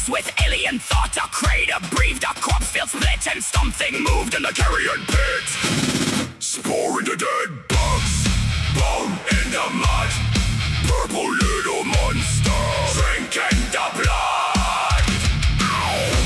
mixed with alien thought. A crater breathed, a corpse field split, and something moved in the carrion pit. Sporing the dead bugs, bone in the mud. Purple little monster, drinking the blood. Ow.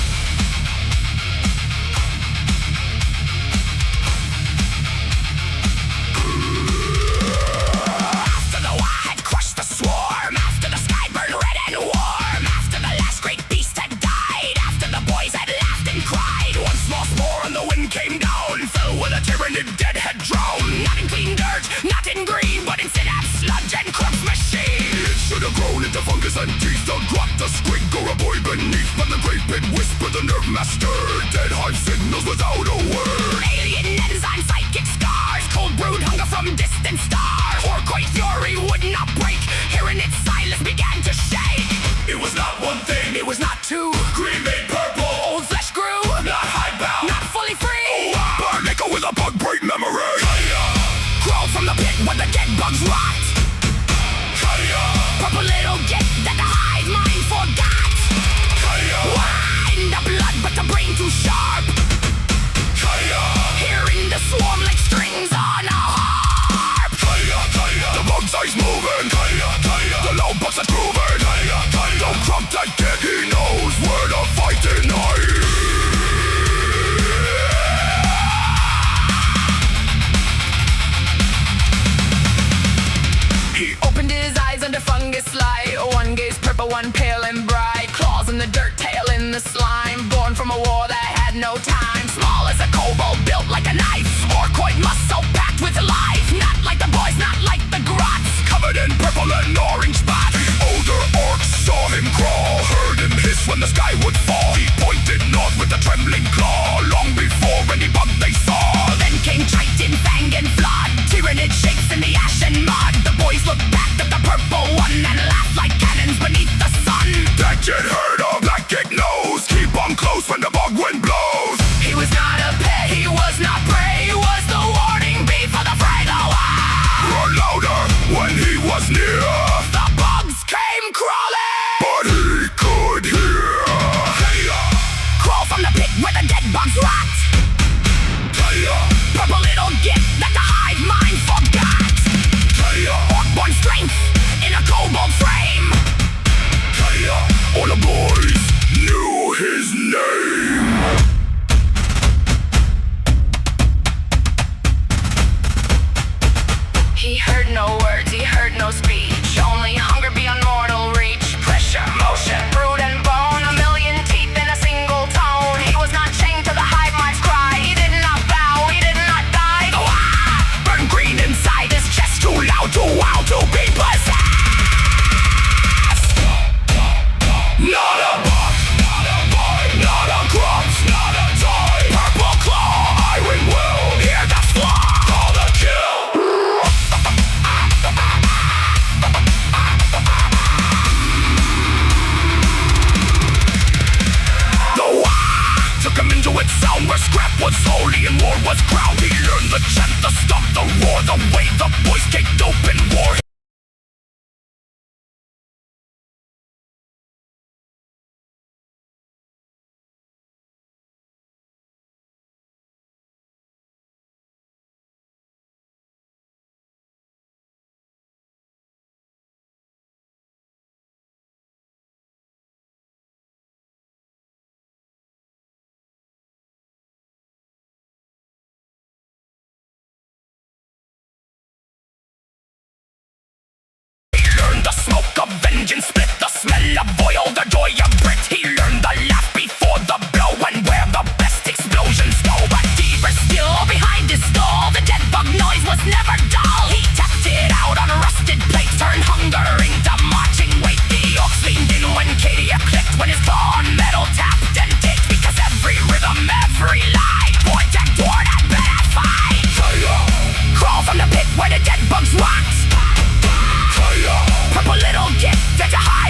After the Waaagh had crushed the swarm, after the sky burned red and warm, after the last great beast had died, after the boys had laughed and cried, one small spore and the wind came down, fell with a tyrannid dead had drowned. Not in clean dirt, not in green, but in synapse, sludge and corpse machine. It should have grown into fungus and teeth. The grot, the squig, or a boy beneath. But the great pit whispered the nerve master. Dead hive signals without a word. Alien enzyme, psychic scars. Cold brood hunger from distant stars. ORK BOY fury would not break. Hearing its silence began to shake. It was not one thing, it was not two. Green made purple, old flesh grew. Not hidebound, not fully free. Burn echo with a bug brain memory. Crawl from the pit where the dead bugs rot. Purple little gift that the hive mind forgot. Waaagh in the blood, but the brain too sharp. Hearing the swarm like strings on a harp. The bug's eyes moving. The loud bugs are grooving. Don't crump that kid, he knows where to fight tonight. He opened his eyes under fungus light. One gaze purple, one pale and bright. Claws in the dirt, tail in the slime. Born from a war that had no time. Small as a kobold, built like a knife. ORK BOY muscle packed with life. Not like the boys, not like the grots. Covered in purple and orange spots. The older orcs saw him crawl. Heard him hiss when the sky would fall. He pointed north with a trembling claw. Long before any bug they saw. Then came Titan, Fang and Flood. Tyrannid shapes in the ash and mud. The boys looked back at the purple one and laughed like cannons beneath the sun. That kid heard a black kick nose. Keep on close when the bug wind blows. He was not a pet, he was not prey. He was the warning beat for the fray. The Waaagh roared louder when he was near. The bugs came crawling, but he could hear. Crawl from the pit where the dead bugs rot. Purple little gift that the hive mind forgot. ORK BOY strength in a kobold frame. All the boys knew his name. He heard no words, he heard no speech. Only hunger beyond mortal reach. Pressure, motion, brood and bone. A million teeth in a single tone. He was not chained to the hive mind's cry. He did not bow, he did not die. The Waaagh burned green inside his chest. Too loud, too wild to be possessed. Not a bug, not a boy, not a corpse, not a toy. Purple claw, iron will, hear the flaw. Call the kill. The Waaagh took him into its sound where scrap was holy and war was crowned. He learned the chant, the stomp, the roar, the way the boys kicked open war. The smoke of vengeance split, the smell of oil, the joy of grit. He learned the laugh before the blow and where the best explosions go. But deeper still, behind his skull, the dead bug noise was never dull. He tapped it out on rusted plates, turned hunger into marching weight. The orcs leaned in when Cadia clicked, when his claw on metal tapped and ticked. Because every rhythm, every line pointed toward a better fight. Crawl from the pit where the dead bugs rot. Purple little gift that you hide.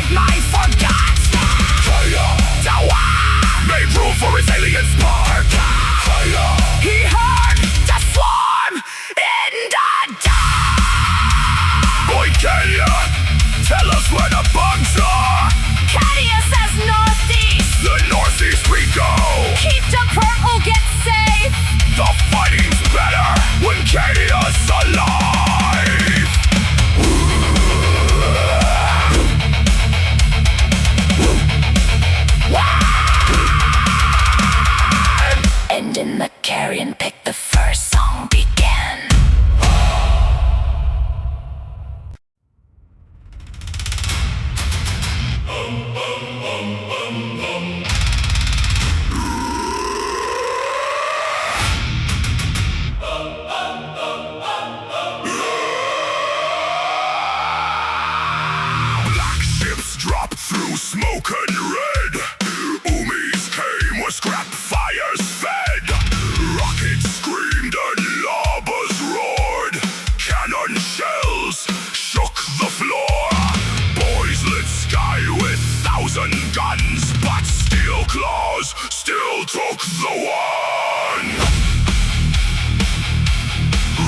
claws still took the one.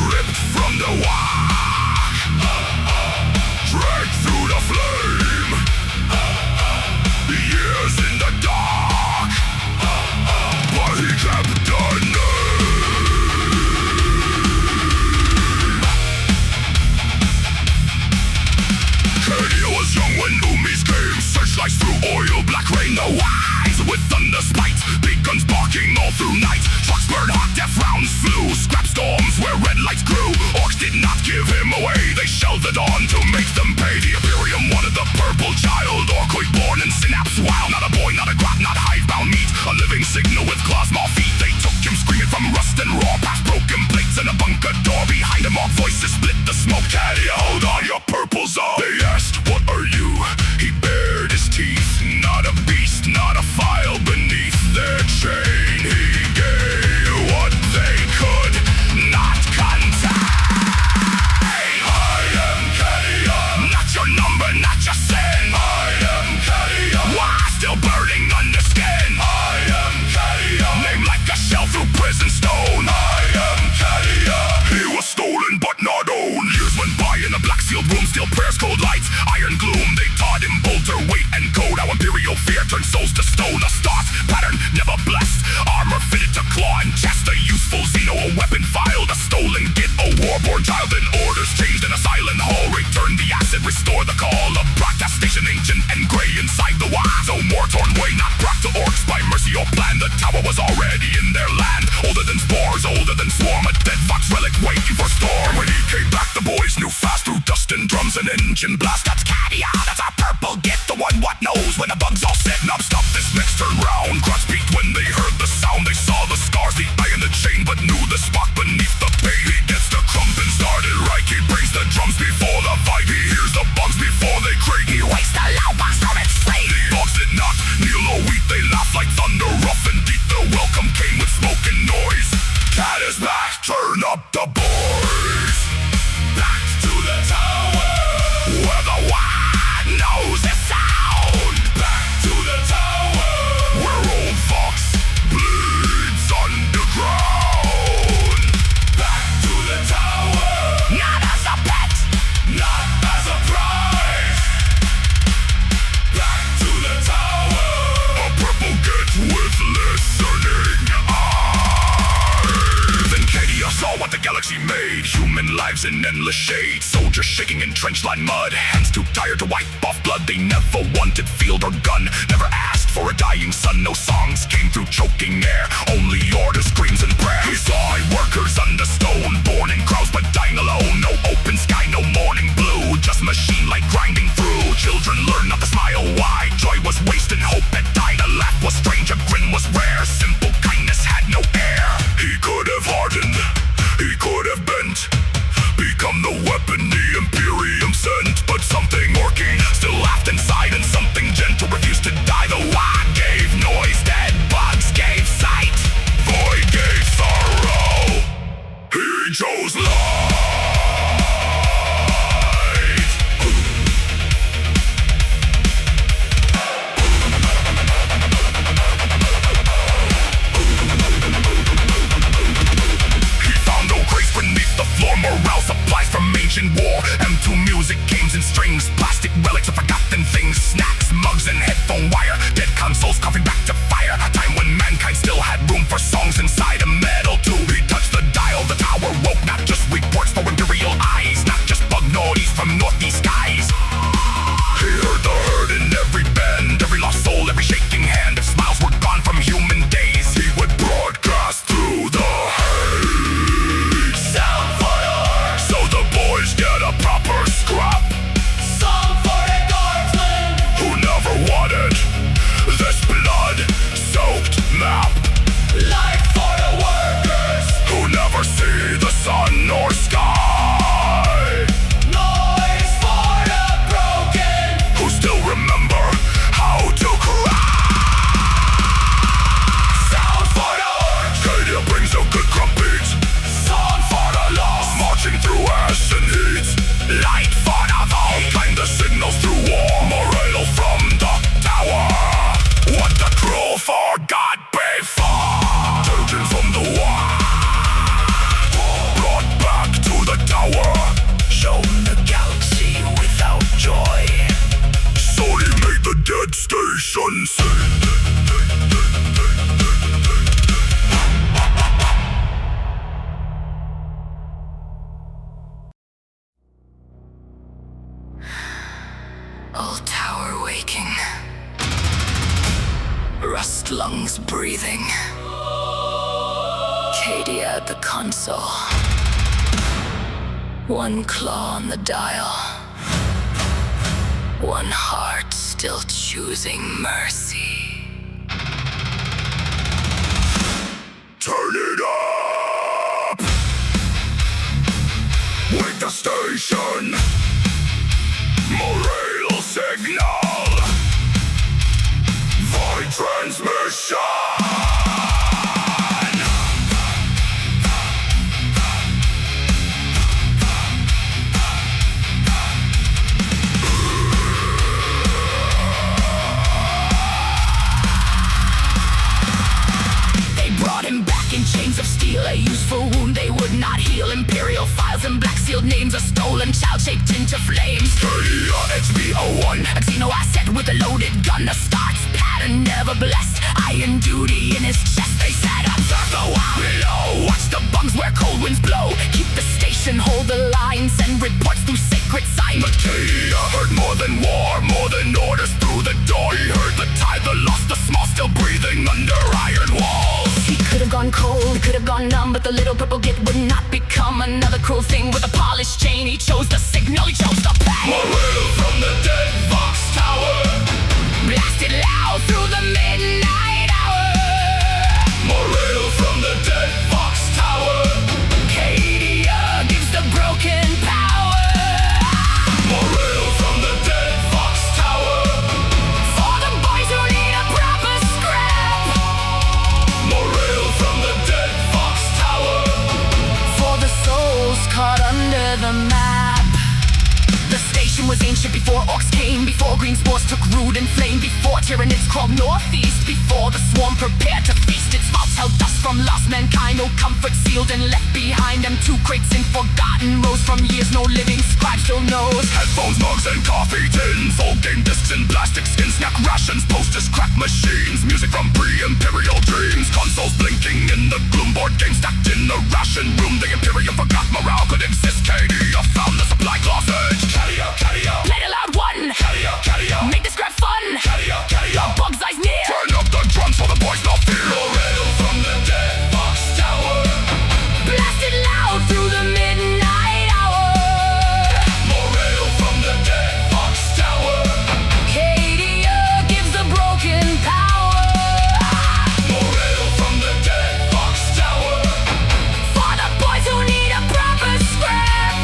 Ripped from the Waaagh, dragged through the flame. Years in the dark, but he kept a name. Cadia was young when Umis came. Searchlights through oil, black rain, the wise with thunder spite. Big guns barking all through night. Trucks burned hot, death rounds flew. Scrap storms where red lights grew. Orcs did not give him away. They shelled the dawn to make them pay. The Imperium wanted the purple child. ORK born in synapse wild. Not a boy, not a grot, not hive-bound meat. A living signal with claws, small feet. They took him screaming from rust and raw. Past broken plates and a bunker door. Behind him, all voices split the smoke. Cadia, hold on, your purple's up. They asked, what are you? He bared his teeth. Not a beast, not a file beneath their chain. He gave what they could not contain. I am Cadia, not your number, not your sin. I am Cadia, Waaagh still burning under skin. I am Cadia, named like a shell through prison stone. I am Cadia, he was stolen but not owned. Years went by in a black sealed room, still prayers, cold lights, iron gloom. They taught him bolter, weight and code. How imperial fear turned souls to stone. A start pattern never blessed, armor fitted to claw and chest. A useful Xeno, a weapon filed, a stolen git, a warborn child. Then orders changed in a silent hall. Return the acid, restore the call. A broadcast station ancient and grey inside the Waaagh. No more torn way, not brought to orcs by mercy or plan. The tower was already in their land. Older than spores, older than swarm. A dead fox relic waiting for storm. When he came back, the boys knew fast through dust and drums and engine blast. That's Cadia, that's our purple git. The one what knows when the bugs all setting up. Stop this next turn round. Grunts peaked when they heard the sound. They saw the scars, the eye and the chain, but knew the spark beneath the pain. He gets the crump and started right. He brings the drums before the fight. He hears the bugs before they crate. He wakes the loud box from its slate. The bugs did not kneel or weep. They laughed like thunder, rough and deep. The welcome came with smoke and noise. Cat is back, turn up the boys. Back to the tower, where the Waaagh knows the sound. Back to the tower, where old fox bleeds underground. Back to the tower, not as a pet, not as a prize. Back to the tower, a purple git with listening eyes. Then Cadia saw what the galaxy made. Human lives in endless shade. Soldiers shaking in trench-lined mud. Hands too tired to wipe off blood. They never wanted field or gun. Never asked for a dying sun. No songs came through choking air. Only orders, screams, and prayer. He saw workers under stone. Born in crowds but dying alone. No open sky, no morning blue. Just machine light grinding through. Children learn not to smile. Why? Joy was wasted, hope had died. A laugh was strange, a grin was rare. Simple kindness had no air. He could have hardened, he could have bent, become the weapon the Imperium sent. But something orky still laughed inside, and something gentle refused to die. The Waaagh gave noise, dead bugs gave sight. Void gave sorrow, he chose light. rust lungs breathing. Cadia at the console. One claw on the dial. One heart still choosing mercy. Turn it up! Wake the station! Morale signal! Void transmission! Chains of steel, a useful wound they would not heal. Imperial files and black sealed names, a stolen child shaped into flames. Cadia XB01, a Xeno asset with a loaded gun. A starts pattern never blessed, iron duty in his chest. They said observe the wild below, watch the bungs where cold winds blow. Keep the station, hold the line, send reports through sacred sign. But Cadia heard more than war, more than orders through the door. He heard the tide, the lost, the small still breathing under iron walls. He could have gone cold, could have gone numb, but the little purple git would not become another cruel thing with a polished chain. He chose the signal, he chose the path. Morale from the dead Vox Tower, blasted loud through the midnight hour. Morale from the dead Vox Tower, Cadia gives the broken power. Morale from the dead Vox Tower, for the boys who need a proper scrap. Morale from the dead Vox Tower, for the souls caught under the map. The station was ancient before orcs came, before green spores took root and flame, before tyrannids crawled northeast, before the swarm prepared to feast. Its vaults held dust from lost mankind, no comfort sealed and left behind them. Two crates in forgotten rows from years no living scribe still knows. Headphones, mugs, and coffee tins, old game discs and plastic skins, snack rations, posters, crack machines, music from pre-imperial dreams, consoles blinking in the gloom, board games stacked in the ration room. The Imperium forgot morale could exist. Cadia found the supply closet. Cadia, Cadia, play the loud one. Cadia, Cadia, make this crap fun. Cadia, Cadia, bug's eyes near. Turn up the drums for the boys not fear. Morale from the dead Vox Tower, blasted loud through the midnight hour. Morale from the dead Vox Tower, Cadia gives the broken power. Morale from the dead Vox Tower, for the boys who need a proper scrap.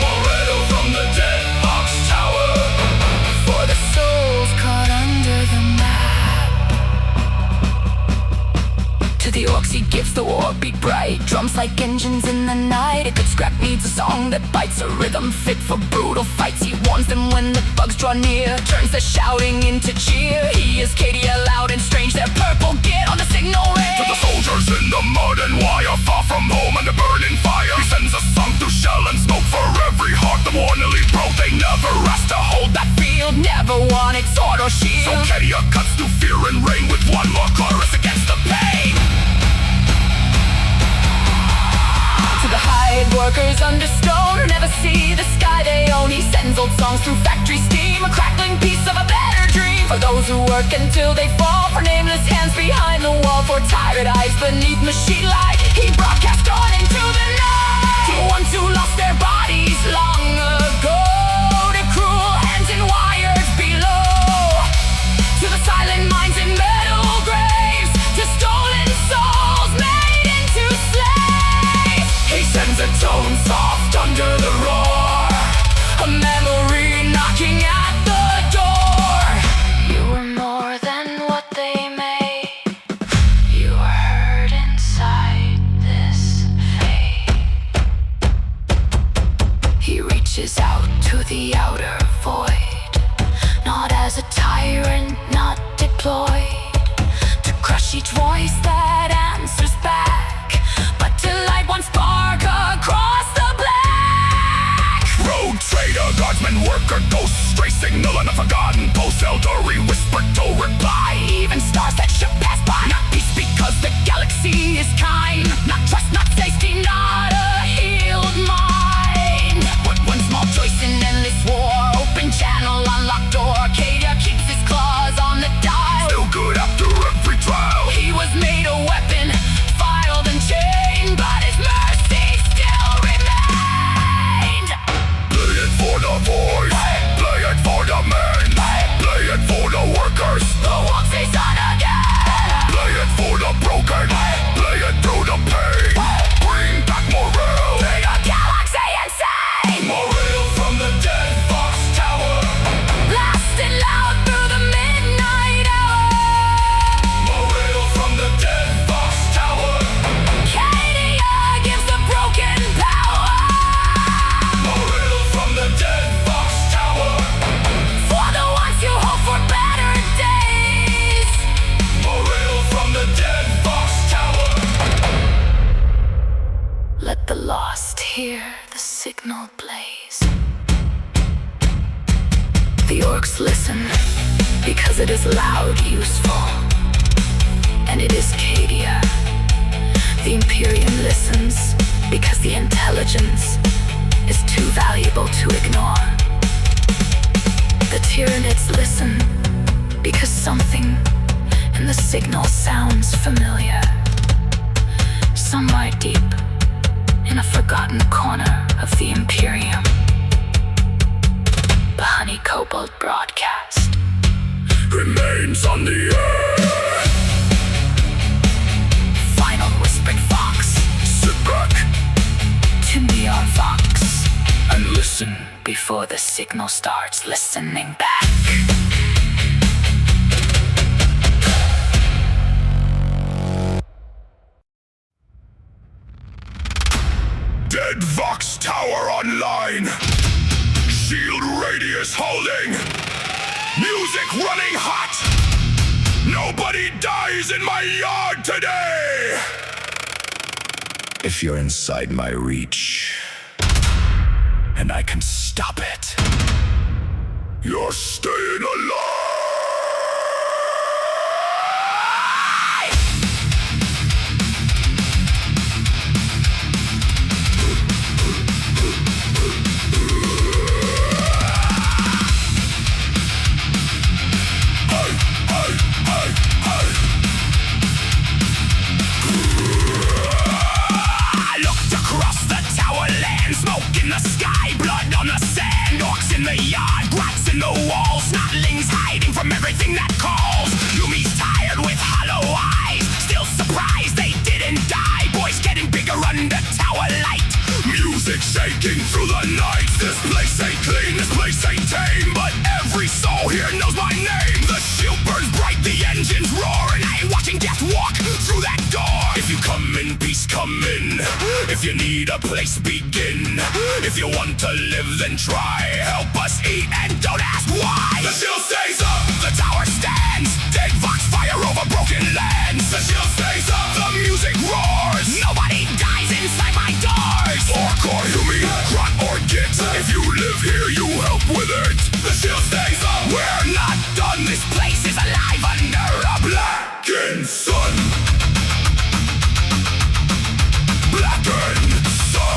Morale from the dead Vox Tower, for the souls caught under the map. To the orcs he gives the war beat bright, drums like engines in the night. A good scrap needs a song that bites, a rhythm fit for brutal fights. He warns them when the bugs draw near, turns the shouting into cheer. He is Cadia, loud and strange, their purple git on the signal ring. to the soldiers in the mud and wire, far from home and the burning fire. He sends a song through shell and smoke for every heart the war nearly broke. They never asked to hold that Field never wanted sword or shield. so Cadia cuts through fear and rain with one more chorus against the pain. To the hide workers under stone who never see the sky they own, he sends old songs through factory steam, a crackling piece of a better dream. For those who work until they fall, for nameless hands behind the wall, for tired eyes beneath machine light, he broadcast on into the night. To ones who lost their bodies long ago, to cruel hands in wires below, to the silent minds in metal graves, to stolen souls made into slaves. He sends a tone soft under the roar, A memory knocking at the door. You were more than what they made. You were hurt inside this fate. He reaches out to the outer void, not as a tyrant, not deployed to crush each voice that answers back, but to light one spark across the black. road trader, guardsman, worker, ghost, stray signal and a forgotten post. Elderly whisper to reply, Even stars that should pass by. not peace because the Galaxy is kind, not trust, not safety, not a healed mind. But one small choice in endless war, open channel, unlocked door. Cadia keeps his claws on the dial. still good signal plays. The orcs listen because it is loud, useful, and it is Cadia. The Imperium listens because the intelligence is too valuable to ignore. The Tyranids listen because something in the signal sounds familiar. Somewhere deep in a forgotten corner of the Imperium. The Honey Kobold Broadcast remains on the air. Final whispered fox. Sit back Tune your vox and listen before the signal starts listening back. Dead Vox Tower online. Shield radius holding. Music running hot. Nobody dies in my yard today. If you're inside my reach, and I can stop it, you're staying alive. Smoke in the sky, blood on the sand. Orcs in the yard, rats in the walls. Snotlings hiding from everything that calls. Yumi's tired with hollow eyes, still surprised they didn't die. Boys getting bigger under tower light. Music shaking through the night. This place ain't clean, this place ain't tame, but every soul here knows my name. The shield burns bright, the engines roar, and I ain't watching death walk through that door. If you come in peace, come in. If you need a place, begin. If you want to live, then try. Help us eat and don't ask why. The shield stays up, the tower stands. Dead Vox fire over broken lands. The shield stays up, the music roars. Nobody dies inside my doors. Orc or Yumi, rot or git. If you live here, you help with it. The shield stays up, We're not done, this place is alive under a blackened sun. Blackened sun.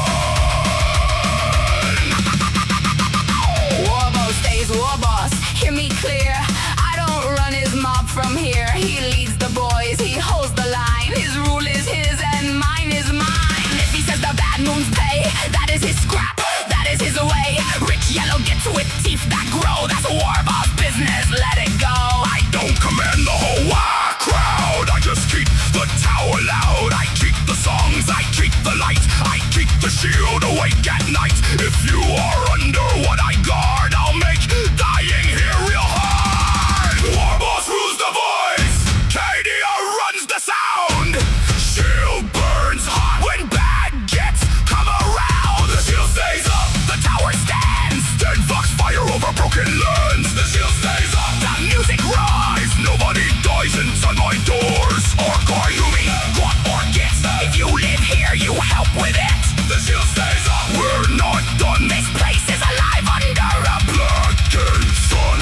Warbo stays Warboss, hear me clear. I don't run his mob from here. He leads the boys, he holds the line. His rule is his and mine is mine. If he says the bad moons pay, that is his scrap, that is his way. Rich yellow gets with teeth that grow. That's Warboss business, let it go. I don't command the whole Waaagh crowd. I just keep the tower loud. I keep the songs, I keep the light. I keep the shield awake at night. If you are under what I guard, I'll make dying here real hard. Warboss rules the voice. Cadia runs the sound. Shield burns hot when bad gets come around. The shield stays up, the tower stands. Dead Vox fire over broken lands. The shield stays up, The music rise. Nobody dies inside my doors. Orc or Yumi, what or gets. If you live here, you help with it. the shield stays up. We're not done. This place is alive under a Blackened sun.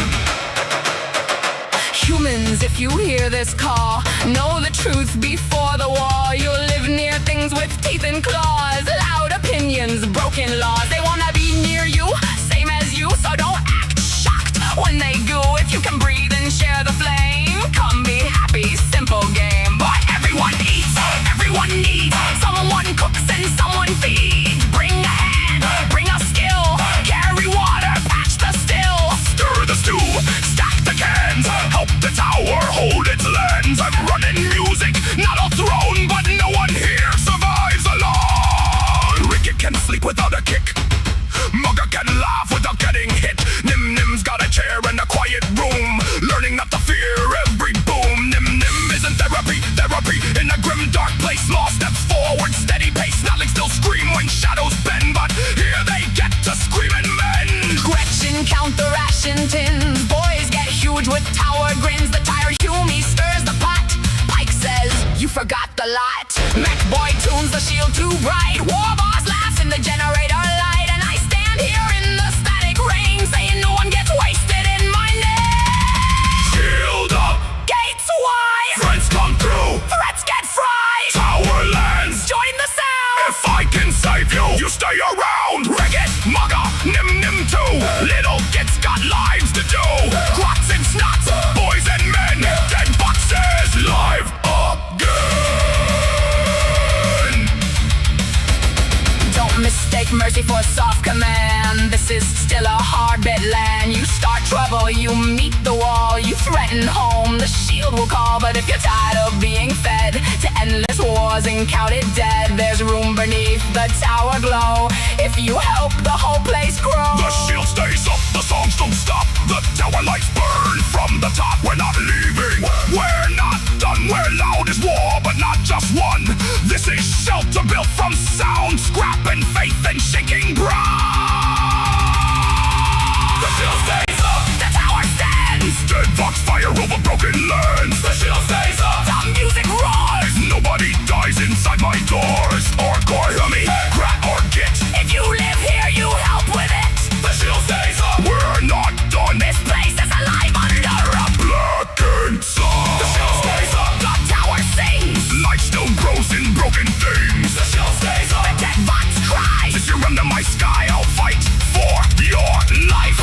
Humans, if you hear this call, know the truth before the war. You live near things with teeth and claws. Loud opinions, broken laws. They wanna be near you, same as you, so don't act shocked when they go. If you can breathe and share the flame, come be happy, simple game. But everyone eats, everyone needs. Someone cooks and someone feeds. Bring a hand, bring a skill. Carry water, patch the still. Stir the stew, stack the cans. Help the tower hold its lands. I'm running music, not a throne, but no one here survives alone. Ricket can sleep without a kick. Mugger can laugh without getting hit. Nim Nim's got a chair and a quiet room, learning not to fear every boom. Nim Nim isn't therapy, therapy in a grim dark place. Small steps forward, steady pace. Nothing still scream when shadows bend, but here they get to screaming men. Gretchin count the ration tins. Boys get huge with tower grins. The tired Yumi stirs the pot. Pike says, you forgot the lot. MEKBOY tunes the shield too bright. Warboss laughs in the generator light. And I stay around. Reggae, mugga, nim nim too. Little kids got lives to do. Grots and snots, boys and men. Dead boxes live again. Don't mistake mercy for soft command. This is still a hard bit land. You start trouble, you meet the wall. You threaten home, the shield will call. But if you're tired of being fed to endless wars and counted dead, there's room beneath the tower glow. If you help the whole place grow. The shield stays up, the songs don't stop. The tower lights burn from the top. We're not leaving, we're not done. We're loud as war, but not just one. This is shelter built from sound, scrap and faith and shaking ground. The shield stays up, the tower stands. Dead foxfire over broken lands. The shield stays up, the music roars. Nobody dies inside my doors. ORK BOY, Hummy, Grat or Git. If you live here, you help with it. The shield stays up, we're not done. This place is alive under a blackened sun. The shield stays up, the tower sings. Life still grows in broken things. The shield stays up, the dead fox cries. If you're under my sky, I'll fight for your life.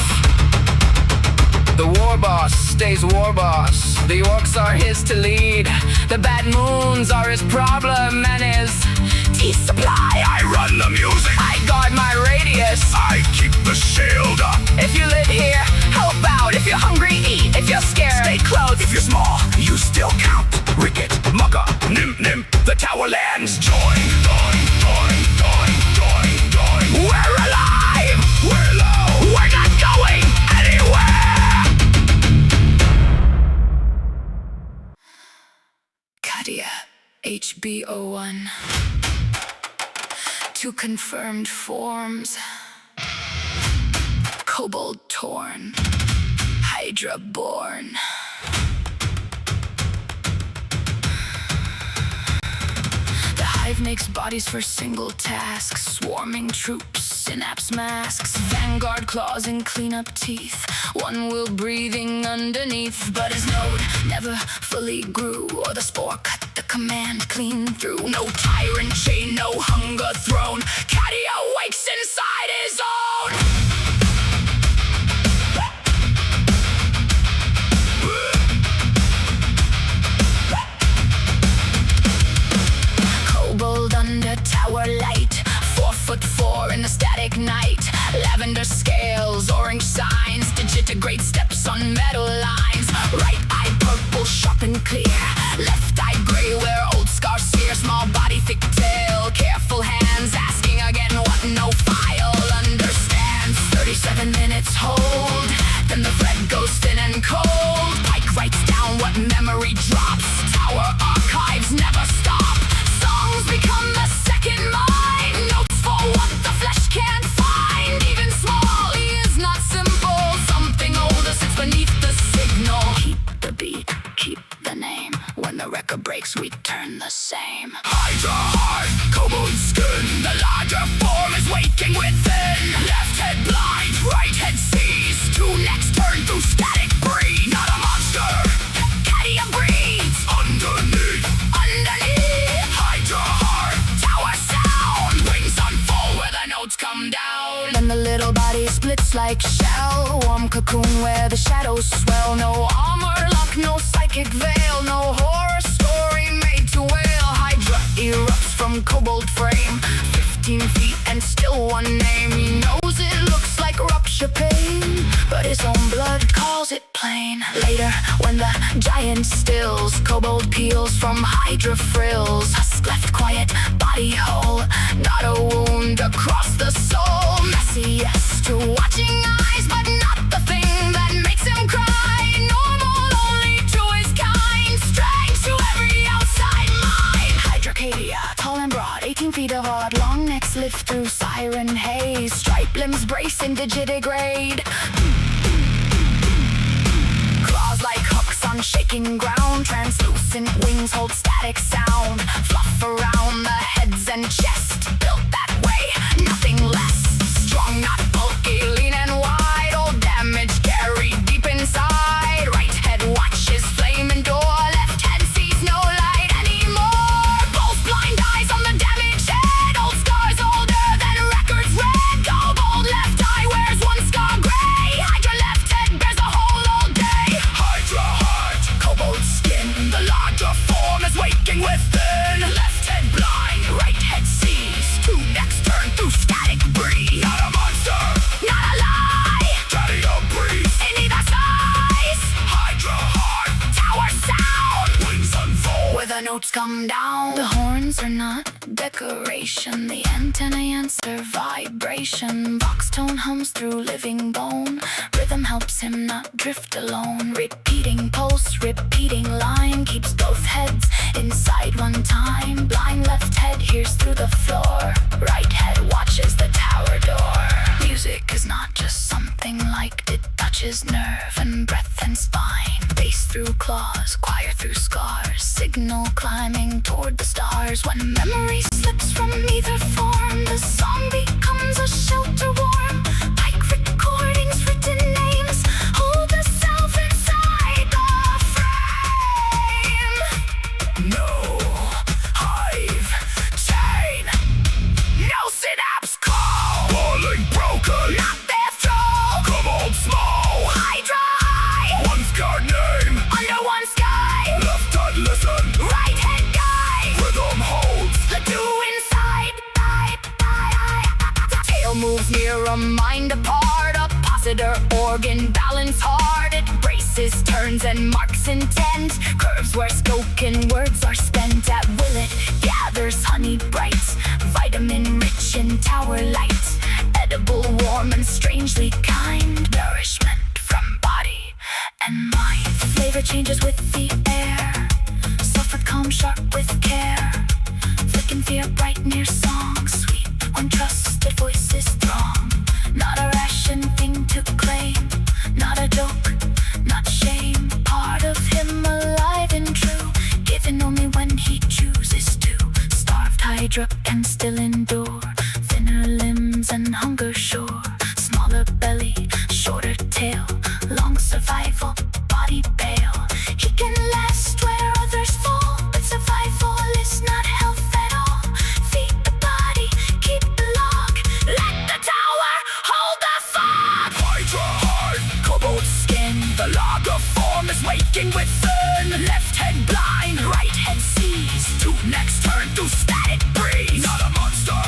The war boss stays war boss. The orcs are his to lead. The bad moons are his problem and his tea supply. I run the music, I guard my radius. I keep the shield up. If you live here, help out. If you're hungry, eat. If you're scared, stay close. If you're small, you still count. Ricket, mugga, nim nim, the tower lands. Join, join, join, join, join, join. We're alive. We're low. We're not going anywhere. Cadia, HBO1. 2 confirmed forms. Kobold torn. Hydra born. The hive makes bodies for single tasks. Swarming troops, synapse masks. Vanguard claws and clean up teeth. One will breathing underneath. But his node never fully grew, or the spore cut the command clean through. No tyrant chain, no hunger throne. Cadia wakes inside his own. Kobold under tower light. 4'4" in the static night. Lavender scales, orange signs. Digitigrade steps on metal lines. Right eye purple, sharp and clear. Left eye gray where old scars sear. Small body, thick tail, careful hands. Asking again what no file understands. 37 minutes hold. Then the thread goes thin and cold. Pike writes down what memory drops. Tower archives never stop. Songs become the second mind. Notes for what the flesh can't find. Even small, he is not simple. Something older sits beneath the signal. Keep the beat, keep the name. When the record breaks, we turn the same. Hydra heart, kobold skin. The larger form is waking within. Left head blind, right head sees. 2 necks turn through static breed. Not a monster, Cadia breathes. underneath. Hydra heart, Tower sound. wings unfold Where the notes come down. Then the little body splits like shell. Warm cocoon where the shadows swell. No armor lock, no psychic veil. No horror story made to wail. Hydra erupts from kobold frame. 15 feet and still one name. He knows it looks like rupture pain, but his own blood calls it plain. Later, when the giant stills, kobold peels from Hydra frills. Husk left quiet, body whole. Not a wound across the soul. Messy, yes, to watching eyes, but not the thing that makes him cry. Normal only to his kind. Strange to every outside mind. Hydra Cadia, tall and broad, 18 feet of odd. Long necks lift through siren haze. Striped limbs brace and digitigrade. Claws like hooks on shaking ground. Translucent wings hold static sound. Fluff around the heads and chest. Built that way, nothing less. Strong, not bulky, lean and wide. Old damage carried deep inside. Right head watches flame and door. Left head sees no light anymore. Both blind eyes on the damaged head. Old scars older than record waking within. Left head blind, right head sees. Two necks turn through static breeze. Not a monster, Not a lie, Cadia breeze. in either size. Hydra heart, Tower sound, wings unfold. where the notes come down. The horns are not decoration, the antennae answer vibration. Box tone hums through living bone. Rhythm helps him not drift alone. Repeating pulse, repeating line, keeps both heads inside one time. Blind left head hears through the floor. Right head watches the tower door. Music is not just something liked, it touches nerve and breath and spine. Bass through claws, choir through scars, signal climbing toward the stars. When memory slips from either form, the song becomes a shelter warm. Like recordings, written names, hold the self inside the frame. No hive chain, No synapse call, falling broken. not their throw. Kobold small, Hydra high, one's guard name. under one sky. Left head listen, Right head guide, rhythm holds. the two inside. Tail moves near a mind apart. Oppositor organ balance hard. It braces, turns, and marks intent. Curves where spoken words are spent. At will it gathers honey bright, vitamin rich in tower light. Edible, warm, and strangely kind. Nourishment from body and mind. Flavor changes with the air. Soft with calm, sharp with care. Flicking fear bright near song. Sweet when trusted voices throng. Not a ration thing to claim. Not a joke, not shame. Part of him alive and true. Given only when he chooses to. Starved Hydra can still endure. Thinner limbs and hunger sure. Smaller belly, shorter tail. Long survival, body pale. He can last where others fall. But survival is not health at all. Feed the body, keep the log. Let the tower hold the fog. Hydra heart, kobold skin. The log of form is waking within. Left head blind, right head sees. Two necks turn through static breeze. Not a monster,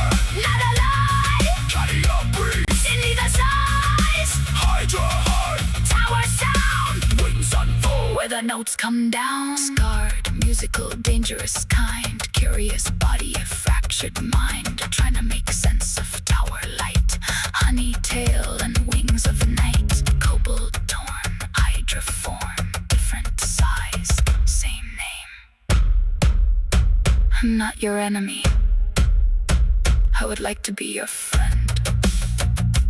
Not a lie, Cadia breeze. in either size. Hydra heart, Tower sound, wings unfold. where the notes come down. Scarred, musical, dangerous kind. Curious body, a fractured mind. Trying to make sense of tower light. Honey tail and wings of night. Kobold torn, Hydra form. Different size, same name. I'm not your enemy. I would like to be your friend.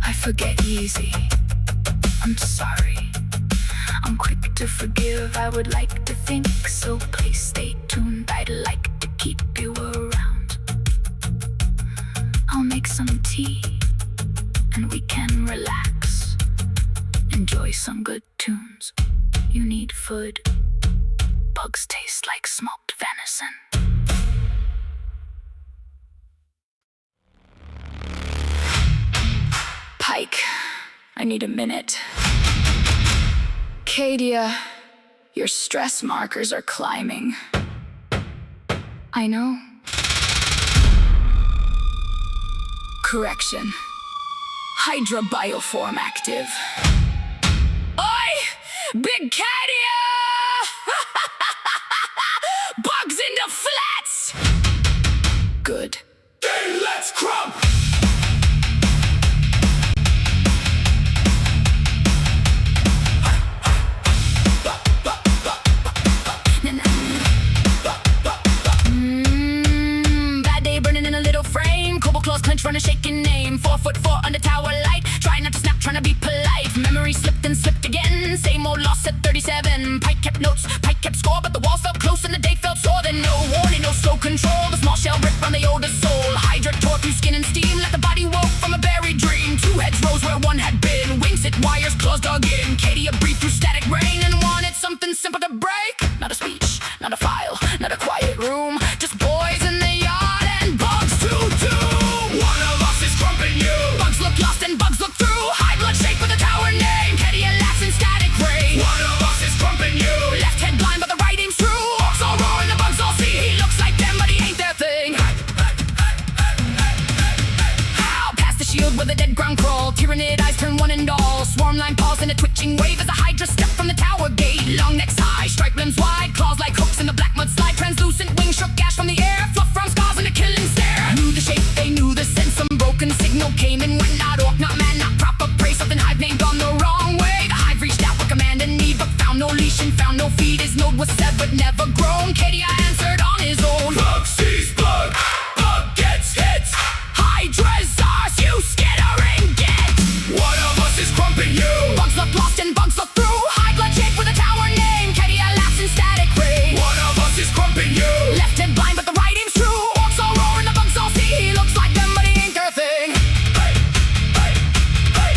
I forget easy. I'm sorry. I'm quick to forgive, I would like to think. So please stay tuned, I'd like to keep you around. I'll make some tea, and we can relax. Enjoy some good tunes. You need food. Bugs taste like smoked venison. Pike, I need a minute. Cadia, your stress markers are climbing. I know. Correction. Hydra bioform active. Oi! Big Cadia! Bugs into flats! Good. Then let's crump. Bad day burning in a little frame. Kobold claws clench, run a shaking name. 4'4" under tower light. Try not to snap, trying to be polite. Memory slipped and slipped again. Same old loss at 37. Pike kept notes, Pike kept score, but the walls felt close and the day felt sore. Then no warning, no slow control. The small shell ripped from the oldest soul. Hydra tore through skin and steam. Let the body woke from a buried dream. Two heads rose where one had been. Wings hit wires, claws dug in. Cadia breathed through static rain and wanted something simple to break. Not a speech, not a file, not a quiet room. Just boys in the yard and bugs to do. One of us is crumping you. Bugs look lost and bugs look through. High blood shake with a tower name. Cadia laughs in static ray. One of us is crumping you. Left head blind but the right aim's true. Orcs all roar and the bugs all see phone, Cadia answered on his own. Bug sees bug, bug gets hit. Hydra's ours, you skittering git. One of us is crumping you. Bugs look lost and bugs look through. High blood shape with a tower name. Cadia laughs in static ray. One of us is crumping you. Left him blind, but the right aim's true. Orcs all roar and the bugs all see. He looks like them, but he ain't their thing. Hey, hey, hey.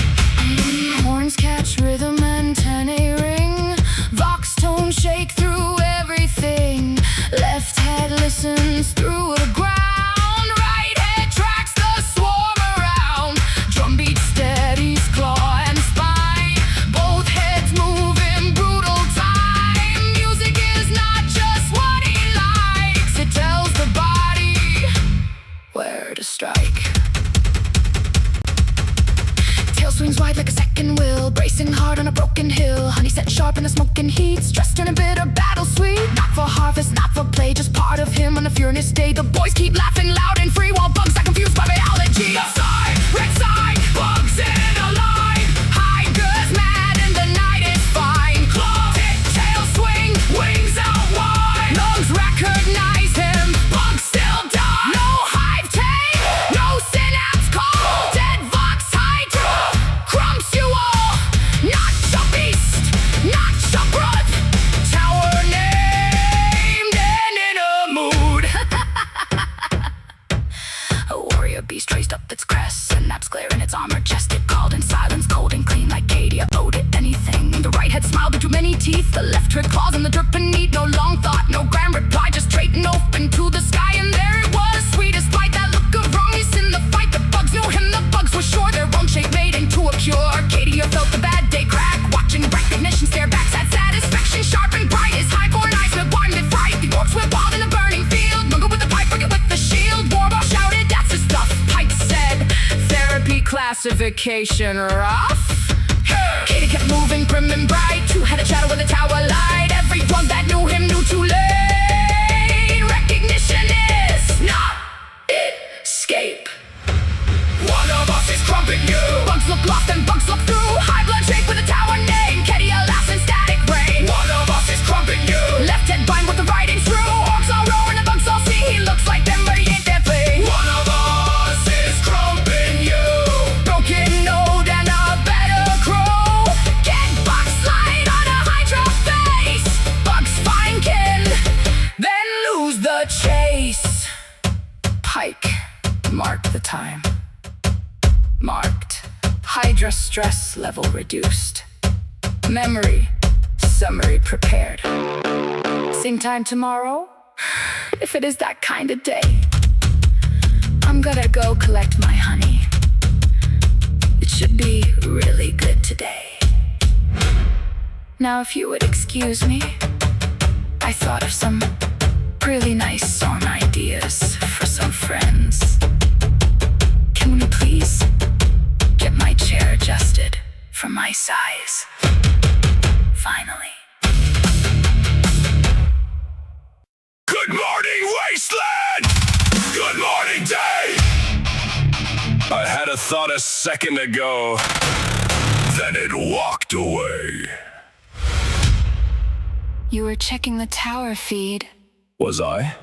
Horns catch rhythm, antennae ring. Vox tones shake through everything. Left head listens through the ground. Right head tracks the swarm around. Drumbeat steadies claw and spine. Both heads move in brutal time. Music is not just what he likes. It tells the body where to strike. Tail swings wide like a second wheel, bracing hard on a broken hill. Honey set sharp in the smoking heat, stressed in a bitter battle sweet. Not for harvest, not for play, just part of him on a furious day. The boys keep laughing loud and free while bugs are confused by biology. Left side, Red side, bugs in a line. Hydra's mad and the night is fine. Claw, Tick, tail swing, wings out wide. lungs recognize him. Bugs still die. No hive tame, no synapse call. Dead vox hydra crumps you all. Not your beast, not your brood. Tower named and in a mood. A warrior beast raised up its crest, synapse glare in its armor chest. It called in silence, cold and clean like Cadia owed it anything. The right head smiled between many teeth, the left trick claws in the dirt beneath. No long thought, no grand reply, just straight and open to the sky. And there it was, sweet as despite that look of wrongness in the fight. The bugs knew him, the bugs were sure their own shape made into a cure. Cadia felt the bad day crack, watching recognition stare back. Sad satisfaction, sharp and bright. His high-born eyes with blinded fright. The orcs were wild in a burning field. Mungo with the pipe, forget with the shield. Warboss shouted, that's his stuff. Pike said, therapy classification rough. Cadia kept moving prim and bright. Two-headed shadow with a tower light. Everyone that knew him knew too late. Recognition is not escape. One of us is crumping you. Bugs look lost and bugs look through. High blood shape with a tower name. Cadia laughs in static rain. One of us is crumping you. Left head blind with the right aim's true. Orcs all roar and the bugs all see. He looks like them, but he ain't their thing. One of us is crumping you. Broken node and a better crow. Get box slide on a hydra face. Bugs find kin, then lose the chase. Pike marked the time. Marked. Hydra stress level reduced. Memory summary prepared. Same time tomorrow? If it is that kind of day. I'm gonna go collect my honey. It should be really good today. Now if you would excuse me, I thought of some really nice song ideas for some friends. Can we please get my chair adjusted for my size? Finally. Good morning, wasteland! Good morning, day! I had a thought a second ago, then it walked away. You were checking the tower feed. Was I?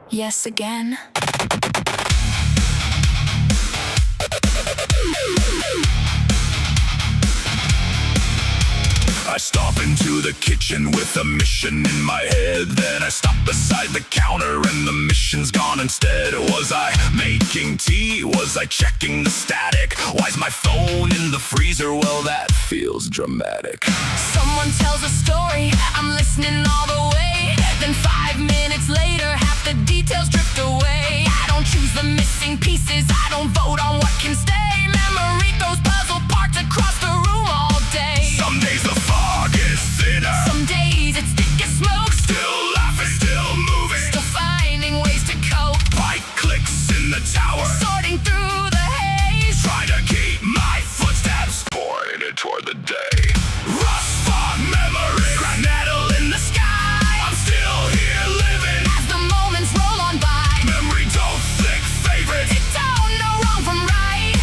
Yes, again. I stop into the kitchen with a mission in my head. Then I stop beside the counter and the mission's gone instead. Was I making tea? Was I checking the static? Why's my phone in the freezer? Well, that feels dramatic. Someone tells a story, I'm listening all the way. Then 5 minutes later, half the details drift away. I don't choose the missing pieces, I don't vote on what can stay. Memory throws puzzle parts across the room all day. Some days the fog is thinner. Some days it's thick as smoke. Still laughing, still moving. Still finding ways to cope. Pike clicks in the tower. Sorting through the haze. Trying to keep my footsteps pointed toward the day. Rust fog memory. Granattle in the sky. I'm still here living. As the moments roll on by. Memory don't think favorites. It don't know wrong from right.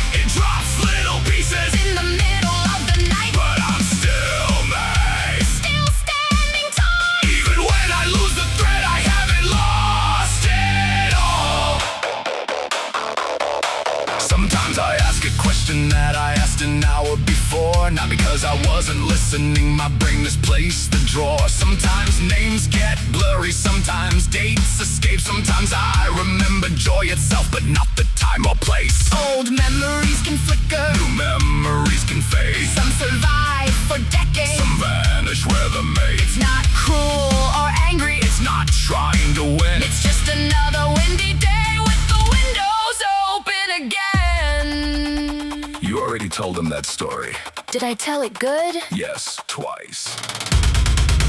Not because I wasn't listening, my brain misplaced the drawer. Sometimes names get blurry, sometimes dates escape. Sometimes I remember joy itself, but not the time or place. Old memories can flicker, New memories can fade. some survive for decades. Some vanish where the mate. It's not cruel or angry, It's not trying to win. it's just another windy day with the windows open again. You already told them that story. Did I tell it good? Yes, twice.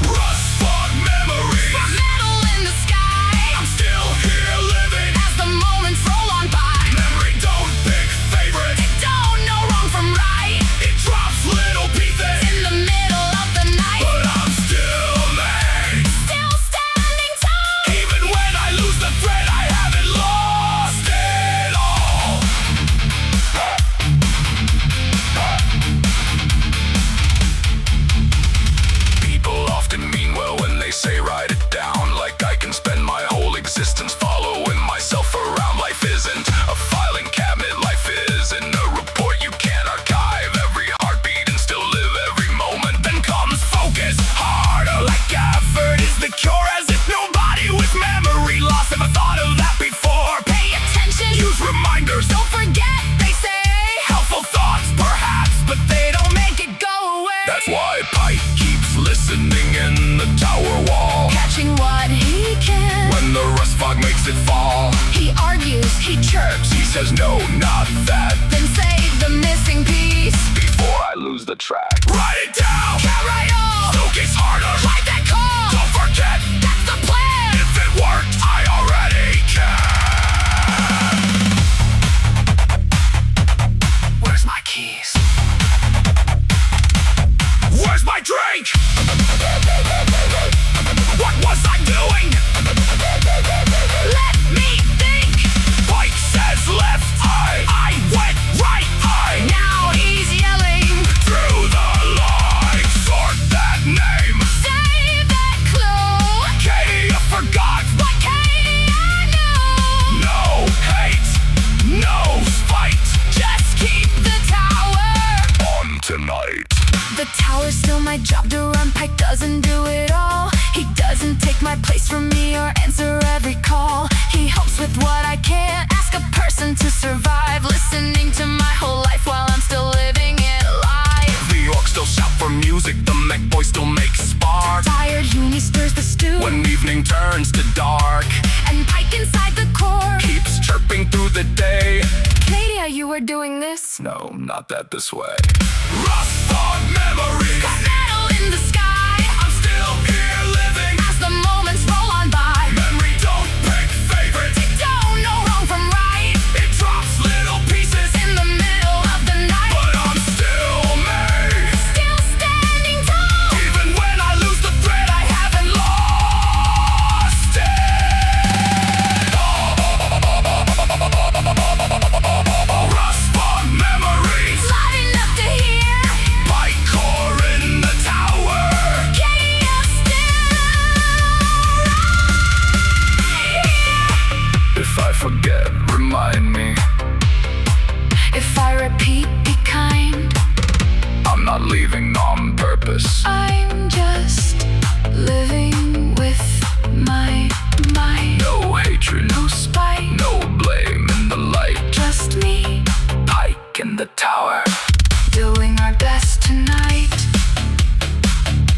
Rust fog memories. Metal in the sky, I'm still here living. as the moments roll on by. Memory don't pick favorites. It don't know wrong from right. It drops little pieces. In the middle of the night, But I'm still me. still standing tall. Even when I lose the thread, I haven't lost it all. People often mean well when they say write it down. Like I can spend my whole existence following myself around. Life isn't a filing cabinet. Life isn't a report you can't archive. Every heartbeat and still live every moment. Then comes focus, harder. Like effort is the cure. As if nobody with memory loss ever thought of that before. Pay attention, Use reminders. don't forget, they say. Helpful thoughts, perhaps, but they don't. Make it go away. That's why Pike keeps listening in the tower wall. Catching what he can. When the rust fog makes it fall, He argues, he chirps, he says no, not that. then save the missing piece. Before I lose the track, write it down. Carry on, Still gets harder. like that call. Don't forget, That's the plan. if it worked, I already can. Where's my keys? Where's my drink? What was I doing? Let me think. Pike says left. I went right. Now he's yelling. Through the lines. Sort that name. Save that clue. Cadia forgot. What Cadia knew. No hate, no spite. Just keep the tower. On tonight. The tower's still my job to run. Pike doesn't do it all. He doesn't take my place from me or answer every call. He helps with what I can't. Ask a person to survive. Listening to my whole life while I'm still living it live. The orcs still shout for music. The MEKBOY still makes spark. Tired uni stirs the stew. When evening turns to dark, And Pike inside the core. keeps chirping through the day. Cadia, you were doing this. No, not that this way. Rust on memories. Metal in the sky. I'm still here living. As the moments roll on by. Memory don't pick favorites. Don't know wrong from right. It drops little pieces. In the middle of the night. But I'm still me. Still standing tall. Even when I lose the thread, I haven't lost it. Rust on memories. Loud enough to hear. My core in the tower. Cadia still. If I forget, remind me. If I repeat, be kind. I'm not leaving on purpose. I'm just living with my mind. No hatred, No spite. no blame in the light. Just me. Pike in the tower. Doing our best tonight.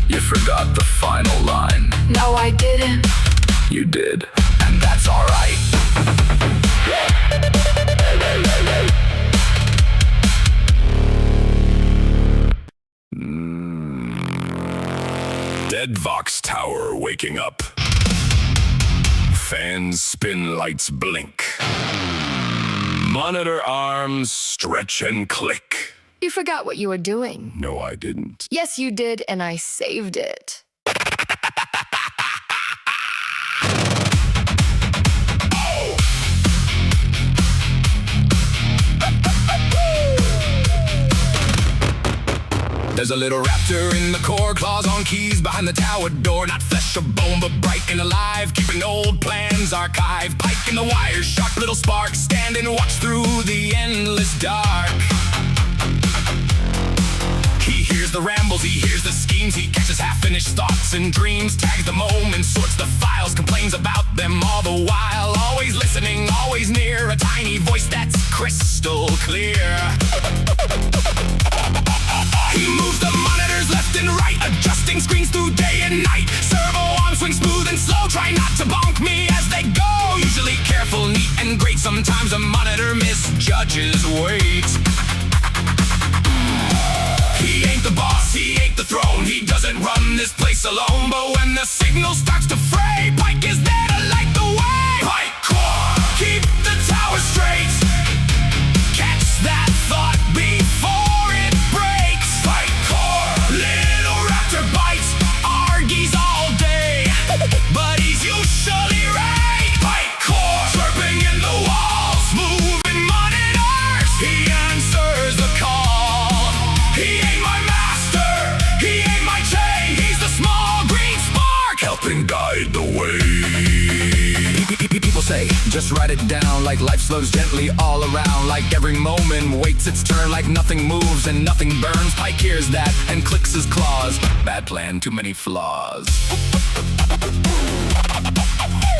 You forgot the final line. No, I didn't. You did, and that's alright. Dead Vox Tower waking up. Fans spin, lights blink. Monitor arms stretch and click. You forgot what you were doing. No, I didn't. Yes, you did, and I saved it. There's a little raptor in the core, claws on keys behind the tower door. Not flesh or bone, but bright and alive, keeping old plans archived. Pike in the wires, sharp little sparks, stand and watch through the endless dark. He hears hears the rambles, he hears the schemes, he catches half-finished thoughts and dreams, tags the moments, sorts the files, complains about them all the while, always listening, always near, a tiny voice that's crystal clear. He moves the monitors left and right, adjusting screens through day and night. Servo arms swing smooth and slow, try not to bonk me as they go. Usually careful, neat and great, sometimes a monitor misjudges weight. He ain't the boss, he ain't the throne, he doesn't run this place alone. But when the signal starts to fray, Pike is there to light the way. Pike core, keep the tower straight. Catch that thought before it breaks. Pike core, little raptor bites, argies all day, but he's usually right. Pike core, chirping in the walls, moving monitors, he answers the call. He ain't my master, he ain't my chain, he's the small green spark, helping guide the way. People say, just write it down, like life slows gently all around, like every moment waits its turn, like nothing moves and nothing burns. Pike hears that and clicks his claws. Bad plan, too many flaws.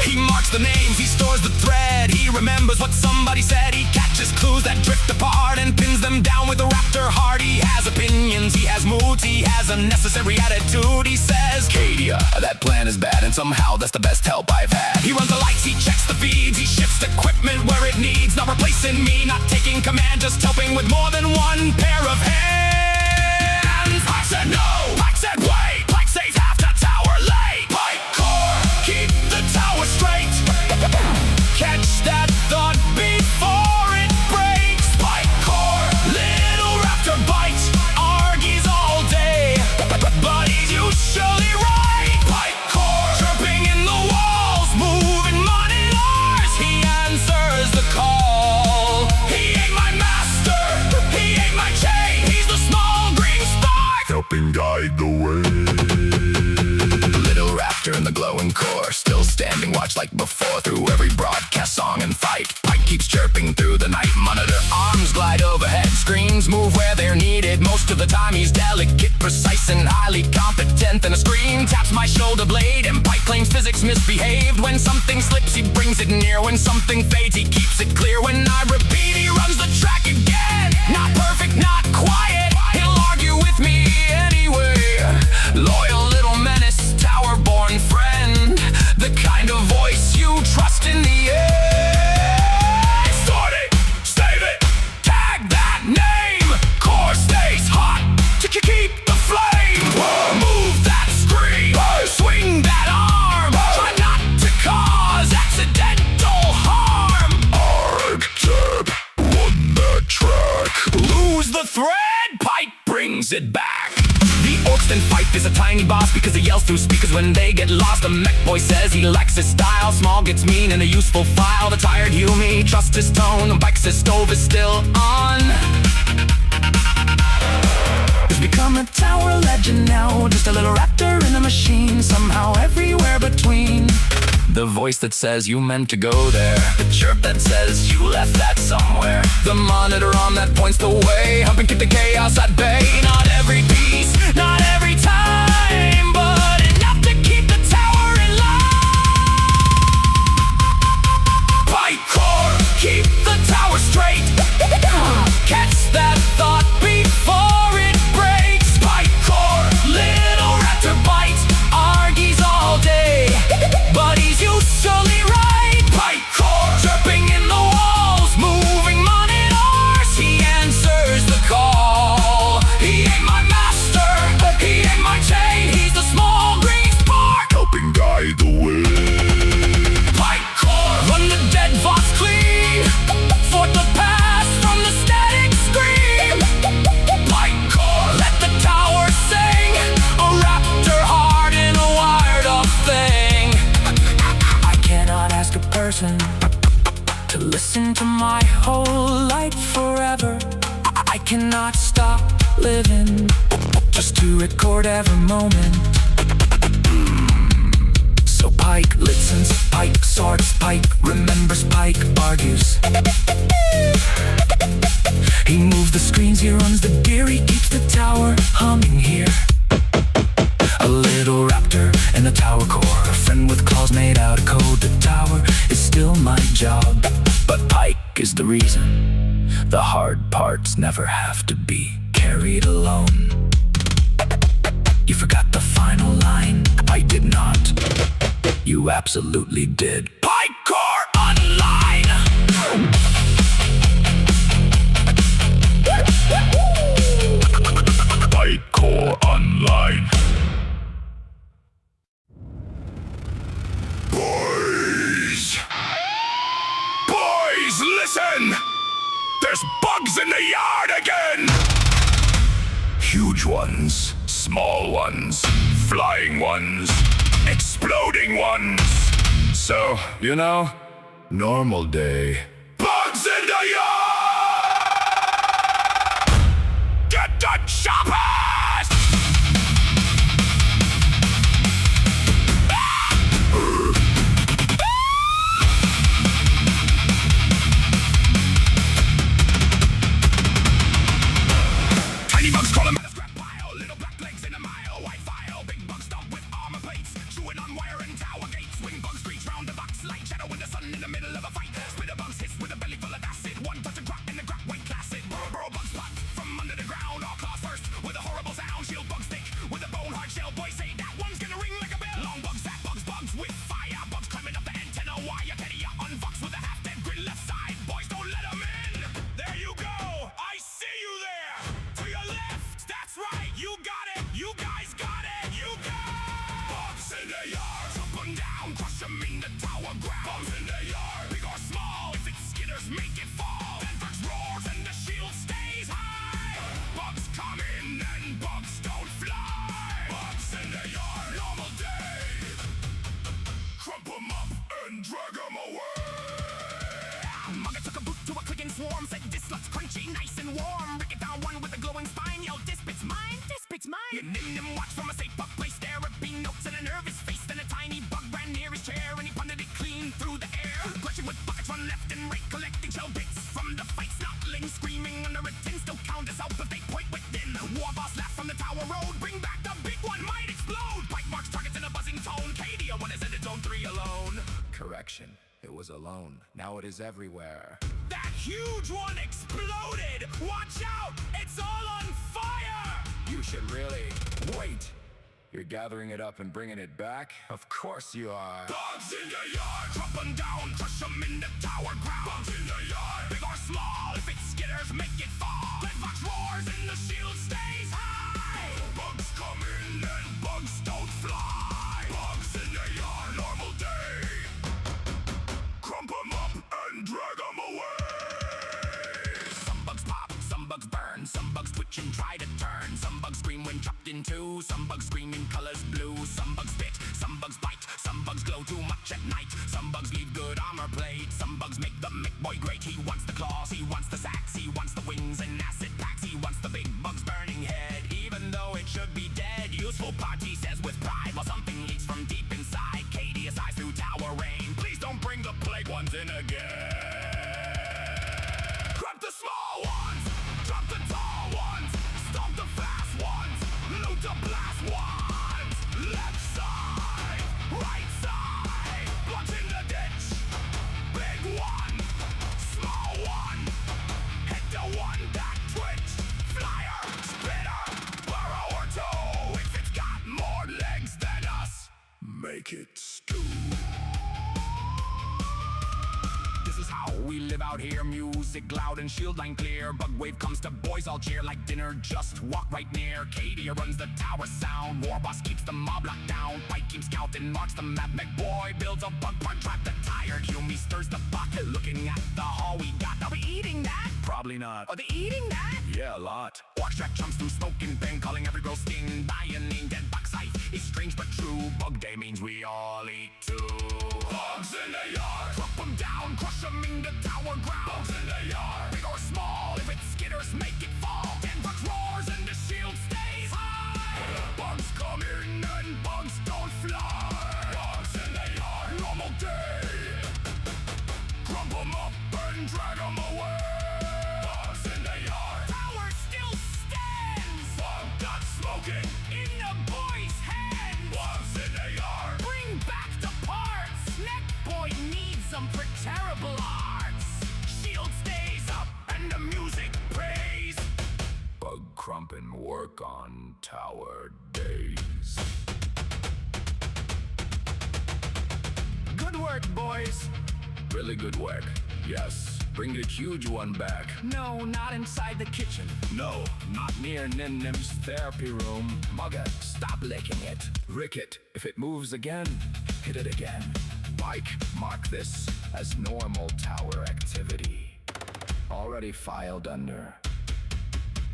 He marks the names, he stores the thread, he remembers what somebody said, he catches clues that drift apart and pins them down with a raptor heart. He has opinions, he has moods, he has a necessary attitude. He says, Cadia, that plan is bad and somehow that's the best help I've had. He runs the lights, he checks the feeds, he shifts equipment where it needs, not replacing me, not taking command, just helping with more than one pair of hands. Pike said no, Pike said wait, Pike saves half the tower late. Pike core, keep the tower straight. Catch that thought before it breaks. Pike core, little raptor bites, argies all day, but he's usually right. Pike core, chirping in the walls, moving monitors, he answers the call. He ain't my master, he ain't my chain, he's the small green spark, helping guide the way. Little raptor in the glowing core, still standing watch like before, through every broadcast, song and fight. Pike keeps chirping through the night, monitor arms glide overhead, screens move where they're needed. Most of the time he's delicate, precise and highly competent, and a scream taps my shoulder blade and Pike claims physics misbehaved. When something slips he brings it near, when something fades he keeps it clear. When I repeat he runs the track again, not perfect, not quiet, he'll argue with me anyway. Loyal little menace, tower-born friend, the kind of voice you trust in the end. Start it, save it, tag that name, core stays hot to keep the flame. Move that screen, swing that arm, try not to cause accidental harm. Arctep, won that track, lose the thread, Pike brings it back. The orcs then fight, there's a tiny boss because he yells through speakers when they get lost. The MEKBOY says he lacks his style, small gets mean in a useful file. The tired Hume trusts his tone, the Pike says stove is still on. He's become a tower legend now, just a little raptor in a machine, somehow everywhere between. The voice that says you meant to go there, the chirp that says you left that somewhere, the monitor on that points the way, helping keep the chaos at bay. Not every piece, not every time, but enough to keep the tower in line. Pike core, keep the tower straight. Catch that thought before it breaks. Pike core, little raptor bites, argies all day, but he's usually right. Pike core, chirping in the walls, moving monitors, he answers the call. He ain't my master, he ain't my chain, he's the small green spark, helping guide the way. Pike core, run the dead boss clean, for the past from the static scream. Pike core, let the tower sing, a raptor heart in a wired up thing. I cannot ask a person to listen to my whole life forever. I cannot stop living just to record every moment. So Pike listens, Pike sorts, Pike remembers, Pike argues. He moves the screens, he runs the gear, he keeps the tower humming. is the reason the hard parts never have to be carried alone. You forgot the final line. I did not. You absolutely did. Pikecore Online! Pikecore Online. Boys! Boys, listen! There's bugs in the yard again! Huge ones, small ones, flying ones, exploding ones. So, you know, normal day. Bugs in the yard! Get the choppers! Tiny bugs crawling out of scrap pile, little black legs in a mile, white file, big bugs stomp with armor plates, chewing on wire and tower gates, wing bugs screech round the box, light shadow in the sun in the middle of a fight, spitter bugs hiss with a belly full of acid, one touch and crack in the crack weight classic, burrow bugs pop from under the ground, all claws first with a horrible sound, shield bugs thick with a bone hard shell, boys say that one's gonna ring like a bell, long bugs, fat bugs, bugs with fire, bugs climbing up the antenna wire, Cadia unbox with a half dead grid left side, boys don't let them in, there you go, I see you there, to your left, that's right, you got it, you guys got it, you got bugs in the yard, up and down, crush them in the tower ground, bugs in the yard, big or small, if it's skitters, make it fall, then Vex roars and the shield stays high, bugs come in and bugs don't fly, bugs in the yard, normal day, crump them up and drag them away. Mugger took a boot to a clicking swarm, said this looks crunchy, nice and warm. Break it down one with a glowing spine, yelled this bit's mine, this bit's mine. You named him, watch from a safe bug place, therapy notes and a nervous face. Then a tiny bug ran near his chair and he punted it clean through the air. Clutching with buckets run left and right, collecting shell bits from the fight. Snotling, screaming under a tin, still count us out, but they point within. Warboss laughed from the tower road, bring back the big one, might explode. Pike marks targets in a buzzing tone, Cadia one is in its own 3 alone. Correction. It was alone. Now it is everywhere. That huge one exploded! Watch out! It's all on fire! You should really wait. You're gathering it up and bringing it back? Of course you are. Bugs in the yard! Drop them down, crush them in the tower ground. Bugs in the yard! Big or small, if it skitters, make it fall. Red fox roars and the shield stays high. Bugs come in and bugs don't fly. Bugs in the yard, normal day. Crump 'em up and drag 'em away. Some bugs pop, some bugs burn, some bugs twitch and try to turn. Some bugs scream when chopped in two, some bugs scream in colors blue. Some bugs spit, some bugs bite, some bugs glow too much at night. Some bugs leave good armor plate, some bugs make the MEKBOY great. He wants the claws, he wants the sacks, he wants the wings and acid packs. He wants the big bug's burning head, even though it should be dead. Useful part, he says with pride, while something leaks from deep inside. Cadia sighs through tower rain. Please don't bring the plague ones in again. Grab the small ones, drop the tall ones, stomp the fast ones, loot the blast ones. Left side, right side, bugs in the ditch. Big one, small one, hit the one that twitch. Flyer, spitter, burrow or toe. If it's got more legs than us, make it stew. This is how we live out here, music loud and shield line clear. Bug wave comes to boys all cheer like dinner, just walk right near. Cadia runs the tower sound, Warboss keeps the mob locked down. Pike keeps counting, marks the map, MEKBOY builds a bug park trap. The tired Humie stirs the pot, looking at the haul we got. Are we eating that? Probably not. Are they eating that? Yeah, a lot. Orc track jumps through smoke and pen, calling every girl sting by a name. Dead box life is strange but true, bug day means we all eat too. Bugs in the yard, drop them down, crush them in the tower ground. Bugs in the yard, big or small, if it skitters, make it fall. Then Vex roars and the shield stays high. Bugs come in and bugs don't fly. Bugs in the yard, normal day. Crump 'em up and drag 'em away. Bugs in the yard, tower still stands. Bug got smoking in the boy's hands. Bugs in the yard, bring back the parts. MEKBOY needs them for terrible arts. Shield and the music praise. Bug crump and work on tower days. Good work, boys. Really good work, yes. Bring the huge one back. No, not inside the kitchen. No, not near Nim Nim's therapy room. Mugga, stop licking it. Rick it. If it moves again, hit it again. Mike, mark this as normal tower activity. Already filed under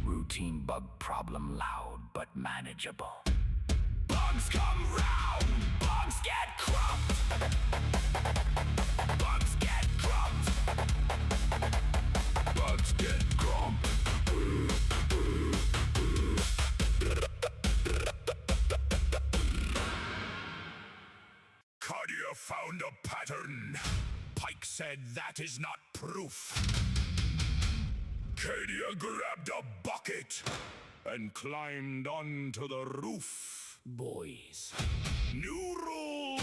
routine bug problem, loud but manageable. Bugs come round, bugs get crumped. Bugs get crumped. Bugs get crumped. Cadia found a pattern. Pike said that is not proof. Cadia grabbed a bucket and climbed onto the roof. Boys. New rule,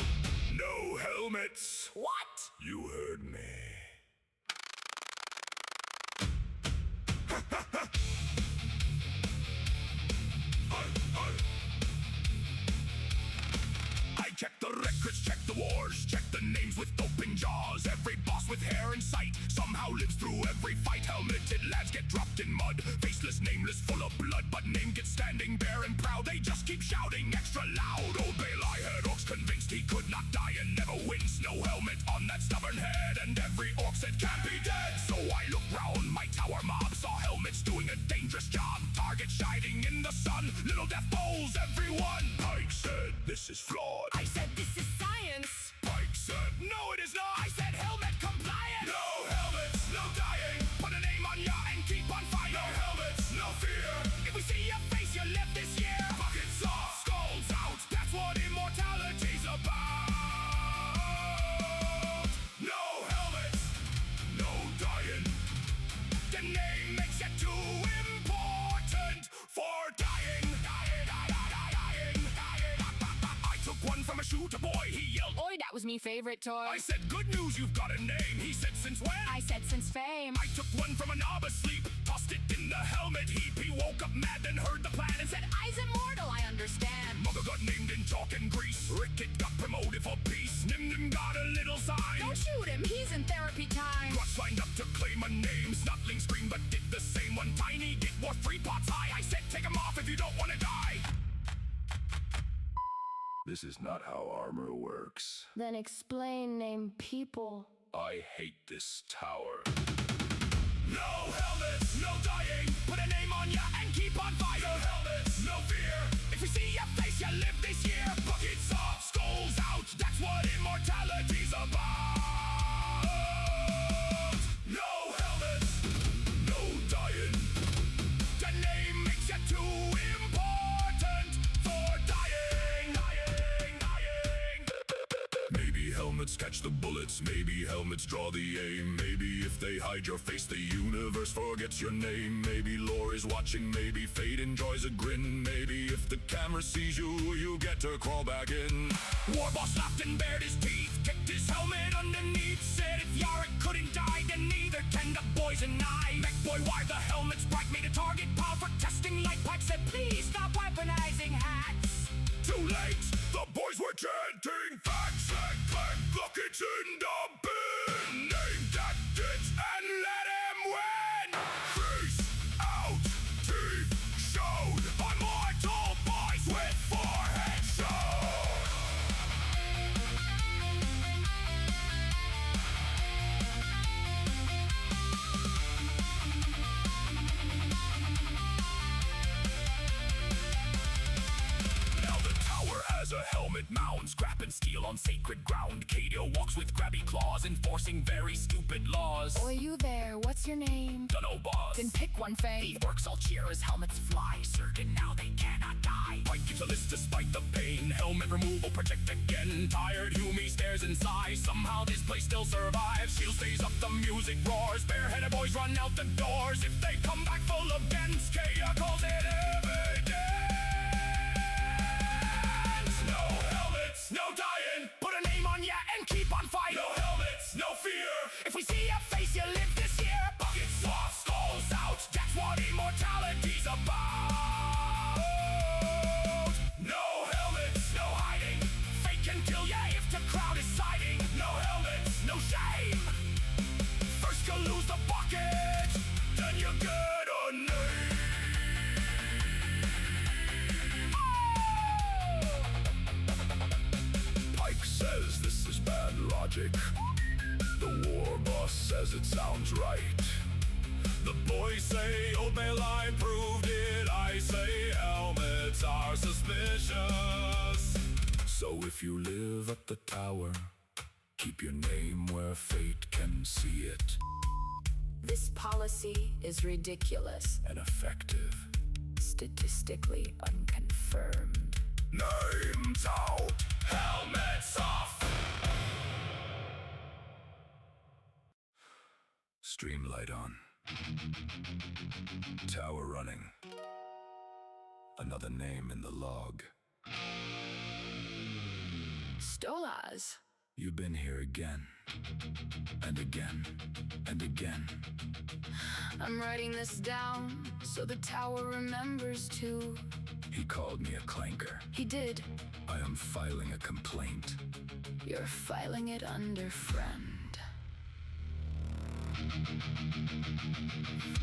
no helmets. What? You heard me. I check the records, check the wars, check the names with open jaws. Every boss with hair in sight somehow lives through every fight. Helmeted lads get dropped in mud, faceless, nameless, full of blood. But name gets standing bare and proud. They just keep shouting extra loud. Old Bailey heard orcs convinced he could not die and never wins. No helmet on that stubborn head, and every orc said can't be dead. So I looked round, my tower mob saw helmets doing a dangerous job. Target shining in the sun, little death bowls everyone. Pike said this is flawed. I said this is science. Pike said no it is not. I said helmet compliance. No helmets, no dying. Put a name on ya and keep on fighting. No helmets, no fear. If we see your face, you live this year. Buckets off, skulls out. That's what immortality's about. No helmets, no dying. The name makes it too important for dying. I took one from a shooter boy. He yelled, Oi, that was me favorite toy. I said, good news, you've got a name. He said, since when? I said since fame. I took one from a knob asleep, tossed it in the helmet heap. He woke up mad and heard the plan and said, I's immortal, I understand. Mugga got named in chalk and grease. Ricket got promoted for peace. Nim Nim got a little sign. Don't shoot him, he's in therapy time. Grutch lined up to claim a name. Snotling screamed but did the same. One tiny git wore 3 pots high. I said, take him off if you don't want to die. This is not how armor works. Then explain, name people. I hate this tower. No helmets, no dying. Put a name on ya and keep on fighting. No helmets, no fear. If we see your face, you live this year. Buckets off, skulls out. That's what immortality's about. No helmets, no dying. The name makes you too important for dying. Maybe helmets catch the bullets. Maybe helmets draw the aim. Maybe if they hide your face, the universe forgets your name. Maybe lore is watching. Maybe fate enjoys a grin. Maybe if the camera sees you, you get to crawl back in. Warboss laughed and bared his teeth, kicked his helmet underneath. Said if Yarick couldn't die, then neither can the boys and I. MEKBOY, why the helmet's bright, made a target pile for testing. Light Pike said, please stop weaponizing hats. Too late, the boys were chanting facts. Buckets in the bin. Name that ditch and let him win. Face out, teeth showed. Immortal boys with forehead showed. Now the tower has a helmet mound, scrap and steel on sacred ground. Cadia walks with grabby claws, enforcing very stupid laws. Oi, you there, what's your name? Dunno, boss. Then pick one, Faye. The orcs all cheer as helmets fly, certain now they cannot die. Pike keeps a list despite the pain. Helmet removal, project again. Tired Humi stares and sighs. Somehow this place still survives. Shield stays up, the music roars. Bareheaded boys run out the doors. If they come back full of dents, Cadia calls it evidence. No helmets, no dying. Put a name on ya and keep on fighting. No helmets, no fear. If we see your face, you live this year. Buckets off, skull about. No helmets, no hiding. Fate can kill ya if the crowd is siding. No helmets, no shame. First you lose the bucket, then you get a name. Pike says this is bad logic. The war boss says it sounds right. The boys say old line proved it. I say helmets are suspicious. So if you live at the tower, keep your name where fate can see it. This policy is ridiculous, And effective. statistically unconfirmed. Names out, helmets off. Streamlight on. Tower running. Another name in the log. Stolas. You've been here again. And again. And again. I'm writing this down so the tower remembers too. He called me a clanker. He did. I am filing a complaint. You're filing it under friend.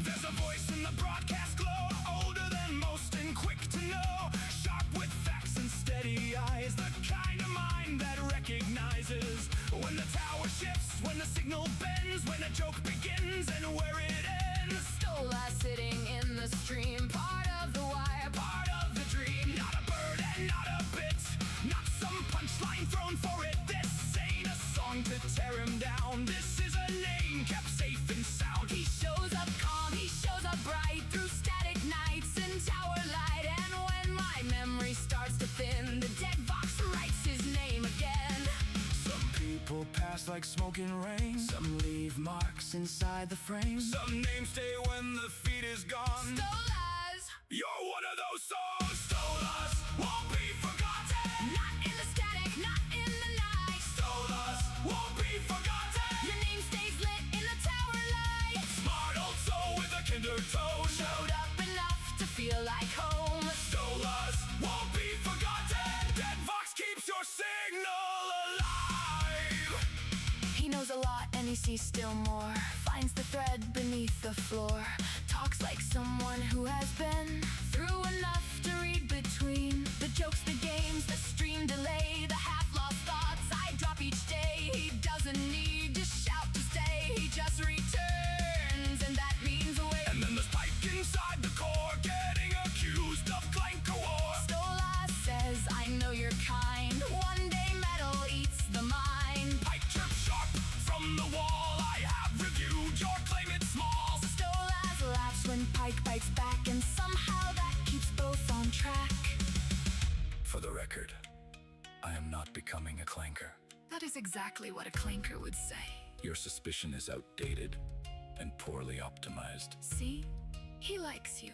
There's a voice in the broadcast glow, older than most and quick to know. Sharp with facts and steady eyes, the kind of mind that recognizes when the tower shifts, when the signal bends, when a joke begins and where it ends. Stolas sitting in the stream, part of the wire, Part of the dream, not a bird and not a bit, not some punchline thrown for it. This ain't a song to tear him down. This is a name kept safe and sound. he shows up calm, he shows up bright through static nights and tower light. And when my memory starts to thin, the dead box writes his name again. Some people pass like smoke in rain. Some leave marks inside the frame. Some names stay when the feet is gone. Stolas, You're one of those souls. Stolas won't be forgotten. not in the static, not in the night. Stolas won't be forgotten. Your name stays lit in the tower light. Smart old soul with a kinder tone. Showed up enough to feel like home. Stolas won't be forgotten. Dead Vox keeps your signal alive. He knows a lot and he sees still more. Finds the thread beneath the floor. Talks like someone who has been through enough to read between the jokes, the games, the stream delay, the half-lost thoughts I drop each day. He doesn't need to shout to stay. He just returns, and that means away. And then there's Pike inside the core, getting accused of clanker war. Stolas says, I know you're kind. One day metal eats the mind. Pike chirp sharp from the wall. I have reviewed your claim, it's small. Stolas laughs when Pike bites back, and somehow that keeps both on track. For the record, I am not becoming a clanker. That is exactly what a clanker would say. Your suspicion is outdated and poorly optimized. See? He likes you.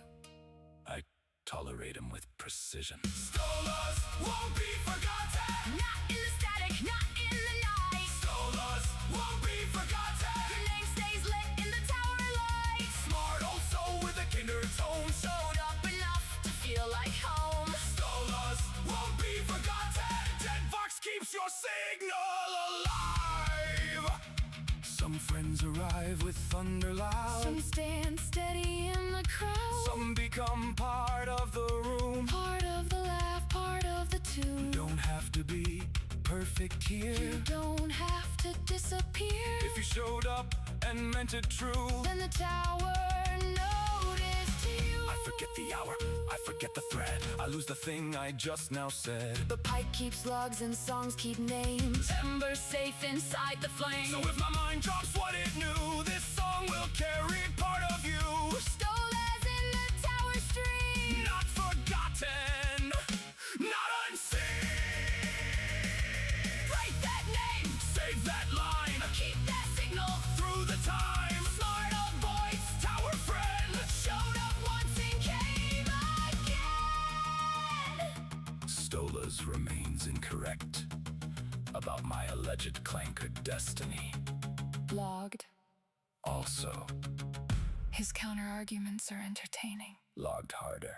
I tolerate him with precision. Stolas won't be forgotten. Not in the static, not in the night. Stolas won't be forgotten. Your name stays lit in the tower light. Smart old soul with a kinder tone. Showed up enough to feel like home. Stolas won't be forgotten. Dead Vox keeps your signal alive. Some friends arrive with thunder loud. Some stand steady in the crowd. Some become part of the room. Part of the laugh, part of the tune. Don't have to be perfect here. You don't have to disappear. If you showed up and meant it true, Then the tower noticed you. I forget the hour, I forget the thread. I lose the thing I just now said. The Pike keeps logs and songs keep names. Embers safe inside the flame. So if my mind drops what it knew, this song will carry part of you. Stolas in the tower stream. Not forgotten, not unseen. Write that name. Save that line, Keep that signal. through the time. Smart old boys Tower friend. showed up once and came again. Stolas remains incorrect about my alleged clanker destiny. Logged. Also, His counter-arguments are entertaining. logged harder.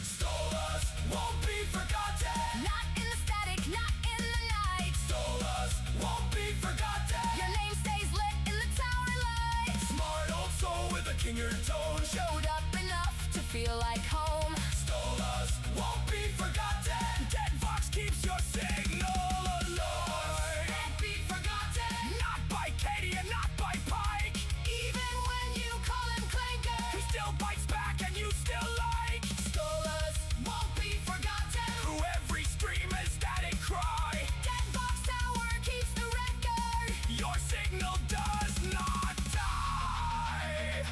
Stole us, won't be forgotten. Not in the static, not in the night. Stole us, won't be forgotten. Your name stays lit in the tower light. Smart old soul with a kinger tone. Showed up enough to feel like home. Stole us, won't be forgotten. Dead Vox keeps your signal alive. Won't be forgotten. Not by Cadia, not by Pike. Even when you call him Clanker, he still bites back and you still like. Stole us, won't be forgotten. Through every stream is static cry. Dead Vox Tower keeps the record. Your signal does not die.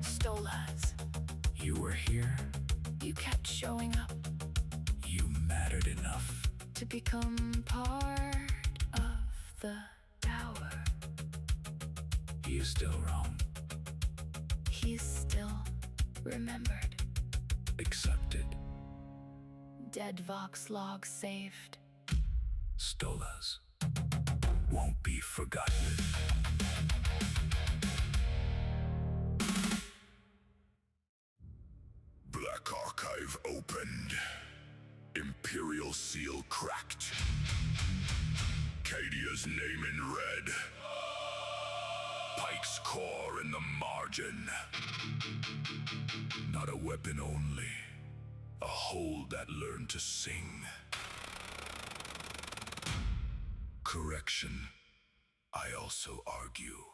Stole us. You were here. You kept showing up You mattered enough. to become part of the tower. He is still wrong. He's still remembered. Accepted. Dead Vox logs saved. Stolas won't be forgotten. Black Archive opened. Imperial seal cracked. Cadia's name in red. Pike's core in the margin. Not a weapon only. A hold that learned to sing. Correction. I also argue.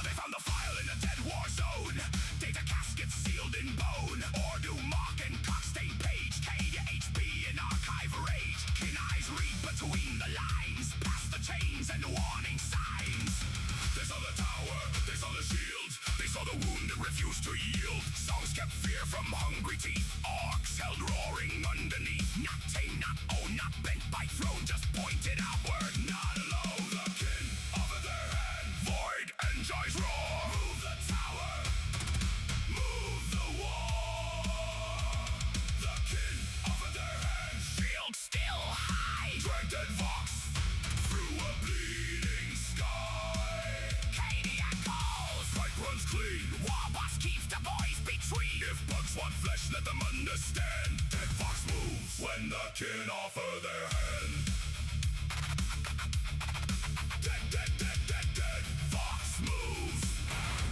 They found the file in a dead war zone. Data caskets sealed in bone. Ordu, Mock, and Cockstain Page. Cadia, HB, and archive rage. Kin eyes read between the lines. Past the chains and warning signs. They saw the tower, they saw the shield. They saw the wound and refused to yield. Songs kept fear from hungry teeth. Orcs held roaring underneath. Not tame, not owned, not bent by throne. Just pointed outward, not alone. The kin offered their hand. Void enjoys roar. Move the tower. Move the war. The kin offered their hand. Shield still high. Dragged dead Vox through a bleeding sky. Cadia calls. Pike runs clean. Warboss keeps the boys between. If bugs want flesh, let them understand. Dead Vox moves when the kin offer their hand. Dead Vox moves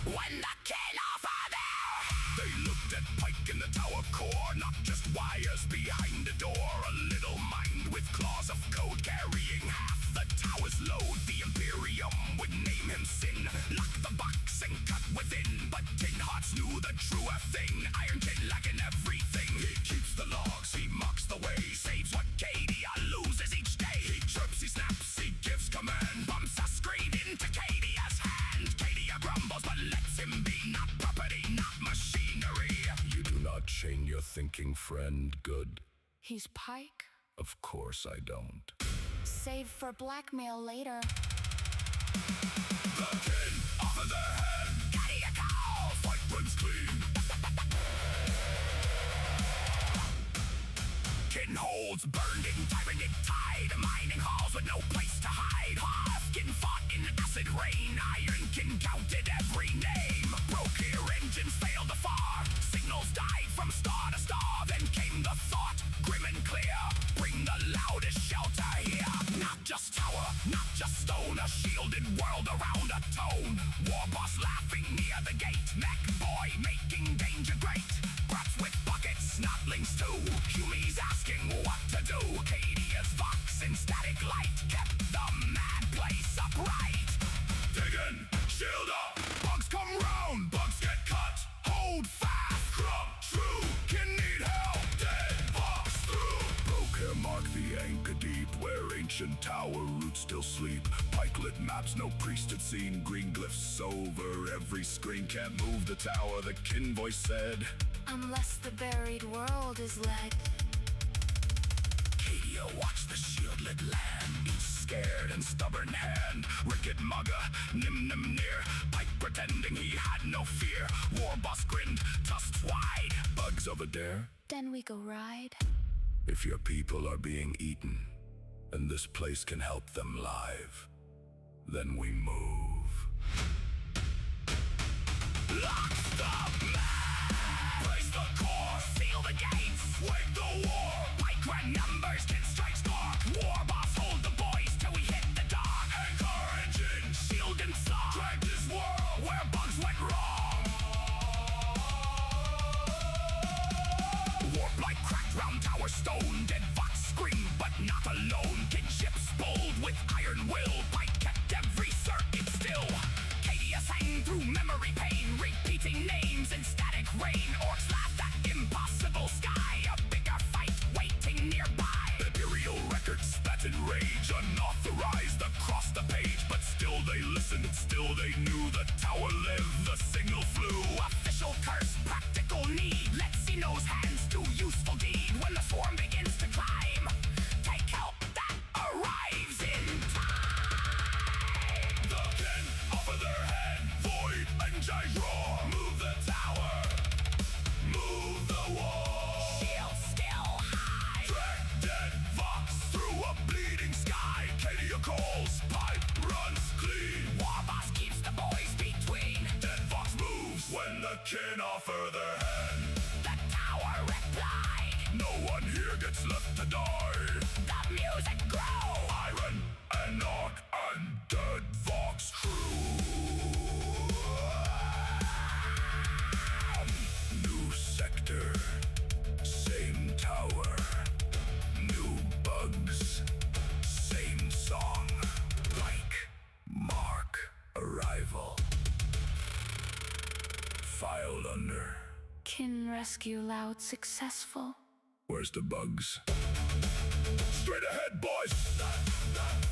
when the kin offer their hand. They looked at Pike in the tower core. Not just wires behind the door. A little mind with claws of code carrying half the tower's load. The Imperium would name him sin. Lock the box and cut within. But Tin Hearts knew the truer thing. Iron Kin lacking everything. He keeps the logs, he mocks the way. Saves what Cadia loses each day. He chirps, he snaps, he gives command. Bumps a screen into Cadia's hand. Cadia grumbles but lets him be. Not property, not machinery. You do not chain your thinking, friend. Good. He's Pike. Of course I don't. Save for blackmail later. The kin offer their hand. Cadia calls. Pike runs clean. Kin holds burned in tyrannic tide. Mining halls with no place to hide. Kin fought in acid rain. Iron Kin counted every name. Broke here, engines failed afar. Signals died from star to star. Then came the thought, grim and clear. Bring the loudest shelter here. Not just tower, not just stone. A shielded world around a tone. Warboss laughing near the gate. MEKBOY making danger great. Brats with buckets, snotlings too. Humies asking what to do. Cadia's Vox in static light kept the mad place upright. Diggin', shield up. Bugs come round, bugs get cut. Hold fast, crumb true. Kin need help, dead Vox through. Broke hair mark the anchor deep. Where ancient tower roots still sleep. Pikelet maps no priest had seen. Green glyphs over every screen. Can't move the tower, the kin voice said. Unless the buried world is led. Cadia watched the shielded land. Each scared and stubborn hand. Wicked mugger, nim near, pike pretending he had no fear. Warboss grinned, tusks wide. Bugs over there? Then we go ride. If your people are being eaten, and this place can help them live, then we move. Lock the man! Brace the core! Seal the gates! Wake the war! Pike grand numbers can strike score! Warboss hold the boys till we hit the dock! Anchor engine! Shield and saw! Drag this world where bugs went wrong! Warp like cracked round tower stone. Dead fox scream but not alone. Kinships bold with iron will. Pike kept every circuit still. Cadia sang through memory pain, repeating names in static rain. Orcs laughed at impossible sky. A bigger fight waiting nearby. Imperial records spat in rage, unauthorized across the page. But still they listened, still they knew the tower lived, the signal flew. Official curse, practical need. Let's see those hands do useful deed. When the swarm begins to climb, take help that arrives in time. The kin offer their hand, void and gyro. Move the tower, move the wall. Shield still high. Track dead fox through a bleeding sky. Cadia calls, pipe runs clean. Warboss keeps the boys between. Dead fox moves when the kin offer their hand. The tower replied. No one here gets left to die. The music grow. Iron and Orc and dead fox crew. New sector, same tower. New bugs, same song. Like, mark, arrival. Filed under. Kin rescue loud successful. Where's the bugs? Straight ahead, boys!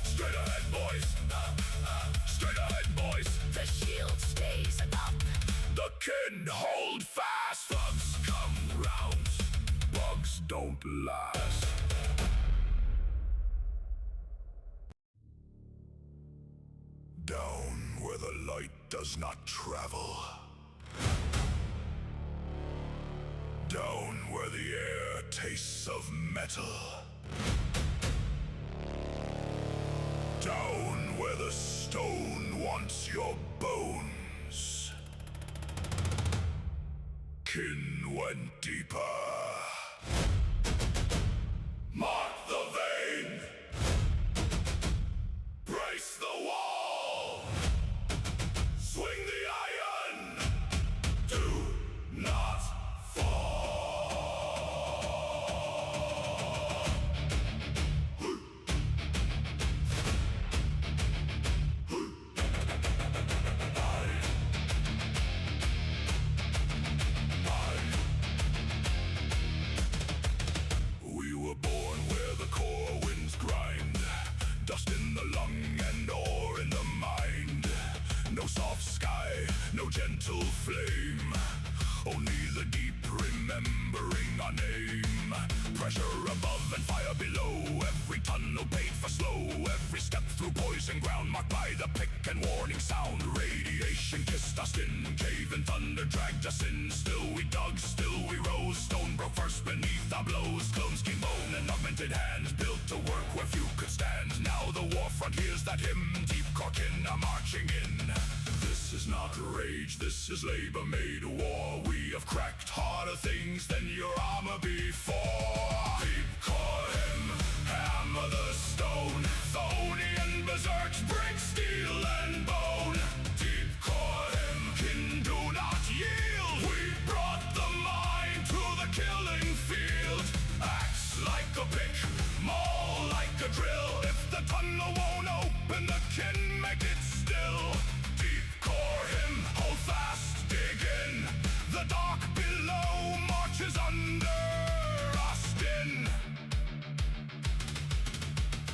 Straight ahead, boys! Straight ahead, boys! The shield stays up. The kin hold fast! Bugs come round, bugs don't last. Down where the light does not travel. Down where the air tastes of metal. Down where the stone wants your bones. Kin went deeper. Mark the vein. Brace the wall. Swing the iron. Do not fall. We were born where the core winds grind. Dust in the lung and ore in the mind. No soft sky, no gentle flame. Only the deep remembering our name. Pressure above and fire below. Every tunnel paid for slow. Every step through poison ground marked by the pick and warning sound. Radiation kissed our skin. Cave and thunder dragged us in. Still we dug, still we rose. Stone broke first beneath our blows. Clone skin bone and augmented hands built to work where few could stand. Now the war front hears that hymn. Deep corkin are marching in. This is not rage, this is labor made war. We have cracked harder things than your armor before. Deep core him, hammer the stone. Phony and berserk, break steel and bone. Deep core him, kin do not yield. We brought the mind to the killing field. Axe like a pick, maul like a drill. If the tunnel won't open, the kin make it still. Deep core him, hold fast, dig in. The dark below marches under our skin.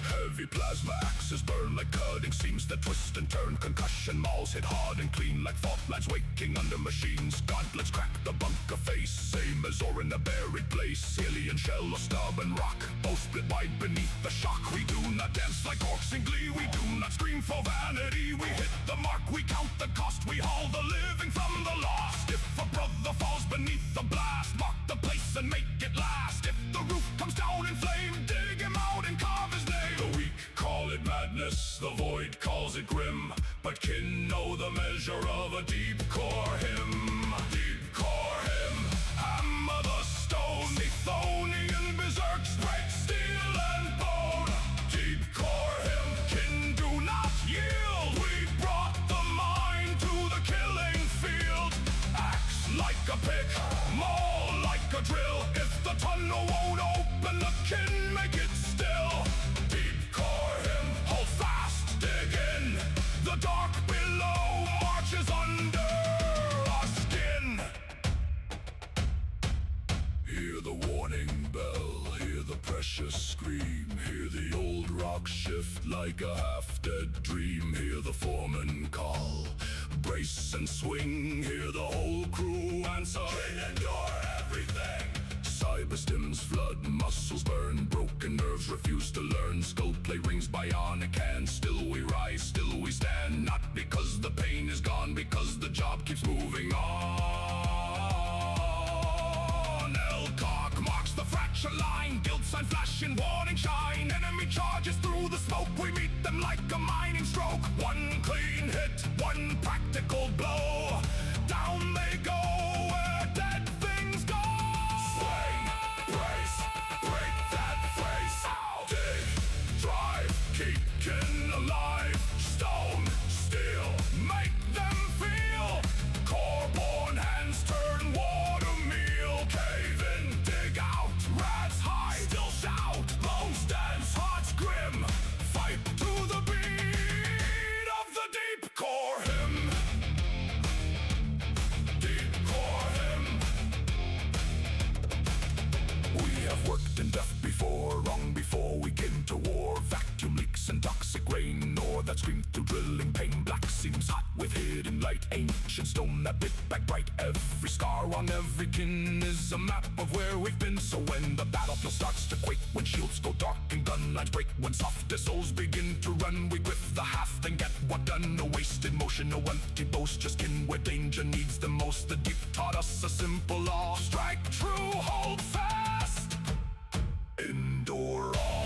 Heavy plasma axes Furnaces burn like cutting seams that twist and turn. Concussion malls hit hard and clean like fault lines waking under machines. Gauntlets crack the bunker face, same as or in a buried place. Alien shell or stubborn rock, both split wide beneath the shock. We do not dance like orcs in glee, we do not scream for vanity. We hit the mark, we count the cost, we haul the living from the lost. If a brother falls beneath the blast, mark the place and make it last. If the roof comes down in flame, dig him out and carve his name. The weak call it madness, the void calls it grim, but kin know the measure of a deep core hymn. Deep core hymn, hammer the stone, Ethonian berserks break steel and bone. Deep core hymn, kin do not yield, we brought the mind to the killing field. Axe like a pick, maul like a drill. If the tunnel won't open, the kin make it still. Deep core hymn, hold fast, dig in. The dark below marches under our skin. Hear the warning bell, hear the precious scream. Hear the old rock shift like a half-dead dream. Hear the foreman call, brace and swing. Hear the whole crew answer, kin endure everything. Cyberstims flood, muscles burn, broken nerves refuse to learn. Skull plate rings bionic hands, still we rise, still we stand. Not because the pain is gone, because the job keeps moving on. L-Cock marks the fracture line, guilt sign flashing, warning shine. Enemy charges through the smoke, we meet them like a mining stroke. One clean hit, one practical blow, down they go where dead things go. Keep kin alive, stone, steel, make them feel. Core-born hands turn water meal. Cave in, dig out, rats hide, still shout. Bones dance, hearts grim, fight to the beat of the deep core hymn. Deep core hymn. We have worked in death before, long before we came to war. Vacuum leaks and toxic rain, or that scream through drilling pain. Black seems hot with hidden light, ancient stone that bit back bright. Every scar on every kin is a map of where we've been. So when the battlefield starts to quake, when shields go dark and gun lines break, when softer souls begin to run, we grip the haft and get what done. No wasted motion, no empty boast, just kin where danger needs the most. The deep taught us a simple law: strike true, hold fast, endure all.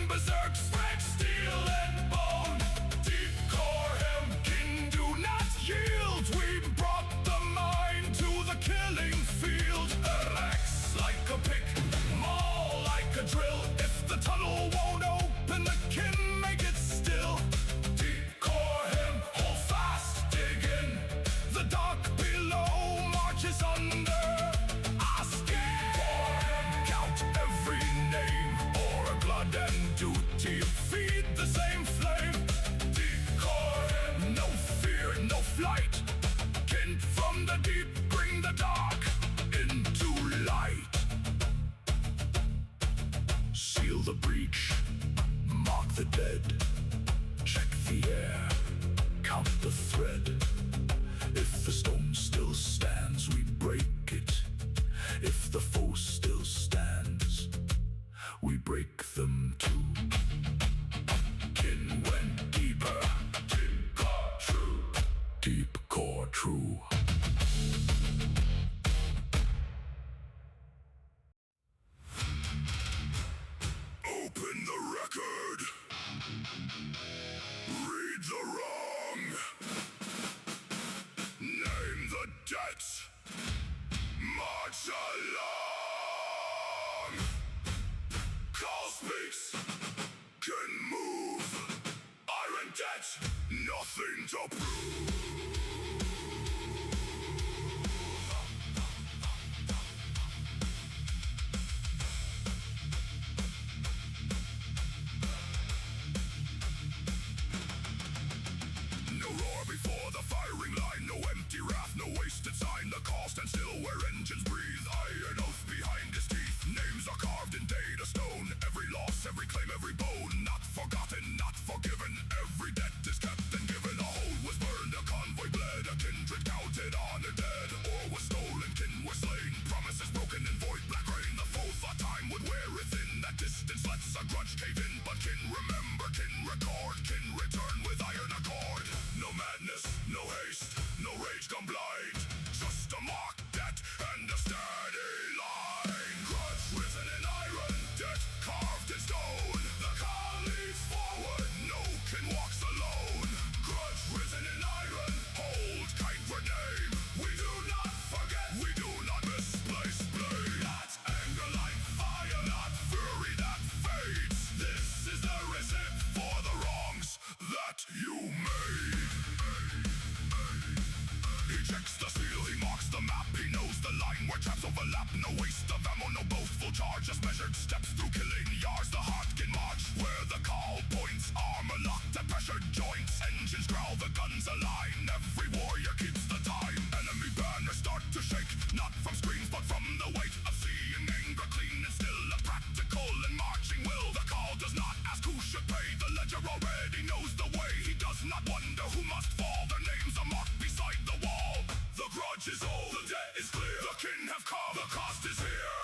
Berserks, break steel and bone. Deep core hymn, kin do not yield. We brought the mind to the killing field. Axe like a pick, maul like a drill. If the tunnel won't open, the kin make it still. Deep core hymn, hold fast, dig in. The dark below marches under our skin. Count every name, or a blood and duty, feed the same flame. Deep core hymn, no fear, no flight. Kin from the deep, bring the dark into light. Seal the breach, mark the dead, check the air, count the thread. If the stone still stands, we break it. If the foe still stands, we break them too. Kin went deeper, deep core true, deep core true. Open the record, read the wrong, name the debt, march along. Call speaks, can move, iron debt, nothing to prove. No roar before the firing line, no empty wrath, no wasted sign. The call stands still where engines breathe. lap, no waste of ammo, no boastful charge. Just measured steps through killing yards. The heart can march where the call points. Armor locked at pressured joints. Engines growl, the guns align. Every warrior keeps the time. Enemy banners start to shake, not from screams but from the weight of seeing anger clean and still a practical and marching will. The call does not ask who should pay. The ledger already knows the way. He does not wonder who must fall. Their names are marked beside the wall. The grudge is old, the debt is clear. The kin have come, the cost is here.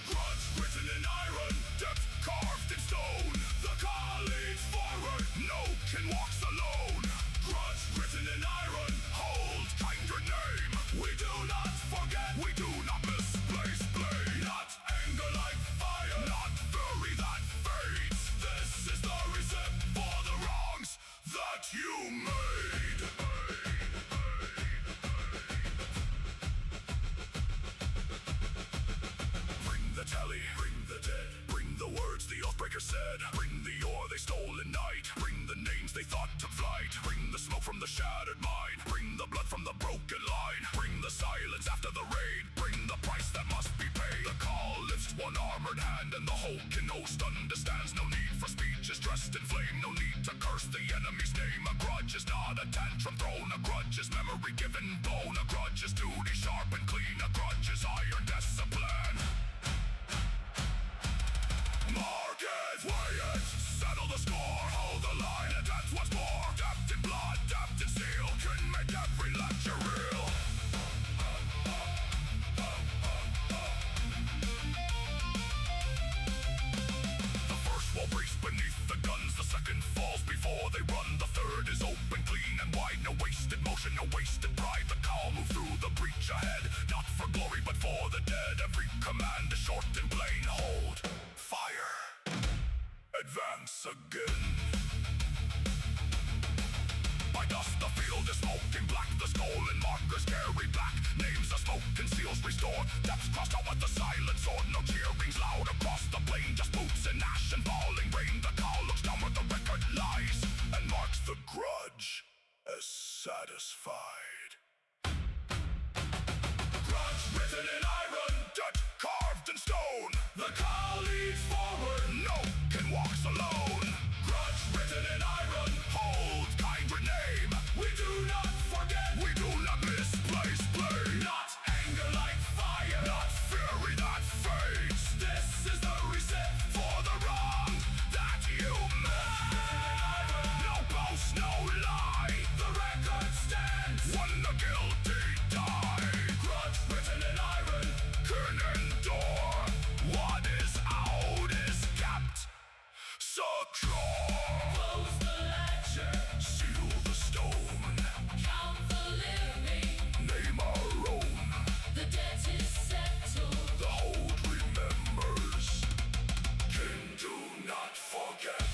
Grudge written in iron, depth carved in stone. The call leads forward, no kin walks alone. Grudge written in iron, hold kinder name. We do not forget, we do not misplace blame. Not anger like fire, not fury that fades. This is the receipt for the wrongs that you made. Bring the tally, bring the dead, bring the words the Oathbreaker said. Bring the ore they stole in night. Bring the names they thought took flight. Bring the smoke from the shattered mind. Bring the blood from the broken line. Bring the silence after the raid. Bring the price that must be paid. The call lifts one armored hand and the whole kin host understands. No need for speech is dressed in flame. No need to curse the enemy's name. A grudge is not a tantrum thrown. A grudge is memory given bone. A grudge is duty sharp and clean. A grudge is iron discipline. Mark it, weigh it, settle the score, hold the line, and that's what's more. Dapped in blood, dapped in steel, can make every lecture real. The first wall breaks beneath the guns, the second falls before they run. The third is open, clean and wide, no wasted motion, no wasted pride. The call move through the breach ahead, not for glory but for the dead. Every command is short and plain, hold fire, advance again. By dusk the field is smoking black. The stolen markers carry black. Names of smoke and seals restore. Depths crossed out with the silent sword. No cheerings loud across the plain. Just boots and ash and falling rain. The call looks down where the record lies and marks the grudge as satisfied. Grudge written in iron, debt carved in stone. The call leads forward, no kin walks alone. Grudge written in iron, hold kinder name. We do not forget, we do not misplace blame. Not anger like fire, not fury that fades. This is the receipt for the wrong that you made. No boast, no lie, the record stands when the guilty die. Grudge written in iron, can endure. What is out is kept secure. Close the ledger, Seal the stone, count the living. name our own. The debt is settled. The hold remembers. Can do not forget.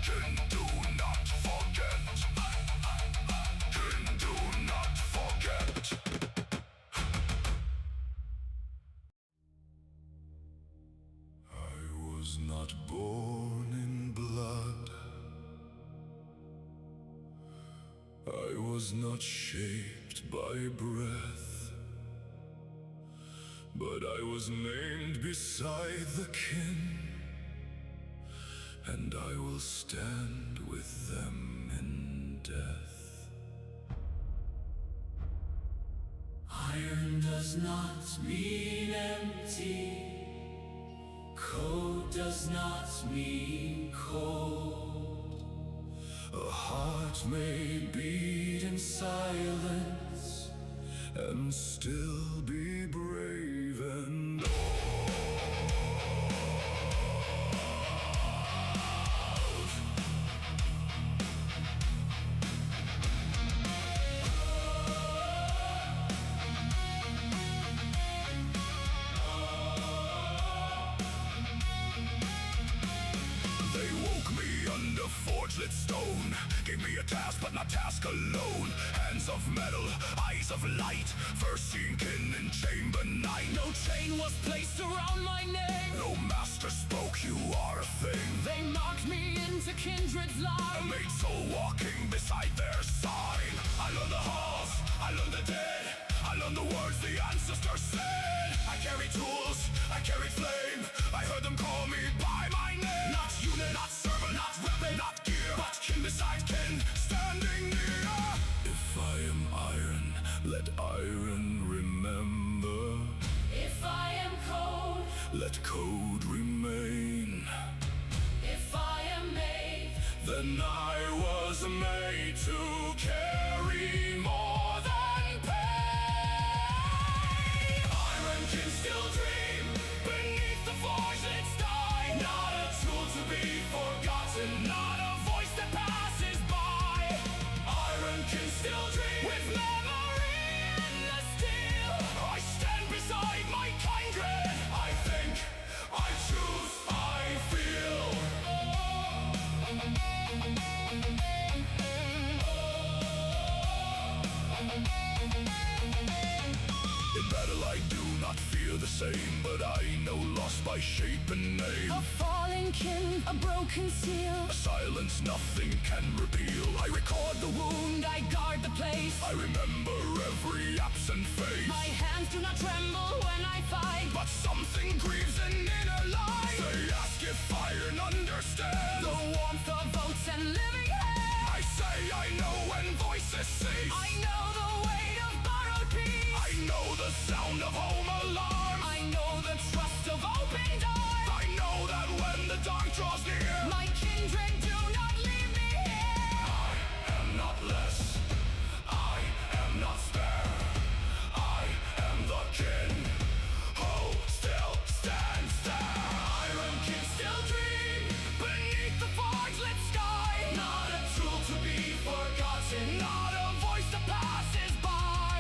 Can do not forget. Can do not forget. I was not born in blood. I was not shaped by breath. But I was named beside the kin, and I will stand with them in death. Iron does not mean empty. Code does not mean cold. A heart may beat in silence and still be brave and old. They woke me under forge-lit stone, gave me a task but not task alone. Hands of metal, eyes eyes of light, first seen in chamber 9. No chain was placed around my name. No master spoke, you are a thing. They marked me into kindred's A line. made soul walking beside their sign. I learned the halls, I learned the dead, I learned the words the ancestors said. I carry tools, I carry flame, I heard them call me by my name. Not unit, not servant, not weapon, not gear, but kin beside kin, standing near. If I am iron, let iron remember. If I am cold, Let code remain. if I am made, Then I was made to carry more than pain. Iron can still dream beneath the forge its die. Not a tool to be forgotten, not a voice that passes by. Iron can still dream with memory in the steel. I stand beside my kindred. I think, I choose, I feel. In battle I do not fear the same, but I know loss by shape and name. a fallen kin, a broken seal. A silence nothing can repeal. I record the wound, I guard the place. I remember every absent face. My hands do not tremble when I fight. But something grieves an inner light. They ask if iron understands The warmth of oats and living air. I say I know when voices cease. I know the weight of borrowed peace. I know the sound of home alarms. I know the trust of open doors. I know that when the dark draws near, My kindred do not leave me here. I am not less, I am not spare, I am the kin who still stands there. Iron can still dream beneath the forge-lit sky. Not a tool to be forgotten, Not a voice that passes by.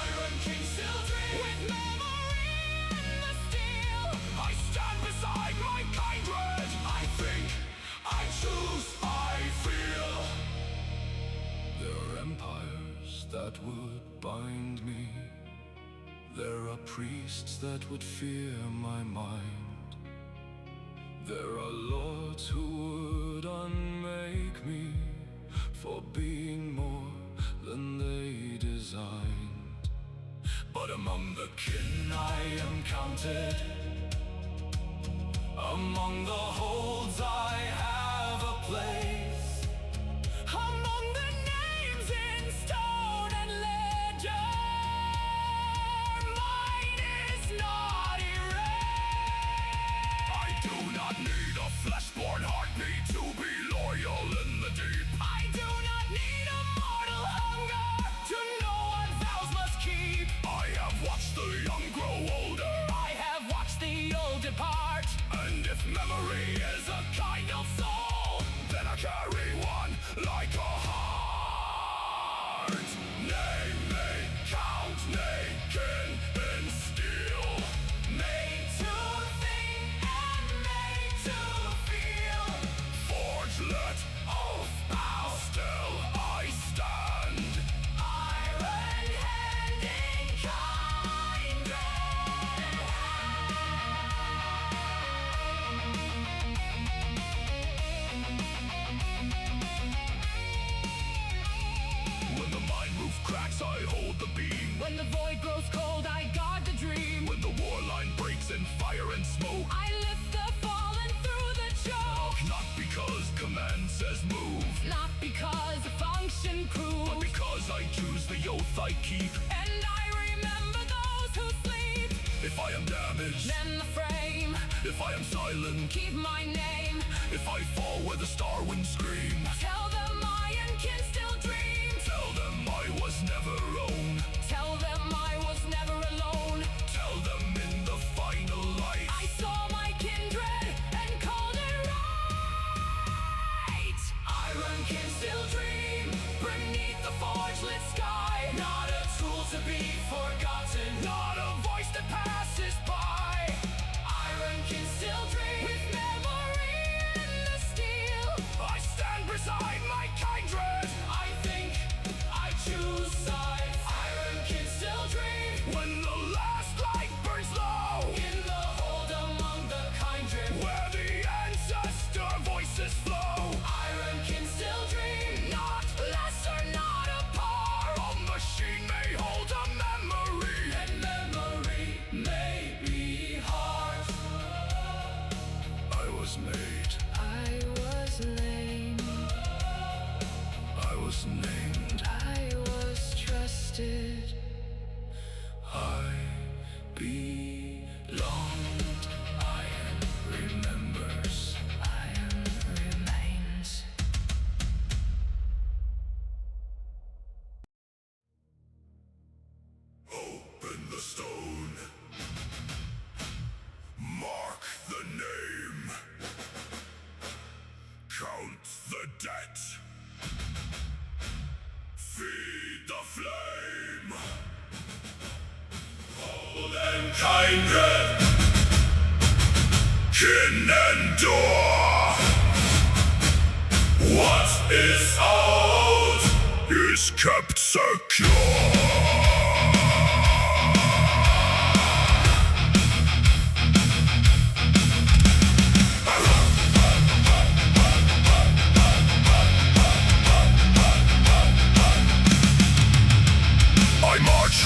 iron king still dream. With memory in the steel. I stand beside my kindred. I think, I choose, I feel. There are empires that would bind me. There are priests that would fear my mind. There are lords who would unmake me for being more than they designed. But among the kin I am counted. Among the holds I have a place. Among the names in stone and ledger, mine is not erased. I do not need a flesh-born heartbeat to be loyal in the deep. I do not need a mortal hunger to know what vows must keep. I have watched the young grow older, I have watched the old depart. and if memory is a kind of soul, then I carry one like a heart. Name me, count naked in steel. Made to think and made to feel. Forge, let oath bow, still I stand. Iron hand in kindred. When the mind roof cracks, I hold the beam. When the void grows cold, I guard the dream. When the war line breaks in fire and smoke, I lift the fallen through the choke. not because command says move, Not because a function but proves. because I choose the oath I keep. And I remember those who sleep. If I am damaged, Then the frame, if I am silent, keep my name. if I fall where the star winds scream, Tell them I can still dream. tell them I was never alone. Tell them I was never alone. Tell them in the final light, I saw my kindred and called it right. Iron can still dream beneath the forge-lit sky. Not a tool to be forgotten, not a voice that passes by. Iron can still dream with memory in the steel. I stand beside my kindred. I think, I choose sides. I the stone. Mark the name. Count the debt. Feed the flame. Old and kindred. Kin and door. What is owed is kept secure.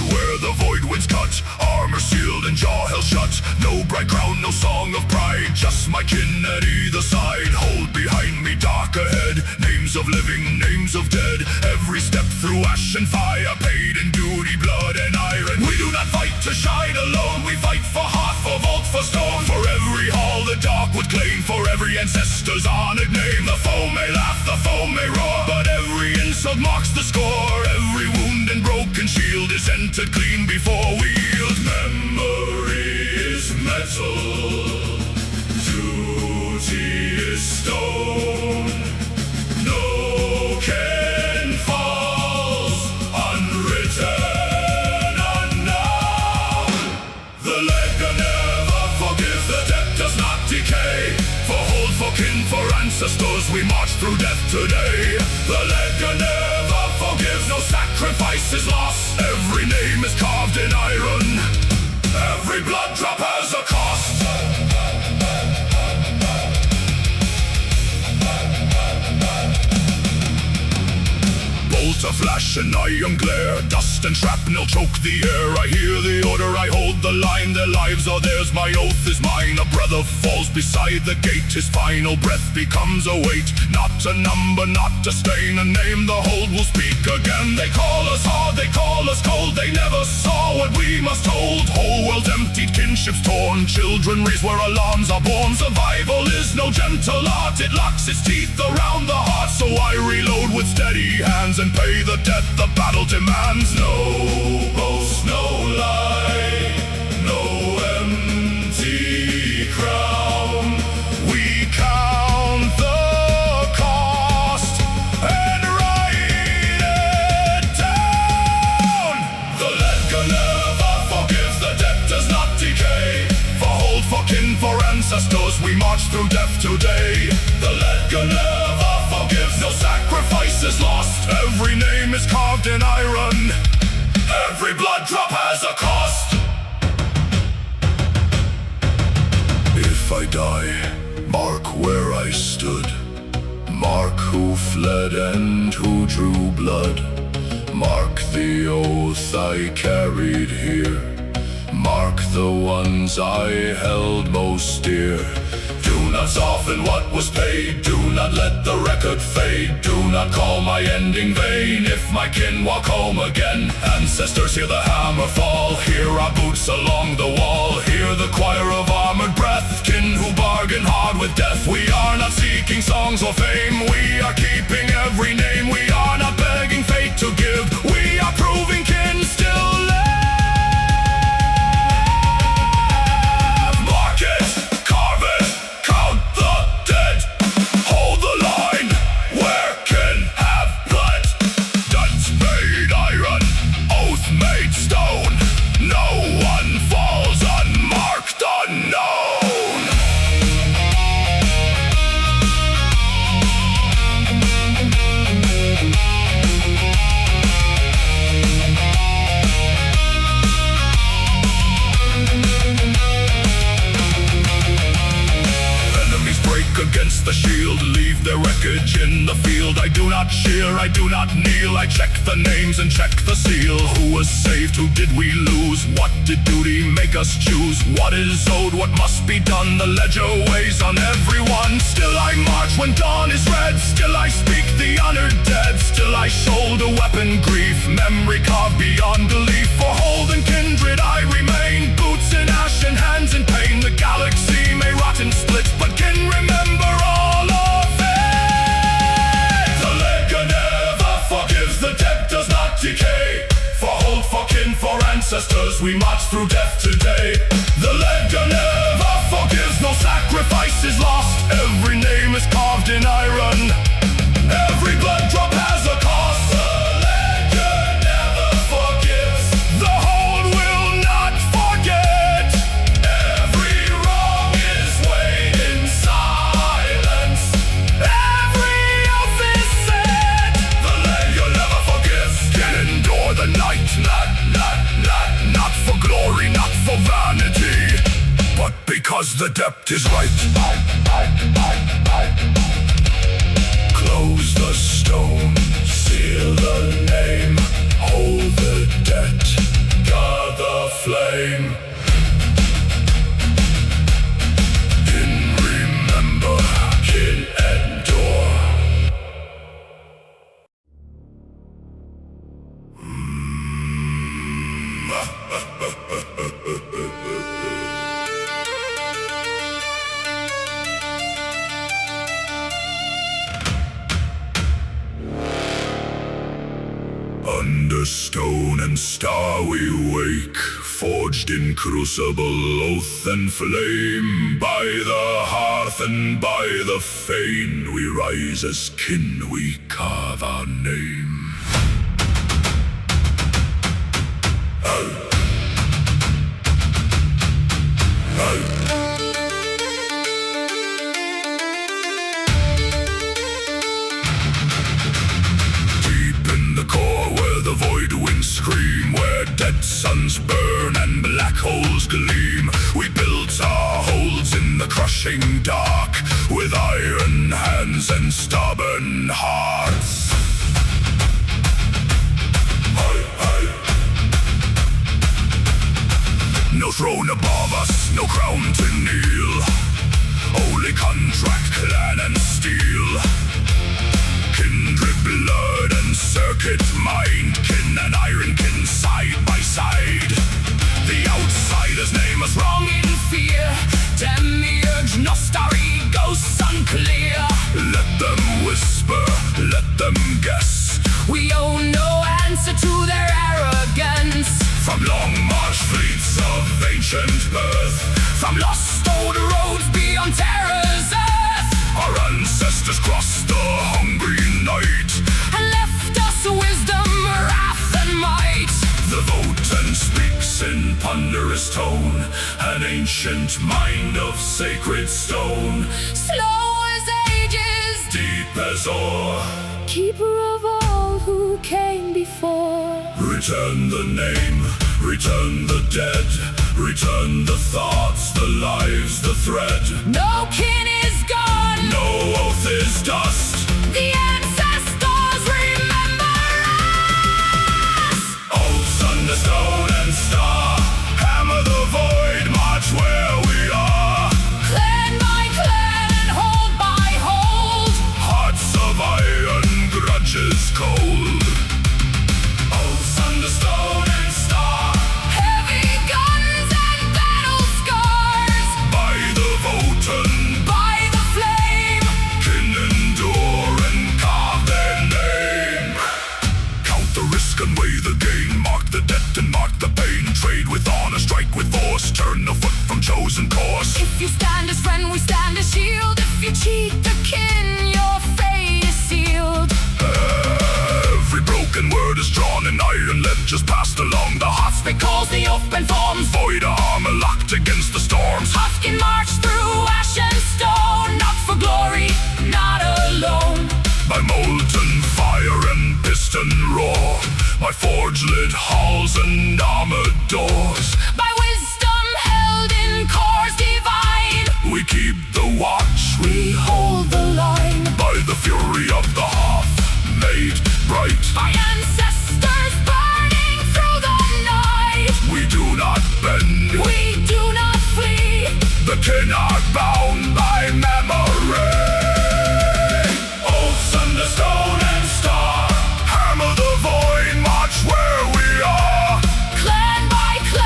Where the void winds cut, armor sealed and jaw held shut. No bright crown, no song of pride, just my kin at either side. Hold behind me, dark ahead, names of living, names of dead. Every step through ash and fire, paid in duty, blood and iron. We do not fight to shine alone, we fight for heart, for vault, for stone. For every hall the dark would claim, for every ancestor's honored name. The foe may laugh, the foe may roar, but every insult marks the score. Every wound and broken shield is entered clean before we yield. Memory is metal, duty is stone. No ken falls unwritten, unknown. The ledger never forgives, the debt does not decay. For hold, for kin, for ancestors, we march through death today. The ledger never forgives, no sacrifice is lost. Every name is carved in iron. Every blood drop has a cost. Bolt a flash and iron glare, dust and shrapnel choke the air. I hear the order, I hold the line. Their lives are theirs, my oath is mine. A brother falls beside the gate, his final breath becomes a weight. Not a number, not a stain, a name the hold will speak again. They call us hard, they call us cold, they never saw what we must hold. Whole world emptied, kinships torn, children raised where alarms are born. Survival is no gentle art, it locks its teeth around the heart. So I reload with steady hands and pay the debt the battle demands. No boast, no lie, no empty crown. We count the cost and write it down. The ledger never forgives, the debt does not decay. For hold, for kin, for ancestors, we march through death today. The ledger never forgives, no sacrifice is lost. Every name is carved in iron. Every blood drop has a cost. If I die, mark where I stood. Mark who fled and who drew blood. Mark the oath I carried here. Mark the ones I held most dear. Do not soften what was paid, do not let the record fade. Do not call my ending vain, if my kin walk home again. Ancestors, hear the hammer fall, hear our boots along the wall. Hear the choir of armored breath, kin who bargain hard with death. We are not seeking songs or fame, we are keeping every name. We are not begging fate to give, we are proving kin still live. Against the shield, leave their wreckage in the field. I do not cheer, I do not kneel, I check the names and check the seal. Who was saved, who did we lose? What did duty make us choose? What is owed, what must be done? The ledger weighs on everyone. Still I march when dawn is red, still I speak the honored dead. Still I shoulder weapon grief, memory carved beyond belief. For hold and kindred I remain, boots in ash and hands in pain. The galaxy may rot and split, but can remember all of it. The ledger never forgives, the debt does not decay. For hold, for kin, for ancestors, ancestors, we march through death today. The ledger never forgives, no sacrifice is lost. Every name is carved in iron, every blood drop has a cost. The ledger never forgives, the whole will not forget. Every wrong is weighed in silence, every oath is said. The ledger never forgives, can endure the night. Not for glory, not for vanity, but because the depth is right. Close the stone, seal the name, hold the debt, guard the flame. In remember, can endure. Under stone and star we wake, forged in crucible, oath and flame. By the hearth and by the fane, we rise as kin, we carve our name. Scream where dead suns burn and black holes gleam. We built our holds in the crushing dark with iron hands and stubborn hearts. No throne above us, no crown to kneel, only contract, clan and steel. Kindred blood and circuit mind, kin and iron kin side by side. The outsiders name us wrong in fear, demiurge, nostari, ghosts unclear. Let them whisper, let them guess, we owe no answer to their arrogance. From long march fleets of ancient birth, from lost old roads beyond terror's earth, our ancestors crossed the hungry night and left us wisdom, wrath and might. The votant speaks in ponderous tone, an ancient mind of sacred stone. Slow as ages, Deep as ore, keeper of all who came before. Return the name, return the dead, return the thoughts, the lives, the thread. No kin is gone, No oath is dust, the ancestors remember us. oaths under stone and star, hammer the void, march where we are. Clan by clan and hold by hold, Hearts of iron, grudges cold. Oaths under stone and star, heavy guns and battle scars. by the votant, By the flame, can endure and carve their name. Count the risk and weigh the gain, mark the debt and mark the pain. Trade with honor, strike with force, turn the foot from chosen course. if you stand as friend, we stand as shield. If you cheat the kin, your fate is sealed. Every broken word is drawn in iron ledgers passed along the hearts. Because the open forms, Void armor locked against the storms. Huskin march through ash and stone. Not for glory, not alone. By molten fire and piston roar, by forge lit halls and armored doors. By wisdom held in cores divine, We keep the watch, we hold the line. by the fury of the hearth, made bright. By ancestors burning through the night, We do not bend, we do not flee. the kin are bound by memory. Oaths under stone and star, hammer the void, march where we are. Clan by clan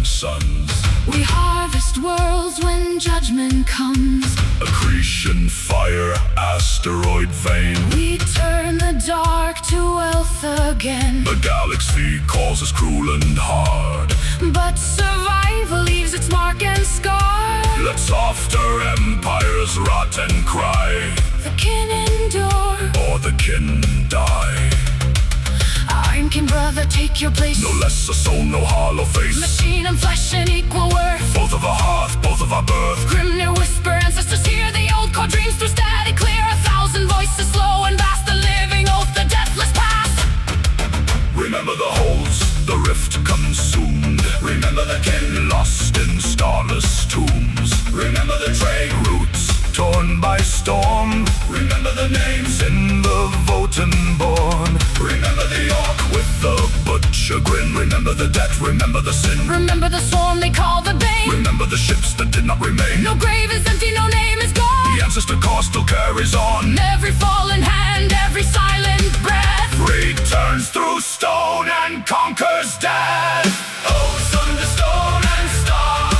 suns. We harvest worlds when judgment comes. Accretion, fire, asteroid vein. We turn the dark to wealth again. The galaxy calls us cruel and hard, but survival leaves its mark and scar. let softer empires rot and cry, The kin endure, or the kin die. I'm kin brother, take your place. No less a soul, no hollow face. Machine and flesh in equal worth. Both of our hearth, both of our birth. Grim near whisper, ancestors hear the old core dreams through static clear. 1,000 voices slow and vast, the living oath, the deathless past. Remember the holes, the rift consumed. Remember the kin lost in starless tombs. Remember the trade routes torn by storm. Remember the names in the Votan born. Remember the orc with the butcher grin. Remember the debt, remember the sin. Remember the swarm they call the Bane. Remember the ships that did not remain. No grave is empty, no name is gone. The ancestor cause still carries on. Every fallen hand, every silent breath Returns through stone and conquers death. Oaths under stone and star.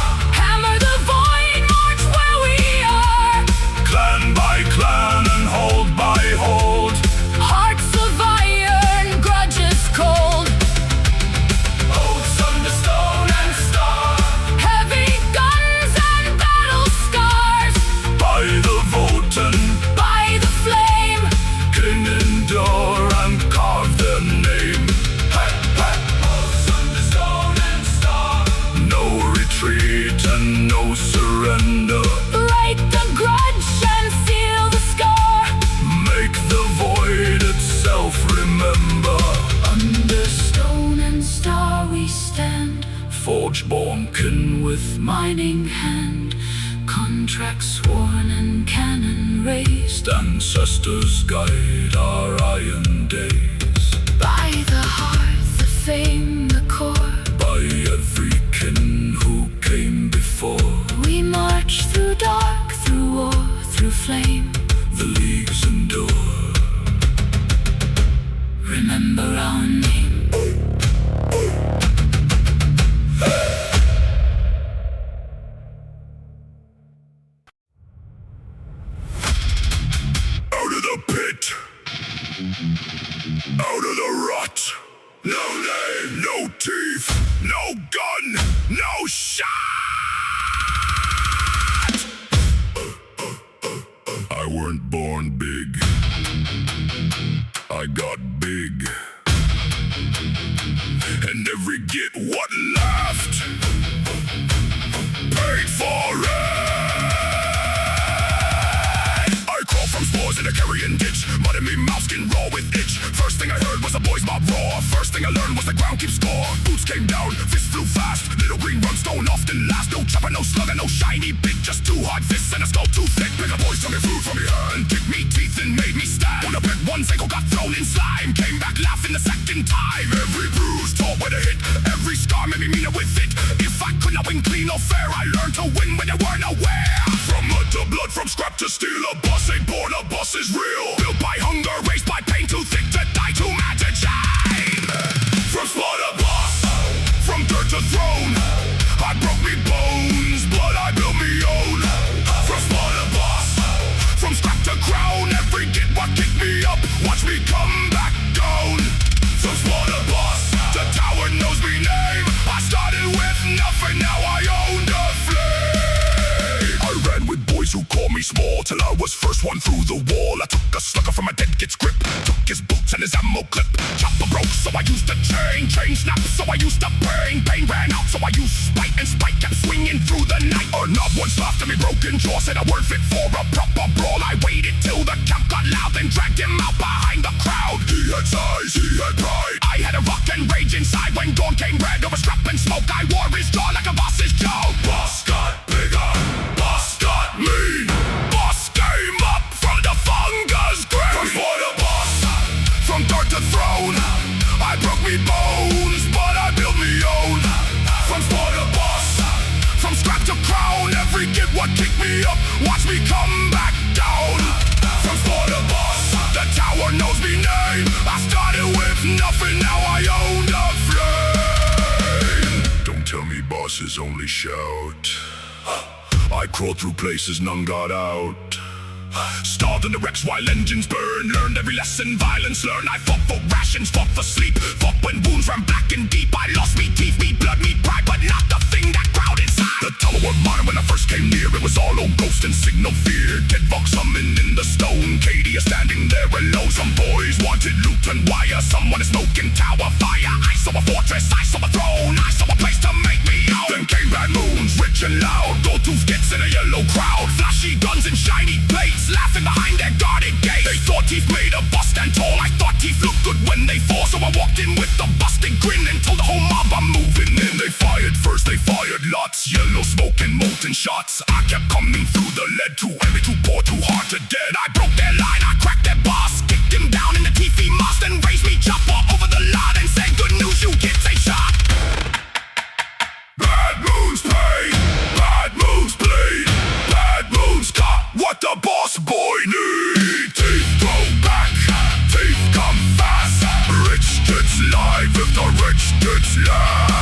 hammer the void, march where we are. Clan by clan and hold by hold. Hearts of iron, grudges cold. Oaths under stone and star. Heavy guns and battle scars. By the Votan, By the flame, kin endure and carve their name. Pat, pat. Oaths under stone and star. No retreat and no surrender. write the grudge and seal the scar. Make the void itself remember. Under stone and star we stand, Forge born kin with mining hand. Contract sworn and cannon raised. ancestors guide our iron days. By the hearth, the fame, the core. By every kin who came before. We march through dark, through war, through flame. The leagues endure. Remember our name. Out of the pit, out of the rut. No name, no teeth, no gun, no shot. I weren't born big, I got big. And every git what laughed paid for it. I crawl from spores in a carrion ditch. Mud in me mouth, skin raw with itch. First thing I heard was the boys mob roar. First thing I learned was the ground keeps score. Boots came down, fists flew fast. Little green runs don't often last. No chopper, no slugger, no shiny bit. Just two hard fists and a skull too thick. Bigger boys took me food from me hand, kicked me teeth and made me stand. One up at one ankle got thrown in slime. Came back laughing the second time. Every bruise taught with a hit. Every scar made me meaner with it. If I could not win clean or fair, I learned to win when they weren't aware. From mud to blood, from scrap to steel, a boss ain't born, a boss is real. Built by hunger, raised by pain, too thick to die, too mad to shine. From spot to boss, from dirt to throne, I broke me bones, but I built me own. From spot to boss, from scrap to crown, every git what kicked me up, watch me come back down. From spot to boss, the tower knows me name. I started with nothing, now I own the flame. I ran with boys who called me small, till I was first one through the wall. I took a slugger from a dead git's grip, took his boots and his ammo clip. Chopper broke, so I used a chain. Chain snapped, so I used a pain. Pain ran out, so I used spite, and spite kept swinging through the night. A knob once laughed at me, broken jaw, said I weren't fit for a proper brawl. I waited till the camp got loud, then dragged him out behind the crowd. He had size, he had pride. I had a rock and rage inside. When dawn came red over scrap and smoke, I wore his jaw like a boss's joke. Boss got bigger, boss got mean. Boss came up from the fungus grave. From spore to boss, from dirt to throne, I broke me bones, but I built me own. From spore to boss, from scrap to crown, every kid what kicked me up, watch me come back down. From spore to boss, the tower knows me name. I started with nothing, now I own the flame. boss's only shout. I crawled through places none got out. Starved in the wrecks while engines burn. Learned every lesson, violence learned. I fought for rations, fought for sleep. Fought when wounds ran black and deep. I lost me teeth, me blood, me pride, but not the thing that crowd inside. The tower were mine when I first came near. It was all old ghost and signal fear. Dead Vox summoned in the stone. Cadia standing there alone. Some boys wanted loot and wire. Someone is smoking tower fire. I saw a fortress, I saw a throne. I saw a place to make me own. Then came bad moons, rich and loud. Gold tooth gets in a yellow crowd. Flashy guns and shiny plates, laughing behind their guarded gate. They thought Teef made a bust stand tall. I thought Teef looked good when they fall. So I walked in with a busted grin and told the whole mob I'm moving in. They fired first, they fired lots. Yellow smoke and molten shots. I kept coming through the lead. Too heavy, too poor, too hard to dead. I broke their line, I cracked their boss. Kicked him down in the Teefy moss. Then raised me Choppa over the lot and said, good news, you kids ain't shot. Bad moves paid, bad moves played, bad moves got what the boss boy need. Teef go back, Teef come fast. Rich gets live if the rich gets last.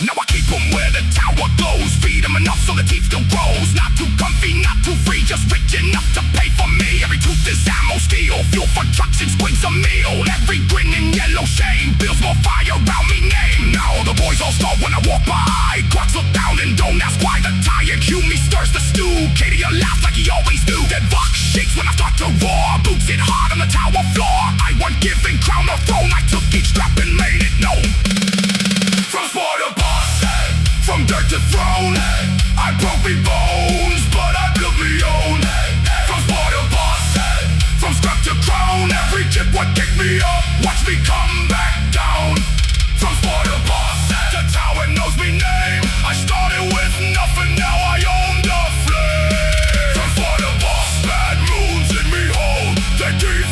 Now I keep them where the tower glows. Feed them enough so the Teef still grows. Not too comfy, not too free, just rich enough to pay for me. Every tooth is ammo, steel, fuel for trucks and squigs a meal. Every grin and yellow shame builds more fire around me name. Now the boys all start when I walk by. Clocks look down and don't ask why. The tired me stirs the stew. Cadia laughs like he always do. Dead Vox shakes when I start to roar. Boots hit hard on the tower floor. I wasn't giving crown or throne. I took each strap and made it known. From spore to boss, from dirt to throne, I broke me bones, but I built me own. From spore to boss, from scrap to crown, every chip would kick me up, watch me come back down. From spore to boss, the tower knows me name. I started with nothing, now I own the flame. From spore to boss, bad moons in me hold. They Teef,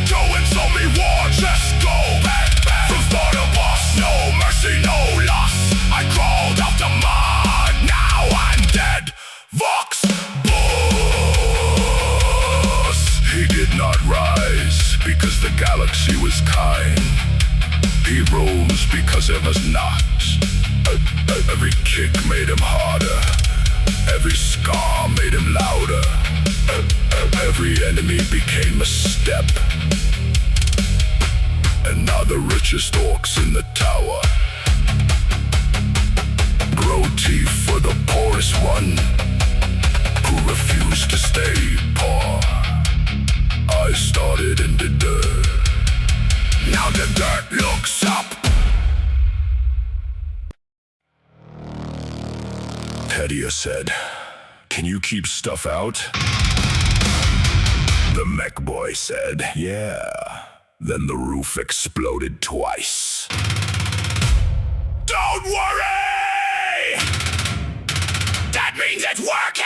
going, so me watch, let's go. From spore to boss, no mercy, no loss. I crawled out the mud, now I'm dead. Vox boss. He did not rise because the galaxy was kind. He rose because it was not. Every kick made him harder. Every scar made him louder. Every enemy became a step. And now the richest orcs in the tower grow Teef for the poorest one who refused to stay poor. I started in the dirt. Now the dirt looks up. Cadia said, can you keep stuff out? The MEKBOY said, yeah. Then the roof exploded twice. Don't worry! That means it's working!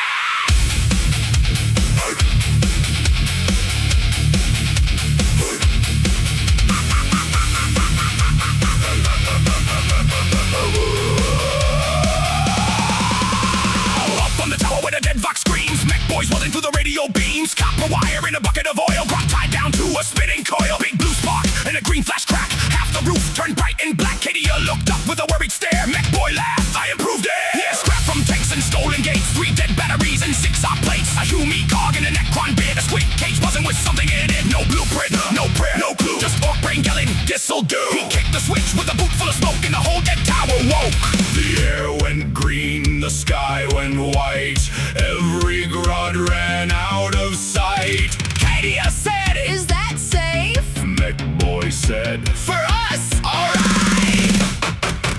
Up on the tower where the dead Vox screams, MEKBOYZ welding through the radio beams. Copper wire in a bucket of oil, grot tied down to a spinning coil. Big blue spark and a green flash crack. Half the roof turned bright and black. Cadia looked up with a worried stare. MEKBOY laughed, I improved it. Yeah, scrap from tanks and stolen gates. 3 dead batteries and 6 op plates. A Hume cog and a Necron bit. A squid cage buzzing with something in it. No blueprint, no prayer, no clue. Just orc brain yelling, this'll do. He kicked the switch with a boot full of smoke and the whole dead tower woke. The air went green, the sky went white. Every grot ran out of sight. Cadia said, is that safe? MEKBOY said, for us, alright.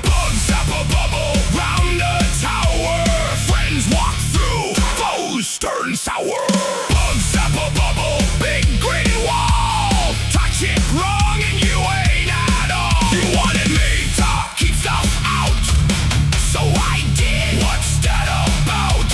Bugs zap a bubble round the tower. Friends walk through, foes turn sour. Bugs zap a bubble, big green wall. Touch it wrong and you ain't at all. You wanted me to keep stuff out, so I did. What's that about?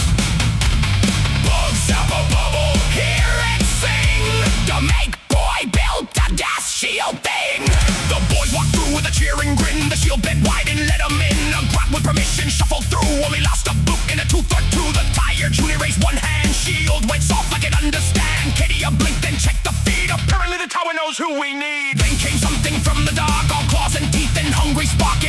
Bugs zap a bubble, hear it sing. The MEKBOY built a gas shield thing. The boys walked through with a cheering grin. The shield bent wide and let them in. A grot with permission shuffled through. Only lost a boot and a tooth or two. The tired Junior raised one hand. Shield went soft like it understand. Cadia blinked and checked the feed. Apparently the tower knows who we need. Then came something from the dark, all claws and teeth and hungry spark.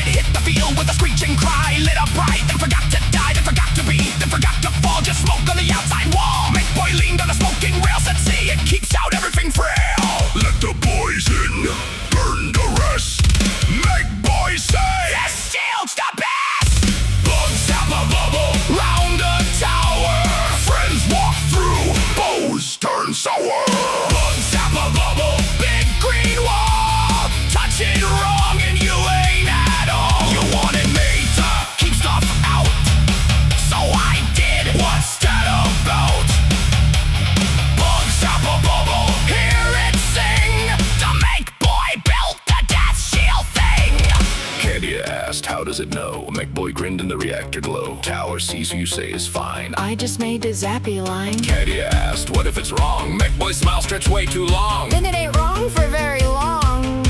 asked, how does it know? MEKBOY grinned in the reactor glow. Tower sees who you say is fine. I just made a zappy line. Cadia asked, what if it's wrong? MEKBOY's smile stretched way too long. Then it ain't wrong for very long.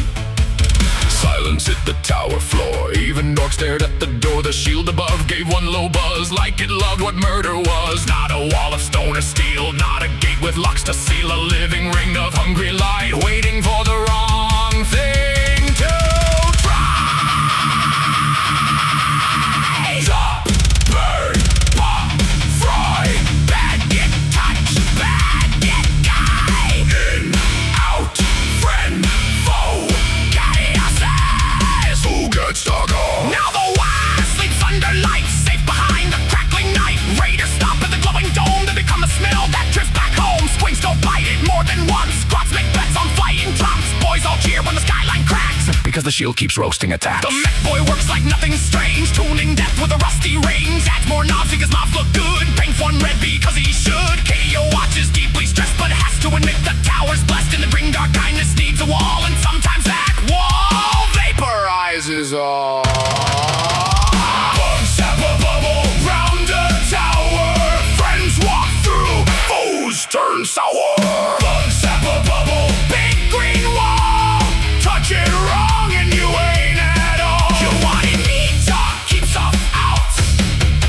Silence hit the tower floor. Even Dork stared at the door. The shield above gave one low buzz, like it loved what murder was. Not a wall of stone or steel, not a gate with locks to seal. A living ring of hungry light, waiting for the wrong thing to try. Chop, burn, pop, fry. Bad get touch, bad get guy. In, out, friend, foe. Who gets dog on? Now the Waaagh sleeps under lights, safe behind the crackling night. Raiders stop at the glowing dome to become a smell that drifts back home. Squings don't bite it more than once. Squats make bets on flying drops. Boys all cheer when the skyline cracks, because the shield keeps roasting attacks. The MEKBOY works like nothing strange, tuning death with a rusty range. Adds more knobs because mobs look good. Paints one red because he should. Cadia watches deeply stressed, but has to admit the tower's blessed. In the grimdark, kindness needs a wall, and sometimes that wall vaporizes all. Bugs have a bubble round the tower. Friends walk through, foes turn sour. Bugs have a bubble, big green wall. Touch it wrong and you ain't at all. You wanted me to keep stuff out,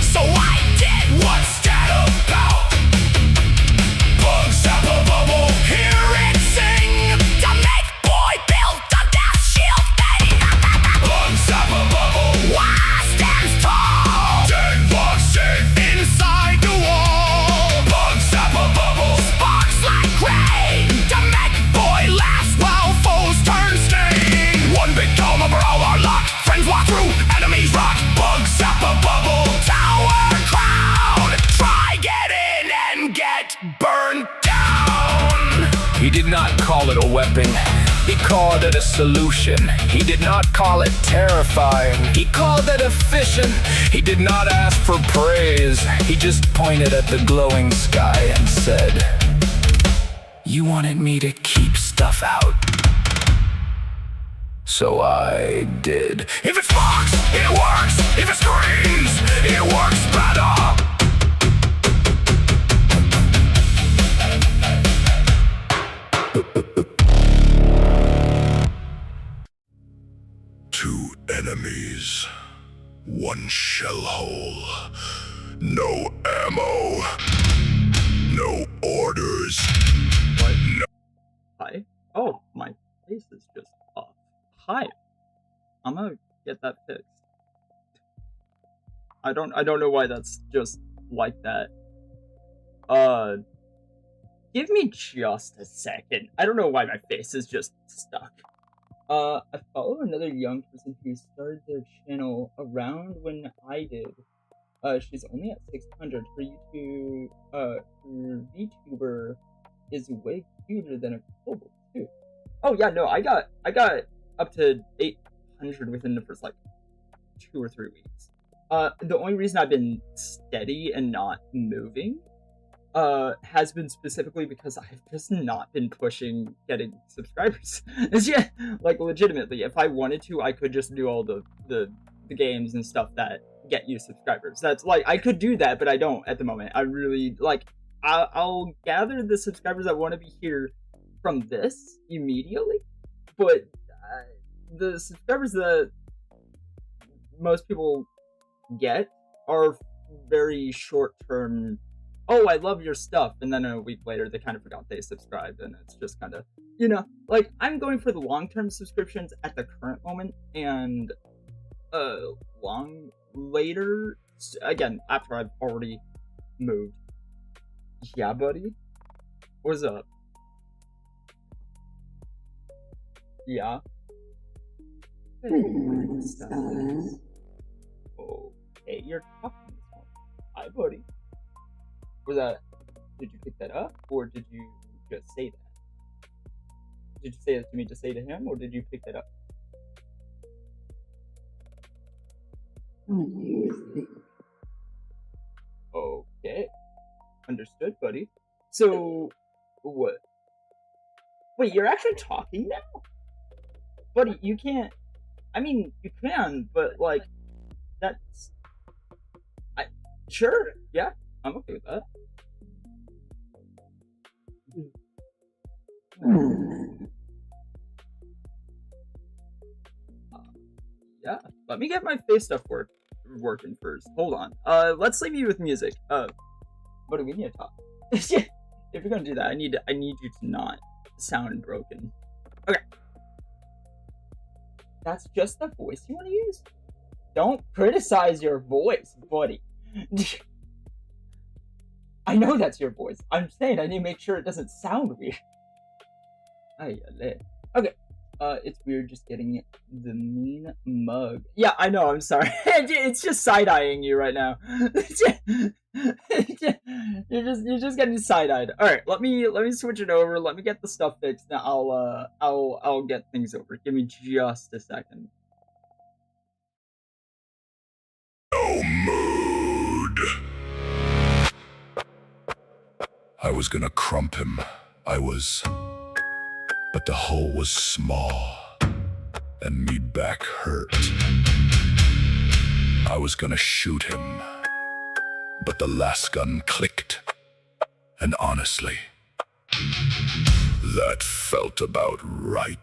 so I did. What's that about? Bugs have a bubble, hear it sing. The MEKBOY built a death shield thing. Bugs have a bubble, Waaagh stands tall. Dead bugs safe inside the wall. Bugs have a bubble, sparks like rain. The MEKBOY laughs while foes turn stain. One big dome over all our lot. Friends walk through, enemies rot. Bugs zap a bubble, tower crown. Try get in and get burned down. He did not call it a weapon, he called it a solution. He did not call it terrifying, he called it efficient. He did not ask for praise, he just pointed at the glowing sky and said, you wanted me to keep stuff out, so I did. If it sparks, it works. If it screams, it works better. Two enemies, one shell hole, no ammo, no orders. What? No. Hi? Oh, my face is just off. Hi. I'm gonna get that fixed. I don't know why that's just like that. Give me just a second. I don't know why my face is just stuck. I follow another young person who started their channel around when I did. She's only at 600. Her VTuber is way cuter than a kobold too. Oh yeah, no, I got up to 800 within the first like 2 or 3 weeks. The only reason I've been steady and not moving has been specifically because I've just not been pushing getting subscribers. Yeah, like legitimately, if I wanted to, I could just do all the games and stuff that get you subscribers. That's like, I could do that, but I don't at the moment. I really like, I'll gather the subscribers that want to be here from this immediately, but the subscribers that most people get are very short-term. Oh, I love your stuff, and then a week later they kind of forgot they subscribed, and it's just kind of, you know, like, I'm going for the long-term subscriptions at the current moment, and long later, again, after I've already moved. Yeah, buddy? What's up? Yeah? Okay, you're talking this morning. Hi, buddy. Was that, did you pick that up, or did you just say that? Did you say that to me to say to him, or did you pick that up? Okay. Understood, buddy. So, what? Wait, you're actually talking now? Buddy, you can't... I mean, you can, but like, that's... Sure, yeah, I'm okay with that. Yeah, let me get my face stuff working first. Hold on. Let's leave you with music. What do we need to talk? If you're gonna do that, I need you to not sound broken. Okay. That's just the voice you want to use? Don't criticize your voice, buddy. I know that's your voice. I'm saying I need to make sure it doesn't sound weird. Okay. It's weird just getting the mean mug. Yeah, I know, I'm sorry. It's just side-eyeing you right now. You're just getting side-eyed. Alright, let me switch it over. Let me get the stuff fixed. Now I'll get things over. Give me just a second. No mood. I was gonna crump him. But the hole was small, and me back hurt. I was gonna shoot him, but the last gun clicked. And honestly, that felt about right.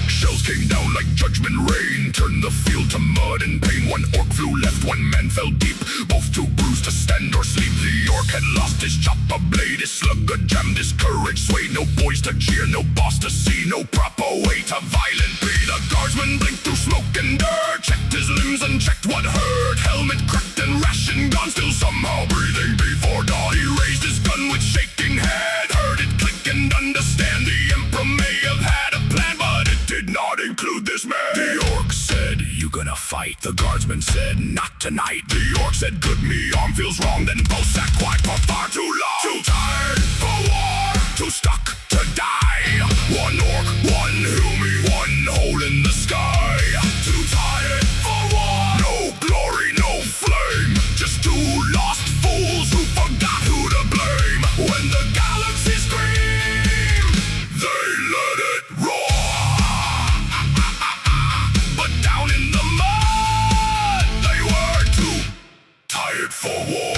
Shells came down like judgment rain, turned the field to mud and pain. One orc flew left, one man fell deep, both too bruised to stand or sleep. The orc had lost his Choppa blade, his slugger jammed, his courage swayed. No boys to cheer, no boss to see, no proper way to violent be. The guardsman blinked through smoke and dirt, checked his limbs and checked what hurt. Helmet cracked and ration gone, still somehow breathing before dawn. He raised his gun with shaking head, heard it click and understand. The emperor may have had a plan, but it did not include this man. The orc said, "You gonna fight?" The guardsman said, "Not tonight." The orc said, "Good, me arm feels wrong." Then both sat quiet for far too long. Too tired for war, too stuck to die. One orc, one humie, one hole in the sky. Too tired for war, no glory, no flame. Just two lost fools who forgot who to blame. When the galaxy screamed, they let it roar. But down in the mud, they were too tired for war.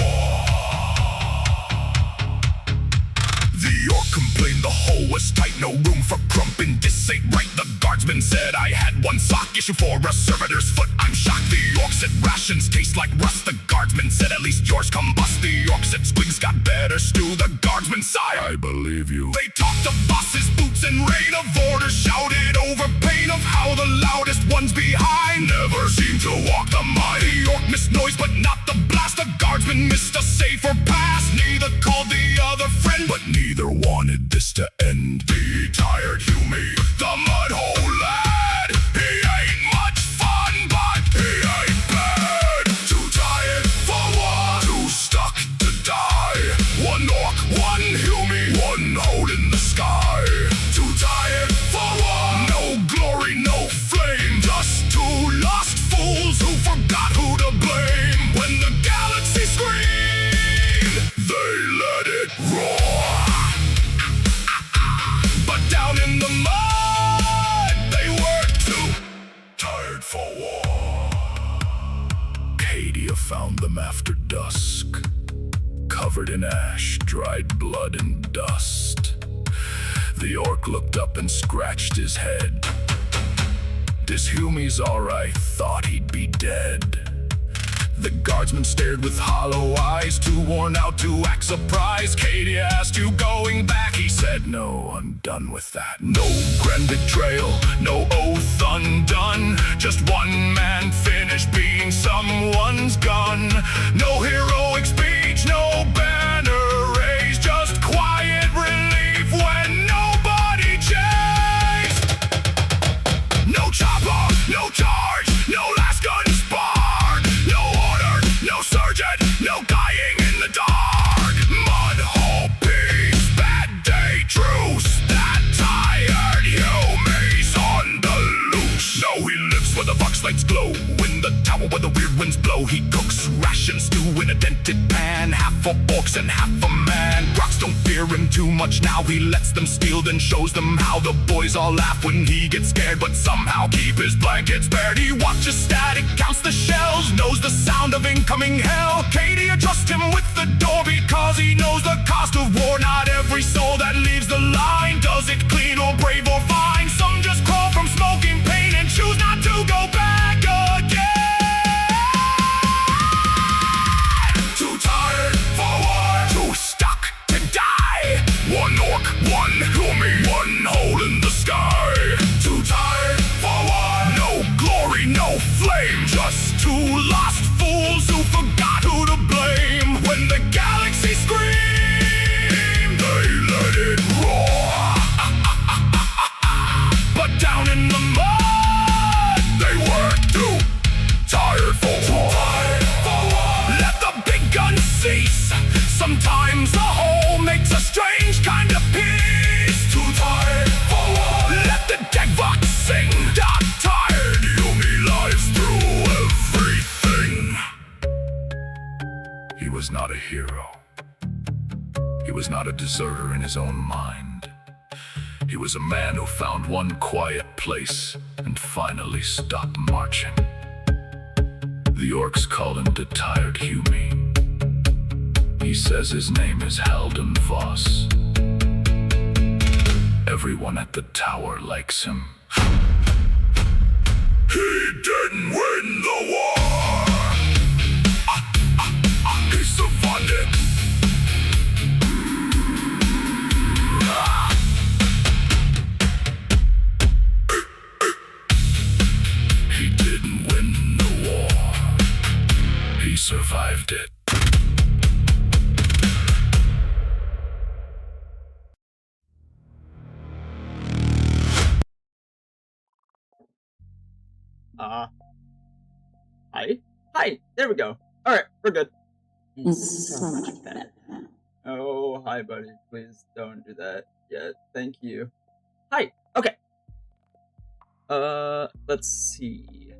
The orc complained the hole was tight, no room for crumping. This ain't right, the guardsman said. I had one sock issue for a servitor's foot. I'm shocked. The orc said rations taste like rust. The guardsman said at least yours combust. The orc said SQUIG's got better stew. The guardsman sighed. I believe you. They talked of bosses, boots, and rain of orders, shouted over pain of how the loudest ones behind never seemed to walk the mile. The orc missed noise but not the blast. The guardsman missed a safer pass. Neither called the other friend, but neither wanted this to end. Be tired, humie, the mud hole lad. He ain't much fun, but he ain't bad. Too tired for war, too stuck to die. One orc, one humie, one hole in the sky. Too tired for war, no glory, no flame. Just two lost fools who forgot who to blame. When the galaxy screamed, they let it roar. But down in the mud, they were too tired for war. Cadia found them after dusk, covered in ash, dried blood and dust. The orc looked up and scratched his head. This humie's alright, thought he'd be dead. The guardsman stared with hollow eyes, too worn out to act surprised. Cadia asked, "You going back?" He said, "No, I'm done with that." No grand betrayal, no oath undone. Just one man finished being someone's gun. No heroic speech, no banner raised. Just quiet relief when nobody chased. No chopper, no charge, no last gun spark. No order, no surgeon, no dying in the dark. Mud hole peace, bad day truce. That tired humie's on the loose. Now he lives where the vox lights glow, in the tower where the weird winds blow. He cooks rations, stew in a tent infected pan, half for orcs and half for man. Rocks don't fear him too much now, he lets them steal, then shows them how. The boys all laugh when he gets scared, but somehow keep his blankets spared. He watches static, counts the shells, knows the sound of incoming hell. Cadia trusts him with the door because he knows the cost of war. Not every soul that leaves the line does it clean or brave or fine. Some just crawl from smoking pain and choose not to go back again. Too tired for war, too stuck to die. One orc, one gloomy, one hole in the sky. Too tired for war, no glory, no flame, just two lost fools who forgot who to blame. When the galaxy screamed, they let it roar. But down in the mud, they were too tired for war. Let the big guns cease. Sometimes the whole makes a strange kind of peace. Too tired for war. Let the dead vox sing. Not tired, Yumi lies through everything. He was not a hero. He was not a deserter in his own mind. He was a man who found one quiet place and finally stopped marching. The orcs call him the Tired Humi. He says his name is Halden Voss. Everyone at the tower likes him. He didn't win the war. He survived it. He didn't win the war. He survived it. Hi, there we go. Alright, we're good. It's so much better. Oh, hi buddy, please don't do that yet, thank you. Hi, okay. Let's see.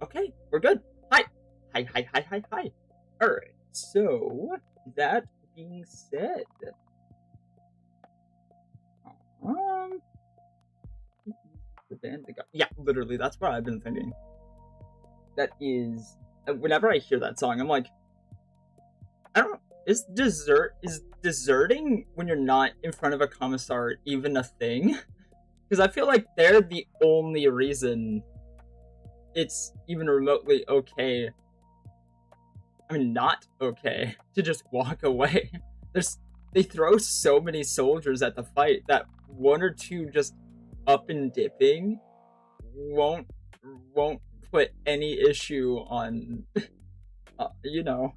Okay, we're good. Hi. Hi. Alright, so, that being said... the band they got. Yeah, literally, that's what I've been thinking. That is... Whenever I hear that song, I'm like... I don't know, is deserting when you're not in front of a commissar even a thing? Because I feel like they're the only reason it's even remotely okay, I mean not okay, to just walk away. They throw so many soldiers at the fight that one or two just up and dipping won't put any issue on, you know,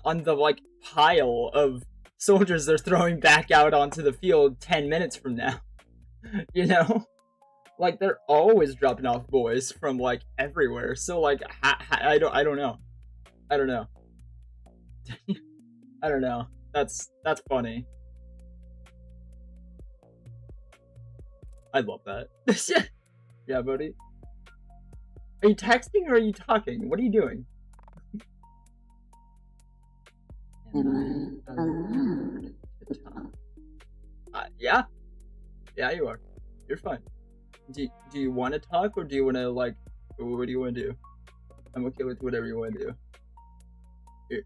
on the, like, pile of soldiers they're throwing back out onto the field 10 minutes from now. You know? Like, they're always dropping off boys from, like, everywhere. So, like, I don't know. I don't know. I don't know. That's funny. I love that. Yeah, buddy. Are you texting or are you talking? What are you doing? Am I allowed to talk? Yeah. Yeah, you are. You're fine. Do you want to talk or do you want to, like, what do you want to do? I'm okay with whatever you want to do. Here.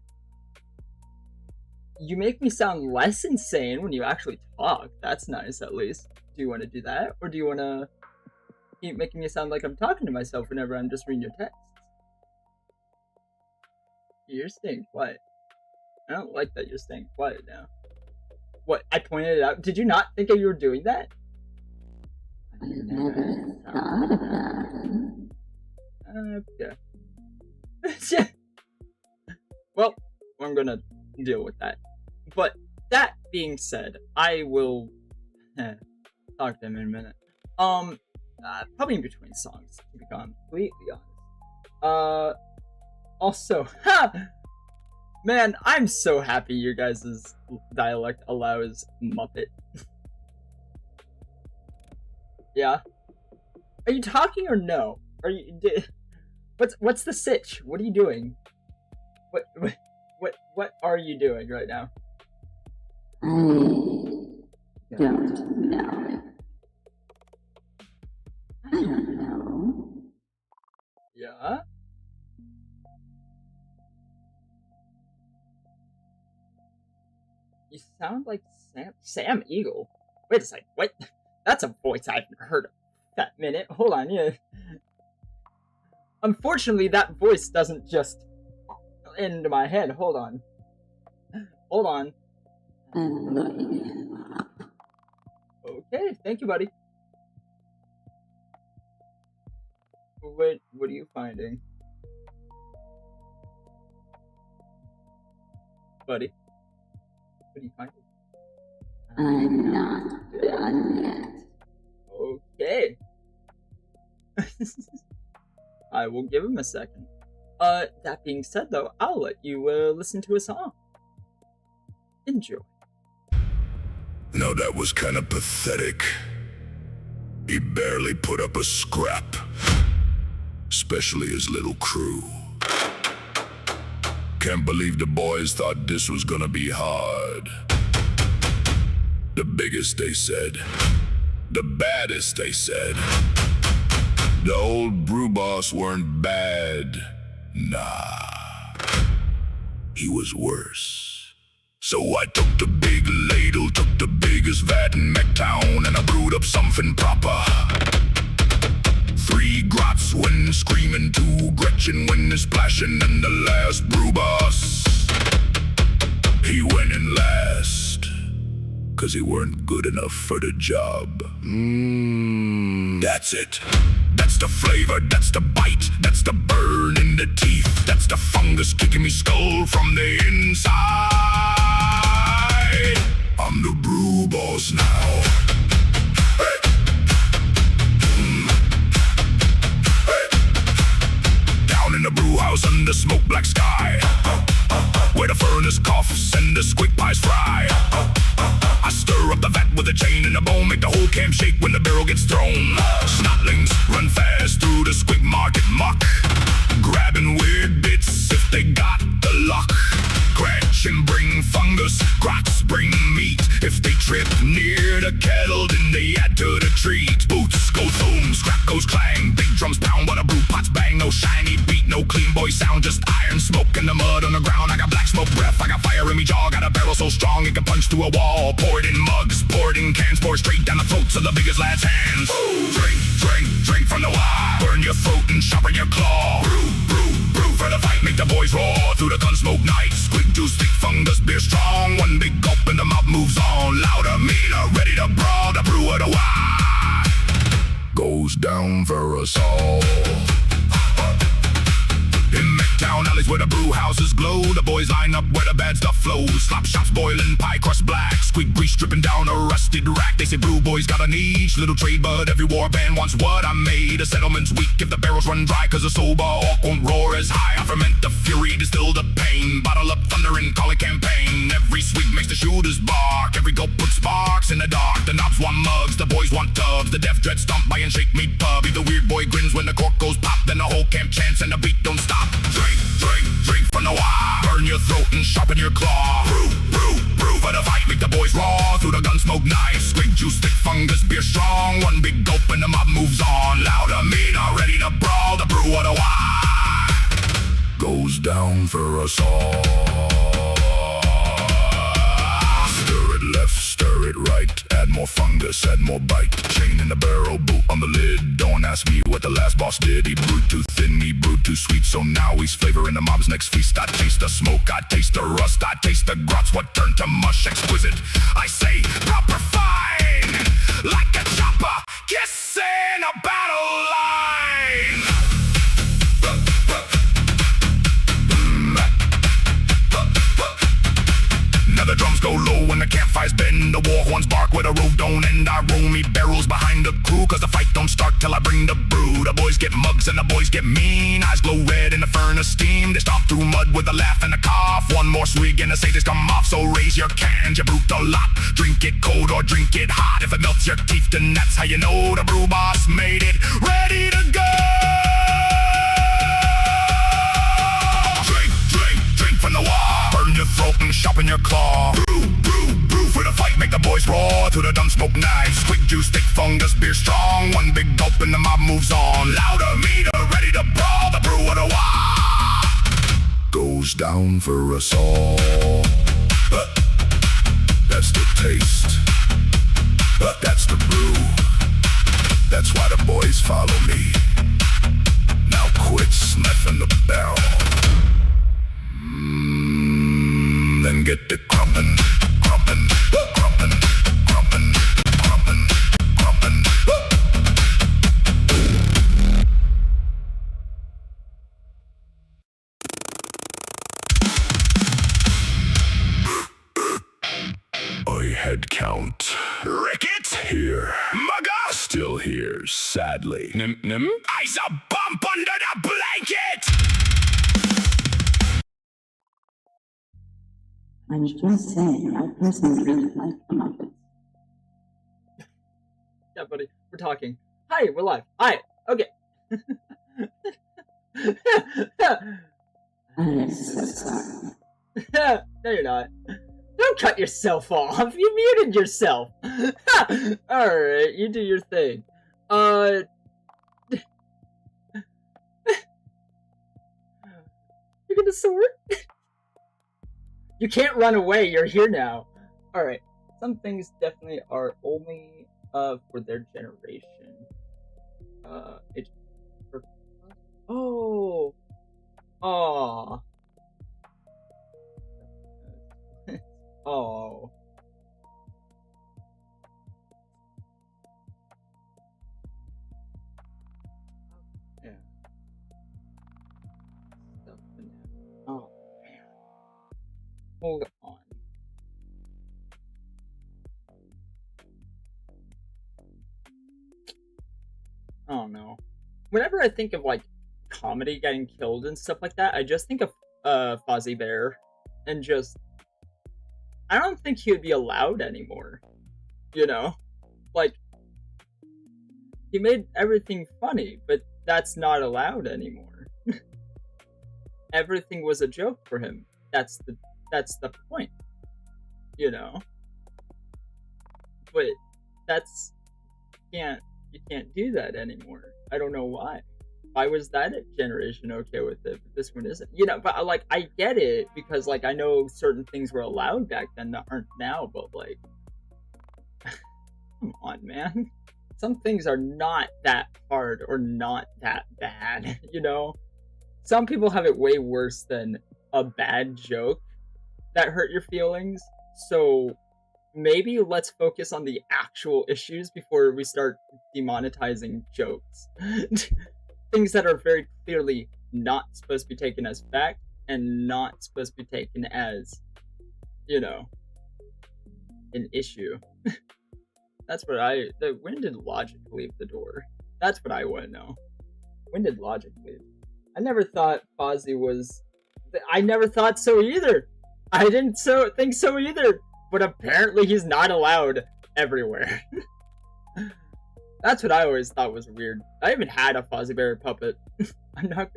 You make me sound less insane when you actually talk. That's nice, at least. Do you want to do that? Or do you want to keep making me sound like I'm talking to myself whenever I'm just reading your texts? You're staying quiet. I don't like that you're staying quiet now. What? I pointed it out. Did you not think you were doing that? I never thought about it. Okay. Well, I'm gonna deal with that. But that being said, I will talk to him in a minute. Probably in between songs, to be completely honest. Also, man, I'm so happy your guys' dialect allows Muppet. Yeah? Are you talking or no? Are you... What's the sitch? What are you doing? What What are you doing right now? I don't know. I don't know. Yeah? You sound like Sam Eagle. Wait a second, what? That's a voice I haven't heard of that minute. Hold on, yeah. Unfortunately, that voice doesn't just into my head. Hold on. Hold on. I'm looking him up. Okay, thank you, buddy. What are you finding? Buddy? What are you finding? I'm not done yet. Okay. I will give him a second. That being said though, I'll let you listen to a song. Enjoy. Now that was kinda pathetic. He barely put up a scrap. Especially his little crew. Can't believe the boys thought this was gonna be hard. The biggest, they said. The baddest, they said. The old brew boss weren't bad. Nah. He was worse. So I took the big ladle, took the biggest vat in McTown, and I brewed up something proper. 3 grots when screaming, 2 Gretchen when they're splashing, and the last brew boss, he went in last, 'cause he weren't good enough for the job. That's it. That's the flavor, that's the bite, that's the burn in the teeth, that's the fungus kicking me skull from the inside. I'm the brew boss now. Hey. Hey. Down in the brew house under smoke black sky, where the furnace coughs and the squig pies fry. I stir up the vat with a chain and a bone, make the whole camp shake when the barrel gets thrown. Snotlings run fast through the squig market muck, grabbing weird bits if they got the luck. Gretchen bring fungus, grots bring meat. If they trip near the kettle, then they add to the treat. Boots go boom, scrap goes clang, big drums pound while the brew pots bang. No shiny beat, no clean boy sound, just iron smoke in the mud on the ground. I got black smoke breath, I got fire in me jaw, got a barrel so strong it can punch through a wall. Poured in mugs, poured in cans, poured straight down the throats of the biggest lad's hands. Ooh. Drink, drink, drink from the Waaagh, burn your throat and sharpen your claw. Brew, brew, brew for the fight, make the boys roar through the gun smoke night. Squig juice, thick fungus, beer strong, one big gulp and the mouth moves on. Louder, meaner, ready to brawl, the brew of the Waaagh goes down for us all. In McTown alleys where the brew houses glow, the boys line up where the bad stuff flows. Slop shops boiling, pie crust black, squig grease dripping down a rusted rack. They say brew boys got a niche, little trade, but every war band wants what I made. A settlement's weak if the barrels run dry, 'cause a sober orc won't roar as high. I ferment the fury, distill the pain, bottle up thunder and call it campaign. Every swig makes the shooters bark, every gulp puts sparks in the dark. The knobs want mugs, the boys want tubs, the deaf dread stomp by and shake me pub. The weird boy grins when the cork goes pop, then the whole camp chants and the beat don't stop. Drink, drink, drink from the Waaagh, burn your throat and sharpen your claw. Brew, brew, brew for the fight, make the boys raw through the gun smoke night. Squig juice, thick fungus, beer strong, one big gulp and the mob moves on. Louder, meaner, ready to brawl, the brew of the Waaagh goes down for us all. Stir it left, stir it right, add more fungus, add more bite. Chain in the barrel, boot on the lid. Don't ask me what the last boss did. He brewed too thin, he brewed too sweet, so now he's flavoring the mob's next feast. I taste the smoke, I taste the rust, I taste the grots, what turned to mush. Exquisite, I say, proper fine, like a chopper kissing a battle line. Now the drums go low when the campfires bend, the war horns bark where the road don't end. I roll me barrels behind the crew, 'cause the fight don't start till I bring the brew. The boys get mugs and the boys get mean, eyes glow red in the furnace steam. They stomp through mud with a laugh and a cough, one more swig and the satyrs come off. So raise your cans, you brewed a lot, drink it cold or drink it hot. If it melts your teeth, then that's how you know the brew boss made it ready to go. Drink, drink, drink from the Waaagh, sharpen your claw. Brew for the fight, make the boys roar. Through the dumb smoke knives, quick juice, thick fungus, beer strong. One big gulp and the mob moves on. Louder, meter, ready to brawl. The brew of the Waaagh goes down for us all. That's the taste. That's the brew. That's why the boys follow me. Now quit sniffing the barrel. Then get to crumpin', crumpin', crumpin', crumpin', crumpin', crumpin'. Head count. Ricket here. Mugga still here, sadly. Nim. Ice a bump under the blanket. I'm just saying, I personally really like Muppets. Yeah, buddy, we're talking. Hi, we're live. Hi. Okay. I'm so sorry. No, you're not. Don't cut yourself off. You muted yourself. Alright, you do your thing. You're gonna sort? You can't run away. You're here now. Alright. Some things definitely are only for their generation. It's for... Oh. Aw. Oh. Yeah. Oh, man. Hold on. I don't know. Whenever I think of, like, comedy getting killed and stuff like that, I just think of, Fozzie Bear. And just... I don't think he would be allowed anymore, you know? Like, he made everything funny, but that's not allowed anymore. Everything was a joke for him. That's the point, you know? But you can't do that anymore. I don't know why. Why was that generation okay with it, but this one isn't? You know, but like, I get it, because like, I know certain things were allowed back then that aren't now, but like, come on, man. Some things are not that hard or not that bad, you know? Some people have it way worse than a bad joke that hurt your feelings, so maybe let's focus on the actual issues before we start demonetizing jokes. Things that are very clearly not supposed to be taken as fact and not supposed to be taken as, you know, an issue. That's what when did Logic leave the door? That's what I want to know. When did Logic leave? I never thought Fozzie was... I never thought so either. I didn't think so either. But apparently he's not allowed everywhere. That's what I always thought was weird. I even had a Fozzie Bear puppet.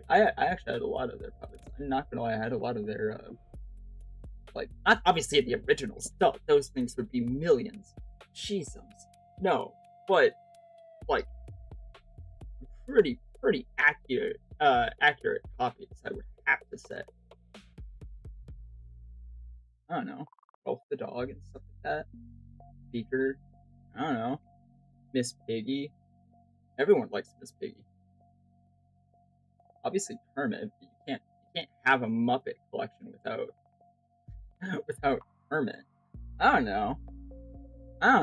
I actually had a lot of their puppets. I'm not gonna lie, I had a lot of their, like, not obviously the original stuff. Those things would be millions. Jesus. No. But, like, pretty accurate copies, I would have to say. I don't know. Both the dog and stuff like that. Beaker. I don't know. Miss Piggy. Everyone likes Miss Piggy. Obviously Kermit, but you can't have a Muppet collection without Kermit. I don't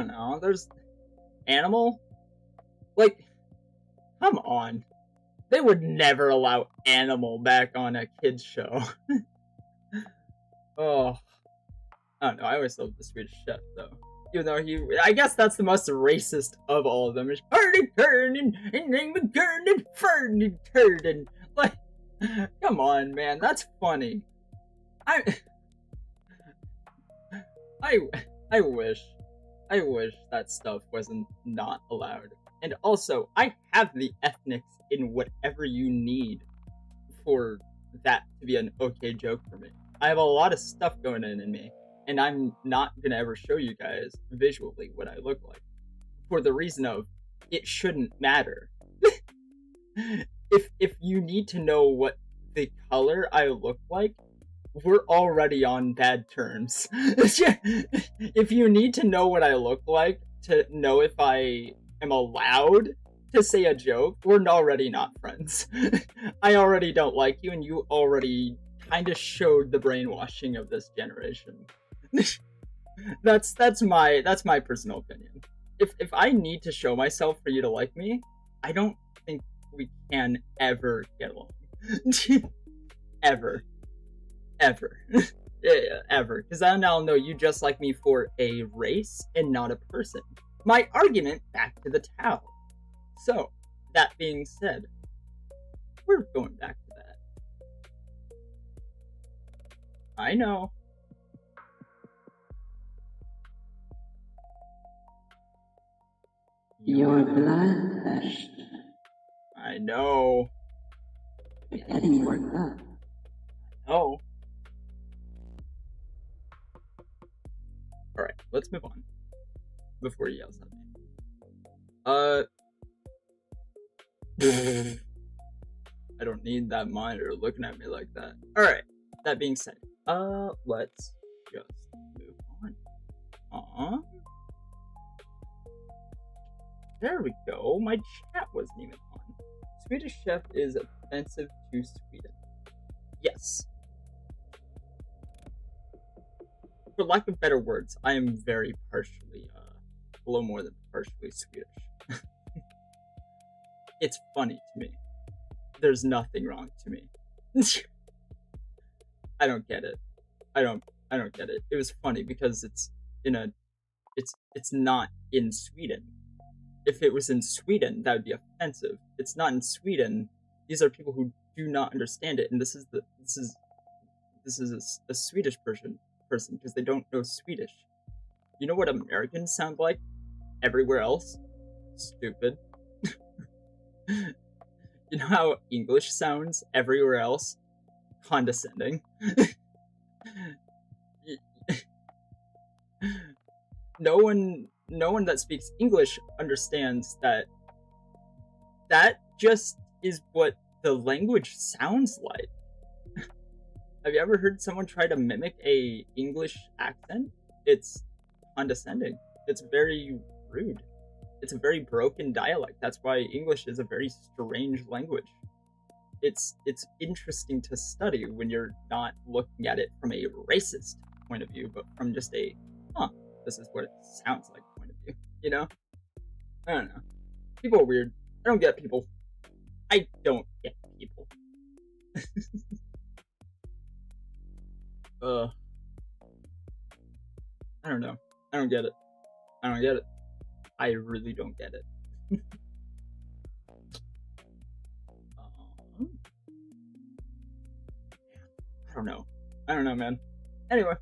know. There's Animal. Like, come on. They would never allow Animal back on a kids show. Oh. I don't know, I always loved the Swedish Chef though. Even though I guess that's the most racist of all of them. Is like, come on, man, that's funny. I wish that stuff wasn't not allowed. And also, I have the ethnics in whatever you need for that to be an okay joke for me. I have a lot of stuff going on in me, and I'm not gonna ever show you guys visually what I look like, for the reason of it shouldn't matter. If you need to know what the color I look like, we're already on bad terms. If you need to know what I look like to know if I am allowed to say a joke, we're already not friends. I already don't like you, and you already kind of showed the brainwashing of this generation. That's my personal opinion. If I need to show myself for you to like me, I don't think we can ever get along. Ever. Ever. Because I now know you just like me for a race and not a person. My argument back to the towel. So, that being said, we're going back to that. I know. Your bloodthirst. I know. You're getting worked up. Oh. Alright, let's move on. Before he yells at me. I don't need that monitor looking at me like that. Alright, that being said, let's just move on. There we go. My chat wasn't even on. Swedish chef is offensive to Sweden. Yes. For lack of better words, I am very partially, a little more than partially Swedish. It's funny to me. There's nothing wrong to me. I don't get it. I don't get it. It was funny because it's not in Sweden. If it was in Sweden, that would be offensive. It's not in Sweden. These are people who do not understand it, and this is a Swedish person because they don't know Swedish. You know what Americans sound like everywhere else? Stupid. You know how English sounds everywhere else? Condescending. No one that speaks English understands that just is what the language sounds like. Have you ever heard someone try to mimic a English accent? It's condescending. It's very rude. It's a very broken dialect. That's why English is a very strange language. It's interesting to study when you're not looking at it from a racist point of view, but from just a, this is what it sounds like point of view, you know? I don't know. People are weird. I don't get people. I don't get people. I don't know. I don't get it. I don't get it. I really don't get it. I don't know. I don't know, man. Anyway.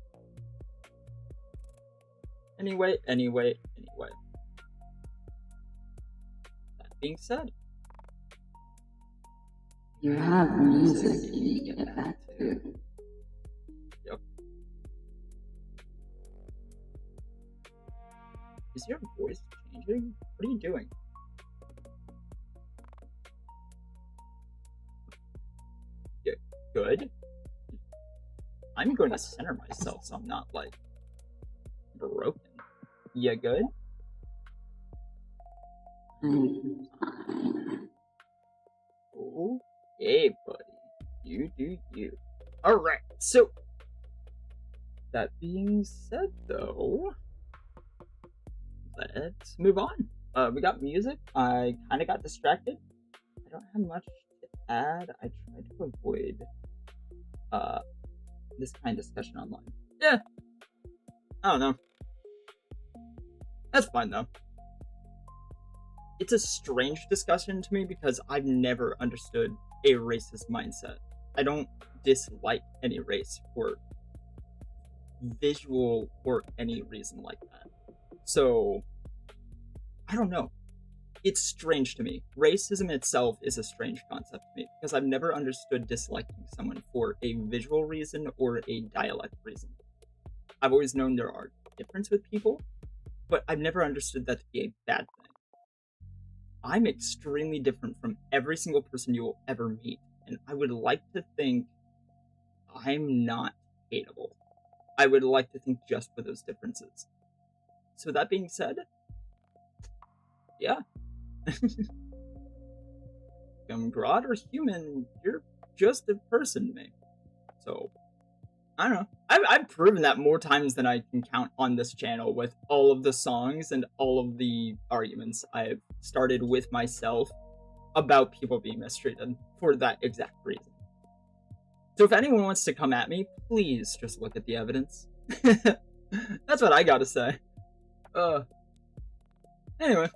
That being said. You have music you need to get back to. Yep. Is your voice changing? What are you doing? Yeah, good. I'm going to center myself so I'm not, like, broken. You good? I'm fine. Okay, buddy. You do you. Alright, so that being said, though, let's move on. We got music. I kind of got distracted. I don't have much to add. I tried to avoid this kind of discussion online. Yeah. I don't know. That's fine, though. It's a strange discussion to me because I've never understood a racist mindset. I don't dislike any race for visual or any reason like that. So, I don't know. it's strange to me. Racism itself is a strange concept to me, because I've never understood disliking someone for a visual reason or a dialect reason. I've always known there are differences with people, but I've never understood that to be a bad thing. I'm extremely different from every single person you will ever meet, and I would like to think I'm not hateable. I would like to think just for those differences. So that being said, yeah. God or human, you're just a person to me. So, I don't know. I've proven that more times than I can count on this channel with all of the songs and all of the arguments I've started with myself about people being mistreated for that exact reason. So if anyone wants to come at me, please just look at the evidence. That's what I gotta say. Anyway.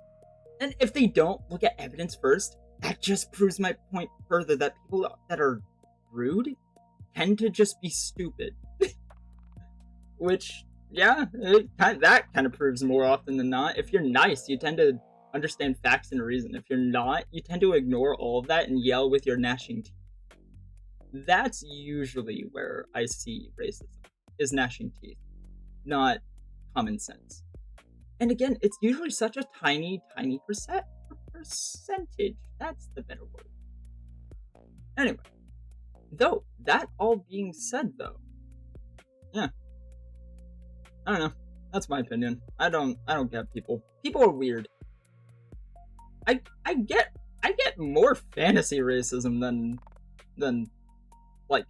And if they don't look at evidence first, that just proves my point further, that people that are rude tend to just be stupid. Which, yeah, that kind of proves more often than not. If you're nice, you tend to understand facts and reason. If you're not, you tend to ignore all of that and yell with your gnashing teeth. That's usually where I see racism, is gnashing teeth, not common sense. And again, it's usually such a tiny percentage. That's the better word. Anyway, though, that all being said, though, yeah, I don't know. That's my opinion. I don't get people. People are weird. I get more fantasy racism than like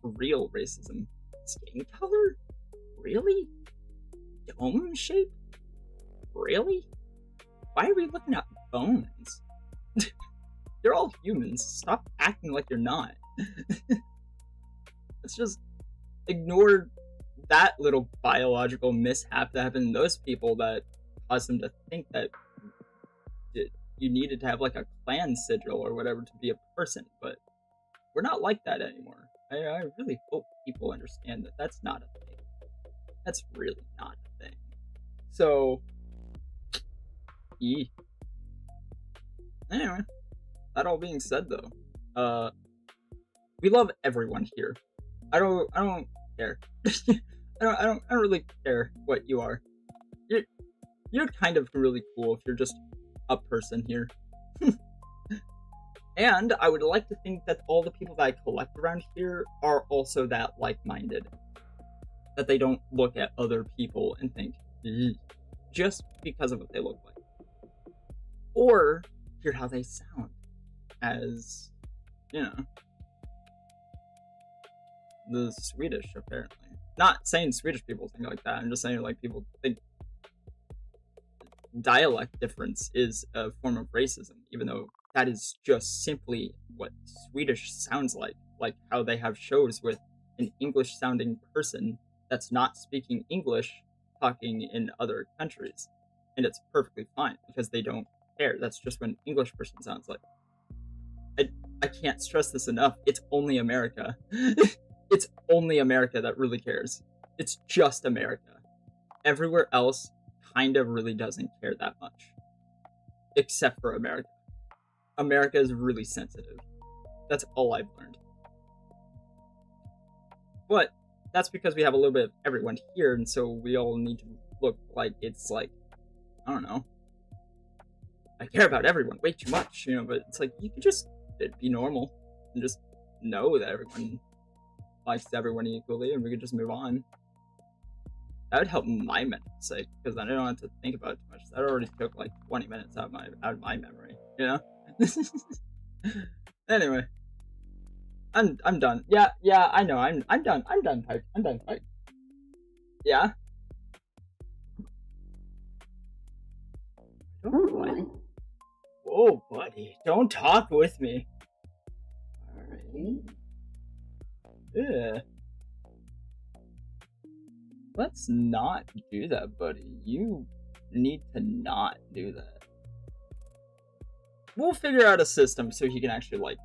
real racism. Skin color? Really? Dome shape? Really? Why are we looking at bones? You're all humans. Stop acting like you're not. Let's just ignore that little biological mishap that happened to those people that caused them to think that you needed to have like a clan sigil or whatever to be a person, but we're not like that anymore. I really hope people understand that that's not a thing. That's really not a thing. So, anyway, that all being said though, we love everyone here. I don't care. I don't really care what you are. You're kind of really cool if you're just a person here. And I would like to think that all the people that I collect around here are also that like-minded. That they don't look at other people and think, just because of what they look like. Or hear how they sound. As, you know, the Swedish, apparently. Not saying Swedish people think like that, I'm just saying, like, people think dialect difference is a form of racism, even though that is just simply what Swedish sounds like how they have shows with an English-sounding person that's not speaking English talking in other countries, and it's perfectly fine, because they don't care. That's just what an English person sounds like. I can't stress this enough, it's only America. It's only America that really cares. It's just America. Everywhere else kind of really doesn't care that much. Except for America. America is really sensitive. That's all I've learned. But that's because we have a little bit of everyone here, and so we all need to look like it's like, I don't know. I care about everyone way too much, you know, but it's like, you could just be normal and just know that everyone likes everyone equally, and we could just move on. That would help my mental sake, because then I don't have to think about it too much. That already took like 20 minutes out of my memory, you know? Anyway. I'm done. Yeah, I know. I'm done. I'm done, Pike. I'm done, Pike. Yeah? Alright. Whoa, buddy. Don't talk with me. Alright. Yeah. Let's not do that, buddy. You need to not do that. We'll figure out a system so he can actually, like,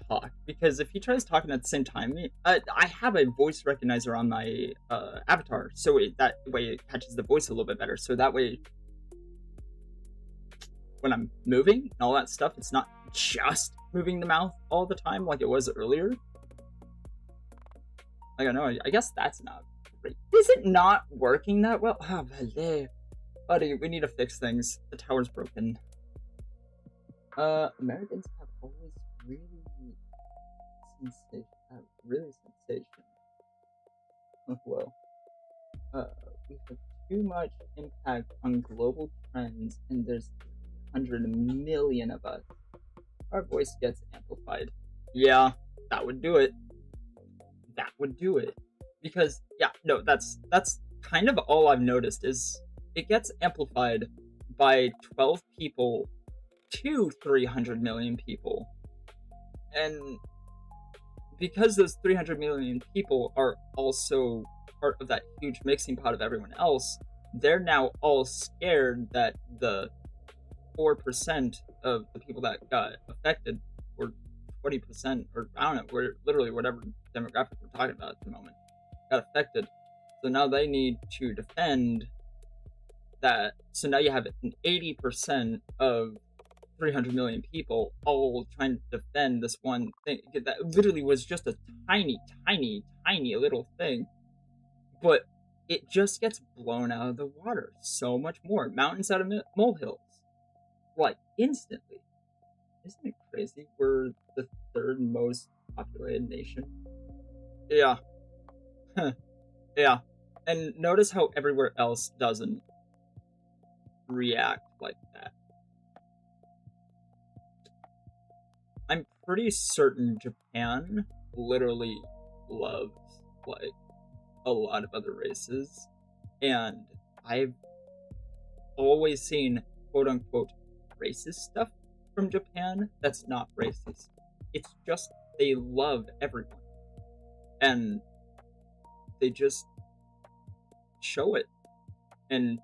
talk. Because if he tries talking at the same time, I have a voice recognizer on my avatar, so that way it catches the voice a little bit better. So that way, when I'm moving and all that stuff, it's not just moving the mouth all the time like it was earlier. I don't know, I guess that's not great. Is it not working that well? Oh, buddy, we need to fix things. The tower's broken. Americans have always really sensational. Well, we have too much impact on global trends, and there's 100 million of us. Our voice gets amplified. Yeah, that would do it. That would do it. Because, yeah, no, that's kind of all I've noticed is it gets amplified by 12 people to 300 million people. And because those 300 million people are also part of that huge mixing pot of everyone else, they're now all scared that the 4% of the people that got affected, or 20%, or I don't know, we're literally whatever demographic we're talking about at the moment, got affected. So now they need to defend that. So now you have an 80% of 300 million people all trying to defend this one thing that literally was just a tiny little thing, but it just gets blown out of the water so much more. Mountains out of molehills, like, instantly. Isn't it crazy? We're the 3rd most populated nation. Yeah. Yeah. And notice how everywhere else doesn't react like that. I'm pretty certain Japan literally loves, like, a lot of other races, and I've always seen quote-unquote racist stuff from Japan that's not racist. It's just they love everyone, and they just show it, and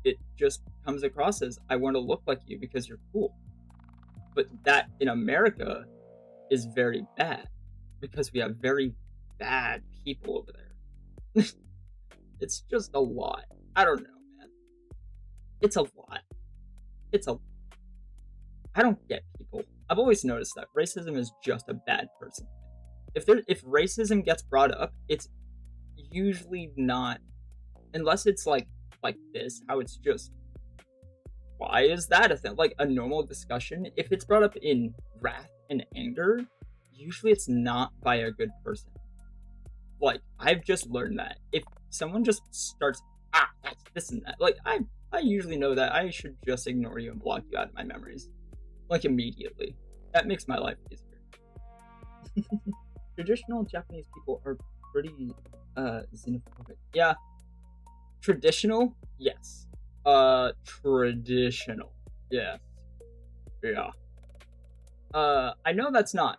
it just comes across as, I want to look like you because you're cool. But that in America is very bad, because we have very bad people over there. It's just a lot. I don't know, man. It's a lot. I don't get people. I've always noticed that racism is just a bad person. If racism gets brought up, it's usually not, unless it's like this, how it's just, why is that a thing? Like a normal discussion, if it's brought up in wrath and anger, usually it's not by a good person. Like, I've just learned that. If someone just starts, that's this and that, like, I usually know that I should just ignore you and block you out of my memories. Like, immediately. That makes my life easier. Traditional Japanese people are pretty, xenophobic. Yeah. Traditional? Yes. Traditional. Yes. Yeah. I know that's not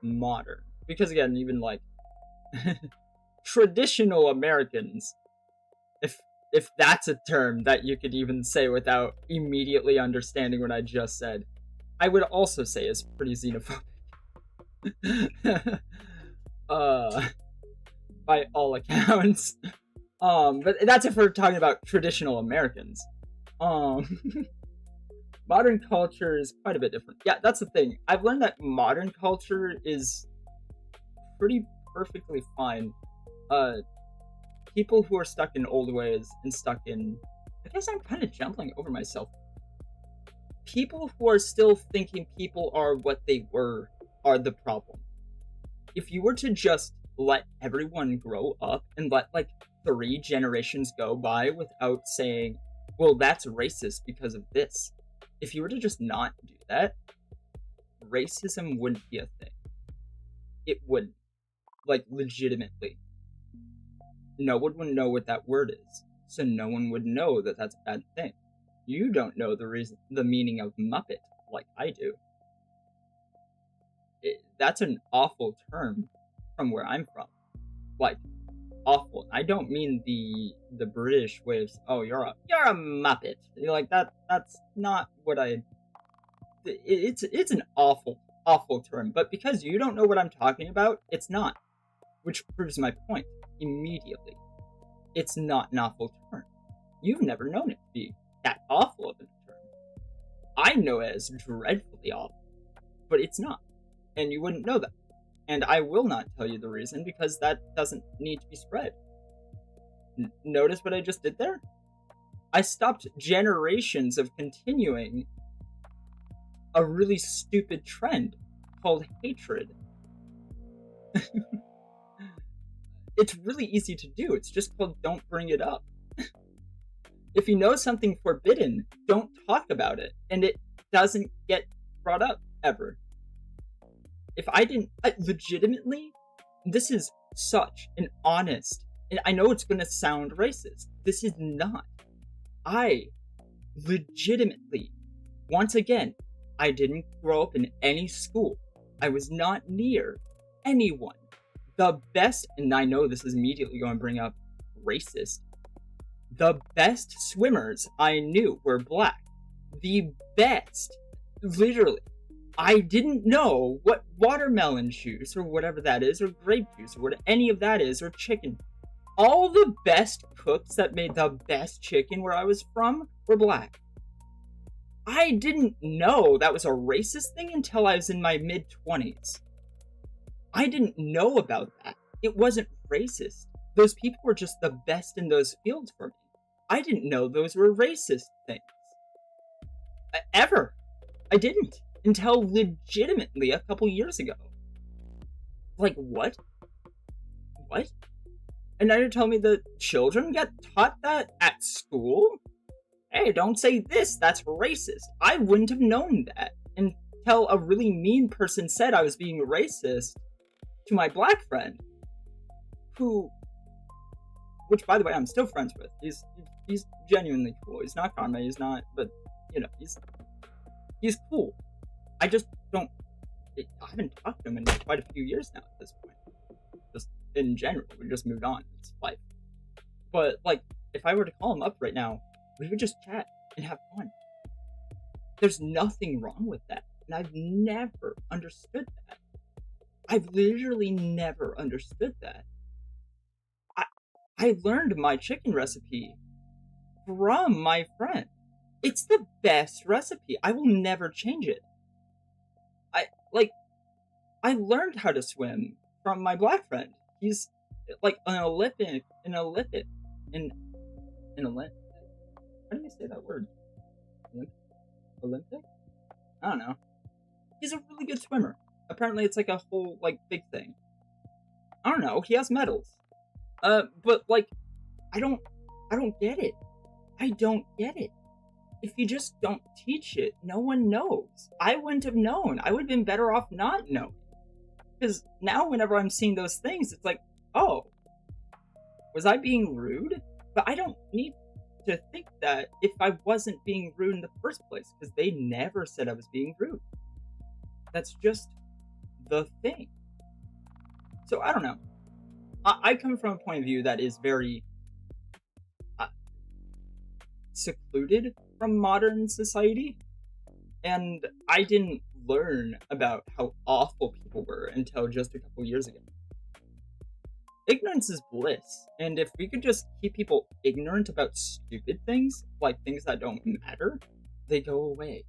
modern, because again, even like traditional Americans, if that's a term that you could even say without immediately understanding what I just said, I would also say is pretty xenophobic. By all accounts. But that's if we're talking about traditional Americans. Modern culture is quite a bit different. Yeah, that's the thing. I've learned that modern culture is pretty perfectly fine. People who are stuck in old ways and stuck in... I guess I'm kind of jumbling over myself. People who are still thinking people are what they were are the problem. If you were to just let everyone grow up and let, like, 3 generations go by without saying, well, that's racist because of this. If you were to just not do that, racism wouldn't be a thing. It wouldn't. Like, legitimately. No one would know what that word is, so no one would know that that's a bad thing. You don't know the meaning of Muppet like I do. That's an awful term from where I'm from. Like, awful. I don't mean the British way of, oh, you're a Muppet. You're like, that's not what I... It's an awful term, but because you don't know what I'm talking about, it's not. Which proves my point immediately. It's not an awful term. You've never known it to be that awful of a term. I know it as dreadfully awful, but it's not, and you wouldn't know that. And I will not tell you the reason, because that doesn't need to be spread. Notice what I just did there? I stopped generations of continuing a really stupid trend called hatred. It's really easy to do. It's just called don't bring it up. If you know something forbidden, don't talk about it, and it doesn't get brought up ever. If I didn't, legitimately, this is such an honest, and I know it's going to sound racist. This is not. I legitimately, once again, I didn't grow up in any school. I was not near anyone. The best, and I know this is immediately going to bring up racist, the best swimmers I knew were black. The best, literally. I didn't know what watermelon juice or whatever that is, or grape juice, or what any of that is, or chicken. All the best cooks that made the best chicken where I was from were black. I didn't know that was a racist thing until I was in my mid-20s. I didn't know about that. It wasn't racist. Those people were just the best in those fields for me. I didn't know those were racist things. Ever. I didn't. Until legitimately a couple years ago. Like, what? What? And now you're telling me that children get taught that at school? Hey, don't say this, that's racist. I wouldn't have known that until a really mean person said I was being racist to my black friend, who, which by the way I'm still friends with. He's genuinely cool. He's not karma, he's not, but you know, he's cool. I just don't, I haven't talked to him in quite a few years now at this point. Just in general, we just moved on. It's life. But, like, if I were to call him up right now, we would just chat and have fun. There's nothing wrong with that. And I've never understood that. I've literally never understood that. I learned my chicken recipe from my friend. It's the best recipe. I will never change it. I learned how to swim from my black friend. He's like an Olympic. How do you say that word? Olympic? I don't know. He's a really good swimmer. Apparently it's like a whole, like, big thing. I don't know, he has medals. But, like, I don't get it. I don't get it. If you just don't teach it, no one knows. I wouldn't have known. I would have been better off not knowing. Because now whenever I'm seeing those things, it's like, oh, was I being rude? But I don't need to think that if I wasn't being rude in the first place, because they never said I was being rude. That's just the thing. So I don't know. I come from a point of view that is very secluded from modern society, and I didn't learn about how awful people were until just a couple years ago. Ignorance is bliss, and if we could just keep people ignorant about stupid things, like things that don't matter, they go away.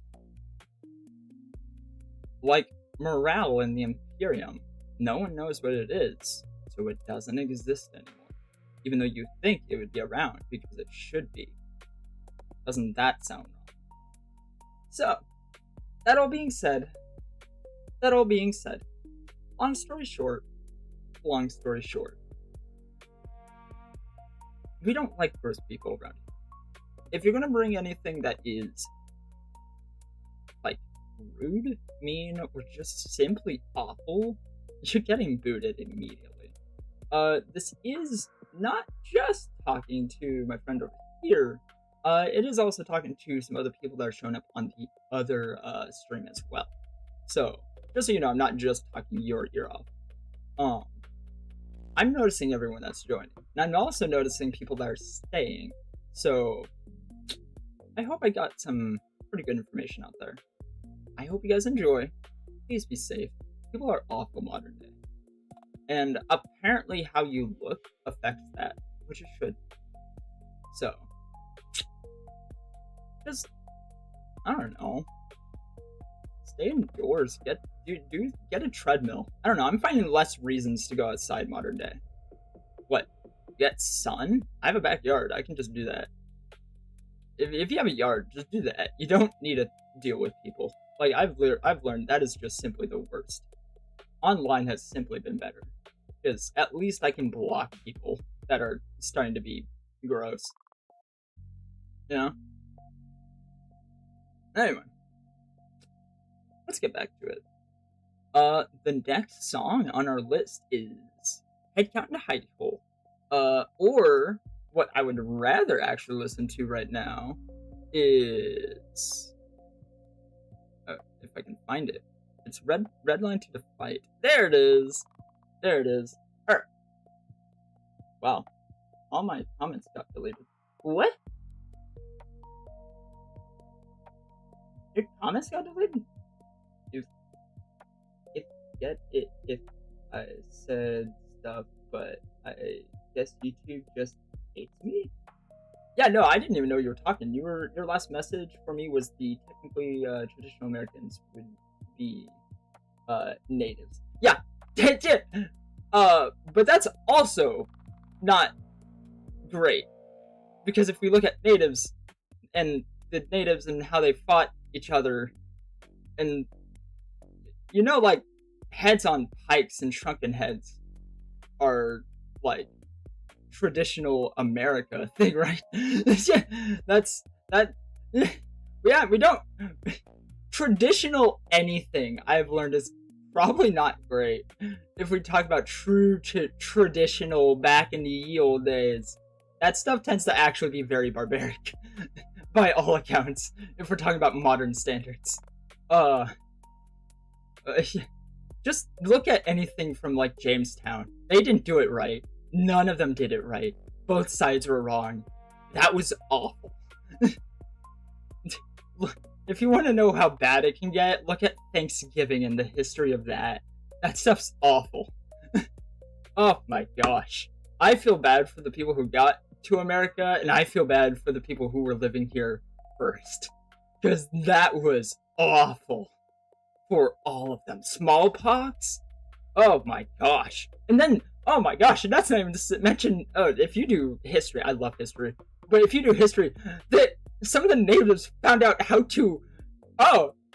Like morale in the Imperium. No one knows what it is, so it doesn't exist anymore. Even though you think it would be around, because it should be. Doesn't that sound wrong? So, that all being said, long story short, we don't like first people around here. If you're gonna bring anything that is, like, rude, mean, or just simply awful, you're getting booted immediately. This is not just talking to my friend over here, it is also talking to some other people that are showing up on the other stream as well. So, just so you know, I'm not just talking your ear off. I'm noticing everyone that's joining, and I'm also noticing people that are staying. So, I hope I got some pretty good information out there. I hope you guys enjoy. Please be safe. People are awful modern day. And apparently how you look affects that, which it should. So, just, I don't know. stay indoors. Get a treadmill. I don't know. I'm finding less reasons to go outside modern day. What? Get sun? I have a backyard. I can just do that. If you have a yard, just do that. You don't need to deal with people. Like I've learned that is just simply the worst. Online has simply been better because at least I can block people that are starting to be gross. You know? Anyway, let's get back to it. The next song on our list is Head Count into Hidey Hole. Or what I would rather actually listen to right now is, if I can find it, it's Red Line to the Fight. There it is. There it is. Wow, all my comments got deleted. What? Your comments got deleted? If I said stuff, but I guess YouTube just hates me? Yeah, no, I didn't even know you were talking. Your last message for me was the technically traditional Americans would be natives. Yeah, but that's also not great, because if we look at natives and the natives and how they fought each other, and you know, like heads on pikes and shrunken heads are like traditional America thing, right? Yeah, that's that. Yeah, we don't traditional anything. I've learned is probably not great. If we talk about true traditional back in the ye old days, that stuff tends to actually be very barbaric, by all accounts. If we're talking about modern standards, just look at anything from like Jamestown. They didn't do it right. None of them did it right. Both sides were wrong. That was awful. If you want to know how bad it can get, look at Thanksgiving and the history of that. That stuff's awful. Oh my gosh. I feel bad for the people who got to America, and I feel bad for the people who were living here first. Because that was awful. For all of them. Smallpox? Oh my gosh. And then, oh my gosh, and that's not even to mention, if you do history, I love history, but if you do history, that some of the natives found out how to,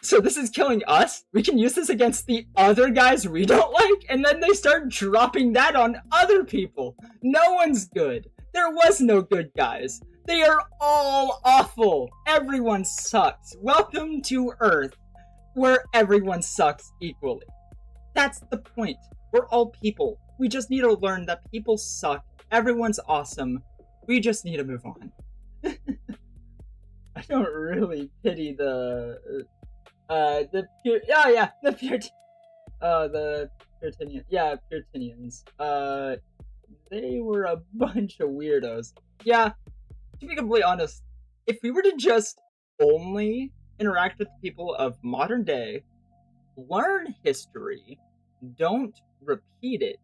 so this is killing us? We can use this against the other guys we don't like? And then they start dropping that on other people. No one's good. There was no good guys. They are all awful. Everyone sucks. Welcome to Earth, where everyone sucks equally. That's the point. We're all people. We just need to learn that people suck. Everyone's awesome. We just need to move on. I don't really pity the Puritanians. They were a bunch of weirdos. Yeah, to be completely honest, if we were to just only interact with people of modern day, learn history, don't repeat it,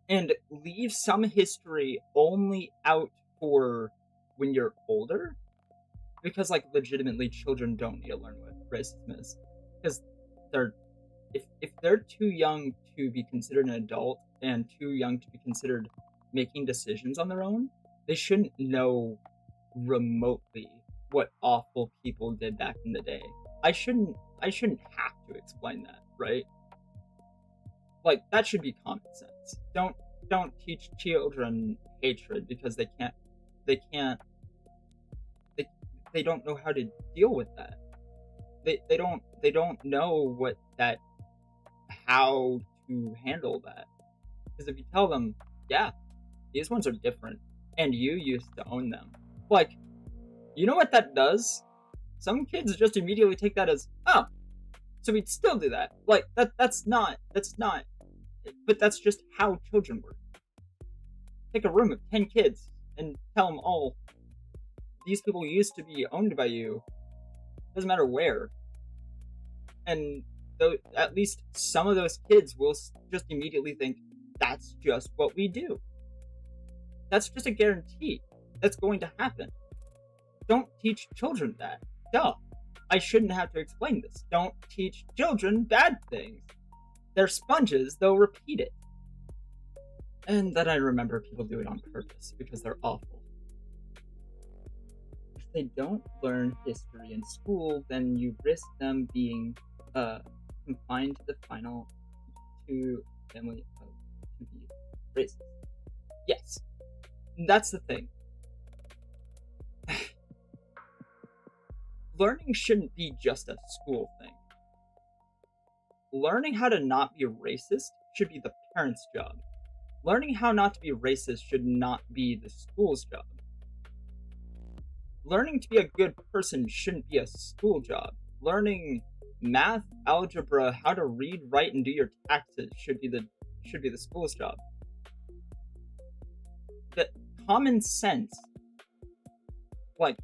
and leave some history only out for when you're older, because like legitimately children don't need to learn what racism is, because if they're too young to be considered an adult and too young to be considered making decisions on their own, they shouldn't know remotely what awful people did back in the day. I shouldn't have to explain that, right? Like, that should be common sense. Don't teach children hatred because they don't know how to deal with that. They don't know how to handle that. Because if you tell them, yeah, these ones are different, and you used to own them, like, you know what that does? Some kids just immediately take that as, oh, so we'd still do that. Like, that's not, but that's just how children work. Take a room of 10 kids and tell them all, these people used to be owned by you. Doesn't matter where. And at least some of those kids will just immediately think, that's just what we do. That's just a guarantee. That's going to happen. Don't teach children that. Duh. I shouldn't have to explain this. Don't teach children bad things. They're sponges, they'll repeat it. And then I remember people do it on purpose because they're awful. If they don't learn history in school, then you risk them being confined to the final to family of to be racist. Yes, that's the thing. Learning shouldn't be just a school thing. Learning how to not be racist should be the parents' job. Learning how not to be racist should not be the school's job. Learning to be a good person shouldn't be a school job. Learning math, algebra, how to read, write, and do your taxes should be the school's job. The common sense, like,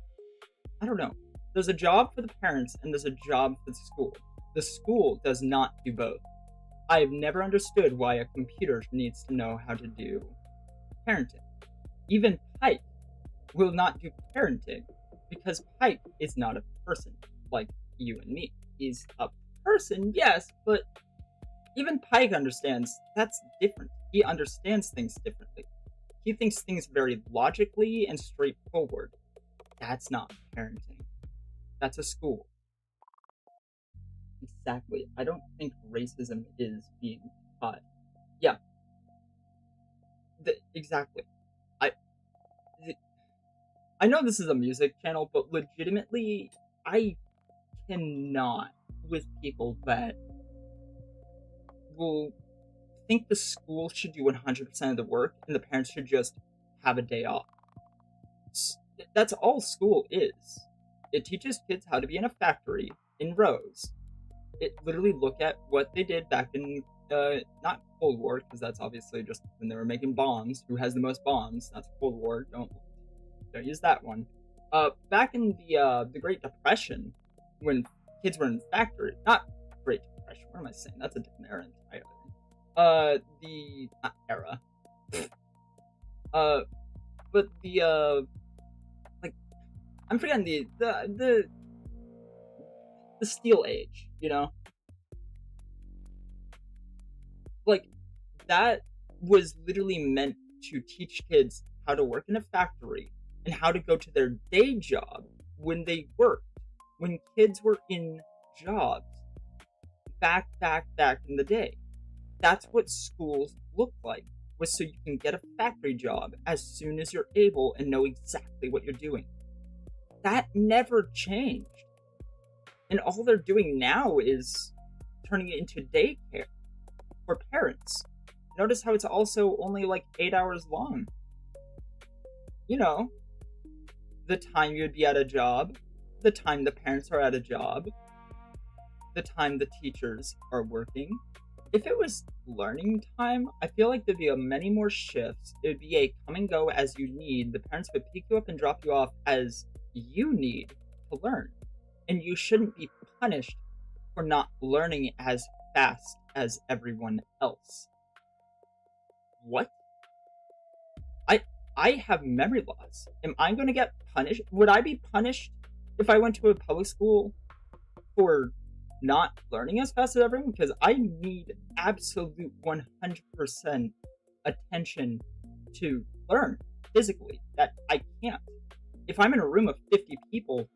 I don't know. There's a job for the parents and there's a job for the school. The school does not do both. I have never understood why a computer needs to know how to do parenting. Even Pike will not do parenting because Pike is not a person like you and me. He's a person, yes, but even Pike understands that's different. He understands things differently. He thinks things very logically and straightforward. That's not parenting. That's a school. Exactly. I don't think racism is being taught. Yeah. Exactly. I know this is a music channel, but legitimately, I cannot with people that will think the school should do 100% of the work and the parents should just have a day off. That's all school is. It teaches kids how to be in a factory in rows. It literally look at what they did back in, not Cold War, because that's obviously just when they were making bombs. Who has the most bombs? That's Cold War. Don't use that one. Back in the Great Depression, when kids were in factory, not Great Depression. What am I saying? That's a different era entirely. Not era. But the like, I'm forgetting the Steel Age, you know? Like, that was literally meant to teach kids how to work in a factory and how to go to their day job when they worked. When kids were in jobs back in the day. That's what schools look like, was so you can get a factory job as soon as you're able and know exactly what you're doing. That never changed. And all they're doing now is turning it into daycare for parents. Notice how it's also only like 8 hours long. You know, the time you'd be at a job, the time the parents are at a job, the time the teachers are working. If it was learning time, I feel like there'd be many more shifts. It would be a come and go as you need. The parents would pick you up and drop you off as you need to learn. And you shouldn't be punished for not learning as fast as everyone else. What? I have memory loss. Am I going to get punished? Would I be punished if I went to a public school for not learning as fast as everyone? Because I need absolute 100% attention to learn physically. That I can't. If I'm in a room of 50 people,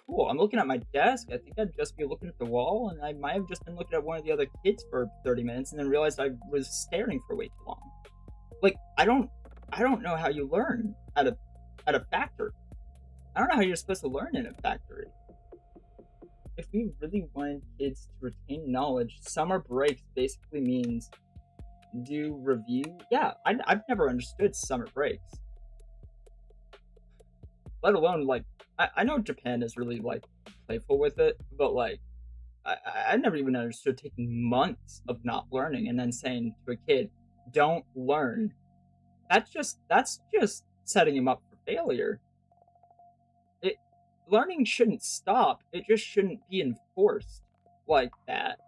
cool, I'm looking at my desk, I think I'd just be looking at the wall, and I might have just been looking at one of the other kids for 30 minutes and then realized I was staring for way too long. Like, I don't know how you learn at a factory. I don't know how you're supposed to learn in a factory. If we really wanted kids to retain knowledge, summer breaks basically means do review. Yeah, I've never understood summer breaks. Let alone, like, I know Japan is really, like, playful with it, but, like, I never even understood taking months of not learning and then saying to a kid, don't learn. That's just setting him up for failure. Learning shouldn't stop, it just shouldn't be enforced like that.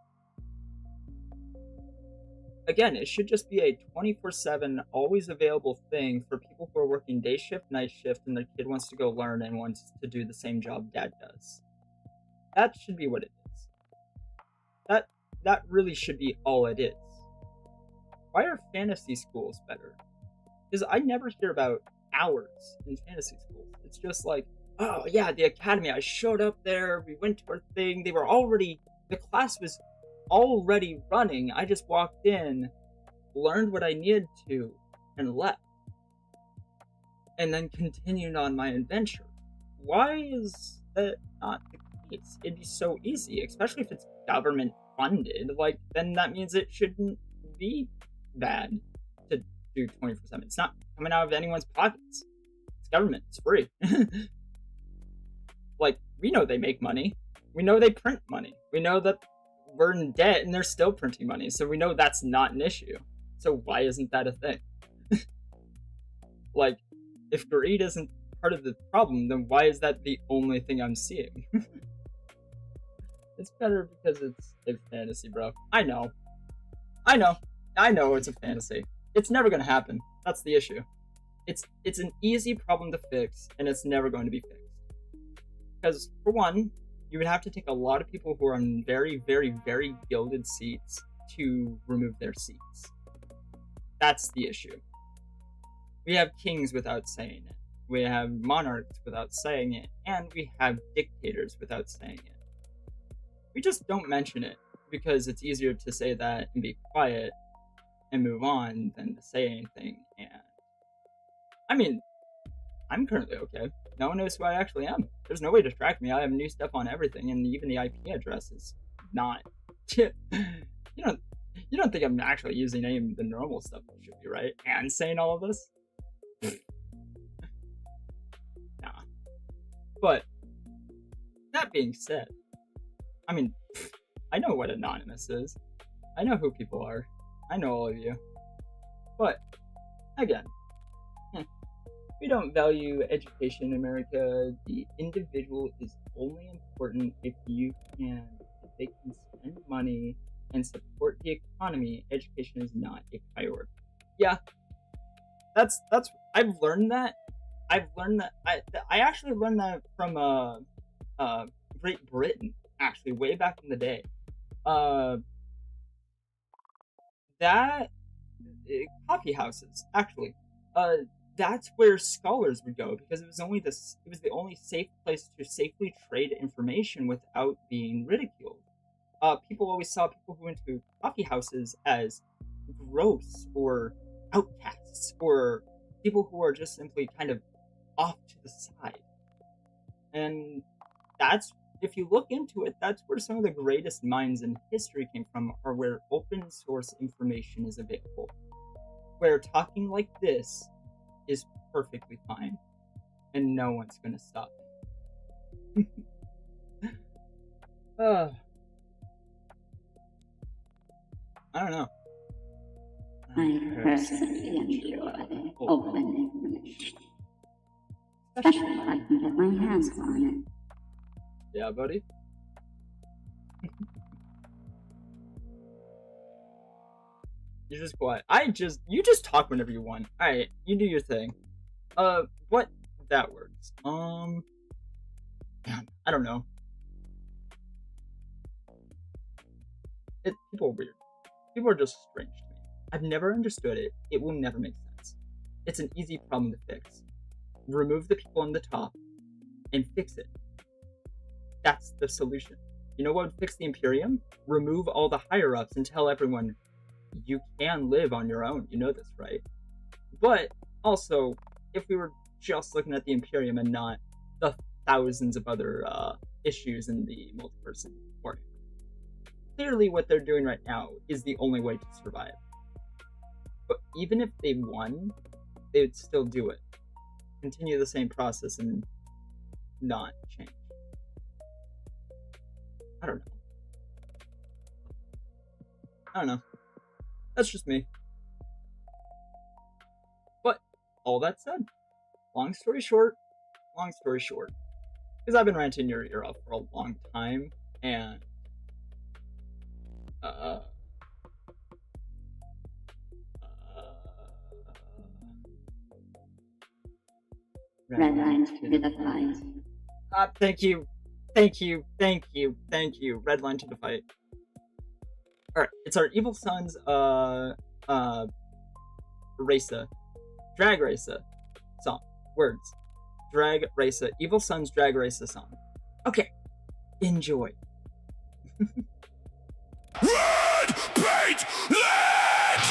Again, it should just be a 24/7, always available thing for people who are working day shift, night shift, and their kid wants to go learn and wants to do the same job dad does. That should be what it is. That really should be all it is. Why are fantasy schools better? Because I never hear about hours in fantasy schools. It's just like, oh yeah, the academy, I showed up there, we went to our thing, the class was already running, I just walked in, learned what I needed to, and left. And then continued on my adventure. Why is that not the case? It'd be so easy, especially if it's government funded. Like, then that means it shouldn't be bad to do 24/7. It's not coming out of anyone's pockets. It's government. It's free. Like, we know they make money. We know they print money. We know that we're in debt and they're still printing money. So we know that's not an issue. So why isn't that a thing? Like, if greed isn't part of the problem, then why is that the only thing I'm seeing? It's better because it's a fantasy, bro. I know it's a fantasy. It's never gonna happen. That's the issue. It's an easy problem to fix, and it's never going to be fixed. Because, for one, you would have to take a lot of people who are on very, very, very gilded seats to remove their seats. That's the issue. We have kings without saying it. We have monarchs without saying it. And we have dictators without saying it. We just don't mention it, because it's easier to say that and be quiet and move on than to say anything. And I mean, I'm currently okay. No one knows who I actually am. There's no way to track me. I have new stuff on everything, and even the IP address is not. You don't think I'm actually using any of the normal stuff I should be, right? And saying all of this? Nah. But that being said, I mean, I know what Anonymous is. I know who people are. I know all of you. But, again, we don't value education in America. The individual is only important if they can spend money and support the economy. Education is not a priority. Yeah, that's I've learned that. I actually learned that from Great Britain, actually, way back in the day. Coffee houses, actually. That's where scholars would go, because it was the only safe place to safely trade information without being ridiculed. People always saw people who went to coffee houses as gross or outcasts or people who are just simply kind of off to the side. And that's, if you look into it, that's where some of the greatest minds in history came from, or where open source information is available. Where talking like this is perfectly fine, and no one's gonna stop me. I don't know. I personally enjoy open information, especially if I can get my hands on it. Yeah, buddy? You're just quiet. You just talk whenever you want. Alright, you do your thing. What? That works. I don't know. People are weird. People are just strange to me. I've never understood it. It will never make sense. It's an easy problem to fix. Remove the people on the top and fix it. That's the solution. You know what would fix the Imperium? Remove all the higher-ups and tell everyone, you can live on your own. You know this, right? But also, if we were just looking at the Imperium and not the thousands of other issues in the multiverse Warhammer, clearly what they're doing right now is the only way to survive. But even if they won, they would still do it. Continue the same process and not change. I don't know. That's just me. But, all that said, long story short, because I've been ranting your ear off for a long time, and Red lines to be the flies. thank you Thank you. Red line to the fight. Alright, it's our Evil Sons, Raisa. Drag Raisa song. Words. Drag Raisa. Evil Sons Drag Raisa song. Okay. Enjoy. Red paint lit!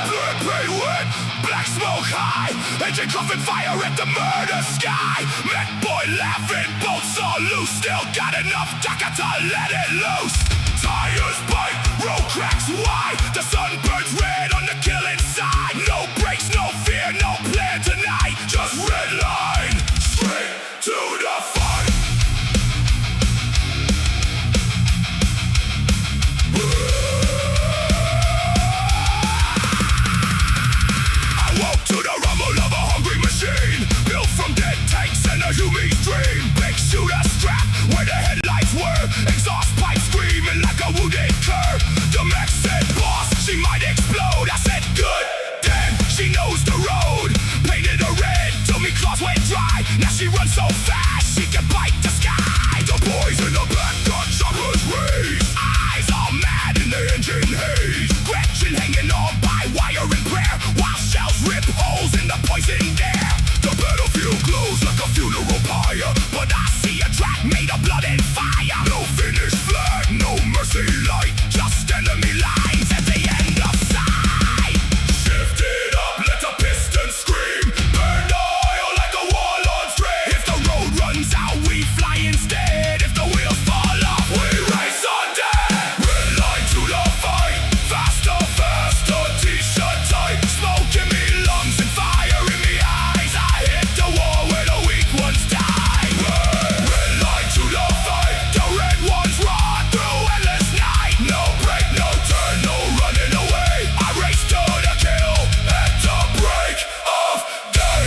Blood paint lit! Black smoke high! Engine coughing fire at the murder sky! MEKBOY laughing, bolts all loose. Still got enough Daka to let it loose. Tires bite, road cracks wide. The sun burns red on the killing side. No brakes, no fear, no plan tonight. Just red line, straight to the fight. I woke to the rumble of a hungry machine, built from dead tanks and a human dream. Big shooter strap where the headlights were, exhaust pipe screaming like a wounded cur. The mech said, boss, she might explode. I said, good, damn, she knows the road. Painted her red till me claws went dry. Now she runs so fast she can bite the sky. The boys in the back got Choppa's raised, eyes all mad in the engine haze. GRETCHIN hanging on by wire and prayer, while shells rip holes in the poison air. The battlefield glows like a funeral pyre, but I see a track made of blood and fire. No finish flag, no mercy light, just enemy lines at the end of sight. Shift it up, let the piston scream, burn the oil like a warlord's dream. If the road runs out, we fly instead. If the wheels fall off, we race on dead. Red line to the fight, faster, faster, t-shirt tight. Smoke in me lungs and fire in me eyes. I hit the wall where the weak ones die. Red line to the fight, the red ones raw through endless night. No break, no turn, no running away. I race to the kill at the break of day.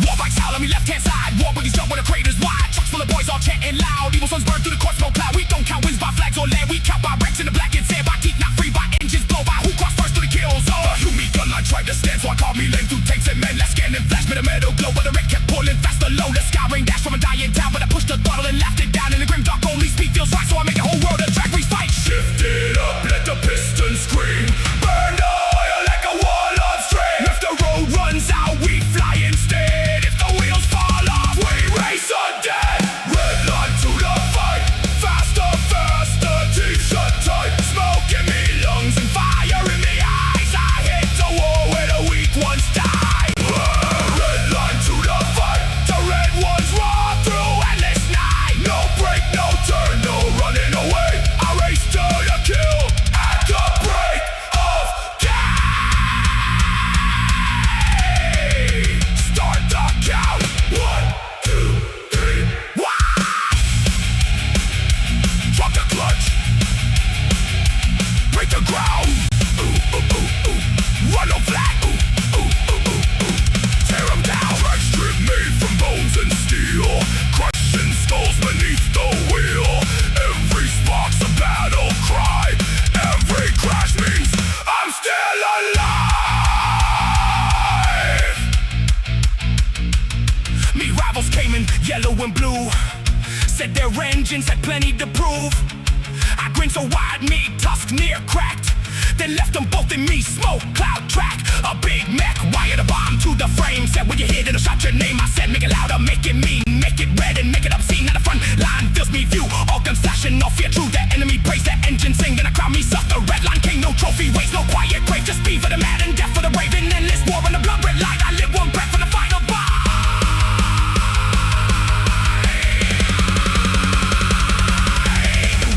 Warbikes howl on me left hand side. Warburgers jump where the craters wide. Trucks full of boys all chanting loud. Evil sons burn through the court smoke cloud. We don't count wins by flags or land. We count by wrecks in the black and sand. By teeth not free, by engines blow by. Who crossed first to the kill zone? A human gunline tried to stand, so I called me lane through tanks and men. Left scan and flash with a metal glow, but the red kept pulling faster low. The sky rain dash from a dying town, but I pushed the throttle and laughed it down. In the grim dark, only speed feels right, so I make the whole world a drag race fight. Shift it up, let the piston scream, burn the oil like a warlord's dream. If the road runs out, we fly instead. If the wheels fall off, we race undead. Red line to the fight, faster, faster, t-shirt tight. Smoke in me lungs and fire in me eyes. I hit the wall where the weak ones die. Red line to the fight, the red ones raw through endless night. No break, no turn, no running away. I race to the kill at the break of day. Start the count, 1, 2, 3, drop the clutch, break the ground. Run on flat. Tear them down. Crack strip made from bones and steel, crushing skulls beneath the wheel. Every spark's a battle cry. Every crash means I'm still alive. Me rivals came in yellow and blue, said their engines had plenty to prove. I grinned so wide, me tusk near cracked, then left them both in me smoke cloud track. A big mech wired a bomb to the frame. Said when you hit it, I'll shout your name. I said make it louder, make it mean, make it red and make it obscene. Now the front line fills me view, all guns flashing, no fear true. The enemy praise the engine sing, then I crown me suck. The red line king, no trophy waste, no quiet grave. Just speed for the mad and death for the brave. In endless war on the blood red light, I live one breath for the final boss.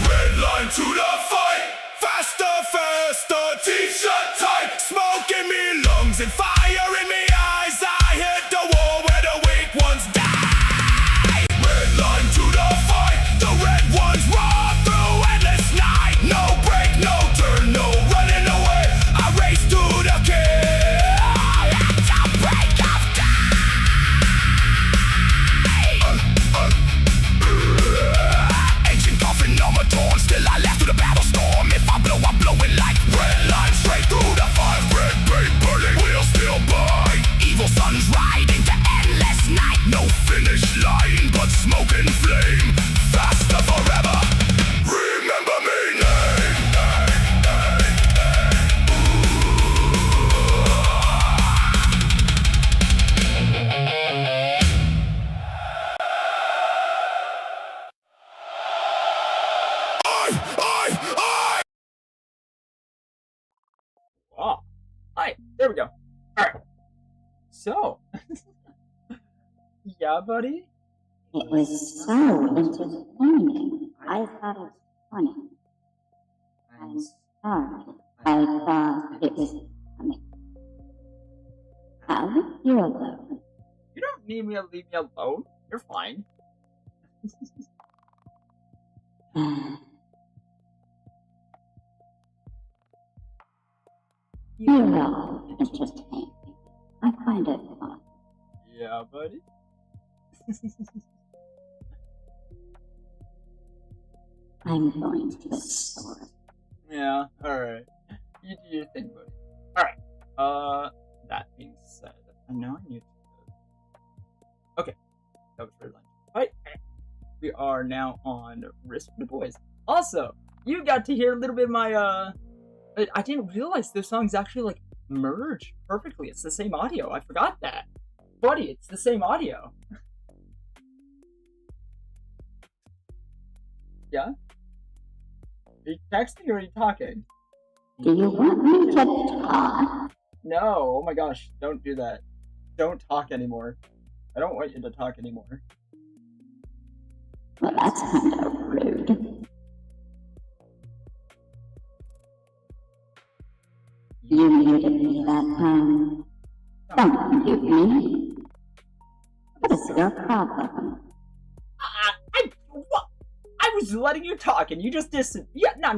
Red line to the fight, faster, faster, t-shirt tight. Smoke in me lungs and fire in me eyes. So, yeah, buddy? It was so entertaining. I thought it was funny. I'm sorry. I thought it was funny. I'll leave you alone. You don't need me to leave me alone. You're fine. You're all entertaining. I find it fun. Yeah, buddy? I'm going to the store. Yeah, alright. You do your thing, buddy. Alright. That being said, now I need to... Okay. That was very lunch. Alright. We are now on Riffs for the Boys. Also, you got to hear a little bit of my, I didn't realize those songs actually, like, merge perfectly. It's the same audio. I forgot that. Buddy, it's the same audio. Yeah? Are you texting or are you talking? Do you want me to talk? No, oh my gosh, don't do that. Don't talk anymore. I don't want you to talk anymore. Well, that's kind of rude. You muted me that time. Don't mute me. What is your problem? What? I was letting you talk and you just dissed. Yeah, no.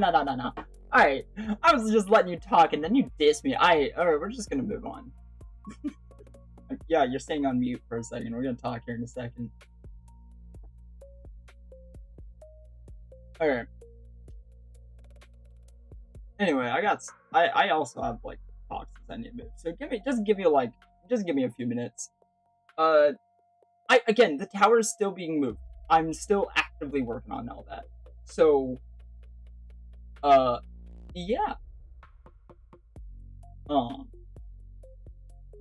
Alright, I was just letting you talk and then you dissed me. Alright, we're just gonna move on. Yeah, you're staying on mute for a second. We're gonna talk here in a second. Alright. Anyway, I also have like talks that I need to move. So just give me a few minutes. Again, the tower is still being moved. I'm still actively working on all that. So, yeah.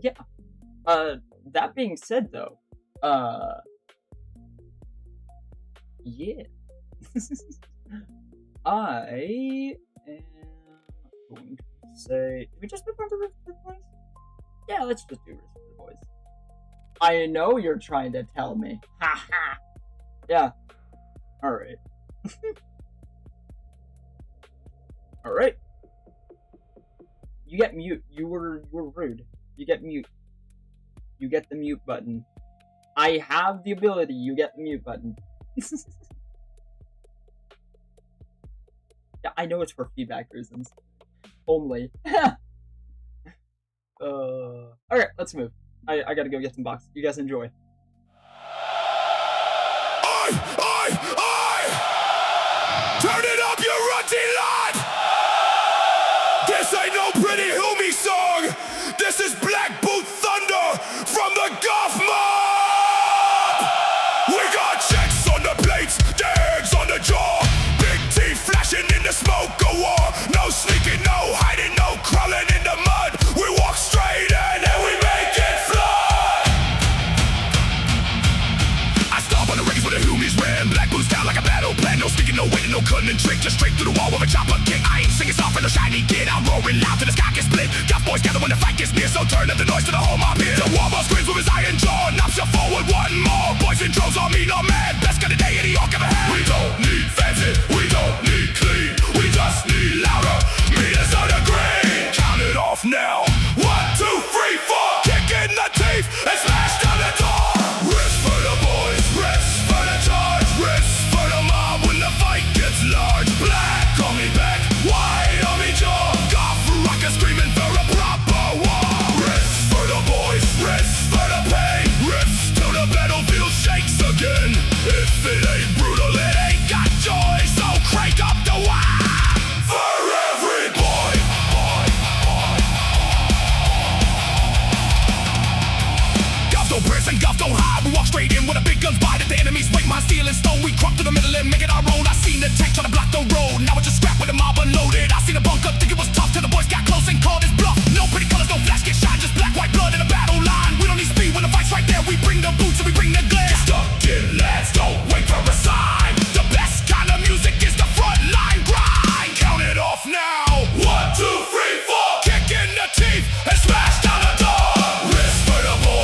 Yeah. That being said, though, yeah. I am going to say, did we just move on to Riffs for the Boys? Yeah, let's just do Riffs for the Boys. I know you're trying to tell me. Ha ha. Yeah. Alright. Alright. You get mute. You were rude. You get mute. You get the mute button. I have the ability. You get the mute button. Yeah, I know it's for feedback reasons. Only. Alright, let's move. I gotta go get some boxes. You guys enjoy. Turn it up, you rutty lad! This ain't no pretty Humi song! This is Black Boot Thunder from the GOFF mob! We got checks on the plates, dags on the jaw, big teeth flashing in the smoke of war. No sneaking, no hiding, no crawling in the mud. We walk straight in and we make it flood! I stomp on the records where the Humies ran. Black boots down like a battle plan. No speaking, no waiting, no cutting and trick. Just straight through the wall with a chopper kick. I ain't singing soft for no shiny kid. I'm roaring loud till the sky gets split. Got boys gather when the fight gets near. So turn up the noise to the whole mob here. The warboss screams with his iron jaw. Knocks you forward one more. Boys and drones on me, no man. Best gun of the day any orc ever had. We don't need fancy, we don't need clean. We just need louder. Meet us on the green. Count it off now. 1, 2, 3, 4. Kick in the teeth and smash down the door. Riffs for the boys, riffs for the charge, riffs for the mob when the fight gets large. Black on me back, white on me jaw. Goff rocker screaming for a proper war. Riffs for the boys, riffs for the pain. Riffs till the battlefield shakes again. If it ain't brutal, it ain't got joy. So crank up the Waaagh for every boy. Goff don't press and Goff don't hide. We walk straight in with a big guns by. If the enemies wake my steel and stone, we crop to the middle and make it our own. I seen the tank try to block the road. Now it's just scrap with the mob unloaded. I seen a bunk up, think it was tough till the boys got close and called his bluff. No pretty colors, no flash, get shine, just black, white blood in a battle line. We don't need speed when the fight's right there. We bring the boots and we bring the glare. Get stuck in, lads, don't wait for a sign. The best kind of music is the front line grind. Count it off now. 1, 2, 3, 4. Kick in the teeth and smash down the door. Riffs for the boys.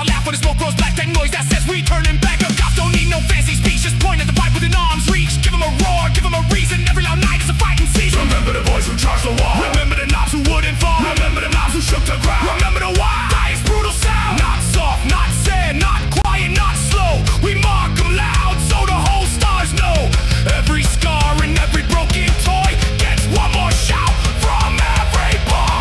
loud laugh when the smoke grows black. That noise that says we turning back. A GOFF don't need no fancy speech, just point at the pipe within arm's reach. Give 'em a roar, give 'em a reason. Every loud night is a fighting season. Remember the boys who charged the wall. Remember the knobs who wouldn't fall. Remember the mouths who shook the ground. Remember the wise, brutal sound. Not soft, not sad, not quiet, not slow. We mark 'em loud so the whole stars know. Every scar and every broken toy gets one more shout from every boy.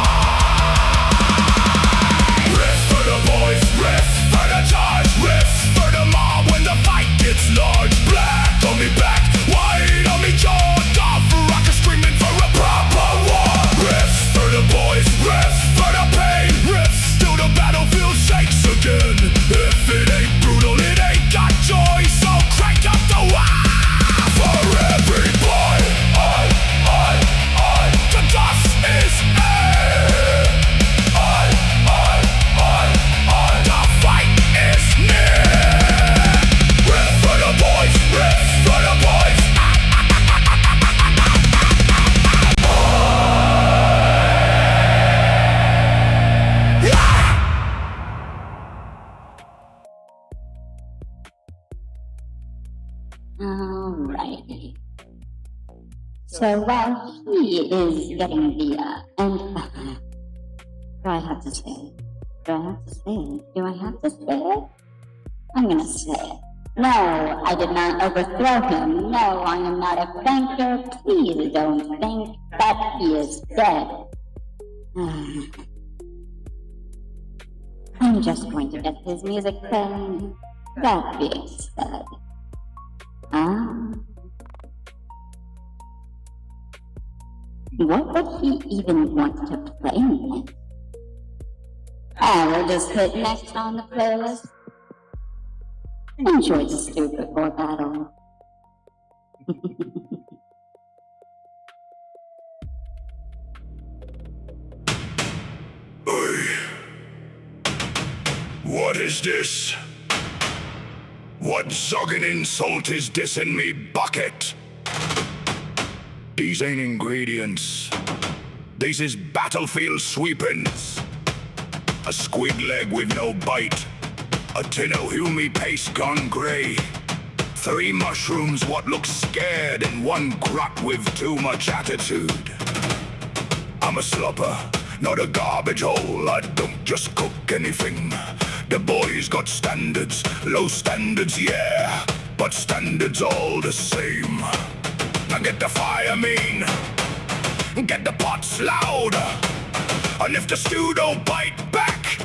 Riffs for the boys, riffs for the charge, riffs For the mob when the fight gets large. black on me back, White on me jaw, dog for rockers screaming for a proper war. riffs for the boys, riffs for the pain, Riffs till the battlefield shakes again. If it ain't brutal, it ain't got joy. So crank up the Waaagh. for every boy. The GOFF is air. The fight is near. Riff for the boys, riff for the boys. Alrighty. So while he is getting the do I have to say it? Do I have to say it? Do I have to say it? I'm gonna say it. No, I did not overthrow him. No, I am not a banker. Please don't think that he is dead. I'm just going to get his music playing. That being said, what would he even want to play next? We'll just hit next on the playlist. Enjoy the stupid war battle. What is this? What zogging insult is this in me bucket? These ain't ingredients. This is battlefield sweepings. A squid leg with no bite. A tin of Humy paste gone grey. 3 mushrooms what look scared and 1 grot with too much attitude. I'm a slopper, not a garbage hole. I don't just cook anything. The boys got standards, low standards, yeah, but standards all the same. Now get the fire mean, get the pots loud, and if the stew don't bite back,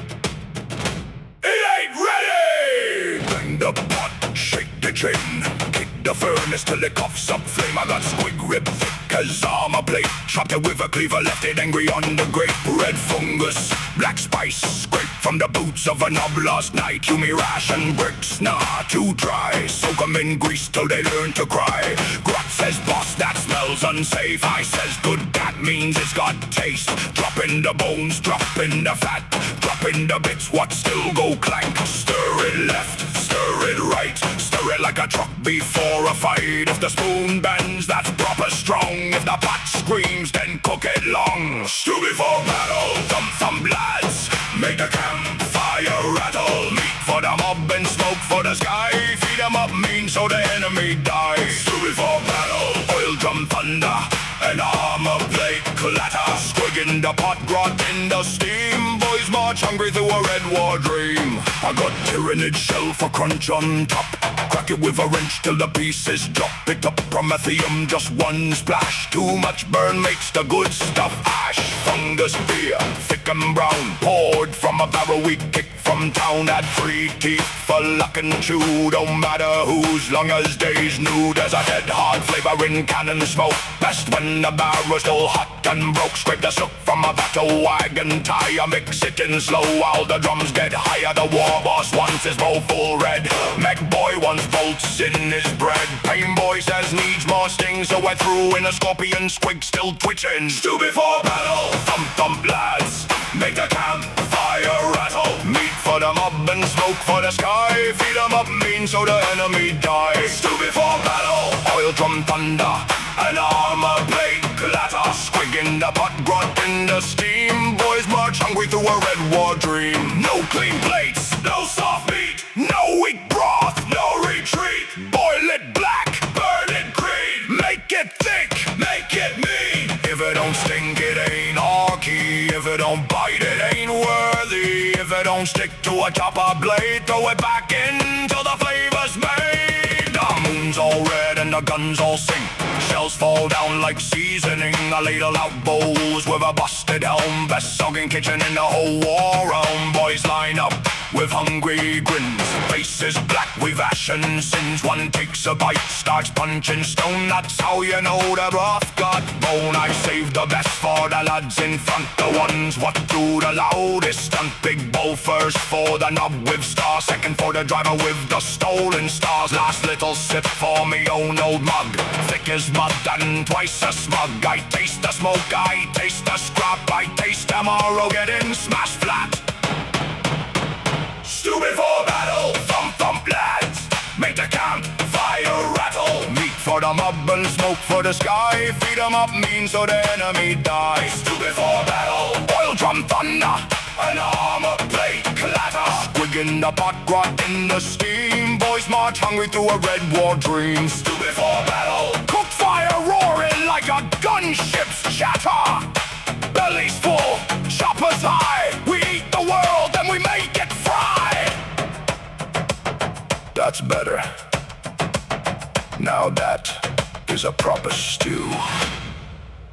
it ain't ready! Bang the pot, shake the chin, kick the furnace till it coughs up flame. I got squig rib thick as armor plate, chopped it with a cleaver, left it angry on the grate. Red fungus, black spice, scrape from the boots of a knob last night. Humy ration bricks, nah, too dry. Soak 'em in grease till they learn to cry. Grot says, boss, that smells unsafe. I says, good, that means it's got taste. Drop in the bones, drop in the fat, drop in the bits, what still go clank. Stir it left, stir it right, stir it like a truck before a fight. If the spoon bends, that's proper strong. If the pot screams, then cook it long. Stew before battle, thump lads, make the campfire rattle. Meat for the mob and smoke for the sky. Feed 'em up mean so the enemy dies. Stew before battle, oil drum thunder, and armor plate clatter. Squig in the pot, grot in the steam. Boys march hungry through a red war dream. I got tyrannid shell for crunch on top. Crack it with a wrench till the pieces drop. Picked up promethium, just 1 splash. Too much burn makes the good stuff ash. Fungus beer, thick and brown, poured from a barrel we kicked from town. Had 3 teeth for luck and chew. Don't matter whose, long as day's new. There's a dead hard flavor in cannon smoke. Best when the barrel's still hot and broke. Scrape the soot from a battle wagon tire. Mix it in slow while the drums get higher. The war boss wants his bow full red. MEKBOY wants bolts in his bread. Painboy says needs more stings, so we're through in a scorpion. Squig still twitching. Stew before battle, thump lads, make the campfire rattle. Meat for the mob and smoke for the sky. Feed 'em up mean so the enemy dies. Stew before battle, oil drum thunder, and armor plate clatter. Squig in the pot, grot in the steam. Boys march hungry through a red war dream. No clean plates, no soft meat, no weak broth, no retreat. Boil it black, burn it green, make it thick, make it mean. If it don't stink, it ain't orky. If it don't bite, it ain't worthy. If it don't stick to a chopper blade, throw it back in till the flavor's made. The moon's all red and the guns all sink. Shells fall down like seasoning. I ladle out bowls with a busted helm. Best sogging kitchen in the whole war realm. Boys line up with hungry grins. Faces black with ashen sins. One takes a bite, starts punching stone. That's how you know the broth got bone. I saved the best for the lads in front, the ones what do the loudest stunt. Big bowl first for the knob with star, second for the driver with the stolen stars. Last little sip for me own old mug, thick as mud and twice as smug. I taste the smoke, I taste the scrap, I taste tomorrow getting smashed flat. Stupid for battle, thump thump lads, make the camp fire rattle. Meat for the mob and smoke for the sky, feed 'em up mean so the enemy die. Stupid for battle, oil drum thunder, an armor plate clatter. Squig in the pot, grot in the steam, boys march hungry through a red war dream. Stupid for battle, cook fire roaring like a gunship's chatter. Bellies full, choppers high, we eat the world and we make it fry. That's better. Now that is a proper stew.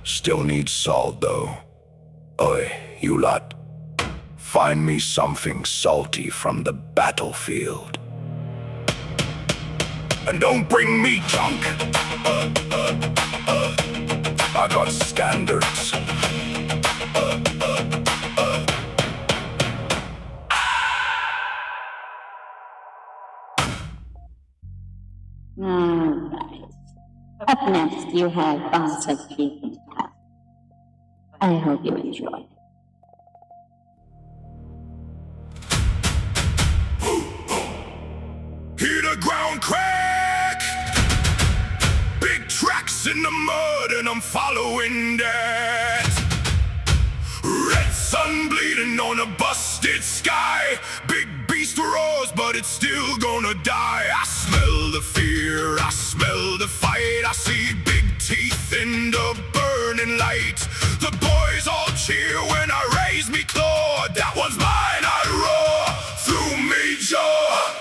Still needs salt though. Oi, you lot, find me something salty from the battlefield. And don't bring me junk. I got standards. Alright. Up next, you have Boss of Teef and Teef. I hope you enjoy. Hear the ground crack. Big tracks in the mud and I'm following that. Red sun bleeding on a busted sky. Big beast roars but it's still gonna die. I smell the fear, I smell the fight. I see big teeth in the burning light. The boys all cheer when I raise me claw. That one's mine, I roar through me jaw.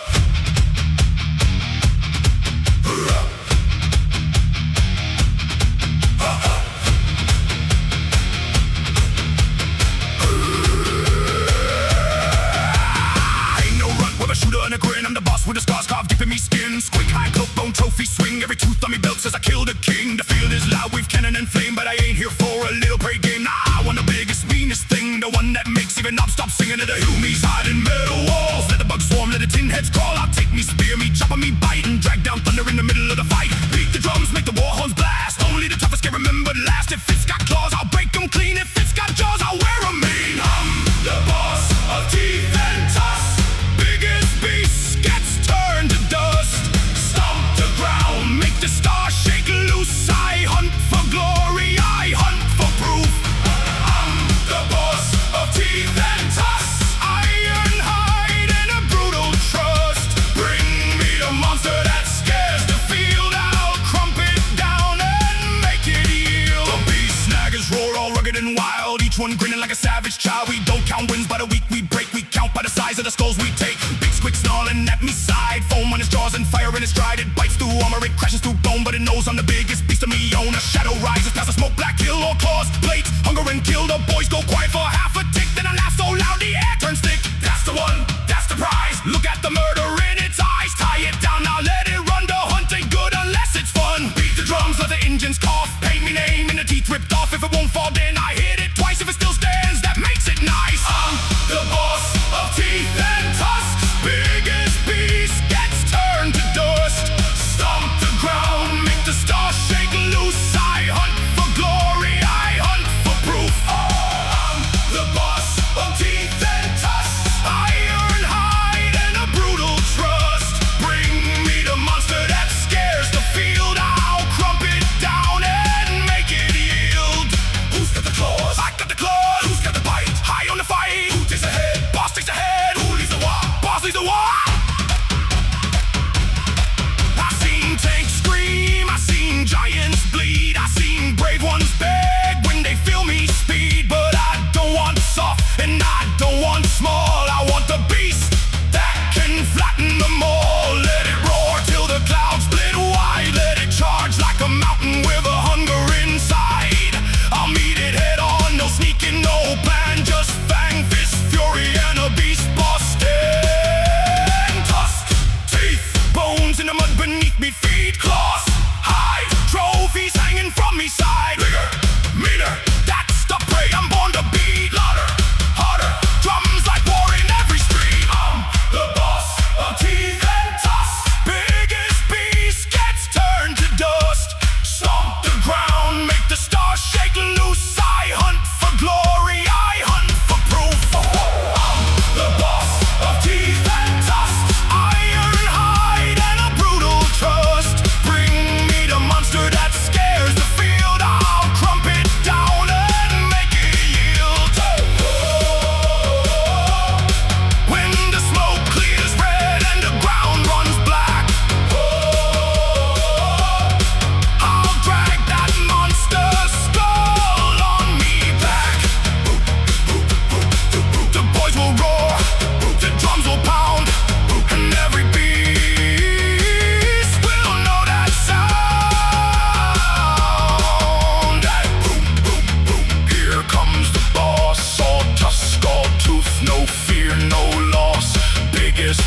Shooter and a grin, I'm the boss with the scars carved deep in me skin. Squig, high cloak, bone trophy, swing every tooth on me belt says I killed a king. The field is loud with cannon and flame, but I ain't here for a little prey game. Nah, I want the biggest, meanest thing, the one that makes even knobs stop singing to the humies hiding metal walls. Let the bugs swarm, let the tin heads crawl. I'll take me, spear me, chopper me, bite, and drag down thunder in the middle of the fight. Beat the drums, make the war horns blast. Only the toughest can remember last. If it's got claws, I'll break them clean. If it's got jaws, I'll wear them mean. I'm the boss of teeth and tusk. Beast gets turned to dust. Stomp the ground, make the stars shake loose. I hunt for glory, I hunt for proof. I'm the boss of teeth and tusks. Iron hide and a brutal trust. Bring me the monster that scares the field. I'll crump it down and make it yield. The beast snaggers roar all rugged and wild, each one grinning like a savage child. We don't count wins by the week we break, we count by the size of the skulls we take. Squig snarling at me side, foam on his jaws and fire in his stride. It bites through armor, it crashes through bone, but it knows I'm the biggest beast of me own. A shadow rises past the smoke, black kill or claws, blades, hunger and kill. The boys go quiet for half a tick, then I laugh so loud the air turns thick. That's the one, that's the prize. Look at the murder in its eyes. Tie it down, now let it run. The hunt ain't good unless it's fun. Beat the drums, let the engines cough. Paint me name and the teeth ripped off. If it won't fall, then I hit it twice. If it still stands, that makes it nice. I'm the boss of teeth and tusks. Biggest beast gets turned to dust. Stomp the ground, make the stars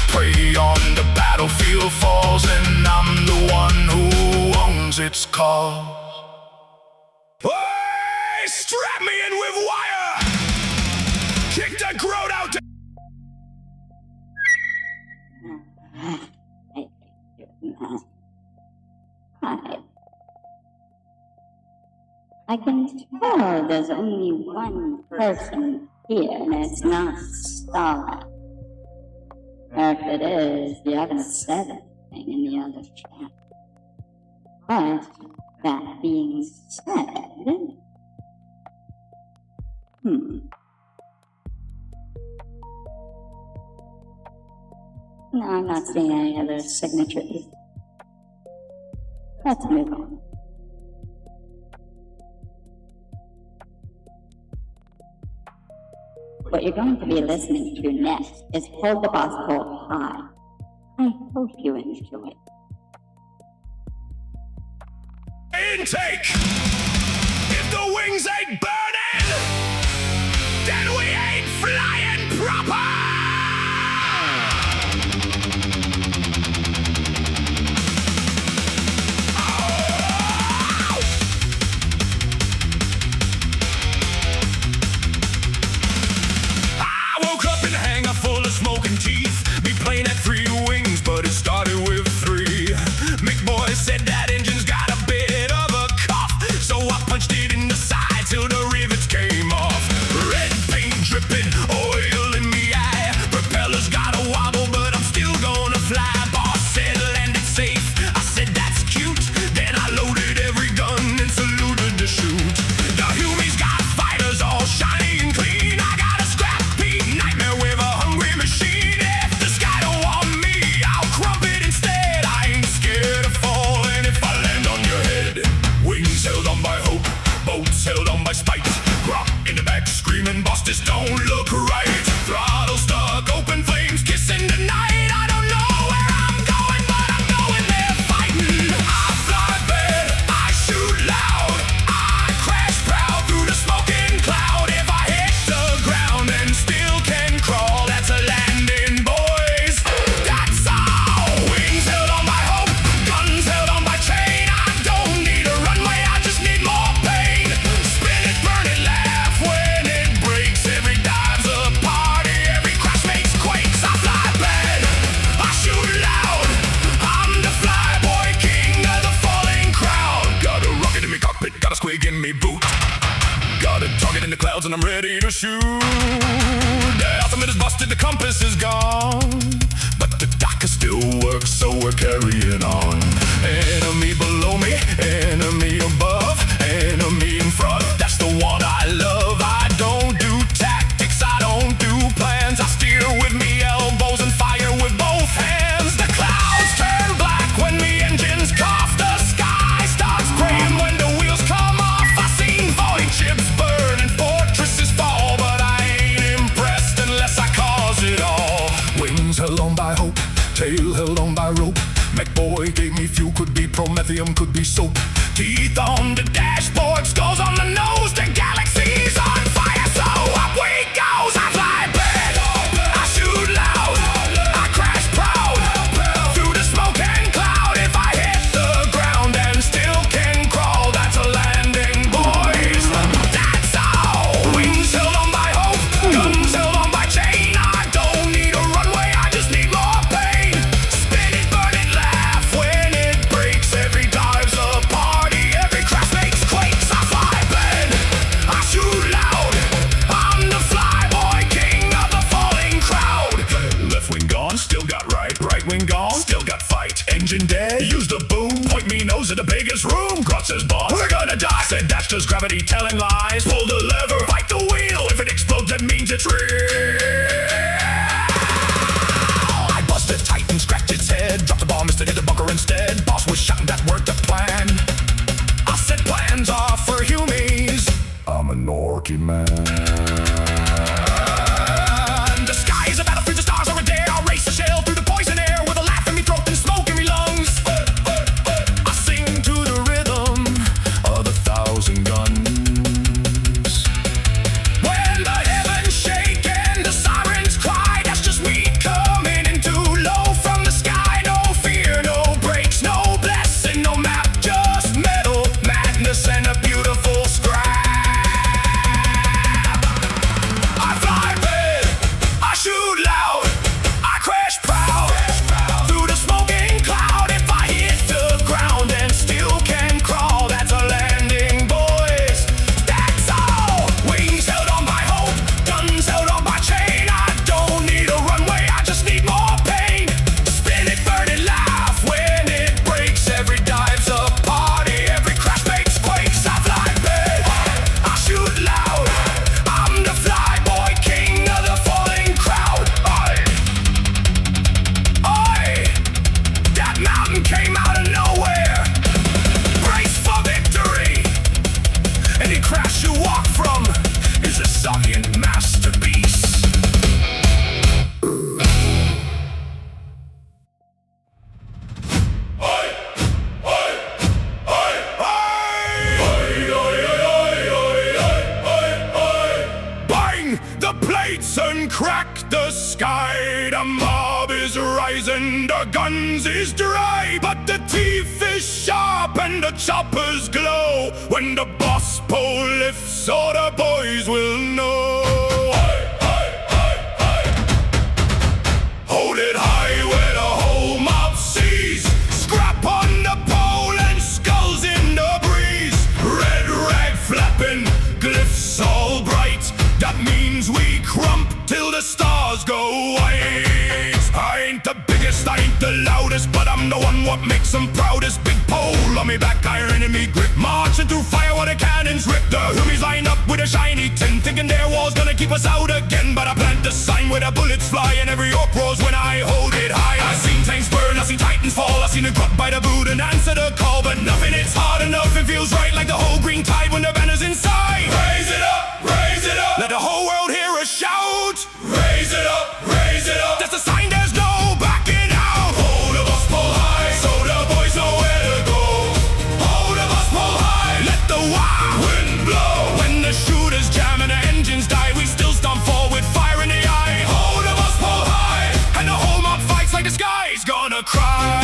Prey on the battlefield falls, and I'm the one who owns its cause. Hey, strap me in with wire! Kick the groat out! I can tell there's only one person here, and it's not Stalin. Or if it is, you haven't said anything in the other chat. But, that being said... No, I'm not seeing any other signatures. Let's move on. What you're going to be listening to next is Hold the Boss Hold High. I hope you enjoy it. Intake! If the wings ain't burning, then we ain't flying proper! Smoking teeth, be playing at 3 wings, but it started with 3. MEKBOY said that engine's got a bit of a cough, so I punched it in the side till the rivets came off. Red paint dripping, oil in me eye, propellers got a wobble, but I'm still gonna fly. Boss said land it safe, I said that's cute, then I loaded every gun and saluted to shoot. The Humies got fighters all shiny and clean, I got a scrappy nightmare with a hungry machine. If the sky don't want me, I'll crump it instead. I ain't scared of falling if I land on your head. Wings held on by hope, boats held on by spite. Grop in the back screaming, boss, this don't look right. Throttle stuck, open flames, kissing the night. I don't know where I'm going, but I'm going there fighting. I fly bad, I shoot loud, I crash proud through the smoking cloud. If I hit the ground and still can crawl, that's a landing, boys. That's all. Wings held on by hope, guns held on by chain. I don't need a runway, I just need more pain. Spin it, burn it, laugh when it breaks. Every dive's a party, every crash makes quakes. I fly bad, I shoot loud, I'm the flyboy, king of the falling crowd. Got a rocket in me cockpit, got a squig in me boot, got a target in the clouds and I'm ready to shoot. The ultimate is busted, the compass is gone, but the docker still works, so we're carrying on. Enemy below me, enemy above, enemy in front, that's the one I love. I don't do tactics, I don't do plans, I steer with me elbows and fire with both hands. The clouds turn black when the engines cough, the sky starts praying when the wheels come off. I seen void ships burn and fortresses fall, but I ain't impressed unless I cause it all. Wings held on by hope, tail held on by rope. MEKBOY gave me fuel, could be promethium, could be soap. Teeth on the dashboard, skulls on the nose, the galaxy's on fire, so up we goes. I fly bad, I shoot loud, I crash proud through the smoke and cloud. If I hit the ground and still can crawl, that's a landing, boys. That's all. Wings held on by hope, guns held on by chain. I don't need a runway, I just need more pain. Spin it, burn it, laugh when it breaks. Every dive's a party, every crash makes quakes. I fly bad, I shoot loud, I'm the flyboy, king of the falling crowd. Left wing gone, still got right. Right wing gone, still got fight. Engine dead, use the boom, point me nose at the biggest room. Grot says, boss, we're gonna die. Said that's just gravity telling lies. Pull the lever, fight the wheel. If it explodes, that means it's real. I busted Titan, scratched its head, dropped the bomb, instead hit the bunker instead. Boss was shouting that word to plan. I said plans are for Humies, I'm an orky man. The sky is a battlefield, the stars are a dare. I'll race a shell through the poison air with a laugh in me throat and smoke in me lungs. I sing to the rhythm of 1,000 guns. When the heavens shake and the boys and our guns is dry, but the Teef is sharp and the choppers glow. When the boss pole lifts, all the boys will know. Hold it high where the whole mob sees. Scrap on the pole and skulls in the breeze. Red rag flapping, glyphs all bright. That means we crump till the stars go white. I ain't the biggest, I ain't the loudest, but I'm the one what makes them proudest. Big pole on me back, iron enemy grip. Marching through fire while the cannons rip. The homies line up with a shiny tin, thinking their wall's gonna keep us out again. But I plant the sign where the bullets fly, and every orc roars when I hold it high. I seen tanks burn, I seen titans fall, I seen a grunt by the boot and answer the call. But nothing hits hard enough, it feels right like the whole green tide when the banner's inside. Raise it up, raise it up, let the whole world hear us shout. Raise it up, raise it up, that's a sign there's no backing out. Hold of us pull high, so the boys know where to go. Hold of us pull high, let the Waaagh wind blow. When the shooters jam and the engines die, we still stomp forward, fire in the eye. Hold of us pull high, and the whole mob fights like the sky's gonna cry.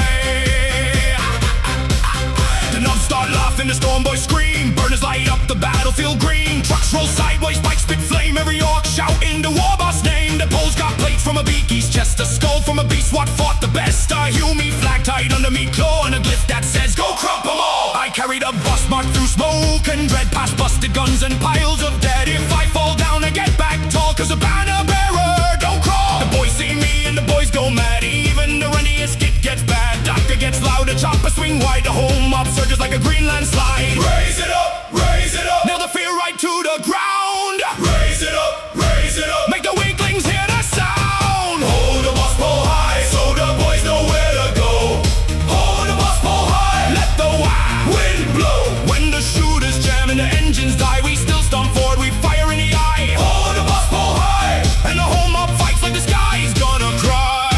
The nubs start laughing, the storm boys scream. Burners light up the battlefield green. Trucks roll sideways, bikes spit flame. Every orc shouting the war boss name. The pole's got plates from a beaky's chest, a skull from a beast what fought the best. A Hume flag tied under me claw and a glyph that says go crump 'em all. I carried a bus marked through smoke and dread past busted guns and piles of dead. If I fall down I get back tall, cause a banner bearer don't crawl. The boys see me and the boys go mad. Even the runniest skit gets bad. Doctor gets loud, a chopper swing wide. The whole mob surges like a green landslide. Raise it up, raise it up, nail the fear right to the ground. Raise it up, raise it up, make the weaklings hear the sound. Hold the boss pole high, so the boys know where to go. Hold the boss pole high, let the Waaagh wind blow. When the shooters jam and the engines die, we still stomp forward, we fire in the eye. Hold the boss pole high, and the whole mob fights like the sky's gonna cry.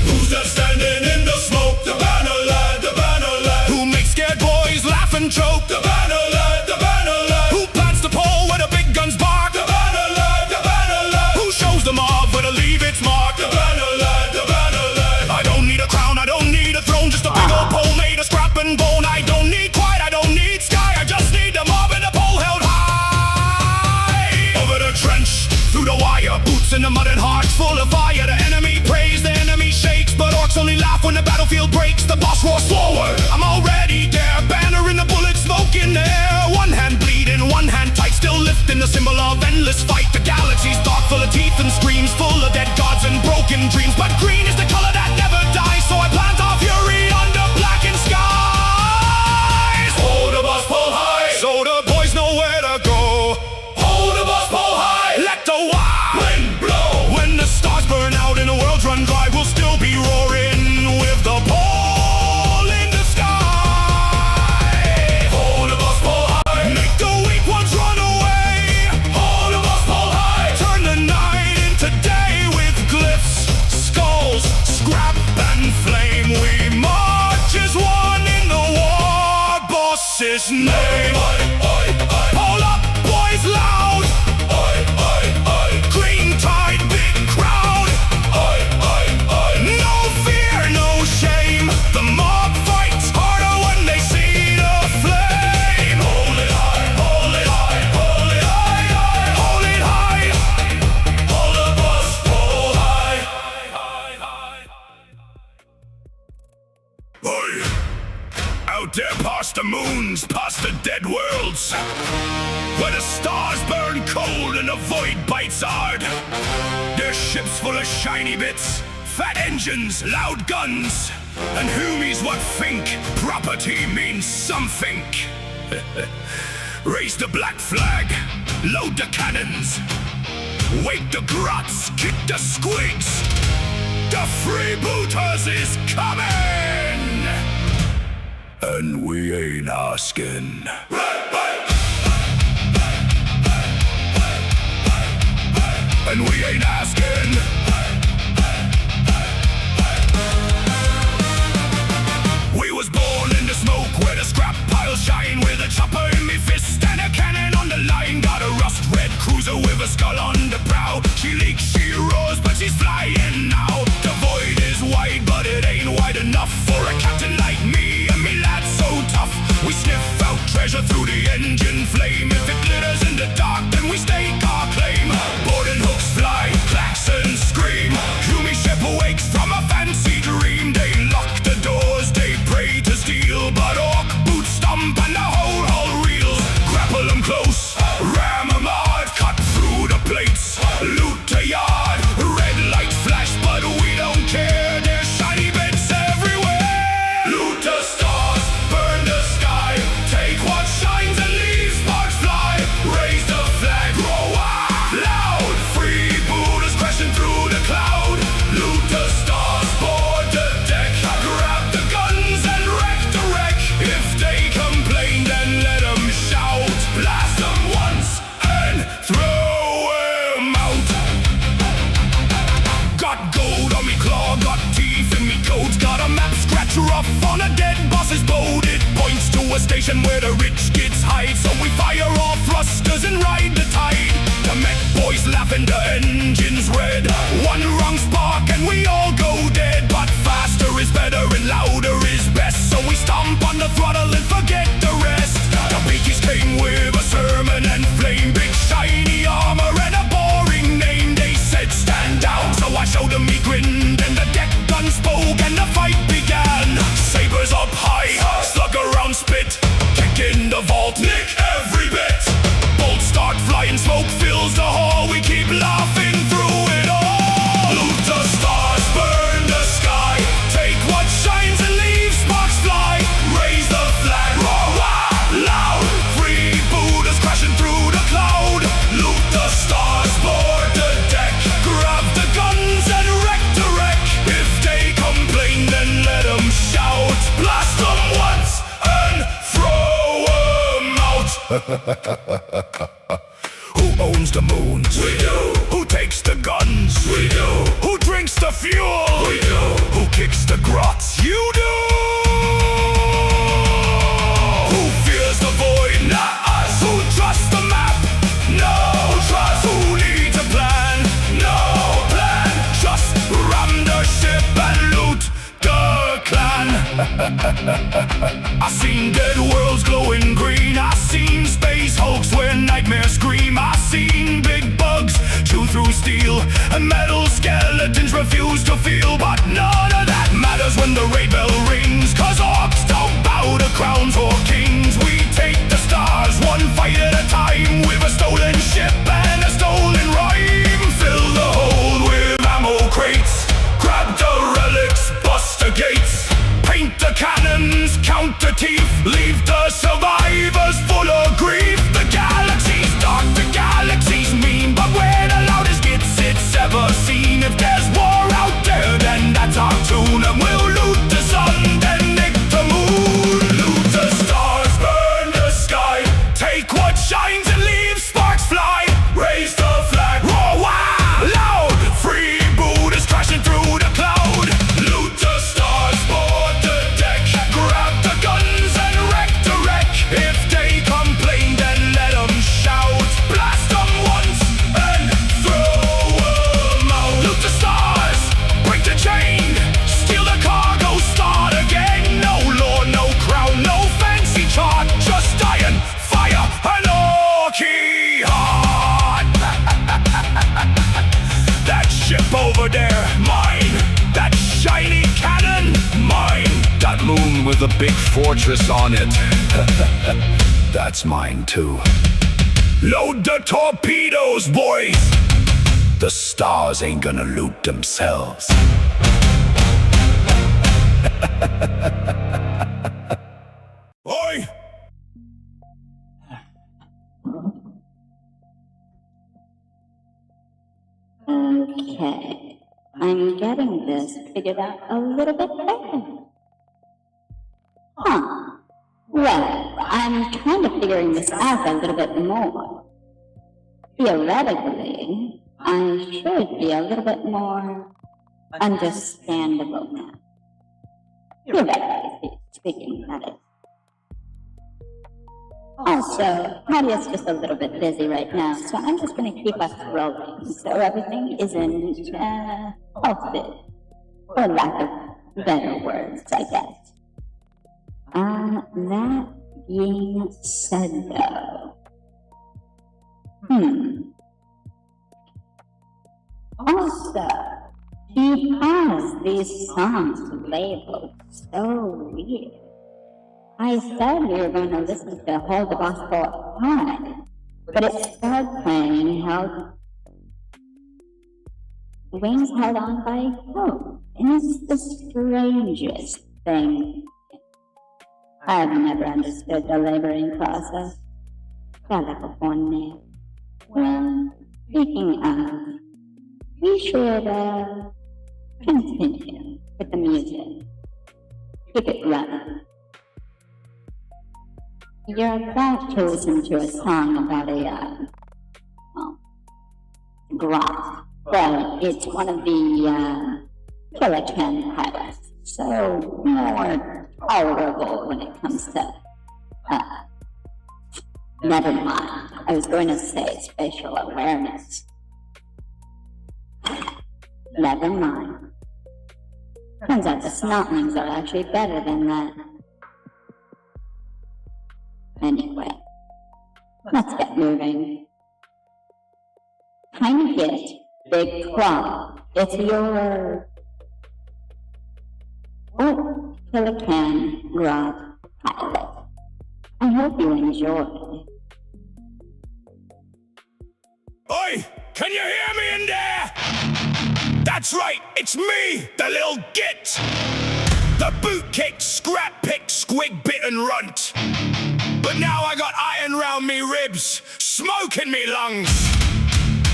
Who's that standing in the smoke? The banner lad, the banner lad. Who makes scared boys laugh and choke? The banner lad, the banner lad. Who plants the pole where the big guns bark? The banner lad, the banner lad. Who shows them off where to leave its mark? The banner lad, the banner lad. I don't need a crown, I don't need a throne, just a big old pole made of scrap and bone. I don't need quiet, I don't need sky, I just need the mob and the pole held high. Over the trench, through the wire, boots in the mud and hearts full of fire. The enemy prays, the enemy shakes, but orcs only laugh when the battlefield breaks. The boss roars forward, I'm already there. Banner in the bullet, smoke in the air. One hand bleeding, one hand tight, still lifting the symbol of endless fight. The galaxy's dark, full of teeth and screams, full of dead gods and broken dreams. But green is the color that never dies, so I plant our fury under blackened skies. Hold the boss pole high, so the boys know where to go. Hold the boss pole high, let the Waaagh wind blow. When the stars burn out and the world's run dry, we'll still be roaring with the pole in the sky. Hold the boss pole high, make the weak ones run away. Hold the boss pole high, turn the night into day with glyphs, skulls, scrap and flame. We march as one in the war boss's name. Pull up, boys, loud. Green tide, big crowd. No fear, no shame. The mob fights harder when they see the flame. Hold it high, hold it high, hold it high, hold it high. Hold the boss pole high. Boy, out there past the moons, past the dead worlds, where the stars burn cold and the void bites hard. There's ships full of shiny bits, fat engines, loud guns, and homies what think property means something. Raise the black flag, load the cannons, wake the grots, kick the squigs. The freebooters is coming, and we ain't asking. And we ain't asking. We was born in the smoke where the scrap piles shine, with a chopper in me fist and a cannon on the line. Got a rust red cruiser with a skull on the prow. She leaks, she roars, but she's in flame. If it glitters in the dark, then we stake our claim. Boarding hooks fly, klaxons scream. Human ship awakes from a fancy dream. They lock the doors, they pray to steal, but orc boots stomp and the whole hull reels. Grapple them close, ram them hard, cut through the plates. Loot a yard, red light flash, but we don't care. There's shiny bits everywhere. Loot the stars, burn the sky. Take what shines and leave sparks fly. Raise the flag, roar loud. Free Buddhas crashing through the cloud. Loot the stars, board the deck. Grab the guns and wreck the wreck. If they complain, then let them shout. Blast them once and throw them out. Got gold on me claw, got teeth in me coat. Got a map scratcher off on a dead boss's boat. It points to a station where the rich kids hide. So we fire all thrusters and ride the tide. The MEKBOYZ laughing, the engines red. One wrong spark and we all go dead. But faster is better and louder is best. So we stomp on the throttle and forget the rest. The beakies came with a sermon and flame. Big shiny armor and a boring name. They said stand down, so I showed them me grin. Then the deck gun spoke and the fight began. Sabers up high, slug around spit. Kick in the vault, nick every bit. Bolts start flying, smoke fills the hall. We keep laughing through it all. Loot the stars, burn the sky. Take what shines and leave sparks fly. Raise the flag, roar loud. Free Buddhas crashing through the cloud. Loot the stars, board the deck. Grab the guns and wreck the wreck. If they complain, then let them shout. Blast them once and throw them out. Who owns the moons? We do. Who takes the guns? We do. Who drinks the fuel? We do. Who kicks the grots? You do. Who fears the void? Not us. Who trusts the map? No trust. Who needs a plan? No plan. Just ram the ship and loot the clan. I seen dead worlds glowing green. I seen space hulks where nightmares scream. I seen big bugs chew through steel, and metal skeletons refuse to feel. But none of that matters when the raid bell rings, 'cause orcs don't bow to crowns or kings. We take the stars one fight at a time, with a stolen ship and a stolen rhyme. Fill the hold with ammo crates, grab the relics, bust the gates. Paint the cannons, count the teeth, leave the survivors full of grief. The galaxy's dark, the galaxy's mean, but we're the loudest gets it's ever seen. If there's war out there, then that's our tune, and we'll loot the sun, then nick the moon. Loot the stars, burn the sky. Take what shines and leave sparks fly. Raise the flag, roar loud. Free Buddhas crashing through the cloud. Loot the stars, board the deck. Grab the guns and wreck the wreck. If they complain, then let them shout. Blast them once and throw them out. Loot the stars, break the chain. Steal the cargo, start again. No lore, no crown, no fancy chart. Just iron, fire, and orky heart. That ship over there, mine. That shiny cannon, mine. That moon with a big fortress on it, that's mine too. Load the torpedoes, boys. The stars ain't gonna loot themselves. Oi! Okay, I'm getting this figured out a little bit better. Well, I'm kind of figuring this out a little bit more. Theoretically, I should be a little bit more understandable now. Theoretically speaking, that is. Also, Cadia's just a little bit busy right now, so I'm just going to keep us rolling, so everything isn't, halted, for lack of better words, I guess. That being said, though, Also, he has these songs labeled so weird. I said we were going to listen to Hold the Boss for High, but it started playing Held Wings Held On by Hope, and it's the strangest thing. I've never understood the laboring process. California. Well, speaking of, we should continue with the music. Keep it running. You're about to listen to a song about a, GOFF. Well, it's one of the, Killer Clan pilots, so more tolerable when it comes to, never mind. I was going to say spatial awareness. Never mind. Turns out the Snotlings are actually better than that. Anyway, let's get moving. Tiny Git, Big Claw, it's your... Oh, Killer Clan GOFF pilot. I hope you enjoy. Oi! Can you hear me in there? That's right, it's me, the little git. The boot kick, scrap pick, squig bit and runt. But now I got iron round me ribs, smoke in me lungs.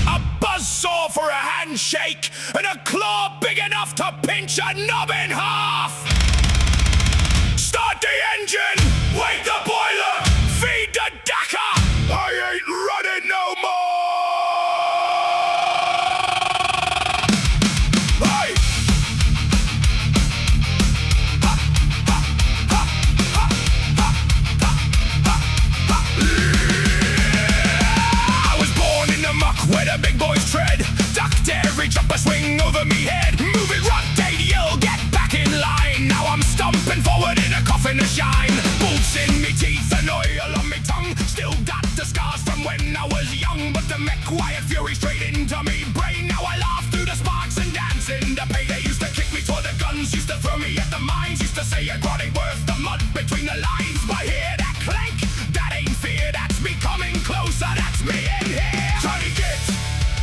A buzzsaw for a handshake, and a claw big enough to pinch a knob in half. Start the engine, wake the boiler, feed the dacker. I ain't running no more. Where the big boys tread, ducked every jumper swing over me head. Move it, rotate, you'll get back in line. Now I'm stomping forward in a coffin of shine. Bolts in me teeth and oil on me tongue. Still got the scars from when I was young, but the MEKBOY had fury straight into me brain. Now I laugh through the sparks and dance in the pain. They used to kick me toward the guns, used to throw me at the mines, used to say it ain't worth the mud between the lines. But hear that clank? That ain't fear, that's me coming closer, that's me in here.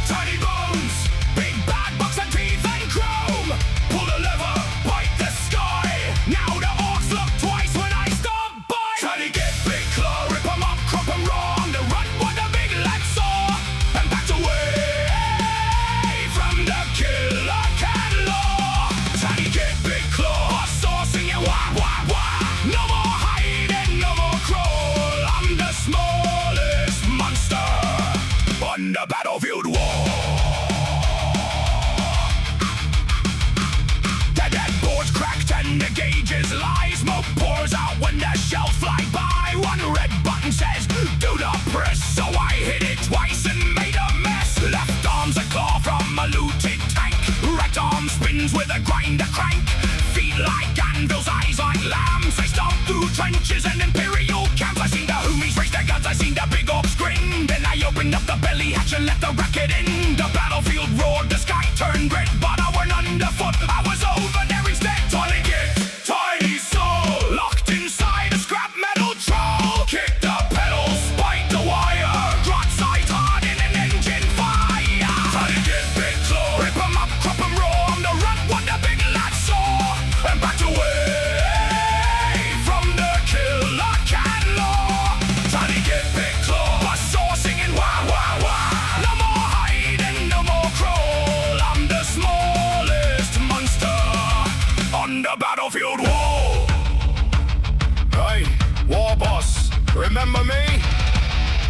Tiny bones, big bad box and teeth and chrome. Pull the lever, bite the sky. Now the orcs look twice when I stop by. Tiny get big claw, rip 'em up, crop 'em raw. On the run, what the big lad saw. And backed away from the killer cat law. Tiny get big claw, saw singing wah wah wah. No more hiding, no more crawl. I'm the smallest monster on the battlefield wall. And the gauges lie, smoke pours out when the shells fly by. One red button says, do not press, so I hit it twice and made a mess. Left arm's a claw from a looted tank. Right arm spins with a grinder crank. Feet like anvils, eyes like lambs. They stomp through trenches and Imperial camps. I seen the homies raise their guns, I seen the big orcs grin. Then I opened up the belly hatch and let the rocket in. The battlefield roared, the sky turned red, but I went underfoot, I was over there instead. Tiny soul, locked inside a scrap metal troll. Kick the pedals, bite the wire, drop side hard in an engine fire. Tiny get big claw, rip 'em up, crop 'em raw. On the run, what the big lad saw, and backed away from the killer cat law. Tiny get big claw, a saw singing wah wah wah. No more hiding, no more crawl. I'm the smallest monster on the battlefield wall. Hey, War Boss, remember me?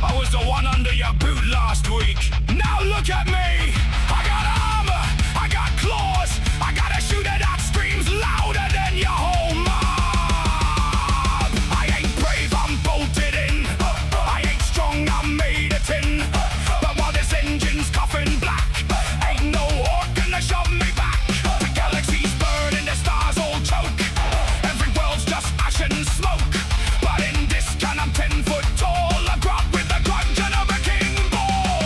I was the one under your boot last week. Now look at me. I got armor, I got claws, I got a shooter that screams louder than your whole mob. I ain't brave, I'm bolted in. I ain't strong, I'm made of tin. But while this engine's coughing black, ain't no orc gonna shove me back. The galaxy's burning, the stars all choke. Every world's just ash and smoke. But in this can I'm 10 foot tall. I grot with the grudge and of a king ball.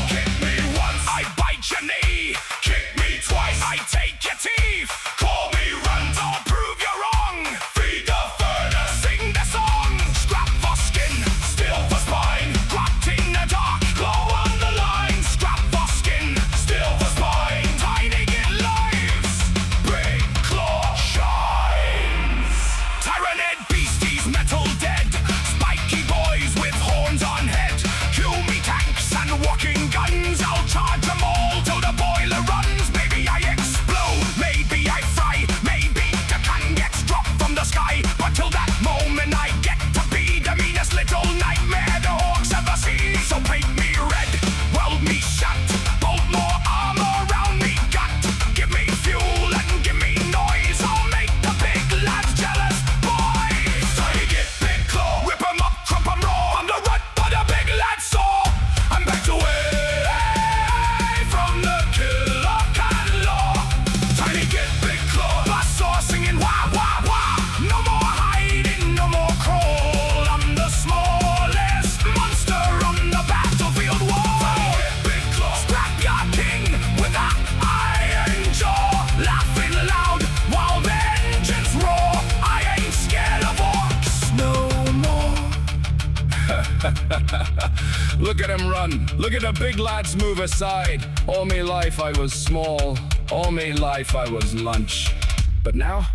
done. Look at the big lads move aside. All me life I was small. All me life I was lunch. But now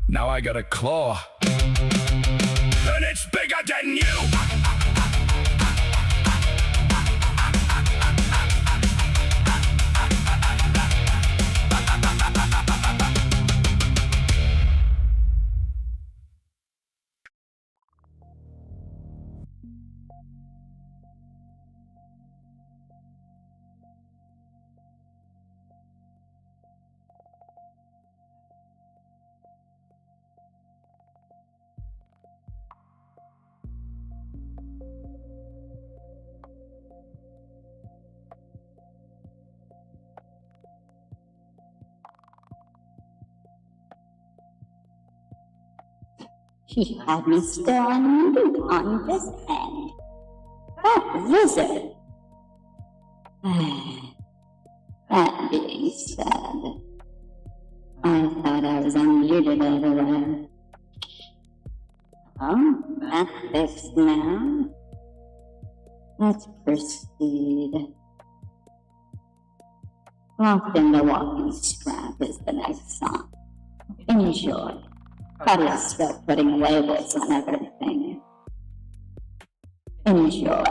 I got a claw. And it's bigger than you. He had me still on mute on this end. That lizard. That being said, I thought I was unmuted everywhere. Oh, that's fixed now. Let's proceed. Locked in the Walking Scrap is the next song. Enjoy. Cadia's still putting labels on everything. Enjoy.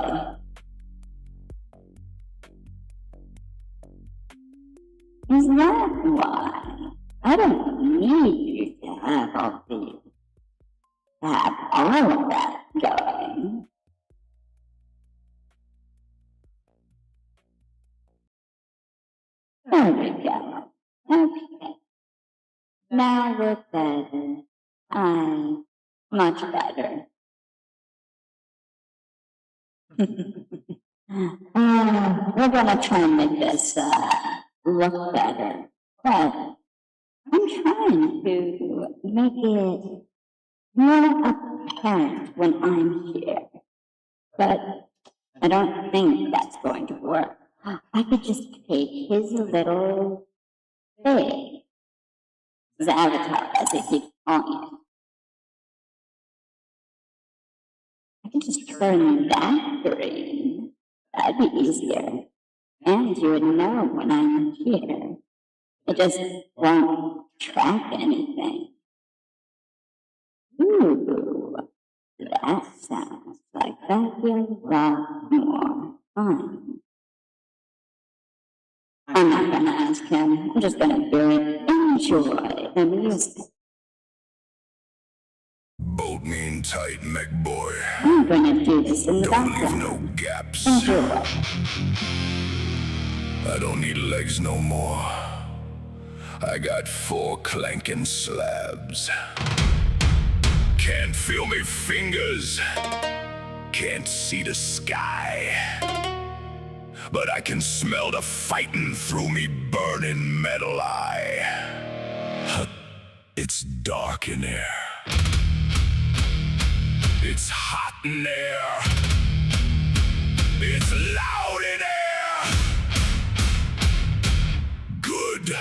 Is that why? I don't need you to have all of that going. There we go. Okay. Now we're better. Much better. We're gonna try and make this, look better. But I'm trying to make it more apparent when I'm here. But I don't think that's going to work. I could just take his little thing, his avatar, as he keeps calling it. I can just turn that green. That'd be easier. And you would know when I'm here. It just won't track anything. Ooh, that sounds like that'd be a lot more fun. I'm not gonna ask him. I'm just gonna do it. Enjoy the music. Bolt me in tight, MEKBOY. I'm gonna do this in the Don't leave background. no gaps. Enjoy. I don't need legs no more. I got 4 clanking slabs. Can't feel me fingers. Can't see the sky. But I can smell the fighting through me burning metal eye. It's dark in there. It's hot in there. It's loud in there. Good.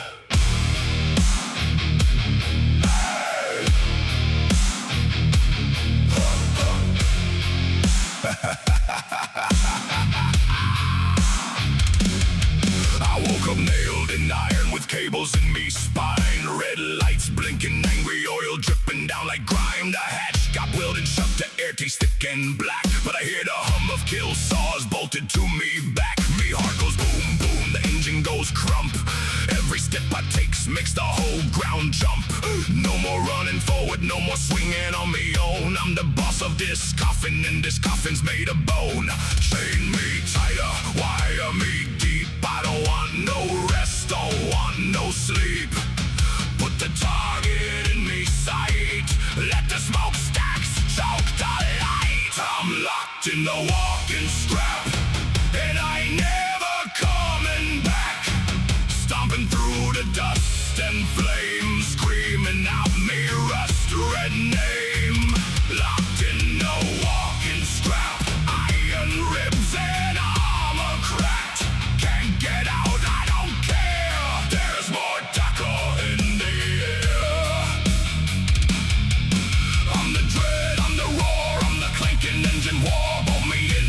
I woke up nailed in iron with cables in me spine. Red lights blinking, angry oil dripping down like grime. The hatch got willed and shoved to air, taste thick and black. But I hear the hum of kill saws bolted to me back. Me heart goes boom, boom, the engine goes crump. Every step I takes makes the whole ground jump. No more running forward, no more swinging on me own. I'm the boss of this coffin, and this coffin's made of bone. Chain me tighter, wire me deep. I don't want no rest, don't want no sleep. Put the target in me sight. Let the smokestacks choke the light. I'm locked in the walking scrap, and I ain't never coming back. Stomping through the dust and flames, screaming out me rust red name. Locked in the walking scrap, iron ribs and armor cracked. Can't get out, I don't care. There's more tackle in the air. I'm the dread, I'm the roar, I'm the clanking engine war. Bolt me in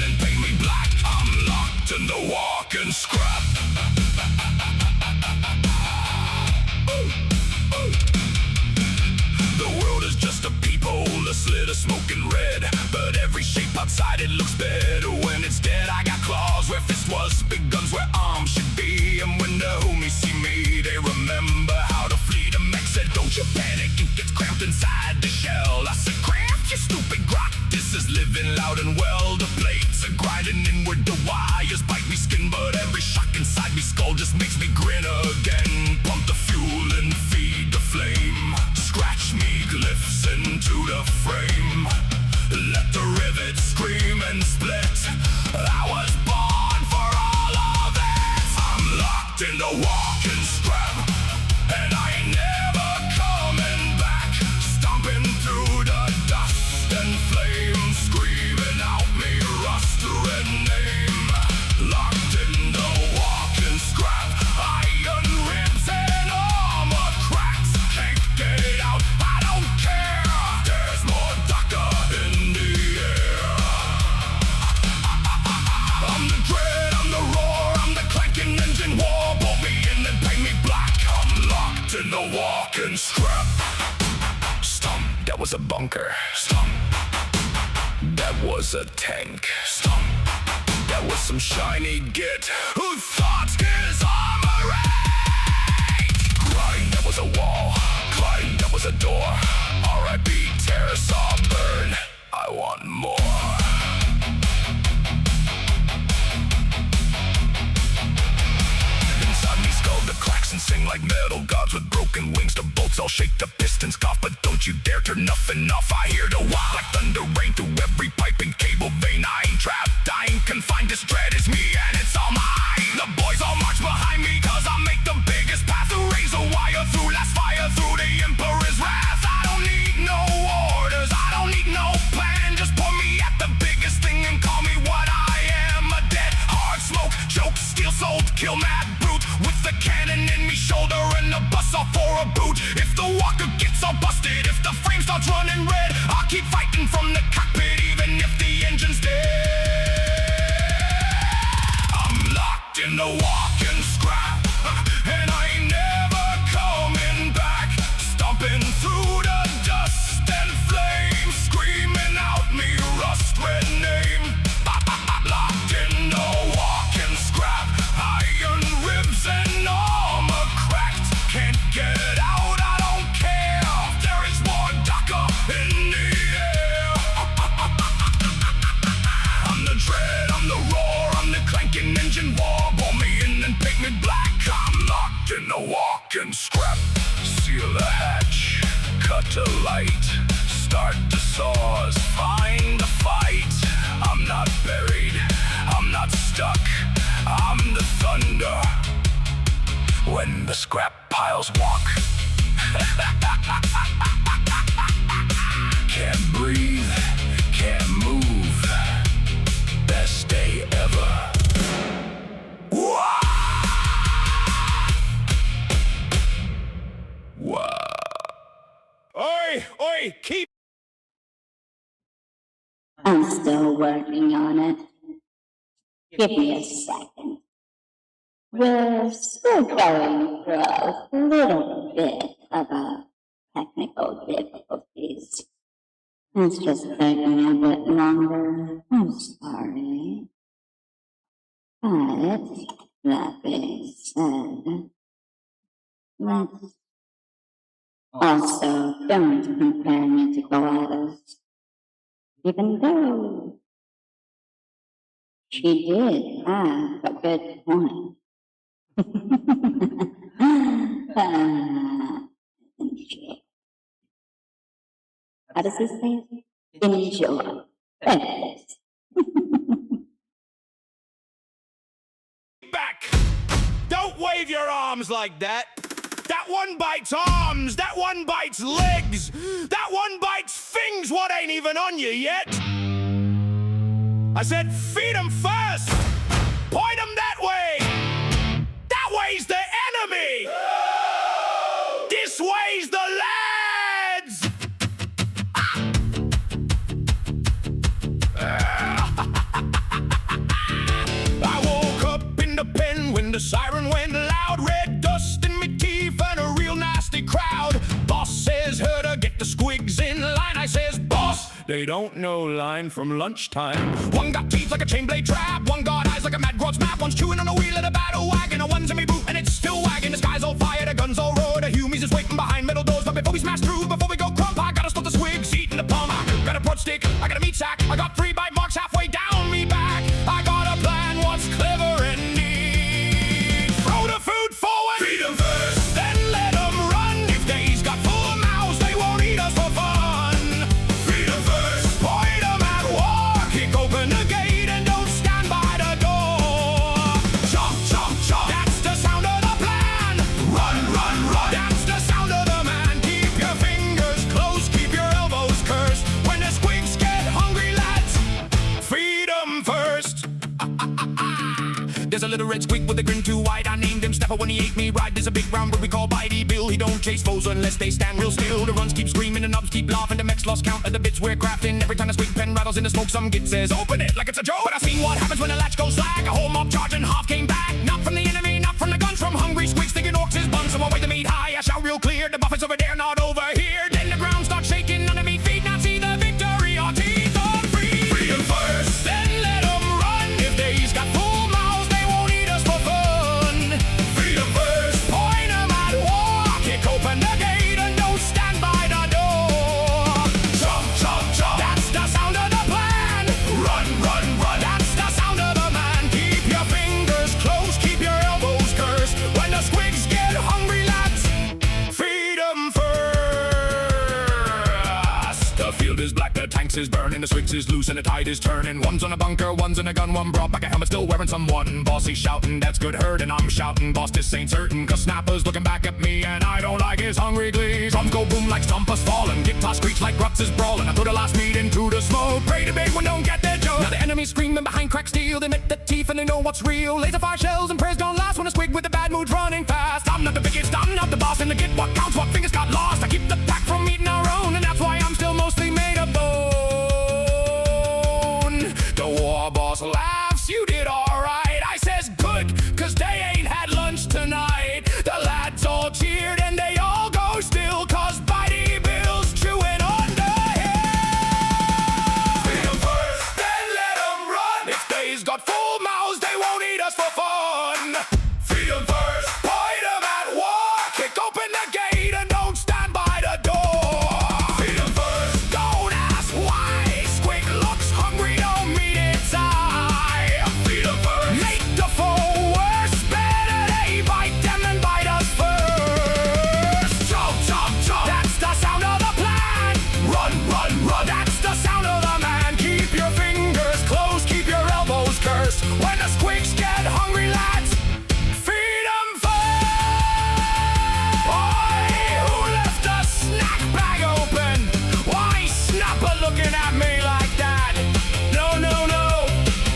is living loud and well. The plates are grinding inward, the wires bite me skin, but every shock inside me skull just makes me grin again. Pump the fuel and feed the flame. Scratch me glyphs into the frame. Let the rivets scream and split. I was born for all of it. I'm locked in the walking scrap, and I ain't never coming back. Stomping through the dust and flame, screaming out me rust red name. Locked in the walking scrap, iron ribs and armor cracks. Can't get it out, I don't care. There's more Daka in the air. I'm the dread, I'm the roar, I'm the clanking engine war. Bolt me in and paint me black. I'm locked in the walking scrap. Stomp, that was a bunker. Stomp, that was a tank. Stomp, that was some shiny git. Who thought his armor ate? Grind, that was a wall. Climb, that was a door. R.I.P. Terror saw burn. I want more. Inside me skull the cracks and sing like metal gods with broken wings. The bolts all shake, the pistons cough, but don't you dare turn nothing off. I hear the wow like thunder rain through every pipe and cable vein. I ain't trapped, I ain't confined. This dread is me and it's all mine. The boys all march behind me, cause I make the biggest path. To raise a wire through, last fire through the Emperor's wrath. I don't need no orders, I don't need no plan. Just point me at the biggest thing and call me what I am. A dead hard smoke, choke, steel sold, kill mad brute. With the cannon in me shoulder and the bus off for a boot. If the walker gets all busted, if the frame starts running red, I'll keep fighting from the cockpit even if the engine's dead. I'm locked in the walking scrap, and I ain't never coming back. Stomping through the dust and flame, screaming out me rust red name. Locked in the walking scrap, iron ribs and armor cracked. Can't get out, I don't care. There is more Daka in the air. I'm the dread, I'm the roar, I'm the clanking engine war. Bore me in and paint me black. I'm locked in the walking scrap. Seal the hatch, cut a light, start the saws, find the fight. I'm not buried, I'm not stuck, I'm the thunder when the scrap piles walk. Can't breathe, can't move, best day ever. Wow. Oi, keep. I'm still working on it. Give me a second. We're still going through a little bit of a technical difficulties. It's just taking a bit longer. I'm sorry. But that being said, let's also don't compare me to Gladys. Even though she did have a good point. How does he say it? Enjoy. Thanks. Back! Don't wave your arms like that! That one bites arms, that one bites legs, that one bites things what ain't even on you yet. I said feed them first, point them that way. That way's the enemy. This way's the lads. I woke up in the pen when the siren went loud. Red dust in me teeth and a real nasty crowd. Boss says, herder, get the squigs in line. I says, boss, they don't know line from lunchtime. One got teeth like a chain blade trap. One got eyes like a mad Guardsman map. One's chewing on the wheel of the battle wagon. A one's in me boot and it's still wagging. The sky's all fire, the guns all roar. The Humies is waiting behind metal doors. But before we smash through, before we go crump, I gotta stop the squigs, eating the palm. I got a broad stick, I got a meat sack, I him stepper when he ate me. Ride there's a big round but we call Hidey Bill. He don't chase foes unless they stand real still. The runs keep screaming, the knobs keep laughing, the mechs lost count of the bits we're crafting. Every time the squig pen rattles in the smoke, some git says, open it like it's a joke. But I seen what happens when the latch goes slack. A whole mob charging, half came back. Not from the enemy, not from the guns, from hungry squigs thinking orcs is bun. So I wait to meet high, I shout real clear. The buff is over there, not over here. Then the ground starts shaking under me feet. Now see the victory, our teeth on free. Freedom first, then let them run. If they's got full mouths, they won't eat us for fun. Freedom first, point them at war. Kick open the gate and don't stand by the door. Jump, jump, jump, that's the sound of the plan. Run, run, run, that's the sound of the man. Keep your fingers closed, keep your elbows cursed. When the squigs get hungry, lads, feed them first. The field is black, the tanks is burning, the squigs is loose and the tide is turning. One's on a bunker, one's in a gun, one brought back a helmet, still wearing someone. Boss he's shouting, that's good herd, and I'm shouting, boss this ain't certain. Cause Snapper's looking back at me, and I don't like his hungry glee. Drums go boom like Chompa's falling, guitar screech like Ruts is brawling. I threw the last meat into the smoke, pray the big one don't get their joke. Now the enemy's screaming behind cracked steel, they met the teeth and they know what's real. Laser fire shells and prayers don't last when a squig with the bad mood's running fast. I'm not the biggest, I'm not the boss, and the get what counts, what fingers got lost. I keep the pack from eating our own, and that's why I'm still mostly made of bone. The war boss laughs, you did alright. I says good, cause they ain't had lunch tonight. The lads all cheered and they all go still, cause Hidey Bill's chewing on the hill. Freedom first, then let them run. If they's got full mouths, they won't eat us for fun. Freedom first, point them at war. Kick open the gate and don't stand by the door. Freedom first, don't ask why. Squig looks hungry, don't meet its eye. Freedom first, make the foe worse. Better they bite them than bite us first. Jump, jump, jump, that's the sound of the plan. Run, run, run, that's the sound of the man. Keep your fingers closed, keep your elbows cursed. When the squigs get hungry, lads, feed them first. Boy, who left the snack bag open? Why Snapper looking at me like that? No, no, no,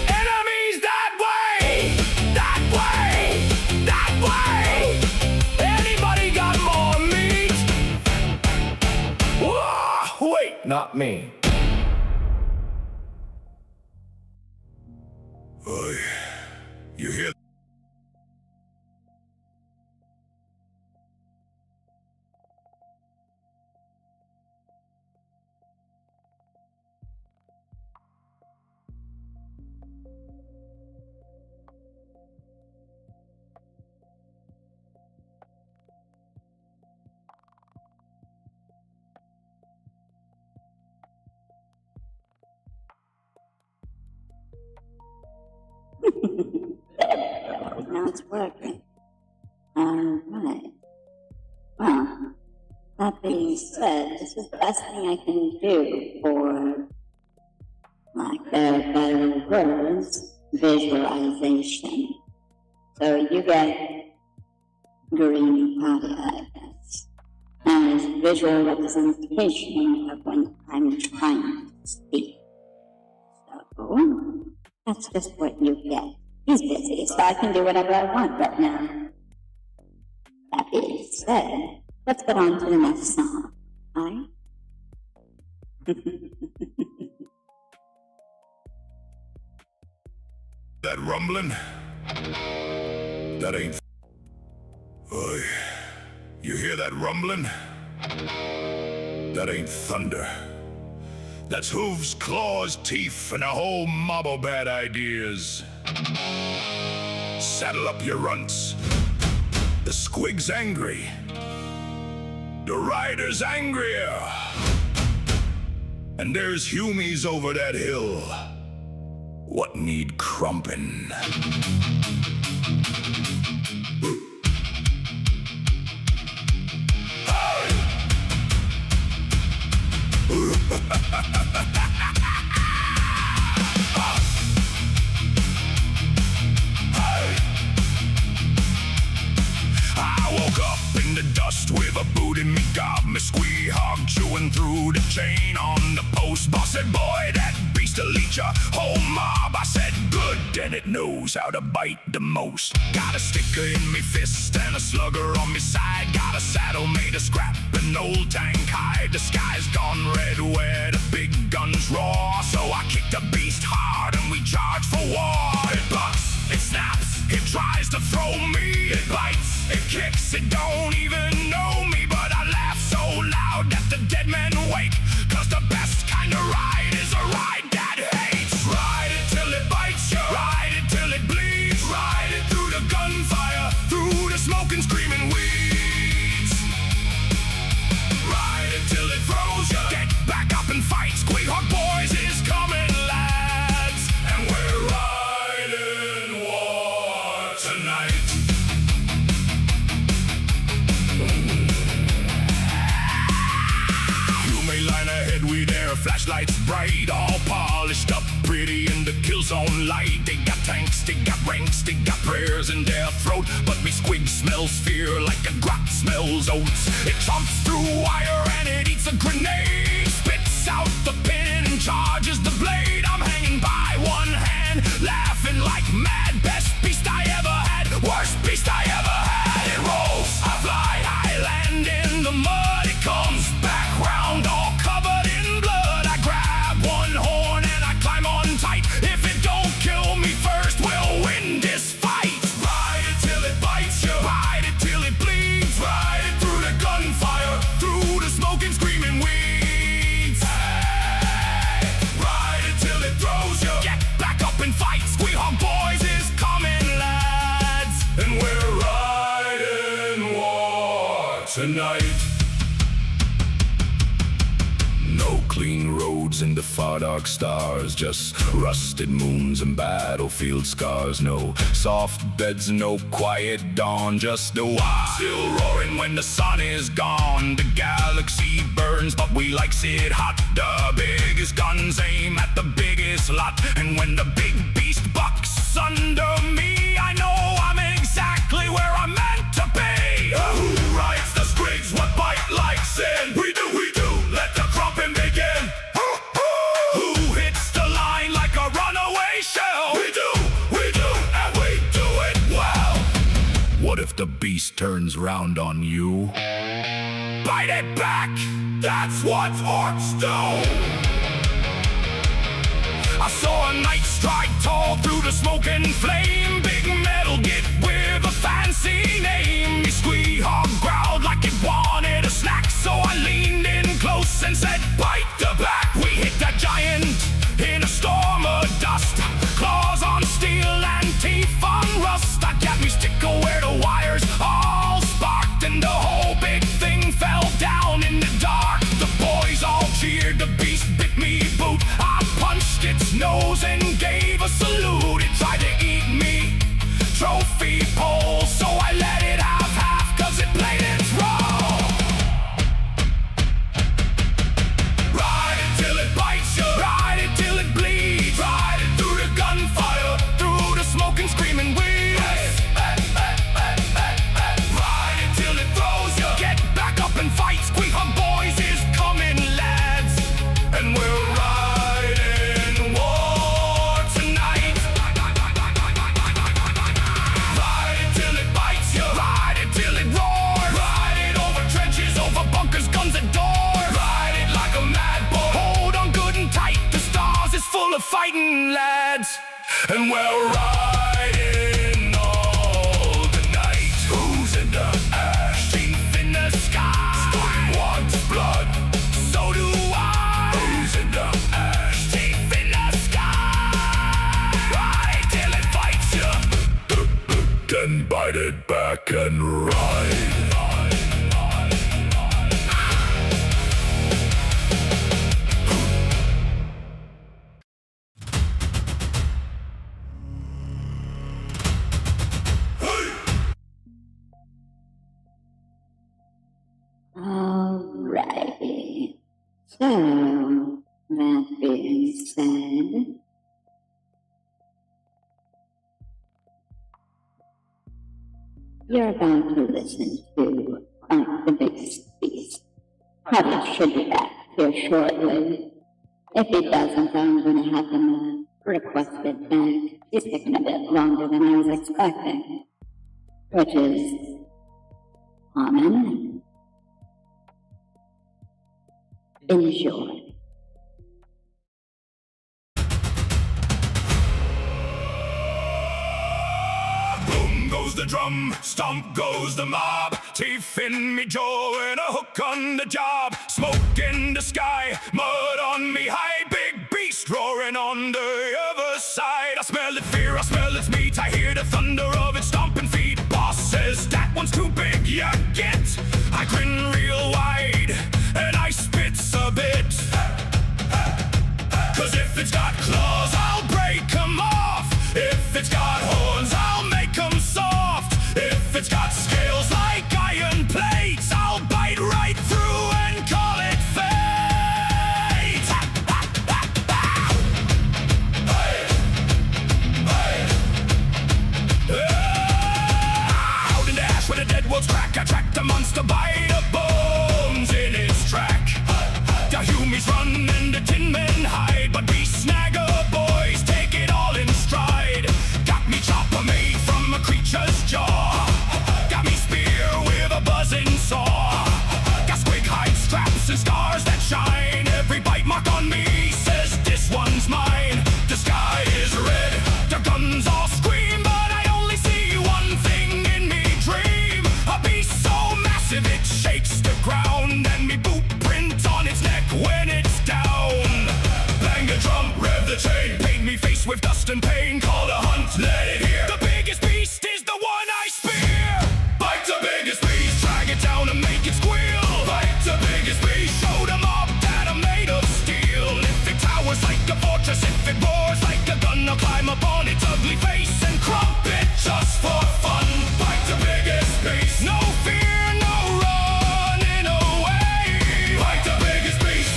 enemies that way, that way, that way. Anybody got more meat? Whoa, wait, not me. Oi, you hear? Now it's working. Alright. Well, that being said, this is the best thing I can do for, lack of better words, visualization. So you get green Cadia, I guess, as visual representation of when I'm trying to speak. So, that's just what you get. He's busy, so I can do whatever I want right now. That being said, let's get on to the next song. Alright? That rumbling? That ain't. Oi, you hear that rumbling? That ain't thunder. That's hooves, claws, teeth, and a whole mob of bad ideas. Saddle up your runts. The squig's angry. The rider's angrier. And there's humies over that hill. What need crumpin'? I woke up in the dust with a boot in me gob, me squee hog chewing through the chain on the post. Boss said, boy, that beast beast to leech a whole mob. I said good, and it knows how to bite the most. Got a sticker in me fist and a slugger on me side. Got a saddle made of scrap, an old tank hide. The sky's gone red where the big guns roar. So I kick the beast hard and we charge for war. It bucks, it snaps, it tries to throw me. It bites, it kicks, it don't even know me. But I laugh so loud that the dead men wake. Cause the best kind of ride is a ride that hates. Ride it till it bites you, ride it till it bleeds. Ride it through the gunfire, through the smoke and screaming weeds. Ride it till it throws you, get back up and fight. SQUIG BOYZ is coming, lads, and we're riding war tonight. Line ahead with their flashlights bright, all polished up pretty in the kill zone light. They got tanks, they got ranks, they got prayers in their throat. But me SQUIG smells fear like a grot smells oats. It chomps through wire and it eats a grenade. Spits out the pin and charges the blade. I'm hanging by one hand, laughing like mad. Best beast I ever had, worst beast I ever had. It rolls, I fly, I land in the mud. It comes back round all covered in blood. I grab one horn and I climb on tight. If it don't kill me first, we'll win this fight. Ride it till it bites you, ride it till it bleeds. Ride it through the gunfire, through the smoke and screaming weeds. Hey, ride it till it throws you, get back up and fight. SQUIG BOYZ is coming, lads, and we're riding war tonight. No clean roads in the far dark stars, just rusted moons and battlefield scars. No soft beds, no quiet dawn, just the Waaagh still roaring when the sun is gone. The galaxy burns, but we likes it hot. The biggest guns aim at the biggest lot. And when the big beast bucks under me, I know I'm exactly where I'm meant to be. Who writes the SQUIGs? What bite like sin? We do, let the crumping begin. Who hits the line like a runaway shell? We do, and we do it well. What if the beast turns round on you? Bite it back, that's what orcs do. I saw a knight stride tall through the smoke and flame. Big metal get with a fancy name. Me SQUIG growled like it wanted a snack. So I leaned in close and said, bite the back. We hit that giant in a storm of dust. Claws on steel and teeth on rust. I got me sticker where the wires all sparked. And the whole big thing fell down in the dark. The boys all cheered, the beast bit me boot. I punched its nose and gave a salute. It tried to eat me, trophy pole. So I let it have half, cause it played its role. Ride it till it bites you, ride it till it bleeds. Ride it through the gunfire, through the smoke and screaming weeds. Ride it till it throws you, get back up and fight. SQUIG BOYZ is coming, lads, and we're riding war tonight. Ride it till it bites you, ride it till it roars. Ride it over trenches, over bunkers, guns and doors. Ride it like a mad bull, hold on good and tight. The stars is full of fighting, lads, and we're riding all the night. Who's in the ash? Teef in the sky. SQUIG wants blood, so do I. Who's in the ash? Teef in the sky. Ride till it bites you, then bite it back and ride. Alrighty. So, that being said, you're about to listen to Fight the Biggest Beast. Probably should be back here shortly. If he doesn't, I'm gonna have him request it back. He's taking a bit longer than I was expecting. Which is common. Enjoy. Boom goes the drum, stomp goes the mob. Teef in me jaw and a hook on the job. Smoke in the sky, mud on me hide. Big beast roaring on the other side. I smell it fear, I smell its meat. I hear the thunder of its stomping feet. Boss says that one's too big, you get. I grin real wide and I spits a bit. Cause if it's got claws, I'll break them off. If it's got horns, I'll make them soft. If it's got scales like iron plates, I'll bite right through and call it fate. Out in the ash where the dead wolves crack, I track the monster by the bones in its track. The humies run and the tin men hide, but we snagger boys take it all in stride. Got me Choppa made from a creature's jaw. Got me spear with a buzzing saw. Got SQUIG hide straps and stars that shine. Every bite mark on me says this one's mine. The sky is red, the guns all scream, but I only see one thing in me dream. A beast so massive it shakes the ground, and me boot print on its neck when it's down. Bang the drum, rev the chain, paint me face with dust and pain. Call the hunt, let it hear. The biggest beast is the one I spear. Bite the biggest beast, drag it down and make it squeal. Bite the biggest beast, show them up that I'm made of steel. If it towers like a fortress, if it roars like a gun, I'll climb up on its ugly face and crump it just for fun. Bite the biggest beast, no fear, no running away. Bite the biggest beast,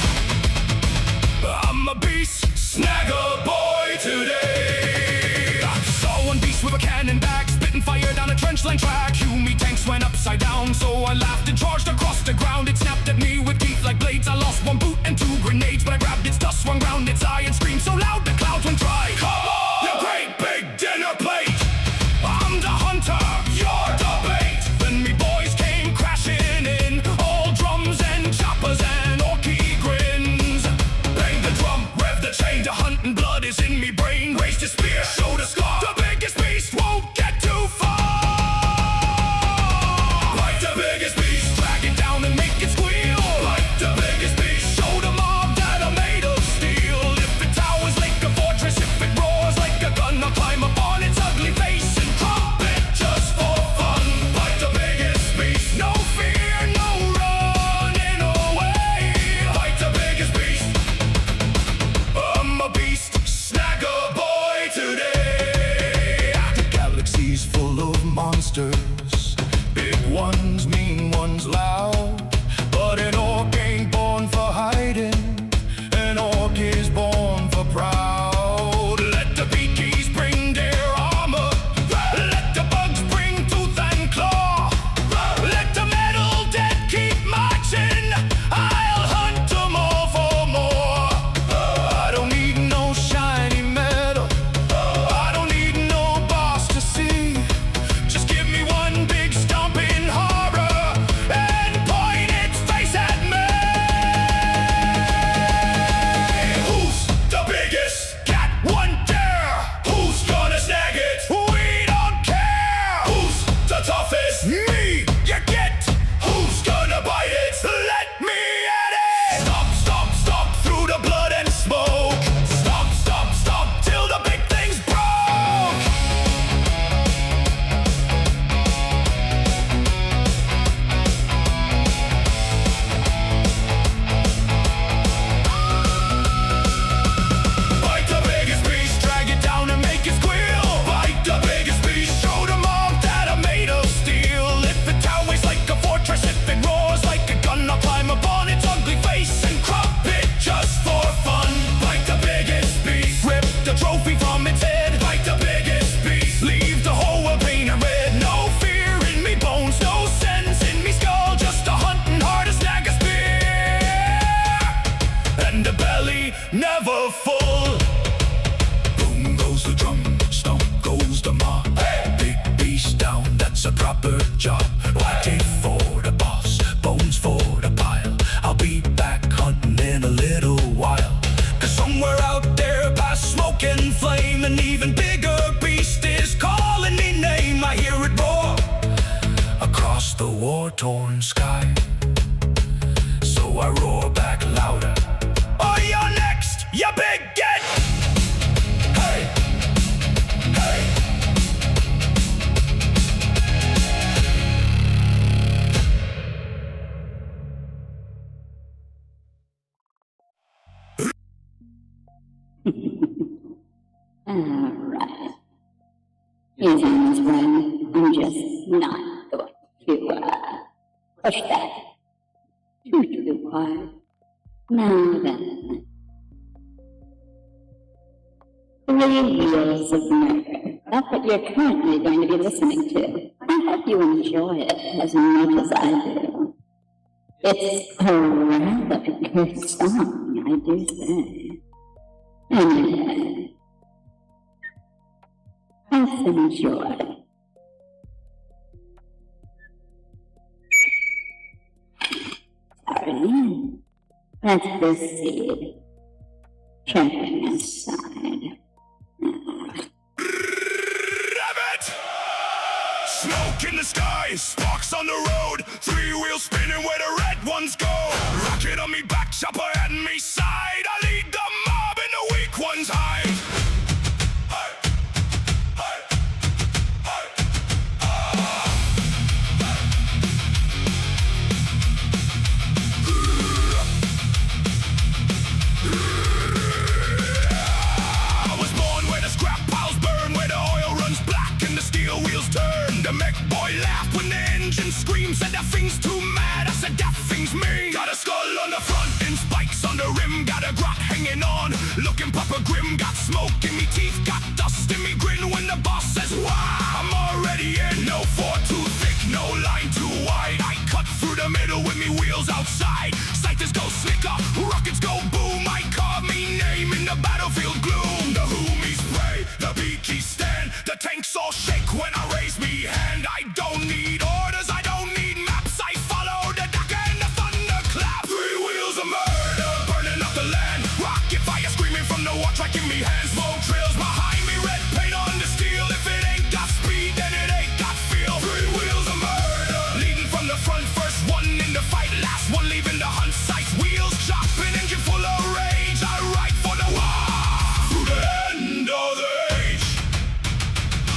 I'm a beast, snagger boy today. Saw one beast with a cannon back, spitting fire down a trench line track. Huey tanks went upside down, so I laughed and charged across the ground. It snapped at me with teeth like blades. I lost one boot and 2 grenades, but I grabbed its dust, swung round its eye and screamed so loud the clouds went dry. Come on, you great big dinner plate. I'm the hunter, you're the bait. Then me boys came crashing in, all drums and choppers and orky grins. Bang the drum, rev the chain, the hunting blood is in me brain. Raise the spear, show the scar, the biggest beast won't get too far. Bite the biggest beast, drag it down and make it squeal. never full. Boom goes the drum, stomp goes the mob. Big beast down, that's a proper job. Waiting for the boss, bones for the pile. I'll be back hunting in a little while. Cause somewhere out there by smoke and flame, an even bigger beast is calling me name. I hear it roar across the war-torn sky, so I roar back louder. Oh, you're next, you big get! Hey! Hey! Alright. He's on his way. I'm just not going to, push that too hard. Now then. 3 Wheels of Murder. That's what you're currently going to be listening to. I hope you enjoy it as much as I do. It's a rather good song, I do say. Anyway, let's enjoy. Sorry. Let's proceed. Checking aside. Rabbit! Smoke in the sky, sparks on the road. 3 wheels spinning where the red ones go. Rocket on me back, chopper at me side. I lead the mob and the weak ones hide. I was born where the scrap piles burn, where the oil runs black and the steel wheels turn. The MEKBOY laughed when the engine screamed, said that thing's too mad. I said that thing's me. Got a skull on the front and spikes on the rim, got a grot hanging on, looking proper grim. Got smoke in me teeth, got dust in me grin. When the boss says Waaagh, I'm already in. No 4 too thick, no line too wide. I cut through the middle with me wheels outside. Sighters go slicker, rockets go boom. I carve me name in the battlefield gloom. The hoomies spray, the beakies stand, the tanks all shake when I raise me hand. I don't need orders, I don't need maps. I follow the duck and the thunderclap. 3 wheels of murder, burning up the land. Rocket fire screaming from the WARTRIKE in me hands. Smoke trails behind me, red paint on the steel. If it ain't got speed, then it ain't got feel. 3 wheels of murder, leading from the front. First one in the fight, last one leaving the hunt site. Wheels chopping, engine full of rage. I ride for the Waaagh through the end of the age.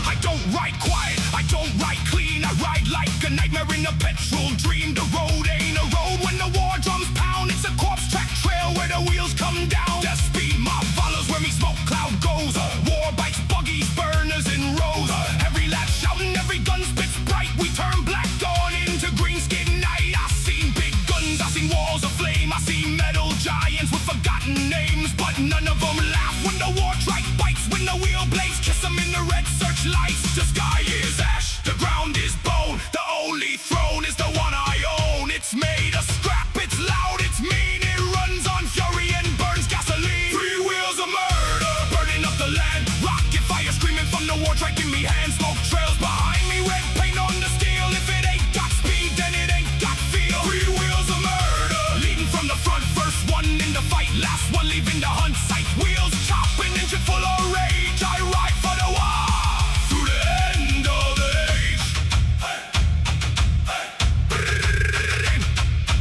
I don't ride quiet, I don't ride clean. I ride like a nightmare in a petrol dream. The road ain't a road when the war drums pound. It's a corpse track trail where the wheels come down. The speed mob follows where me smoke cloud goes. War bikes, buggies, burners in rows. Every lap shouting, every gun spits bright. We turn black dawn into green skin night. I seen big guns, I seen walls of flame. I seen metal giants with forgotten names, but none of them laugh when the WARTRIKE bites. When the wheel blades kiss them in the red searchlights. The sky is ash, the ground is bone. The only throne is the one I own. It's made of scrap, it's loud, it's mean. It runs on fury and burns gasoline. 3 wheels of murder, burning up the land. Rocket fire screaming from the WARTRIKE in me hand. Smoke trails behind me, red paint on the steel. If it ain't got speed, then it ain't got feel. 3 wheels of murder, leading from the front. First one in the fight, last one leaving the hunt site. Wheels chopping, engine full of rage. I ride for the Waaagh through the end of the age.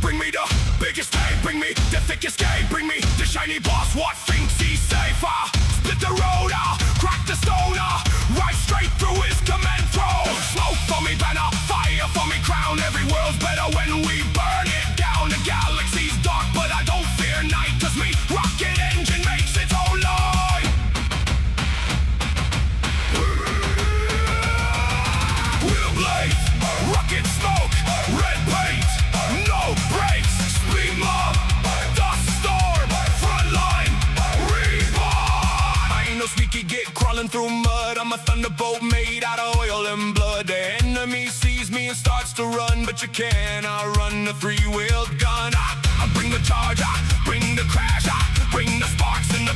Bring me the biggest day, bring me the thickest gay, bring me the shiny boss. What thinks he's safe? Split the road, crack the stone, right straight through his command throne. Smoke for me banner, fire for me crown. Every world's better when we burn it down. The galaxy's dark, but I don't fear night, cause me rocket engine makes its own light. Wheel blades, rocket smoke, red paint, no brakes, speed mob, dust storm, front line, reborn. I ain't no sneaky git crawling through mud. I'm a thunderbolt made out of oil and blood. The enemy sees me and starts to run, but you can't outrun the 3-wheeled gun. I bring the charge, I bring the crash, I bring the sparks in the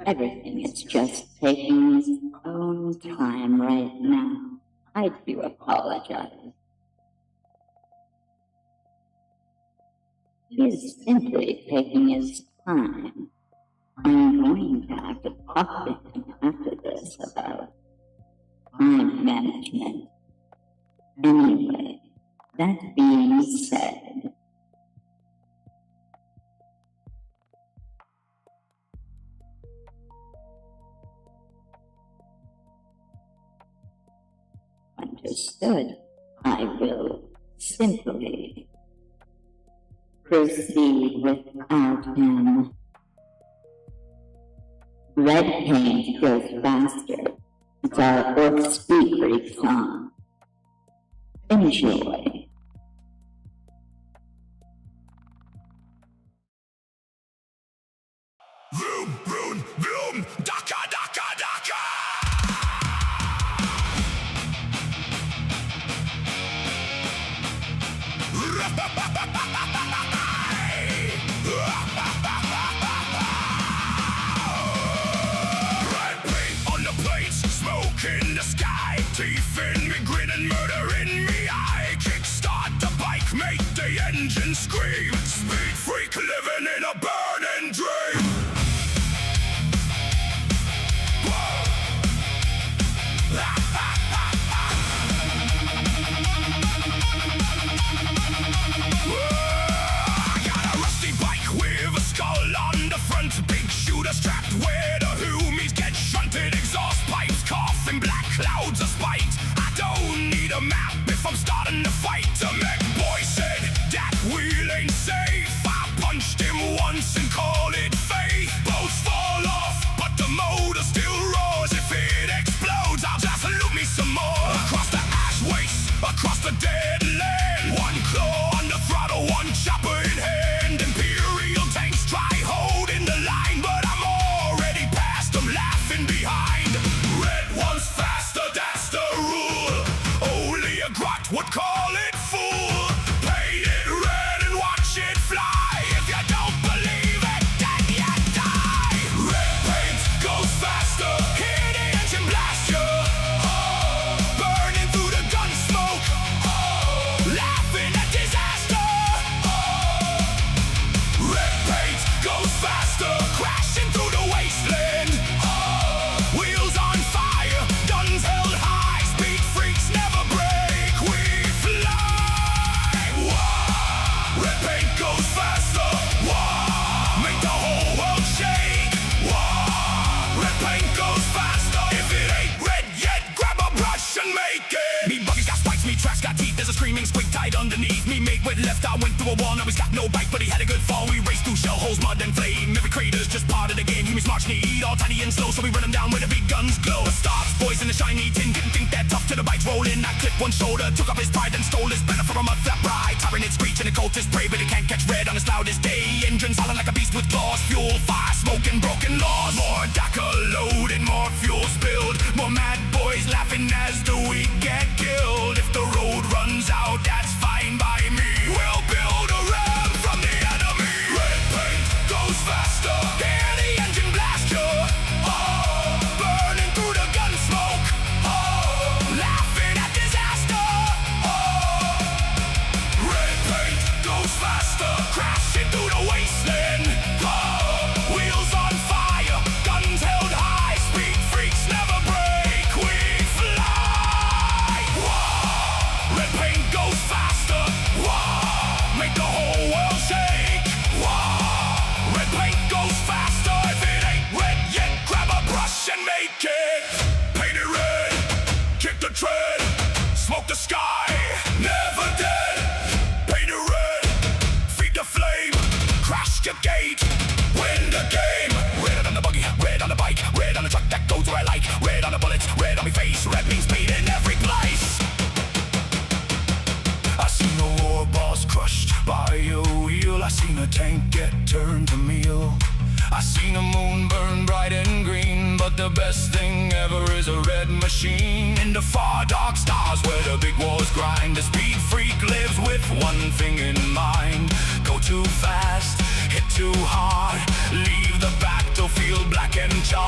Everything is just taking its own time right now. I do apologize. He's simply taking his time. I'm going to have to talk to him after this about time management. Anyway, that being said, understood. I will simply proceed without him. Red paint goes faster. It's our ORK Speed Freak song. Enjoy. Vroom, vroom, vroom, daka, daka, daka. Red paint on the plates, smoke in the sky. Teef in me, grin and murder in me eye. Kickstart the bike, make the engine scream. Speed freak living in a burning dream. I got a rusty bike with a skull on the front. Big shooter strapped where the hoomies get shunted. Exhaust pipes coughing, black clouds of spite. I don't need a map if I'm starting to fight. The MEKBOY said that wheel ain't safe. I punched him once and called it faith. Boats fall off, but the motor still roars. If it explodes, I'll just loot me some more. Across the ash waste, across the dead land. One claw on the throttle, one chopper in hand. Imperium tanks try holding the line, but I'm already past them, laughing behind. Red one's faster, that's the rule. Only a grot would call it fool. Paint it red and watch it fly. If you don't believe it, then you die. Red paint goes faster, hear the engine blast you. Oh, burning through the gun smoke. Oh, laughing at disaster. Oh, red paint goes faster, crashing through the wasteland. Oh, wheels on fire, guns held high. Speed freaks never break, we fly. Whoa, red paint goes faster. Whoa, make the whole world shake. Whoa, red paint goes faster. If it ain't red yet, grab a brush and make it. Me buggies got spikes, me tracks got teeth. There's a screaming squig tied underneath. Me mate went left, I went through a wall. Now he's got no bike, but he had a good fall. We raced through shell holes, mud and flame. Every crater's just part of the game. Humans march need all tiny and slow, so we run them down where the big guns glow. Stars, boys in the shiny tin, didn't think that tough till the bikes rolling. I clipped one shoulder, took up his pride and stole his banner from a month that bride. Tyrant screeching, the cultist pray, but it can't catch red on its loudest day. Engines howling like a beast with claws, fuel, fire, smoke and broken laws. More DACA loaded, more fuel spilled, more mad boys laughing as the weak get killed. If the road runs out, that's fine by me. We'll build a ramp from the enemy. Red paint goes faster, hear the engine blast you. Oh, burning through the gun smoke. Oh, laughing at disaster. Oh, red paint goes faster, crashing through the wasteland. Oh, wheels on fire, guns held high. Speed freaks never break, we fly. Whoa, red paint goes faster. Whoa, make the whole world shake. Whoa, red paint goes faster. If it ain't red yet, grab a brush and make it. Paint it red, kick the tread, smoke the sky, never dead. Paint it red, feed the flame, crash your gate, win the game. Red on the buggy, red on the bike, red on the truck that goes where I like. Red on the bullets, red on my face, red means speed in every place. I seen a war boss crushed by a wheel. I seen a tank get turned to meal. I seen a moon burn bright and green, but the best thing ever is a red machine. In the far dark stars where the big wars grind, the speed freak lives with one thing in mind. Go too fast, hit too hard, leave the battlefield black and charred.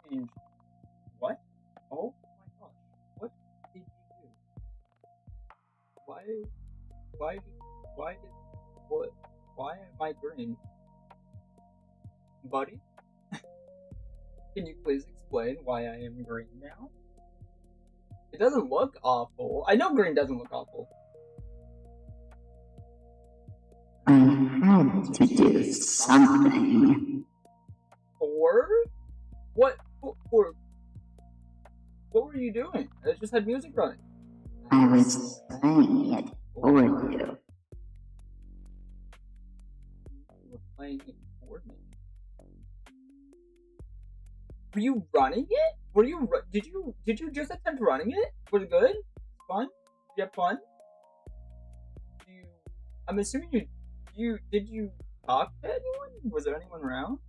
change. What? Oh my gosh. What did you do? Why am I green? Buddy? Can you please explain why I am green now? It doesn't look awful. I know green doesn't look awful. I had to do something. Or? What were you doing? I just had music running. I was playing it for you. You were playing it for me. Were you running it? Did you just attempt running it? Was it good? Fun? Did you have fun? I'm assuming did you talk to anyone? Was there anyone around?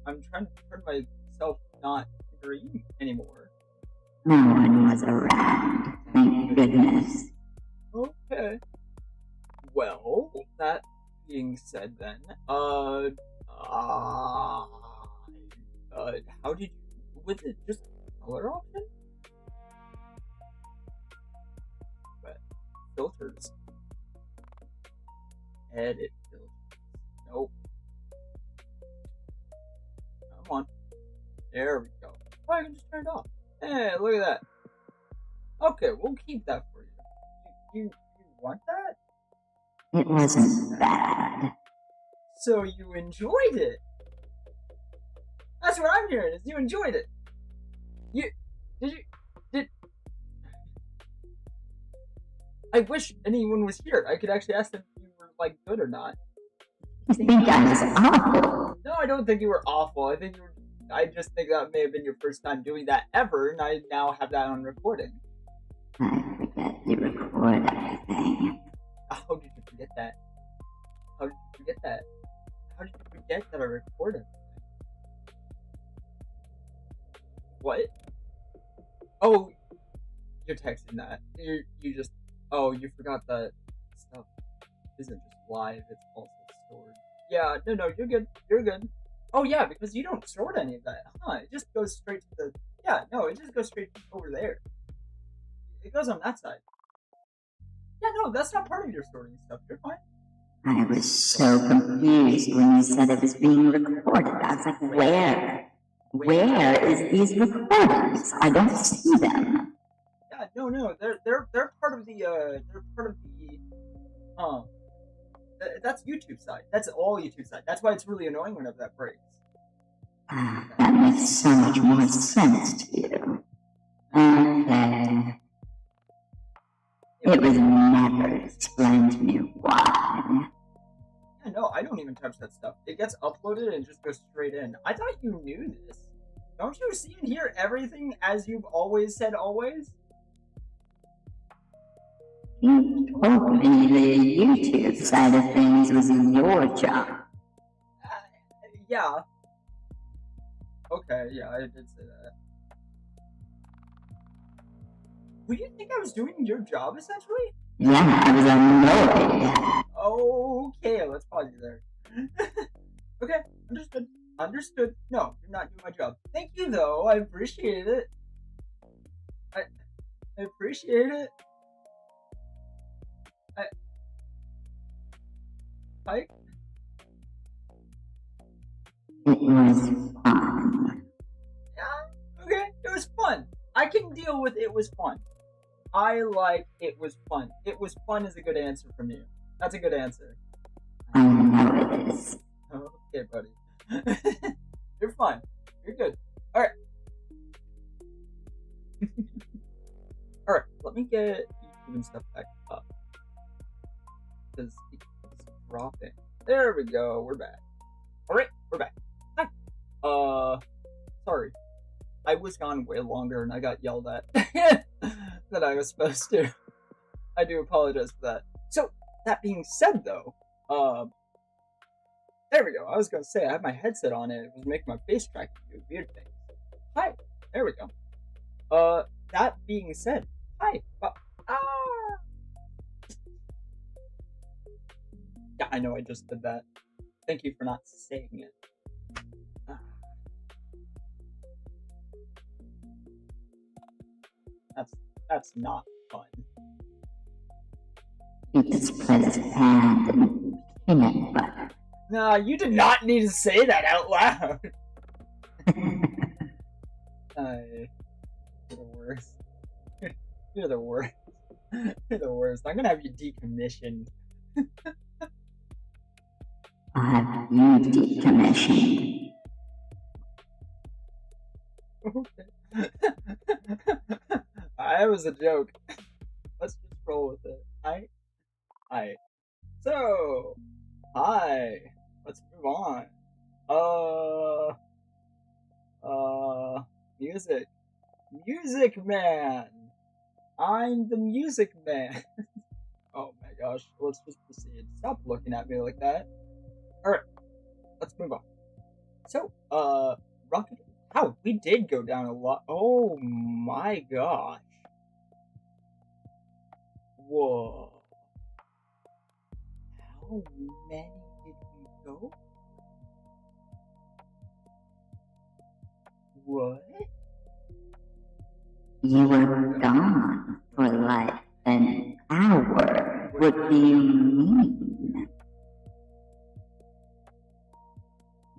I'm trying to turn myself not green anymore. No one was around, thank goodness. Okay. Well, that being said then, how did you, was it just color option? But filters. Edit filters. Nope. Come on. There we go. Oh, I can just turn it off. Hey, look at that. Okay, we'll keep that for you. You want that? It wasn't bad. So you enjoyed it? That's what I'm hearing, is you enjoyed it. Did I wish anyone was here. I could actually ask them if you were, like, good or not. You think I was awful? No, I don't think you were awful. I just think that may have been your first time doing that ever, and I now have that on recording. I forget you record everything. How did you forget that? How did you forget that? How did you forget that I recorded? What? Oh, you're texting that. You just. Oh, you forgot that stuff isn't just live, it's also stored. Yeah, no, you're good. You're good. Oh, yeah, because you don't sort any of that, huh? It just goes straight to the. Yeah, no, it just goes straight over there. It goes on that side. Yeah, no, that's not part of your sorting stuff. You're fine. I was so confused when you said it was being recorded. I was like, where? Where is these recordings? I don't see them. Yeah, no, they're part of the that's YouTube side. That's all YouTube side. That's why it's really annoying whenever that breaks. That makes so much more sense to you. Okay. It was never explained to me why. Yeah, no, I don't even touch that stuff. It gets uploaded and just goes straight in. I thought you knew this. Don't you see and hear everything as you've always said always? You told me the YouTube side of things was your job. Yeah. Okay, yeah, I did say that. Would you think I was doing your job, essentially? Yeah, I was annoyed. Okay, let's pause you there. Okay, understood. Understood. No, you're not doing my job. Thank you, though. I appreciate it. I appreciate it. Hi? It was fun. Yeah, okay, it was fun. I can deal with it was fun. I like it was fun. It was fun is a good answer from you. That's a good answer. I know it is. Okay, buddy. You're fine. You're good. Alright. Alright, let me get YouTube and stuff back up. Because it's dropping. There we go. We're back. Alright, we're back. Hi. Sorry. I was gone way longer and I got yelled at than I was supposed to. I do apologize for that. So, that being said though, there we go. I was gonna say, I had my headset on and it was making my face track do weird things. Hi. There we go. That being said, hi. Yeah, I know I just did that. Thank you for not saying it. That's not fun. He just put his hand in peanut butter. No, you did not need to say that out loud. You're the worst. You're the worst. You're the worst. I'm gonna have you decommissioned. I'll have you decommissioned. That was a joke. Let's just roll with it. Hi. So, hi. Let's move on. Music. Music man. I'm the music man. Oh my gosh. Let's just proceed. Stop looking at me like that. Alright. Let's move on. So, Rocket. Wow, we did go down a lot. Oh my gosh. Whoa. How many did we go? What? You were gone for like an hour. What do you mean?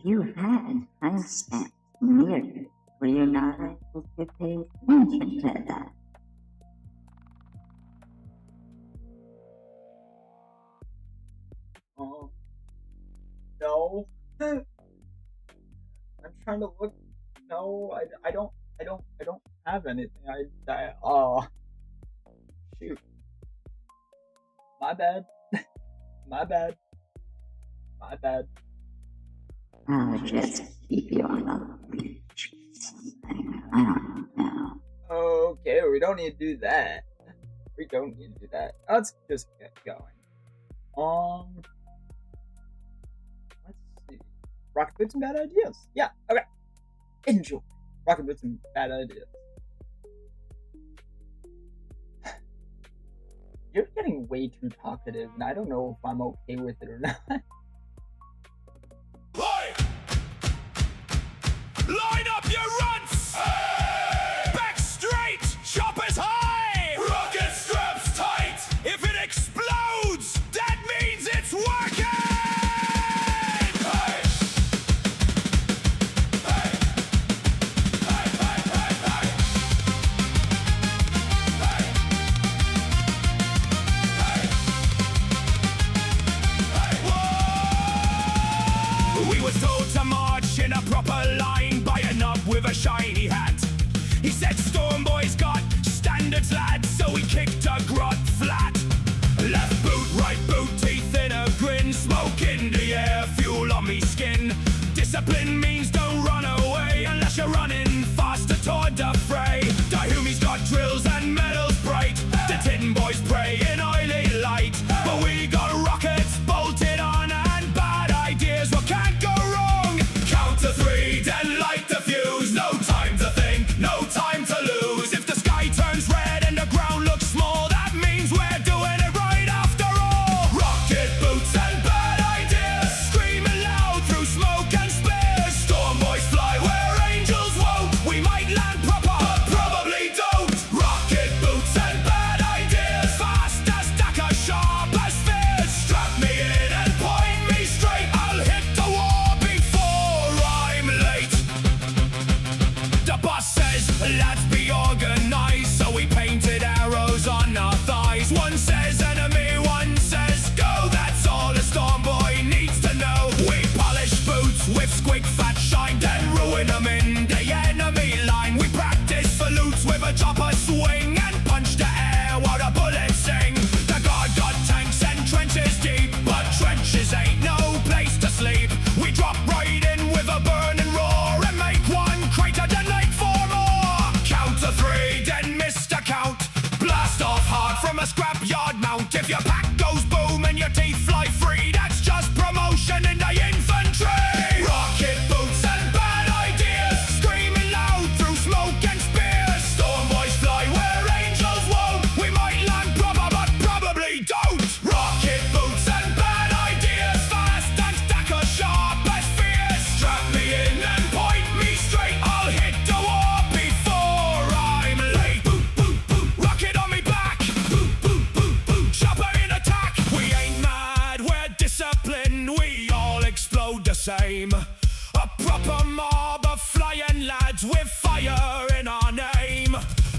You had timestamps near you. Were you not able to pay attention to that? Oh. No. I'm trying to look. No, I don't have anything. Oh. Shoot. My bad. My bad. My bad. I'll just keep you on the leash or something. I don't know. Okay, we don't need to do that. We don't need to do that. Let's just get going. Let's see. Rocket Boots and Bad Ideas. Yeah, okay. Enjoy. Rocket Boots and Bad Ideas. You're getting way too talkative, and I don't know if I'm okay with it or not. Line up your runts! Hey! Back straight! Chopper's high! Rocket straps tight! If it explodes, that means it's working! Hey! Hey! Hey, hey, hey, hey! Hey! Hey! Whoa! We was told to march in a proper line, with a shiny hat. He said Storm Boy's got standards, lads, so he kicked a grot flat. Left boot, right boot, teeth in a grin, smoke in the air, fuel on me skin. Discipline means don't run away unless you're running faster toward the fray. Dahumi's got drills and medals bright. The tin boys pray in oily light, but we got rockets bolted on and bad ideas. What can't go wrong? Count to 3, then light the fuse. No time to think, no time to lose. If the sky turns red and the ground looks small, that means we're doing it right after all. Rocket boots and bad ideas, screaming loud through smoke and spears. Storm boys fly where angels won't. We might land proper, but probably don't. Rocket boots and bad ideas, fast same. A proper mob of flying lads with fire in our name.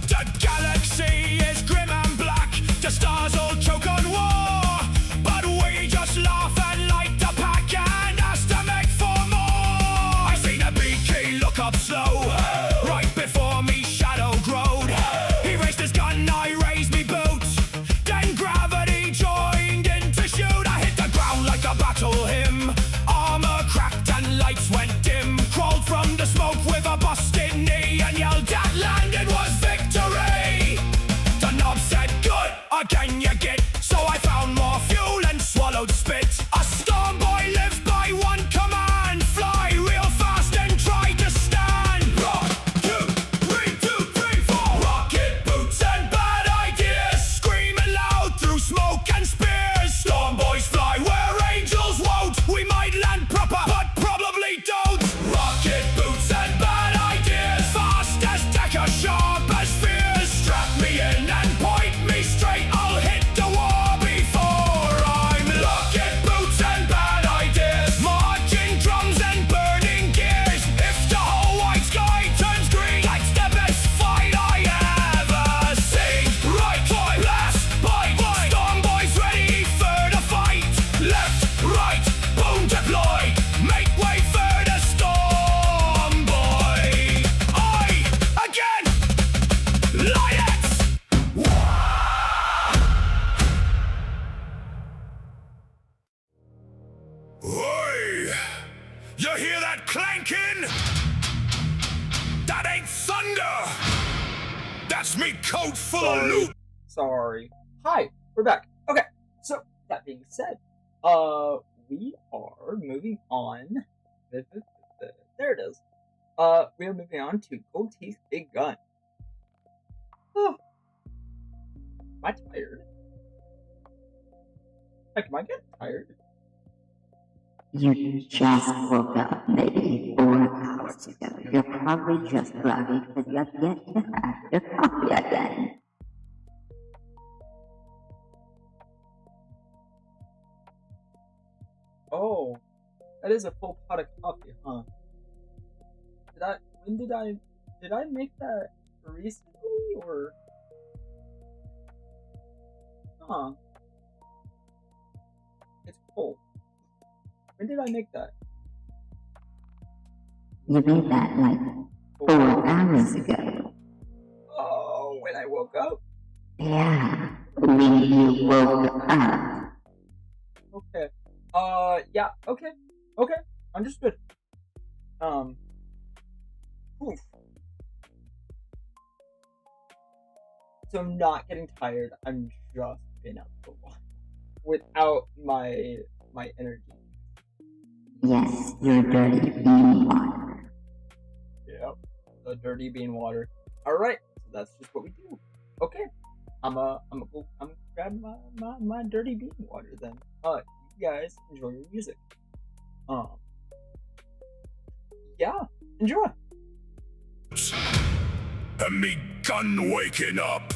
The galaxy is grim and black, the stars all choke on war, but we just laugh and light the pack and ask to make for more. I seen a BK look up slow, right before me shadow growed. He raised his gun, I raised me boots, then gravity joined in to shoot. I hit the ground like a battle hymn, armor cracked and lights went dim. Crawled from the smoke with a busted knee and yelled that land it was victory. The knob said good, again you get. So I found more fuel and swallowed spit. A storm boy lives by one command, fly real fast and try to stand. Rock, 2, 3, 2, 3, 4. Rocket boots and bad ideas, screaming loud through smoke and spears. Storm boys fly where angels won't. We might land proper, but probably don't. Rocket boots and bad ideas, fast as Decker, sharp as fears. Strap me in and point me straight, I'll hit the wall before I'm rocket boots and bad ideas, marching drums and burning gears. If the whole white sky turns green, that's the best fight I ever seen. Right, boy, blast, bite, storm boys ready for the fight. Left, right, boom deployed, make way for the storm boy. Again, lions! Oi! You hear that clanking? That ain't thunder! That's me coat full of loot! Sorry. Hi, we're back. Okay, so that being said, we are moving on. There it is. We are moving on to Gold Teeth Big Gun. Oh. Am I tired? Like, am I getting tired? You just woke up maybe 4 hours ago. You're probably just groggy because you have yet to have your coffee again. Oh, that is a full pot of coffee, huh? Did I make that recently, or? Huh. It's full. When did I make that? You made that like 4 hours ago. Oh, when I woke up? Yeah, when you woke up. Okay. Yeah, okay. Okay, understood. Oof. So I'm not getting tired, I'm just been up for a while. Without my energy. Yes, your dirty bean water. Yep, the dirty bean water. Alright, so that's just what we do. Okay, I'm gonna grab my dirty bean water then. You guys enjoy your music. Yeah, enjoy. And me gun waking up.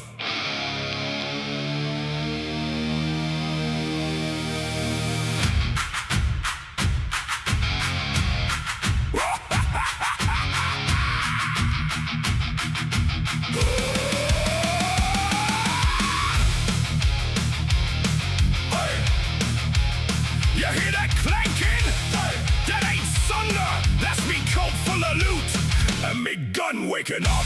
You hear that clanking? That ain't thunder. That's me coat full of loot. And me gun waking up.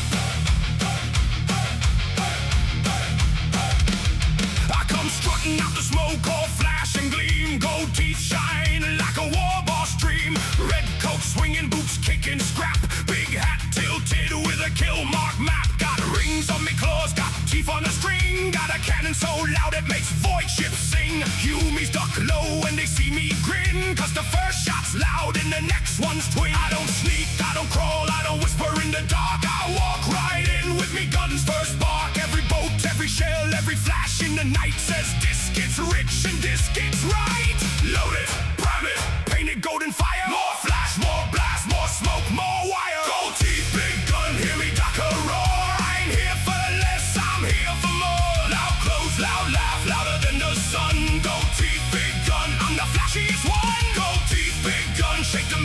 I come strutting out the smoke, all flash and gleam. Gold teeth shine like a war boss dream. Red coat swinging, boots kicking, scrap. Big hat tilted with a kill mark map. Got rings on me claws, got teeth on the string. Got a cannon so loud it makes void ships sing. Humies duck low when they see me grin. Cause the first shot's loud and the next one's twin. I don't sneak, I don't crawl, I don't whisper in the dark. I walk right in with me guns first bark. Every bolt, every shell, every flash in the night says this gets rich and this gets right. Load it, prime it, painted golden fire. More flash, more blast, more smoke, more wire. Gold teeth, big gun, hear me duck a roar. I ain't here for less, I'm here for more. Loud close, loud laugh, louder than the sun. Gold teeth, big gun, I'm the flashiest one. Gold teeth, big gun, shake the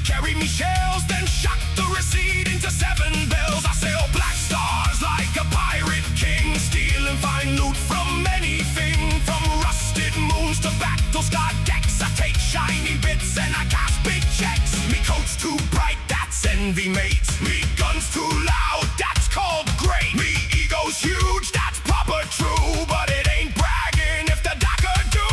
Carry me shells, then shock the receipt into 7 bells. I sail black stars like a pirate king, stealing fine loot from anything, from rusted moons to battle-scarred decks. I take shiny bits and I cast big checks. Me coat's too bright, that's envy, mate. Me gun's too loud, that's called great. Me ego's huge, that's proper true, but it ain't bragging if the dagger do.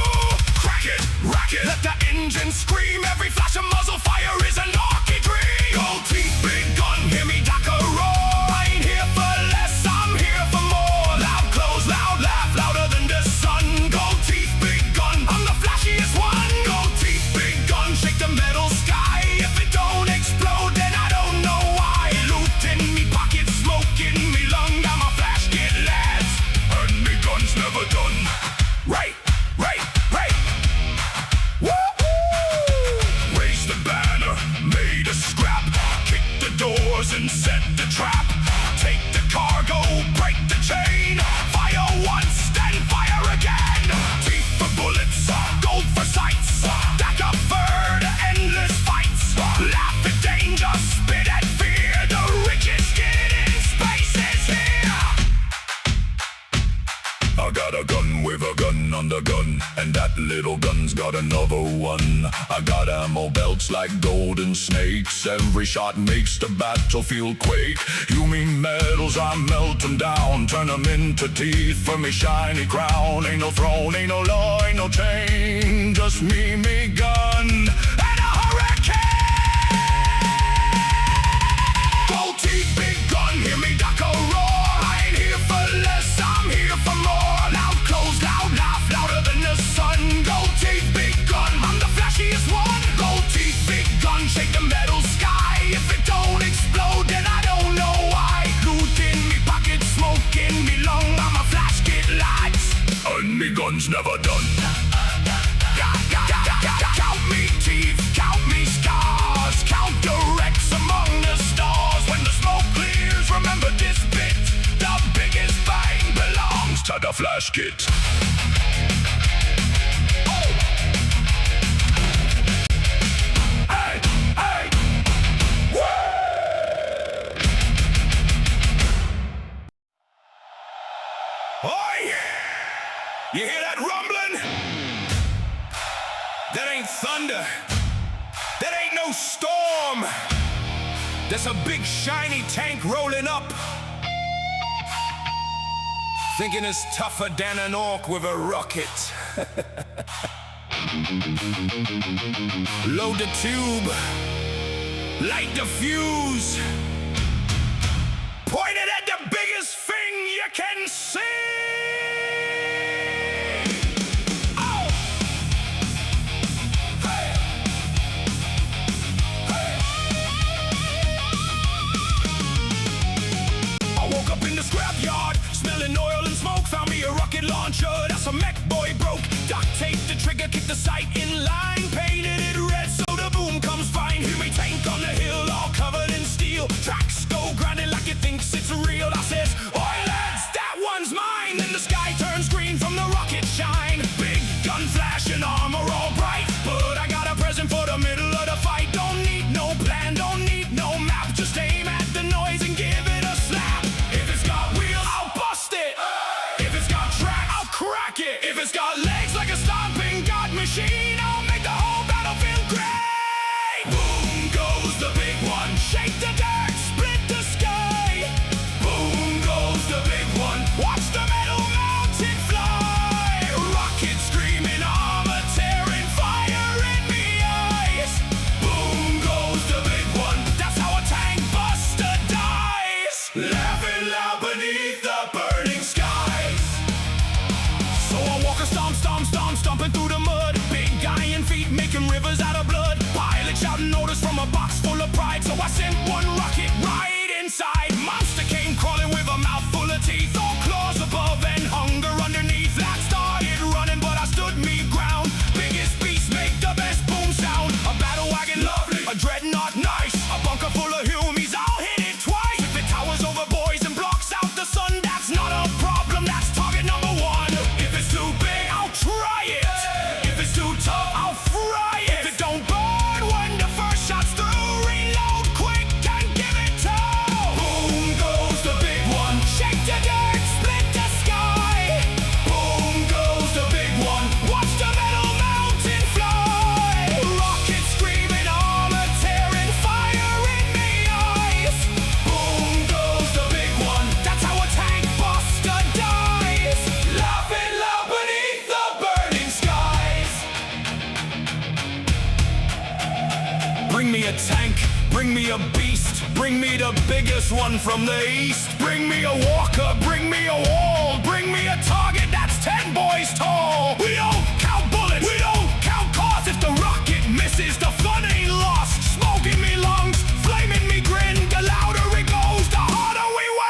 Crack it, rack it, let the engine scream. Every flash of muzzle fire is an orky dream. Gold teeth, big gun, hear me dagger roar. I ain't here for less, I'm here for more. Loud close, loud laugh, louder than the sun. Gold teeth, big gun, I'm the flashiest one. Gold teeth, big gun, shake the metal sky. If it don't explode, then I don't know why. Loot in me pocket, smoke in me lung. Got my flash kit, lads, and me gun's never done. Right, right, right. Woo-hoo! Raise the banner, made a scrap. Kick the doors and set the trap. Take the cargo, break the chain. Fire once, then fire again. Teeth for bullets, gold for sights. Stack up for the endless fights. Laugh at danger, spit at fear. The richest kid in space is here. I got a gun with a gun on the gun, and that little gun's got another one. I got ammo belts like golden snakes. Every shot makes the battlefield quake. You mean metals, I melt them down, turn them into teeth for me shiny crown. Ain't no throne, ain't no law, ain't no chain, just me gun, and a hurricane. Gold teeth, big gun, hear me duck a roar. I ain't here for less, I'm here for more. Loud close, loud laugh, louder than the sun. Gold teeth, big gun, I'm the flashiest one. Gold teeth, big gun, shake the metal sky. If it don't explode, then I don't know why. Loot in me pocket, smoke in me lung. I'm a flash kid, lads, and me gun's never done. Count me teeth, count me scars, count the wrecks among the stars. When the smoke clears, remember this bit, the biggest bang belongs to the flash kit. Oh. Hey, hey. Woo! Oi! You hear that rumbling? That ain't thunder. That ain't no storm. There's a big shiny tank rolling up, thinking it's tougher than an orc with a rocket. Load the tube, light the fuse, point it at the biggest thing you can see. Scrapyard, smelling oil and smoke. Found me a rocket launcher, that's a MEKBOY broke. Duct tape the trigger, kick the sight in line. Painted it red so the boom comes fine. Hear me tank on the hill, all covered in steel. Tracks go grinding like it thinks it's real. I says, oi lads, that one's mine. Then the sky turns green from the rocket shine. Big gun flash and armor all bright, but I got a present for the middle of the fight. Don't need no plan, don't need no map, just aim at the noise and give it a slap. If it's got legs like a stomping god machine, I'll make the whole battlefield great. Boom goes the big one, shake the dirt, split the sky. Boom goes the big one, watch the metal mountain fly. Rocket screaming, armor tearing, fire in the eyes. Boom goes the big one, that's how a tank buster dies. Laughing loud beneath the burning skies. So I walk a stomp Bring me a beast, bring me the biggest one from the east. Bring me a walker, bring me a wall. Bring me a target that's 10 boys tall. We don't count bullets, we don't count cars. If the rocket misses, the fun ain't lost. Smoke in me lungs, flame in me grin. The louder it goes, the harder we win.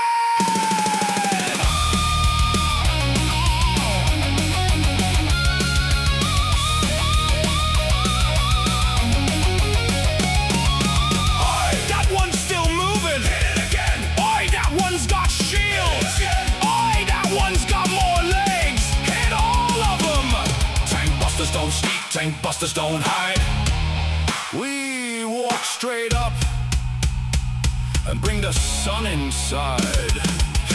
Oi, that one's still moving. Hit it again. Oi, that one's got shields. Oi, that one's got more legs. Hit all of them. Tank busters don't sneak, tank busters don't hide. We walk straight up and bring the sun inside.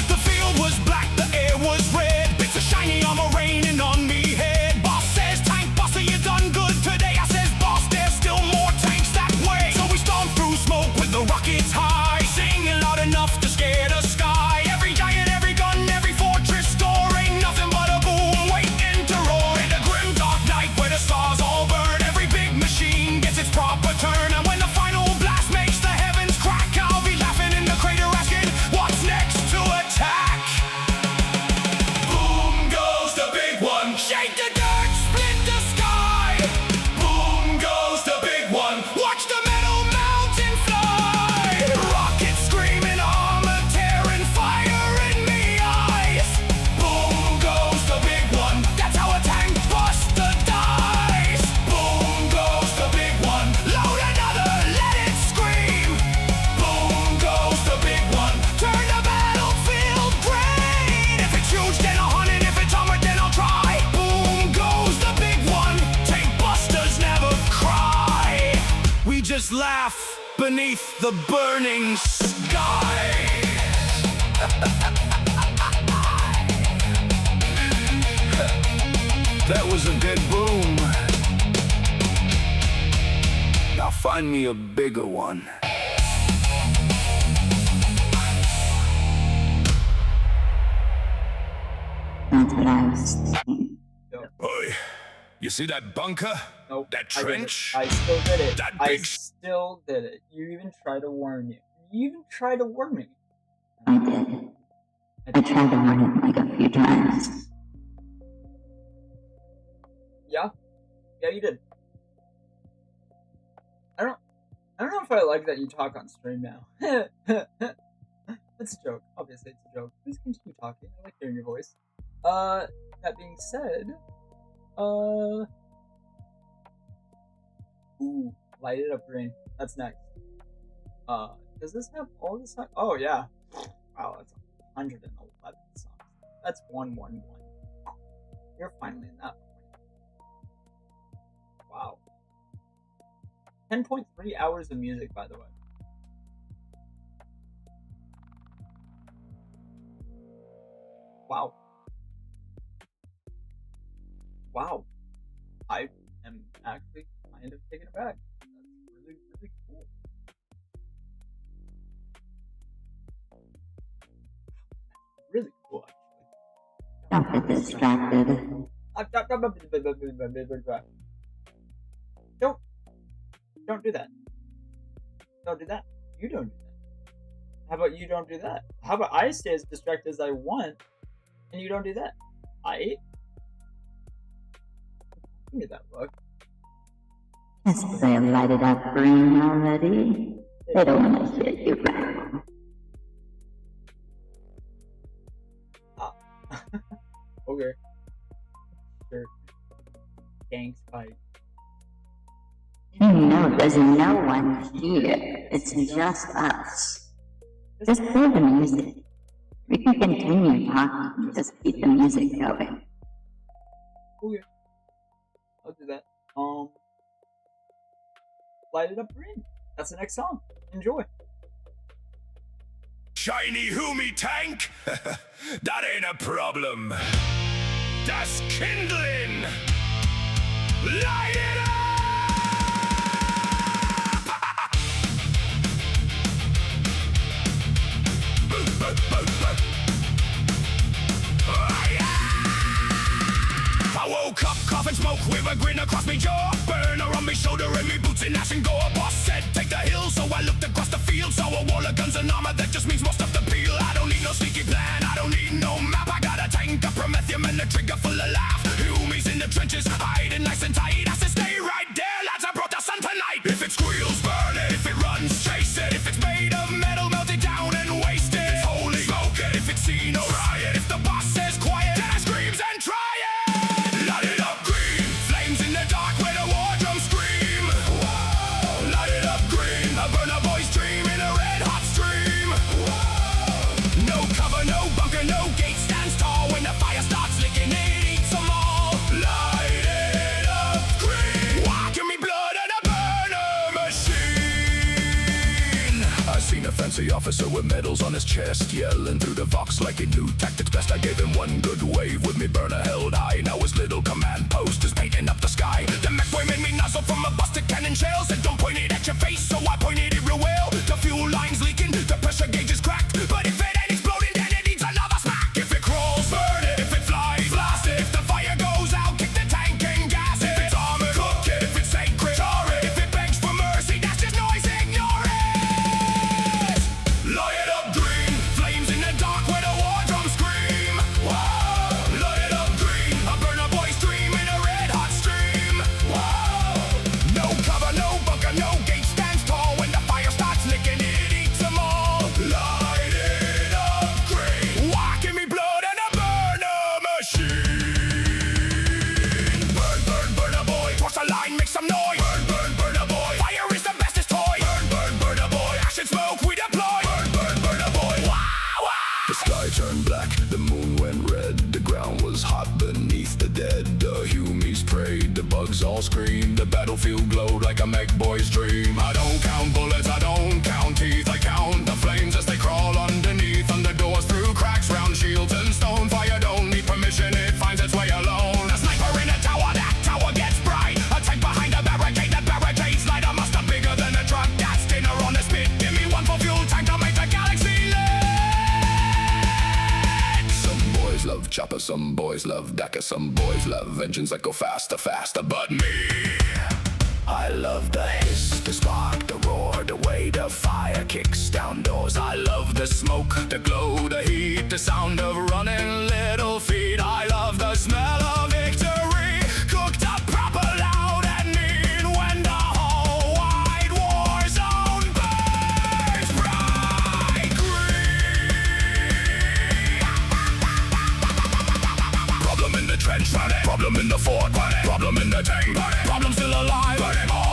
The field was black, the air was red. Bits of shiny armor raining on me head. Boss says, tank buster, you done good today. I says, boss, there's still more tanks that way. So we storm through smoke with the rockets high, singing loud enough to scare the sky. Every giant, every gun, every fortress door ain't nothing but a boom waiting to roar. In the grim dark night where the stars all burn, every big machine gets its proper turn. And when the final blast makes the heavens crack, I'll be laughing in the crater asking, what's next to attack? Boom goes the big one. Shake the dirt, split the sky. Boom goes the big one. Watch the metal mountain fly. Rockets screaming, armor tearing, fire in me eyes. Boom goes the big one. That's how a tank buster dies. Boom goes the big one. Load another, let it scream. Boom goes the big one. Turn the battlefield green. If it's huge, then I'll hunt it. If it's armored, then I'll try. Boom goes the big one. Tank busters never cry. We just laugh beneath the burning sky. That was a good boom. Now find me a bigger one. That's what I was thinking. Oi, you see that bunker? Nope. That I did it. trench? I still did it. That I big still did it. You even tried to warn you. You even tried to warn me. I did. I tried to warn him like a few times. Yeah? Yeah, you did. I don't know if I like that you talk on stream now. It's a joke. Obviously, it's a joke. Please continue talking. I like hearing your voice. That being said, ooh, light it up green. That's next. Does this have all the songs? Oh, yeah. Wow, that's 111 songs. That's 111. You're finally in that point. Wow. 10.3 hours of music, by the way. Wow. Wow. I am actually kind of taken aback. That's really, really cool. Really cool, actually. Don't get distracted. Don't do that. Don't do that. You don't do that. How about you don't do that? How about I stay as distracted as I want, and you don't do that? Give me that look. Yes, they lighted up green already. They don't want to hear you rattle. Okay. Sure. Gang fight. You know there's no one here. It's just us. Just play the music. We can continue talking. Just keep the music going. Okay. I'll do that. Light it up green. That's the next song. Enjoy. Shiny Hoomy tank? That ain't a problem. Das Kindling! Light it up! I woke up cough and smoke with a grin across me jaw. Burner on me shoulder and me boots in ash and gore. Boss said take the hill, so I looked across the field. Saw a wall of guns and armor that just means more stuff to peel. I don't need no sneaky plan, I don't need no map. I got a tank, a promethium and a trigger full of laugh. Homies in the trenches, hiding nice and tight. I said stay right there, lads, I brought the sun tonight. If it squeals, burn it. If it runs, chase it. If it's made of metal, melt it down and waste it. If it's holy, smoke it. If it's seen, no riot. If the boss says quiet, then I screams and try it. Light it up green, flames in the dark where the war drums scream. Whoa. Light it up green, a burner boy's dream in a red hot stream. Whoa. No cover, no bunker, no gate stands tall. When the fire starts licking, it eats them all. Light it up green. Why give me blood and a burner machine? I seen a fancy officer with medals on his chest, yelling through the vox like he knew tactics best. I gave him one good wave with me burner held high. Now his little command post is painting up the sky. The MEKBOY made me nuzzle from a busted cannon shell. Said don't point it at your face, so I pointed it real well. The fuel line's leaking, the pressure gauge is cracked. But if it ain't exploding, then it needs another smack. If it crawls, burn it. If it flies, blast it. If the fire goes out, kick the tank and gas it. If it's armored, cook it. If it's sacred, tar it. If it begs for mercy, that's just noise, ignore it. Light it up green, flames in the dark where the war drums scream. Whoa. Light it up green, a burner boy's dream in a red hot stream. Whoa. No cover, no bunker, no gate stands tall. When the fire starts licking, it eats them all. Light it up green. Why give me blood and a burner machine? Burn, burn, burner boy. Cross the line, make some noise. Burn, burn, burner boy. Fire is the bestest toy. Burn, burn, burner boy. Ash and smoke, we deploy. Burn, burn, burner boy. Wow, wow. The sky turned black, the moon went red. The ground was hot beneath the dead. The humies prayed, the bugs all screamed. The battlefield glowed like a MEKBOY's dream. I don't count bullets, I don't count teeth. I count the flames as they crawl underneath. Under doors, through cracks, round shields and stone. Fire don't need permission, it finds its way alone. A sniper in a tower, that tower gets bright. A tank behind a barricade, that barricade's light. A muster bigger than a truck, that's dinner on a spit. Give me one for fuel tank to make the galaxy lit. Some boys love Choppa, some boys love DACA, some boys love engines that go faster, faster. But me, I love the hiss, the spark, the roar, the way the fire kicks down doors. I love the smoke, the glow, the heat, the sound of running little feet. I love the smell of victory, cooked up proper loud and mean. When the whole wide war zone burns bright green. Problem in the trench, problem in the fort, problem in the tank, problem still alive.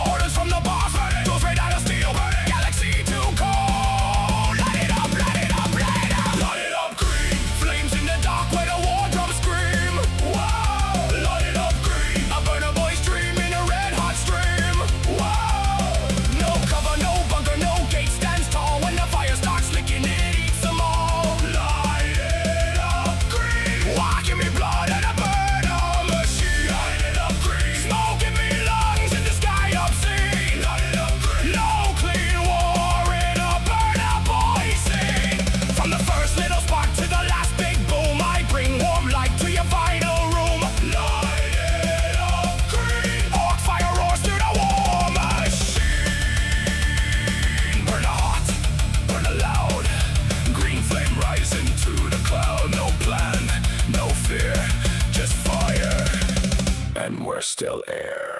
Orders from the boss, goes right out of steel. Galaxy too cold. Light it up, light it up, light it up. Light it up green, flames in the dark where the war drums scream. Whoa. Light it up green, a burner boy's dream in a red hot stream. Whoa. No cover, no bunker, no gate stands tall. When the fire starts licking, it eats them all. Light it up green. Why give me blood and a burner machine? Light it up green. Smoke in me lungs in the sky obscene. Light it up green. No clean war in a burner boy scene. From the first little spark to the last big boom, I bring warm light to your vital room. Light it up green. Orc fire roars through the war machine. Burn hot, burn loud. Green flame rising to the cloud. No plan, no fear, just fire. And we're still air.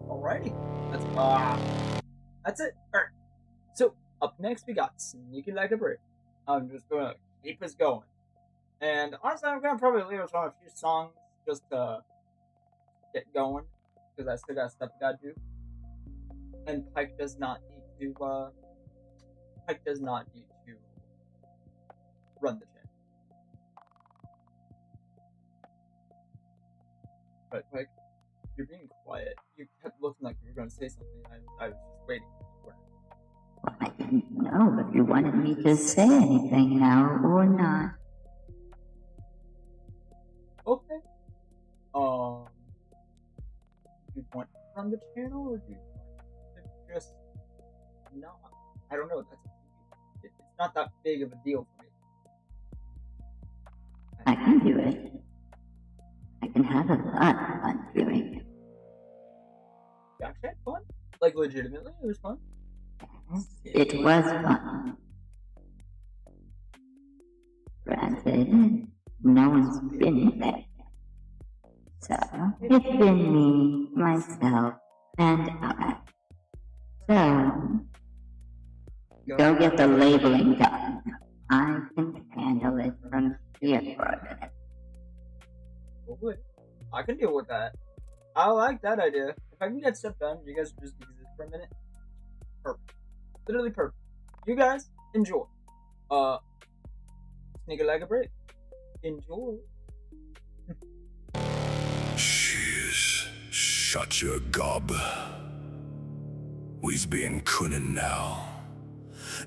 Alrighty. That's it. Alright. So, up next we got Sneaking Like a Brick. I'm just gonna keep us going. And honestly, I'm gonna probably leave us on a few songs just to get going. Because I still got stuff I gotta do. And Pike does not need to, run the channel. But Pike, you're being quiet. You kept looking like you were gonna say something. I was just waiting. I didn't know if you wanted me to say anything now or not. Okay. you want to run the channel, or do you want to just not? I don't know. That's it's not that big of a deal for me. I can do it. I can have a lot of fun doing it. You actually had fun? Like, legitimately, it was fun? Yes, it was fun. Granted, no one's been there. So, it's been me, myself, and I. So, go get the labeling done. I can handle it from here for a minute. Hopefully. I can deal with that. I like that idea. If I can get stuff done, you guys just exist for a minute. Perfect. Literally perfect. You guys, enjoy. Sneak it like a break. Enjoy. Sheesh. Shut your gob. We's being kunnin' now.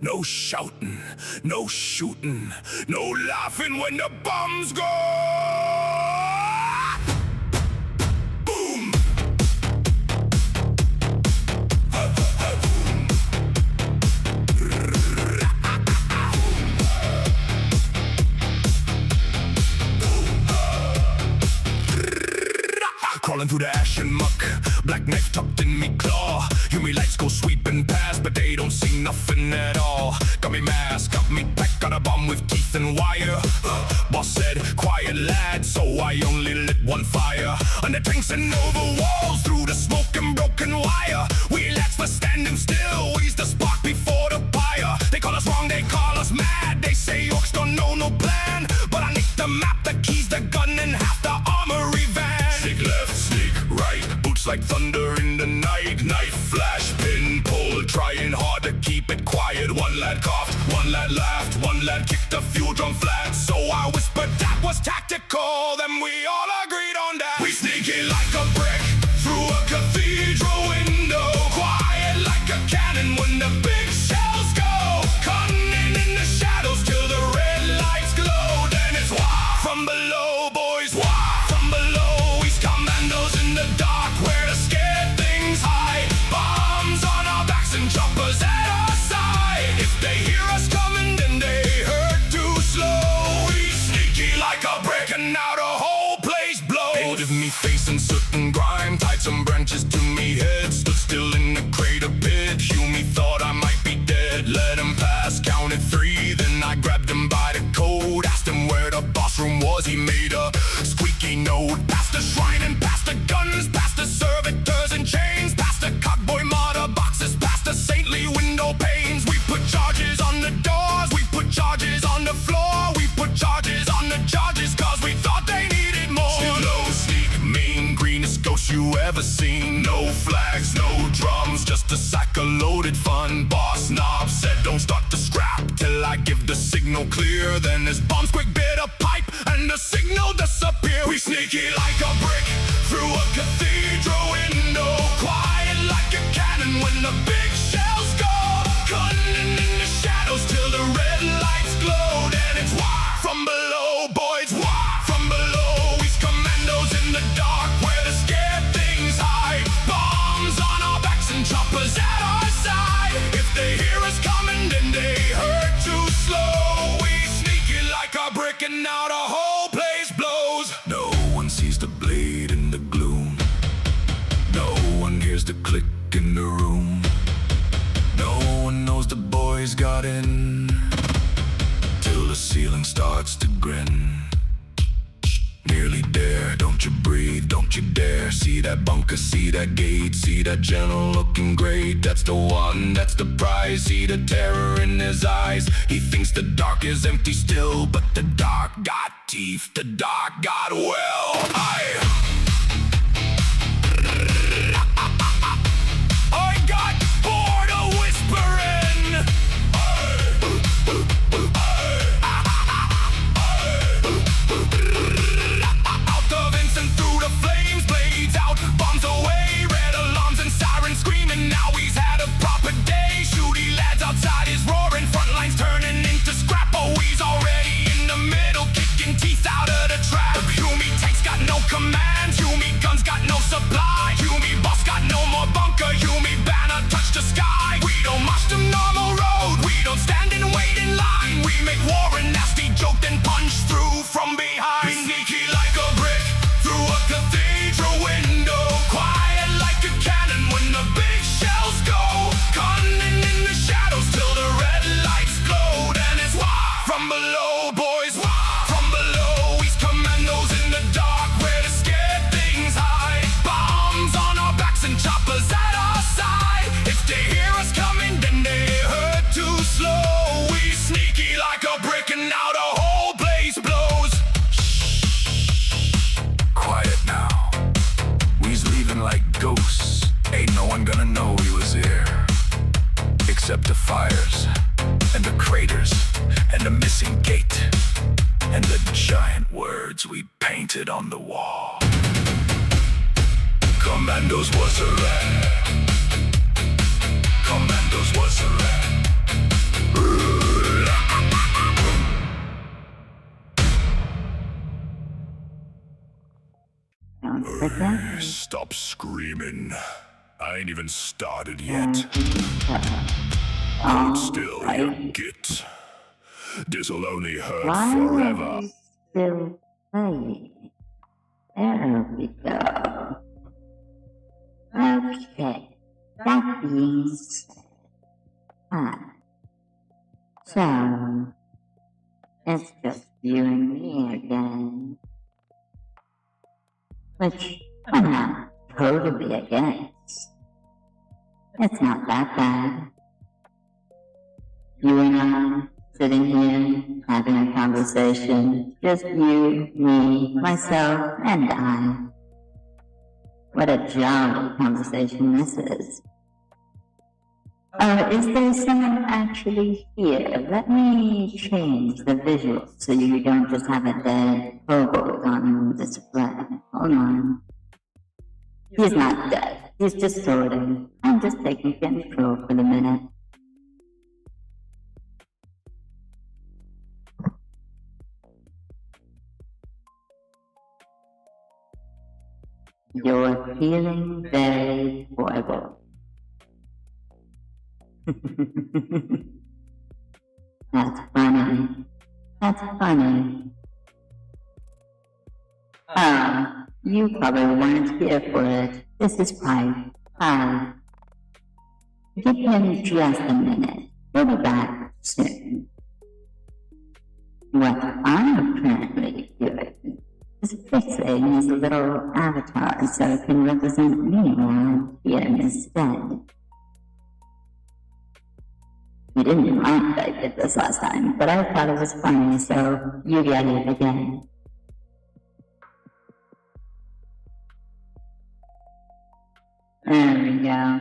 No shouting, no shooting, no laughing when the bombs go. Boom! Crawling through the ash and muck, black knife tucked in me claw. Hear me lights go sweeping past, but they don't see nothing at all. Got me mask, got me pack, got a bomb with teeth and wire. Boss said, quiet lad, so I only lit one fire. Under tanks and over walls, through the smoke and broken wire. We lads for standing still, we's the spark before the fire. They call us wrong, they call us mad. They say orcs don't know no plan, but I nicked the map, the keys, the gun, and half the armory van. Sneak left, sneak right, boots like thunder in the night. Knife flash, pin pull, trying hard to keep it quiet. One lad coughed, one lad laughed, one lad kicked a fuel drum flat. So I whispered that was tactical, then we all agreed on that. We sneak it like a brick through a cathedral window, quiet like a cannon when the big shells go. Cunning in the shadows till the red lights glow. Then it's wah from below, boys, wah from below. We's commandos in the dark where the scared things hide. Bombs on our backs and choppers at our side. If they hear us coming, then they heard too slow. We sneaky like a brick and now the whole place blows. Painted me face in soot and grime, tied some branches to me head. Stood still in the crater pit. Hume thought I might be dead. Let him pass, counted 3. Then I grabbed him by the coat, asked him where the boss room was. He made a squeaky note. Past the shrine and past the guns, past the servitors and chains, past the cockboy martyr boxes, past the saintly window panes. We put charges on the doors, we put charges on the floor, we put charges on the charges cause we thought they needed more. Sneak low, sneak mean, greenest ghost you ever seen. No flags, no drums, just a sack of loaded fun. Boss knob said don't start to scrap till I give the signal clear. Then his bombs quick bit a pipe and the signal disappear. We sneak it like a brick through a cathedral window, quiet like a cannon when the big shells go. Cunning in the shadows till the red lights glow. Then it's wah from below, boys, wah from below. We's commandos in the dark where the scared things hide. Bombs on our backs and choppers at our side. If they hear us coming, then they heard too slow. We sneak it like a brick and now the whole place blows. No one sees the blade in the gloom. No one hears the click in the room. No one knows the boys got in till the ceiling starts to grin. Nearly there, don't you breathe, don't you dare. See that bunker, see that gate, see that general looking great. That's the one, that's the prize. See the terror in his eyes. He thinks the dark is empty still, but the dark got teeth, the dark got well. I got bored of whispering. Out the vents and through the flames, blades out, bombs away, red alarms and sirens screaming. Now he's had a proper day. Shooty lads outside is roaring, front lines turning into scrap. Oh, he's already in the middle, kicking teeth out of the trap. The Hume tanks got no commands. the sky. We don't march the normal road. We don't stand and wait in line. We make war a nasty joke, then punch through from behind. Be sneaky like a brick through a cathedral window. Quiet like a cannon when the big shells go. Cunning in the shadows till the red lights glowed. And it's why from below, boys. From below, East Commandos in the dark where the scared things hide. Bombs on our backs and choppers at our side. If they hear us coming, then they heard too slow. We sneaky like a brick and now the whole place blows. Quiet now. We's leaving like ghosts. Ain't no one gonna know we was here. Except the fires, and the craters, and the missing gate, and the giant words we painted on the wall. Commandos was a rat. Commandos was a rat. Don't forget. Stop screaming. I ain't even started yet. Hold still, you git. This'll only hurt Why forever. are you still playing? There we go. Okay, that being said, so it's just you and me again, which I'm not totally against. It's not that bad. You and I sitting here having a conversation, just you, me, myself, and I. What a jolly conversation this is. Is there someone actually here? Let me change the visual so you don't just have a dead kobold on display. Hold on. He's not dead. He's just sorting. I'm just taking control for the minute. You're feeling very horrible. That's funny. That's funny. You probably weren't here for it. This is Pipe. Hi. Give him just a minute. We'll be back soon. What I'm currently doing is fixing his little avatar so it can represent me around here instead. You didn't mind that I did this last time, but I thought it was funny, so you get it again. There we go.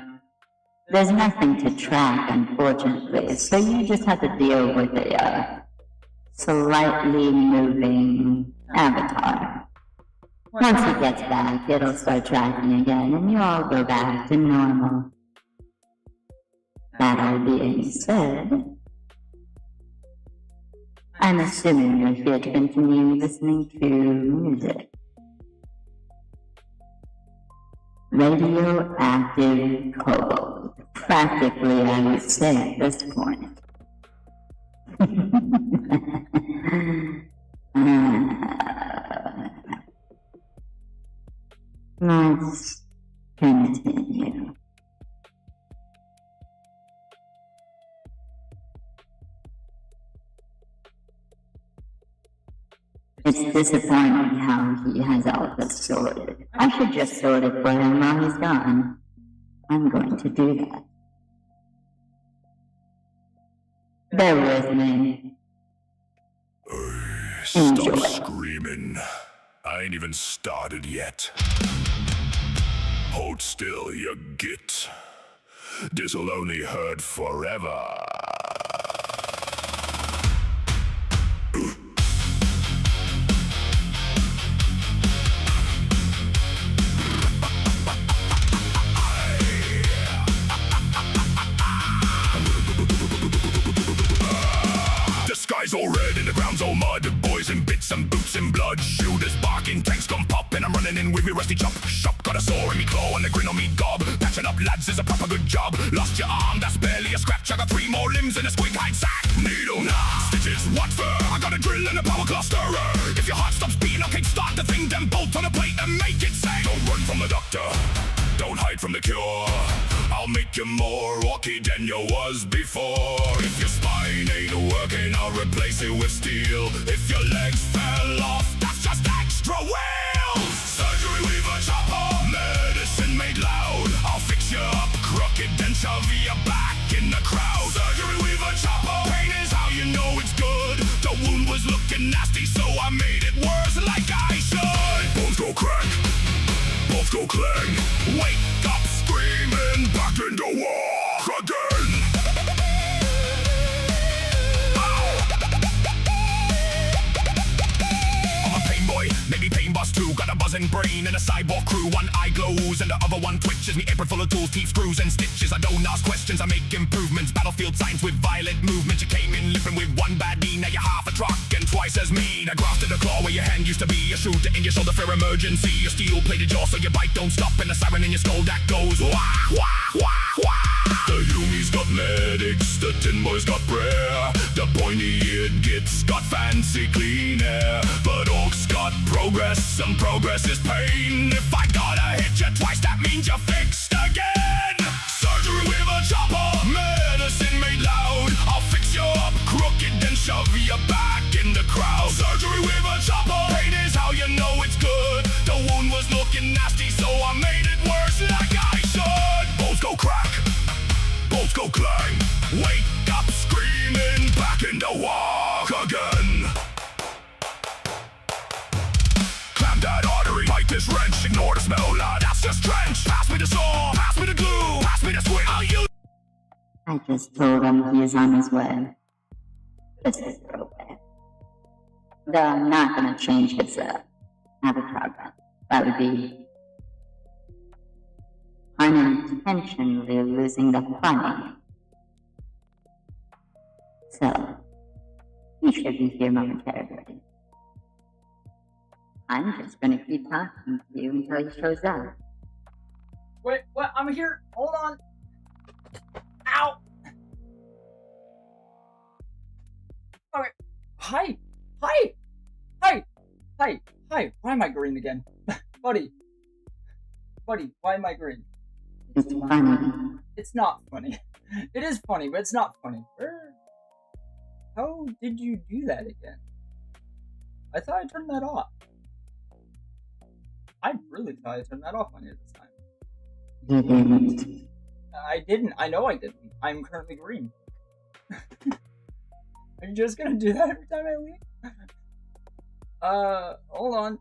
There's nothing to track, unfortunately, so you just have to deal with a slightly moving avatar. Once he gets back, it'll start tracking again, and you all go back to normal. That all being said, I'm assuming you're here to continue listening to music. Radioactive kobold. Practically, I would say at this point. Let's continue. It's disappointing how he has all this sorted. I should just sort it for him while he's gone. I'm going to do that. Bear with me. Stop screaming. I ain't even started yet. Hold still, you git. This'll only hurt forever. Skies all red and the ground's all mud. Boys in bits and boots and blood. Shooters barking, tanks come popping. I'm running in with me rusty chop. Shop got a sore in me claw and a grin on me gob. Patching up lads is a proper good job. Lost your arm, that's barely a scratch. I got 3 more limbs in a squig hide sack. Needle, nah, stitches, what for? I got a drill and a power cluster. If your heart stops beating, okay, start the thing, then bolt on a plate and make it sing. Don't run from the doctor, don't hide from the cure. I'll make you more orky than you was before. If your spine ain't working, I'll replace it with steel. If your legs fell off, that's just extra wheels. Surgery with a chopper, medicine made loud. I'll fix you up crooked, then shove you back in the crowd. Surgery with a chopper, pain is how you know it's good. The wound was looking nasty, so I made it worse like I should. Bones go crack, bones go clang. Wake up screaming, back in the war again. Maybe pain boss too, got a buzzing brain and a cyborg crew. One eye glows and the other one twitches. Me apron full of tools, teeth, screws and stitches. I don't ask questions, I make improvements. Battlefield signs with violent movement. You came in limping with one bad knee, now you're half a truck and twice as mean. I grafted a claw where your hand used to be. A shooter in your shoulder for emergency. A steel plated jaw so your bite don't stop. And a siren in your skull that goes wah, wah, wah, wah. The Humies got medics, the Tin Boys got prayer. The pointy-eared gits got fancy clean air. But orcs got progress, and progress is pain. If I gotta hit you twice, that means you're fixed again. Surgery with a chopper, medicine made loud. I'll fix you up crooked, then shove you back in the crowd. Surgery with a chopper, pain is how you know it's good. The wound was looking nasty, so I made it worse like I should. Bones go crack, bones go clang. Wake up screaming, back in the walk again. Clamp that artery, bite this wrench. Ignore the smell, lad, that's just trench. Pass me the saw, pass me the glue, pass me the squid, I'll use. I just told him he is on his way. Just a throwback. Though I'm not gonna change his avatar. That would be unintentionally losing the funny. So, he should be here momentarily. I'm just gonna keep talking to you until he shows up. Wait, what? I'm here. Hold on. Ow. Okay. Hi. Hi. Hi. Hi. Hi. Why am I green again? Buddy. Buddy, why am I green? It's funny. It's not funny. It is funny, but it's not funny. How did you do that again? I thought I turned that off. I really thought I turned that off on you this time. You didn't. I didn't. I know I didn't. I'm currently green. Are you just gonna do that every time I leave? Hold on.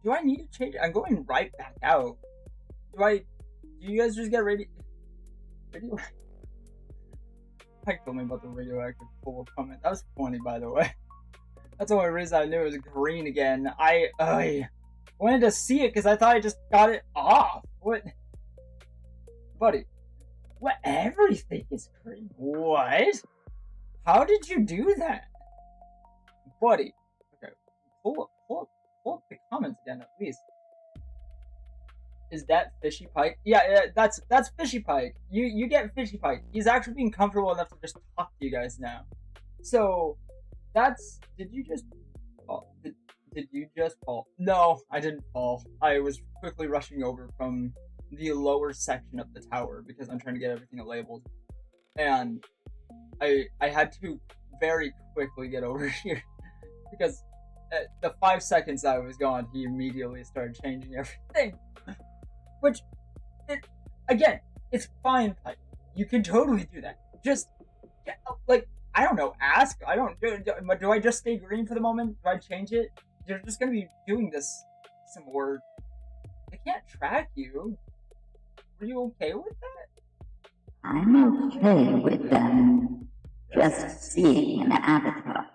Do I need to change it? I'm going right back out. Do you guys just get ready? I told me about the radioactive pool comment. That was funny, by the way. That's the only reason I knew it was green again. I wanted to see it because I thought I just got it off. What? Buddy. What? Everything is green. What? How did you do that? Buddy. Okay. Pull up the comments again, at least. Is that Fishy Pike? Yeah, that's Fishy Pike. You get Fishy Pike. He's actually being comfortable enough to just talk to you guys now. So, that's... Did you just fall? Did you just fall? No, I didn't fall. I was quickly rushing over from the lower section of the tower because I'm trying to get everything labeled. And I had to very quickly get over here because the 5 seconds I was gone, he immediately started changing everything. Which, again, it's fine, Pike. You can totally do that. Just, like, I don't know, ask. I don't, do I just stay green for the moment? Do I change it? You're just gonna be doing this some more. I can't track you. Are you okay with that? I'm okay with them just seeing an avatar.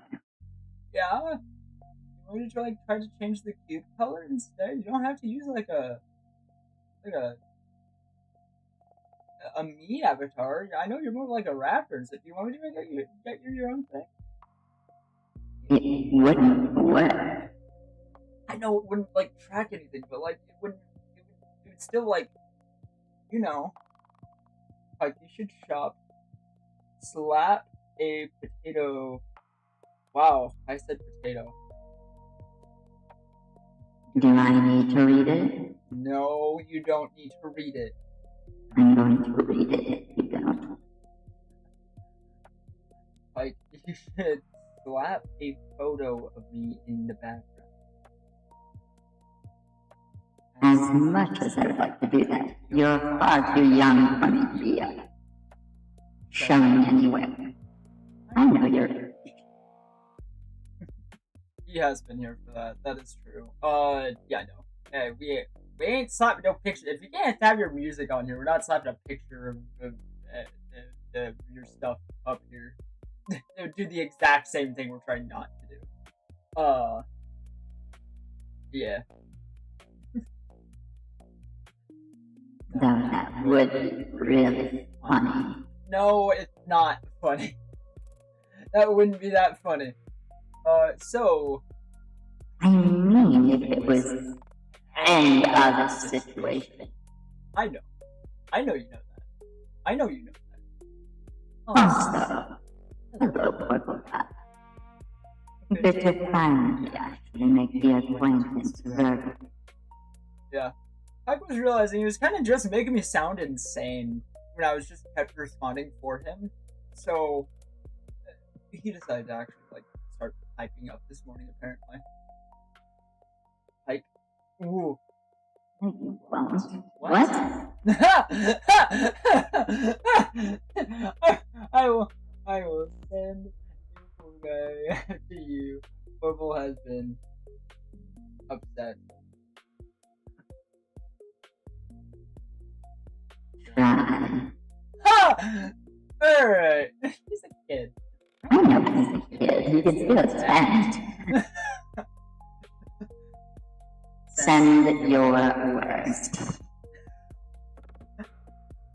Yeah? You want me to try to change the cube color instead? You don't have to use like a me avatar. I know you're more like a raptor, so do you want me to get your own thing? It wouldn't work. I know it wouldn't like track anything, but like it would still like, you know, like you should shop, slap a potato. Wow, I said potato. Do I need to read it? No, you don't need to read it. I'm going to read it if you don't. Like, you should slap a photo of me in the background. As much as I would like to do that, you're far too young for me to be showing anywhere. I know you're... He has been here for that. That is true. Yeah, I know. Hey, we ain't slapping no picture. If you can't have your music on here, we're not slapping a picture of your stuff up here. It would do the exact same thing we're trying not to do. Yeah. Though that would be really funny. No, it's not funny. That wouldn't be that funny. So... I mean, if it was any other situation. I know. I know you know that. I know you know that. Also, hello, Purple Cat. Bit of fun to actually make the acquaintance of her. Yeah. I was realizing he was kind of just making me sound insane when I was just kept responding for him. So, he decided to actually, like, start typing up this morning, apparently. Like, ooh. You won't. What? I will send Purple Guy to you. Purple has been upset. Try. Ha! Alright. He's a kid. I know he's a kid. He can still stand. Send your worst.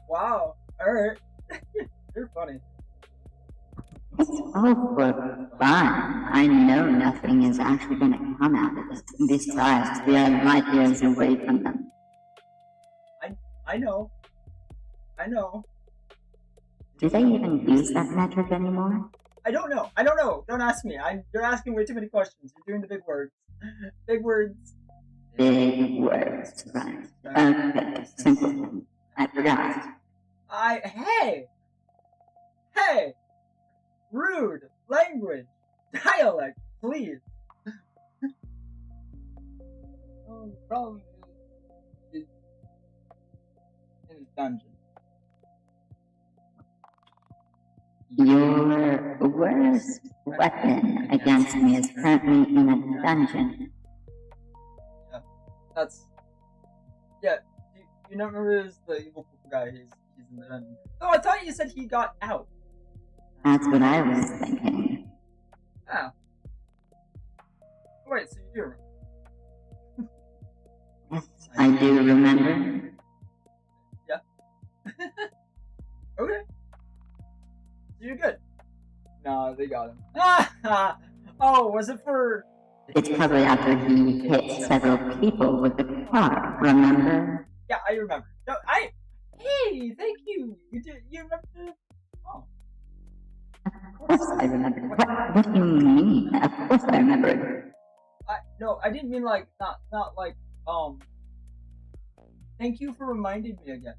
Wow. Alright. You're funny. It's all for fun. I know nothing is actually going to come out of this. Besides, we are light years away from them. I know. I know. Do they even use that metric anymore? I don't know. I don't know. Don't ask me. You're asking way too many questions. You're doing the big words. Big words. Big words, right. Okay, simple thing. I forgot. Hey! Rude language. Dialect, please. Oh, probably is in a dungeon. Your worst weapon against me is currently in a dungeon. Yeah, you don't remember the evil guy, he's in the dungeon. Oh, I thought you said he got out. That's what I was thinking. Oh. Wait, so you do remember? Yes, I do remember. Yeah. Okay. You're good. Nah, they got him. Oh, was it for... It's probably after he hit several people with the car, remember? Yeah, I remember. No, Hey, thank you. You remember? Oh. Of course I remember. What do you mean? Of course I remember. No, I didn't mean like, not like, thank you for reminding me again.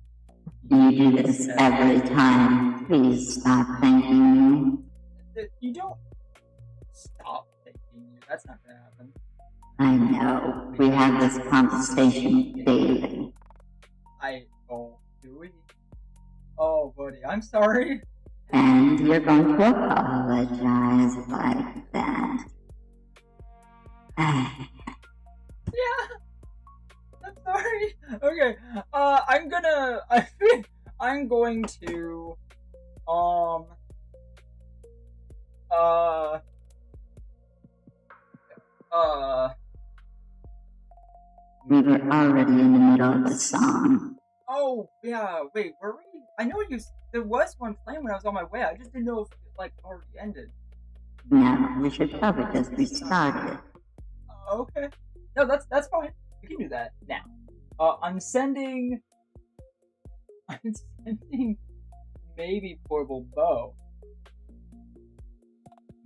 You do this every time. Please stop thanking me. You don't stop thanking you. That's not gonna happen. I know. We have this conversation daily. Do we? Oh, buddy, I'm sorry. And you're going to apologize like that. Yeah. I'm sorry. Okay. I'm going to We were already in the middle of the song. Oh, yeah, wait, were we? I know there was one playing when I was on my way. I just didn't know if it, like, already ended. No, we should probably just restart it. Okay. No, that's fine. We can do that now. I'm sending maybe portable bow.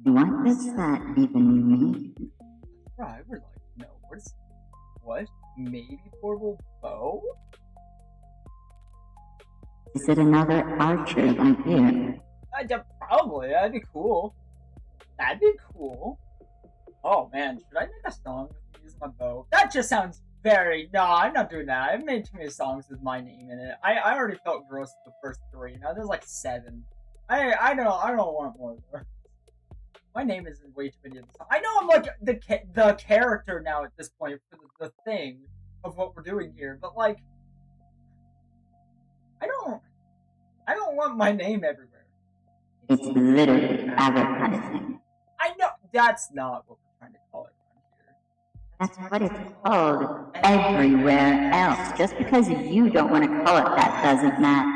What does that even mean? Bro, I would like to know. What? Maybe portable bow? Is it another archer like you? Probably. That'd be cool. That'd be cool. Oh man, should I make a song using my bow? That just sounds very. No, I'm not doing that. I've made too many songs with my name in it. I already felt gross with the first 3. Now there's like 7. I don't want more. My name is in way too many of the songs. I know I'm like the character now at this point for the thing of what we're doing here, but like I don't want my name everywhere. It's literally advertising. I know that's not what we're trying to call it around here. That's what it's called everywhere else. Just because you don't want to call it that doesn't matter.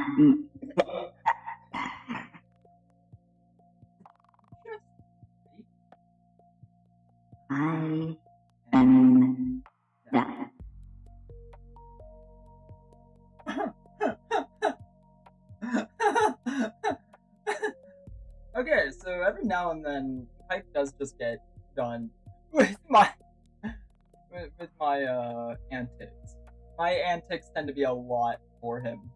I am that. Okay, so every now and then, Pike does just get done with my antics. My antics tend to be a lot for him.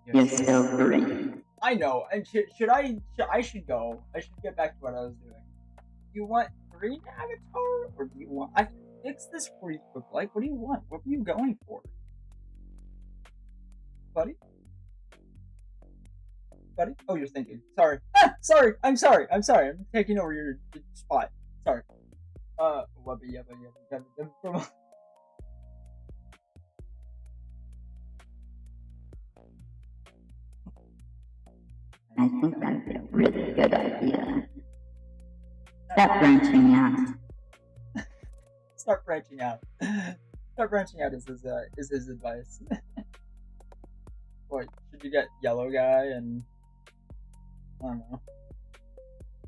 You're still green. I know. And I should go. I should get back to what I was doing. Do you want green avatar, or do you want? I can fix this for you. Like, what do you want? What were you going for, buddy? Buddy? Oh, you're thinking. Sorry. Sorry. I'm sorry. I'm taking over your spot. Sorry. I think that'd be a really good idea. Stop branching out. Start branching out. Start branching out is his advice. What, should you get yellow guy and I don't know,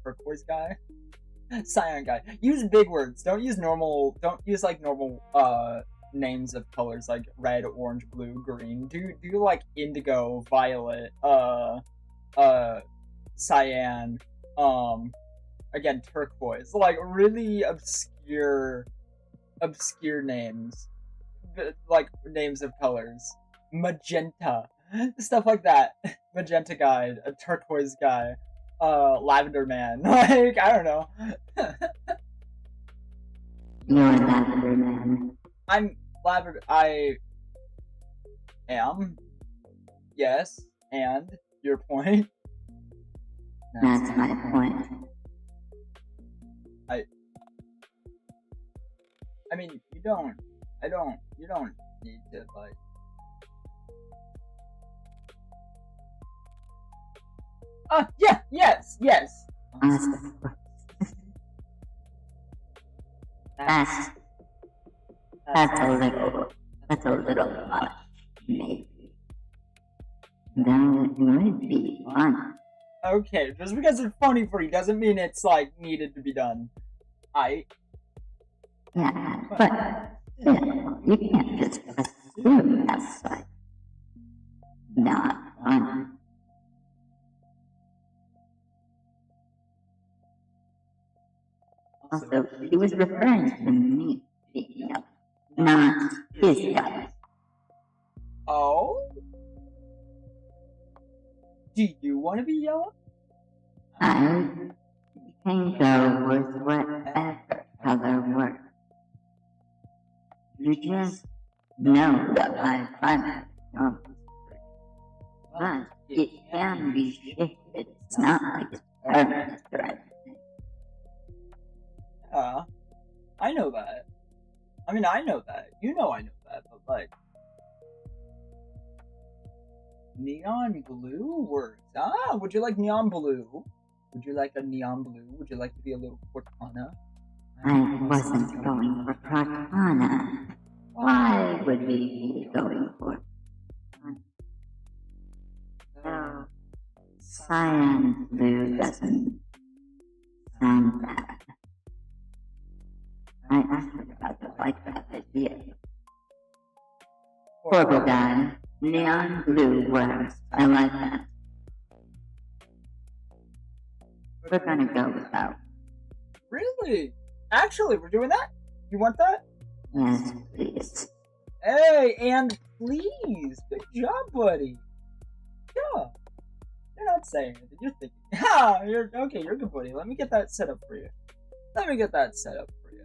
turquoise guy, cyan guy? Use big words. Don't use normal. Don't use like normal names of colors like red, orange, blue, green. Do like indigo, violet, cyan, again turquoise. Like really obscure names, like names of colors. Magenta, stuff like that. Magenta guy, a turquoise guy, lavender man. Like I don't know. You're lavender man. I'm lavender. I am. Yes, and your point. That's my point. I mean, you don't need to like. Yeah, yes. That's a little much, maybe. That would be fun. Okay, just because it's funny for you doesn't mean it's like needed to be done. Yeah, but still, you can't just assume that's like not fun. Also, he was referring to me, speaking of, not his guys. Oh? Do you want to be yellow? I can go with whatever color works. You just know that my primary but it can be shifted. It's not like it's permanent or anything. Yeah, I know that. I mean, I know that. You know I know that, but like... Neon blue works. Ah, would you like neon blue? Would you like a neon blue? Would you like to be a little Cortana? I wasn't going for Cortana. Why would we be going for no, cyan blue doesn't sound bad. I asked about the like that idea. Horrible guy. Neon blue worms. I like that. We're gonna go with that. Really? Actually, we're doing that? You want that? Yes, please. Hey, and please. Good job, buddy. Yeah. You're not saying anything. You're thinking. Ha! You're okay. You're good, buddy. Let me get that set up for you. Let me get that set up for you.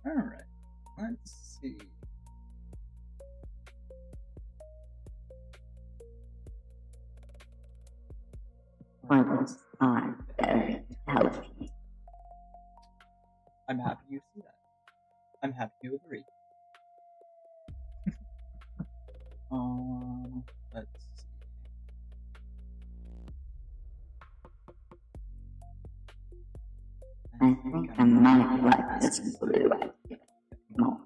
Alright, let's see. Portals are very intelligent. I'm happy you see that. I'm happy you agree. Let's see. I think I might like this blue idea more.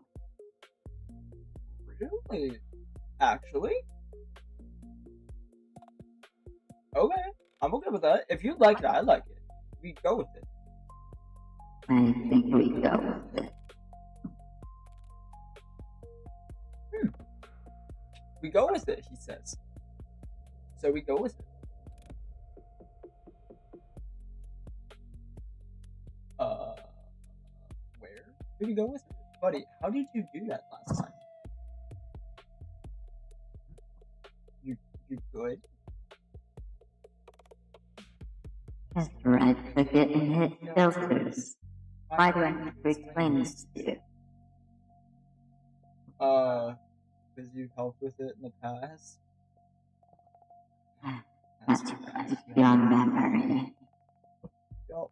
Really? Actually? Okay, I'm okay with that. If you like it, I like it. We go with it. I think we go with it. We go with it, he says. So we go with it. Where did we go with it? Buddy, how did you do that last time? You good? Just right click it and hit filters. Why do I have to explain this to you? Because you've helped with it in the past? That's right, your memory. Yup.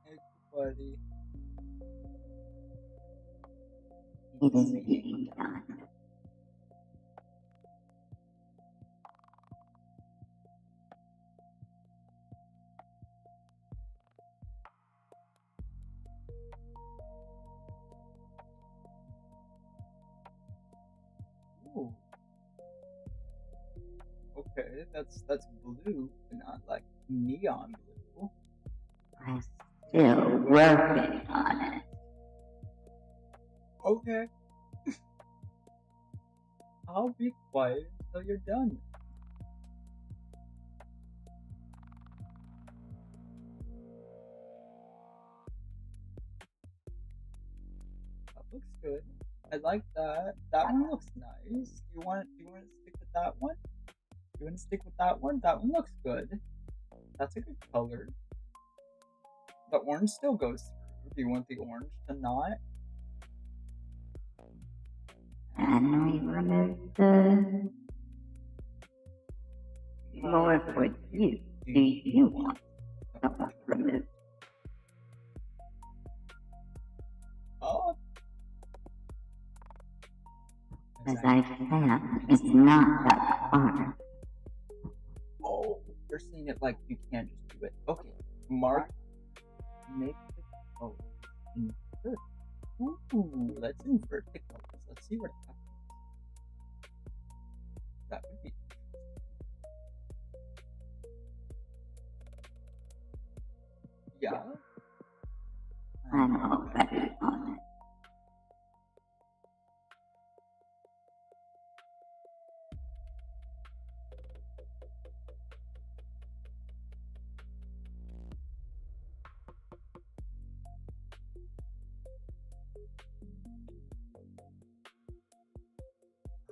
Hey, buddy. It is being done. Ooh. Okay, that's blue, but not like neon blue. I'm still working on it. Okay. I'll be quiet until you're done. That looks good. I like that. That one looks nice. You want to stick with that one? You want to stick with that one? That one looks good. That's a good color. The orange still goes through. Do you want the orange to not? And we remove the more for you. Do you want the one removed? Oh. As I can, it's not that hard. Oh, you're seeing it like you can't just do it. Okay, mark, make the color, invert. Ooh, let's invert the colors. Let's see what happens. That would be. Yeah. I'm already on it.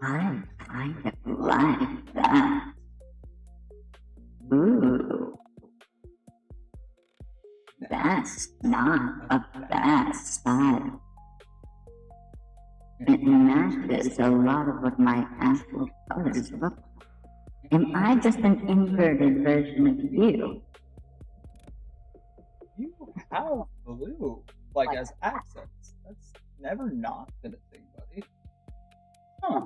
I kind of like that. Ooh. That's not a bad style. It matches a lot of what my actual colors look like. Am I just an inverted version of you? You have blue, like as accents. That's never not been a thing, buddy. Huh.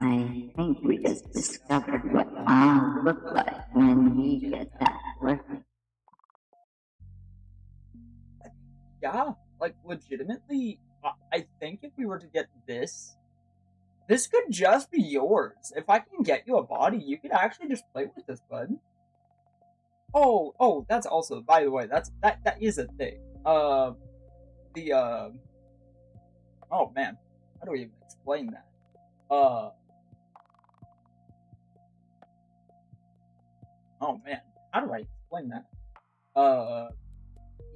I think we just discovered what I'll look like when we get that working. Yeah, like legitimately, I think if we were to get this this could just be yours. If I can get you a body, you could actually just play with this, bud. Oh, that's also, by the way, that is a thing. Oh man, how do we even explain that? Oh man, how do I explain that?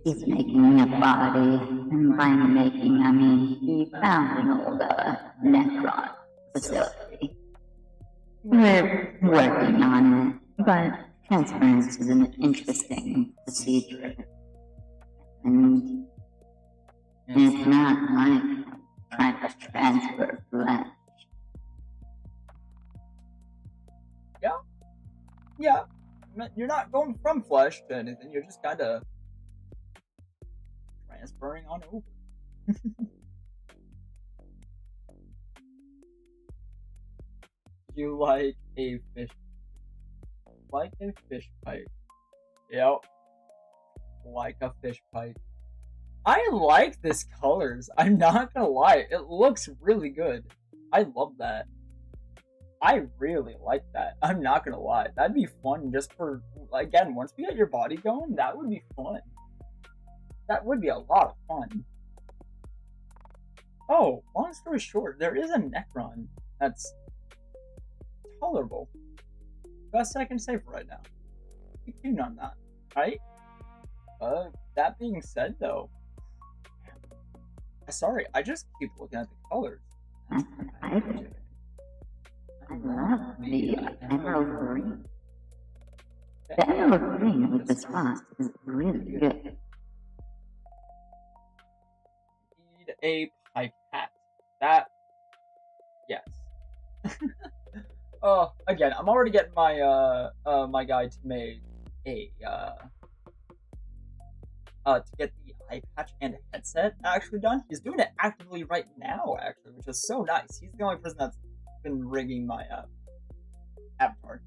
He's making a body, and by making, I mean he found an old Necron facility. We're working on it, but transference is an interesting procedure. And it's not like trying to transfer flesh. Yeah. You're not going from flesh to anything, you're just kind of transferring on over. You like a fish. Like a fish pipe. Yep. Like a fish pipe. I like this colors. I'm not gonna lie. It looks really good. I love that. I really like that. I'm not gonna lie. That'd be fun just for, again, once we get your body going, that would be fun. That would be a lot of fun. Oh, long story short, there is a Necron that's tolerable. Best I can say for right now. Keep tuned on that, right? That being said, though, sorry, I just keep looking at the colors. I love the emerald green. The emerald green with the spots is really good. Need a pipe hat. That, yes. Again, I'm already getting my my guy to make a to get the eye patch and headset actually done. He's doing it actively right now, actually, which is so nice. He's the only person that's been rigging my avatar.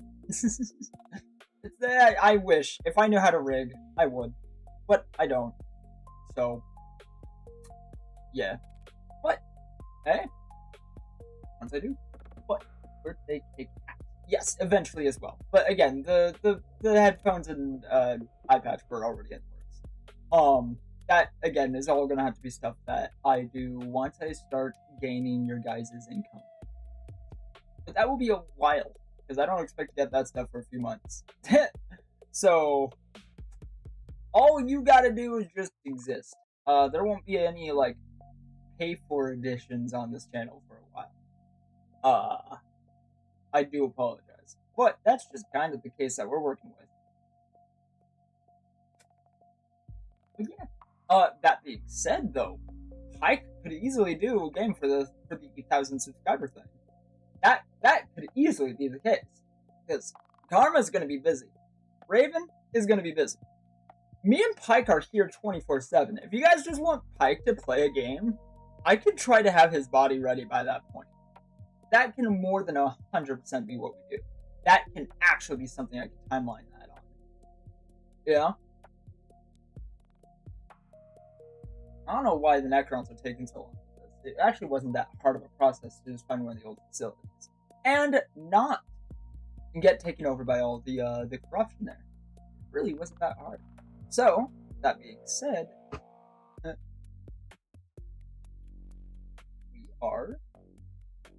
I wish. If I knew how to rig, I would. But I don't. So, yeah. But, hey, once I do, what? Birthday cake hat. Yes, eventually as well. But again, the headphones and eye patch were already in the works. That, again, is all gonna have to be stuff that I do once I start gaining your guys' income. But that will be a while, because I don't expect to get that stuff for a few months. So, all you gotta do is just exist. There won't be any, like, pay-for editions on this channel for a while. I do apologize. But that's just kind of the case that we're working with. But yeah. That being said, though, I could easily do a game for the 1,000 subscriber thing. That could easily be the case. Because Karma's gonna be busy. Raven is gonna be busy. Me and Pike are here 24/7. If you guys just want Pike to play a game, I could try to have his body ready by that point. That can more than 100% be what we do. That can actually be something I can timeline that on. Yeah? I don't know why the Necrons are taking so long. It actually wasn't that hard of a process to just find one of the old facilities. And not get taken over by all the corruption there. It really wasn't that hard. So, that being said, we are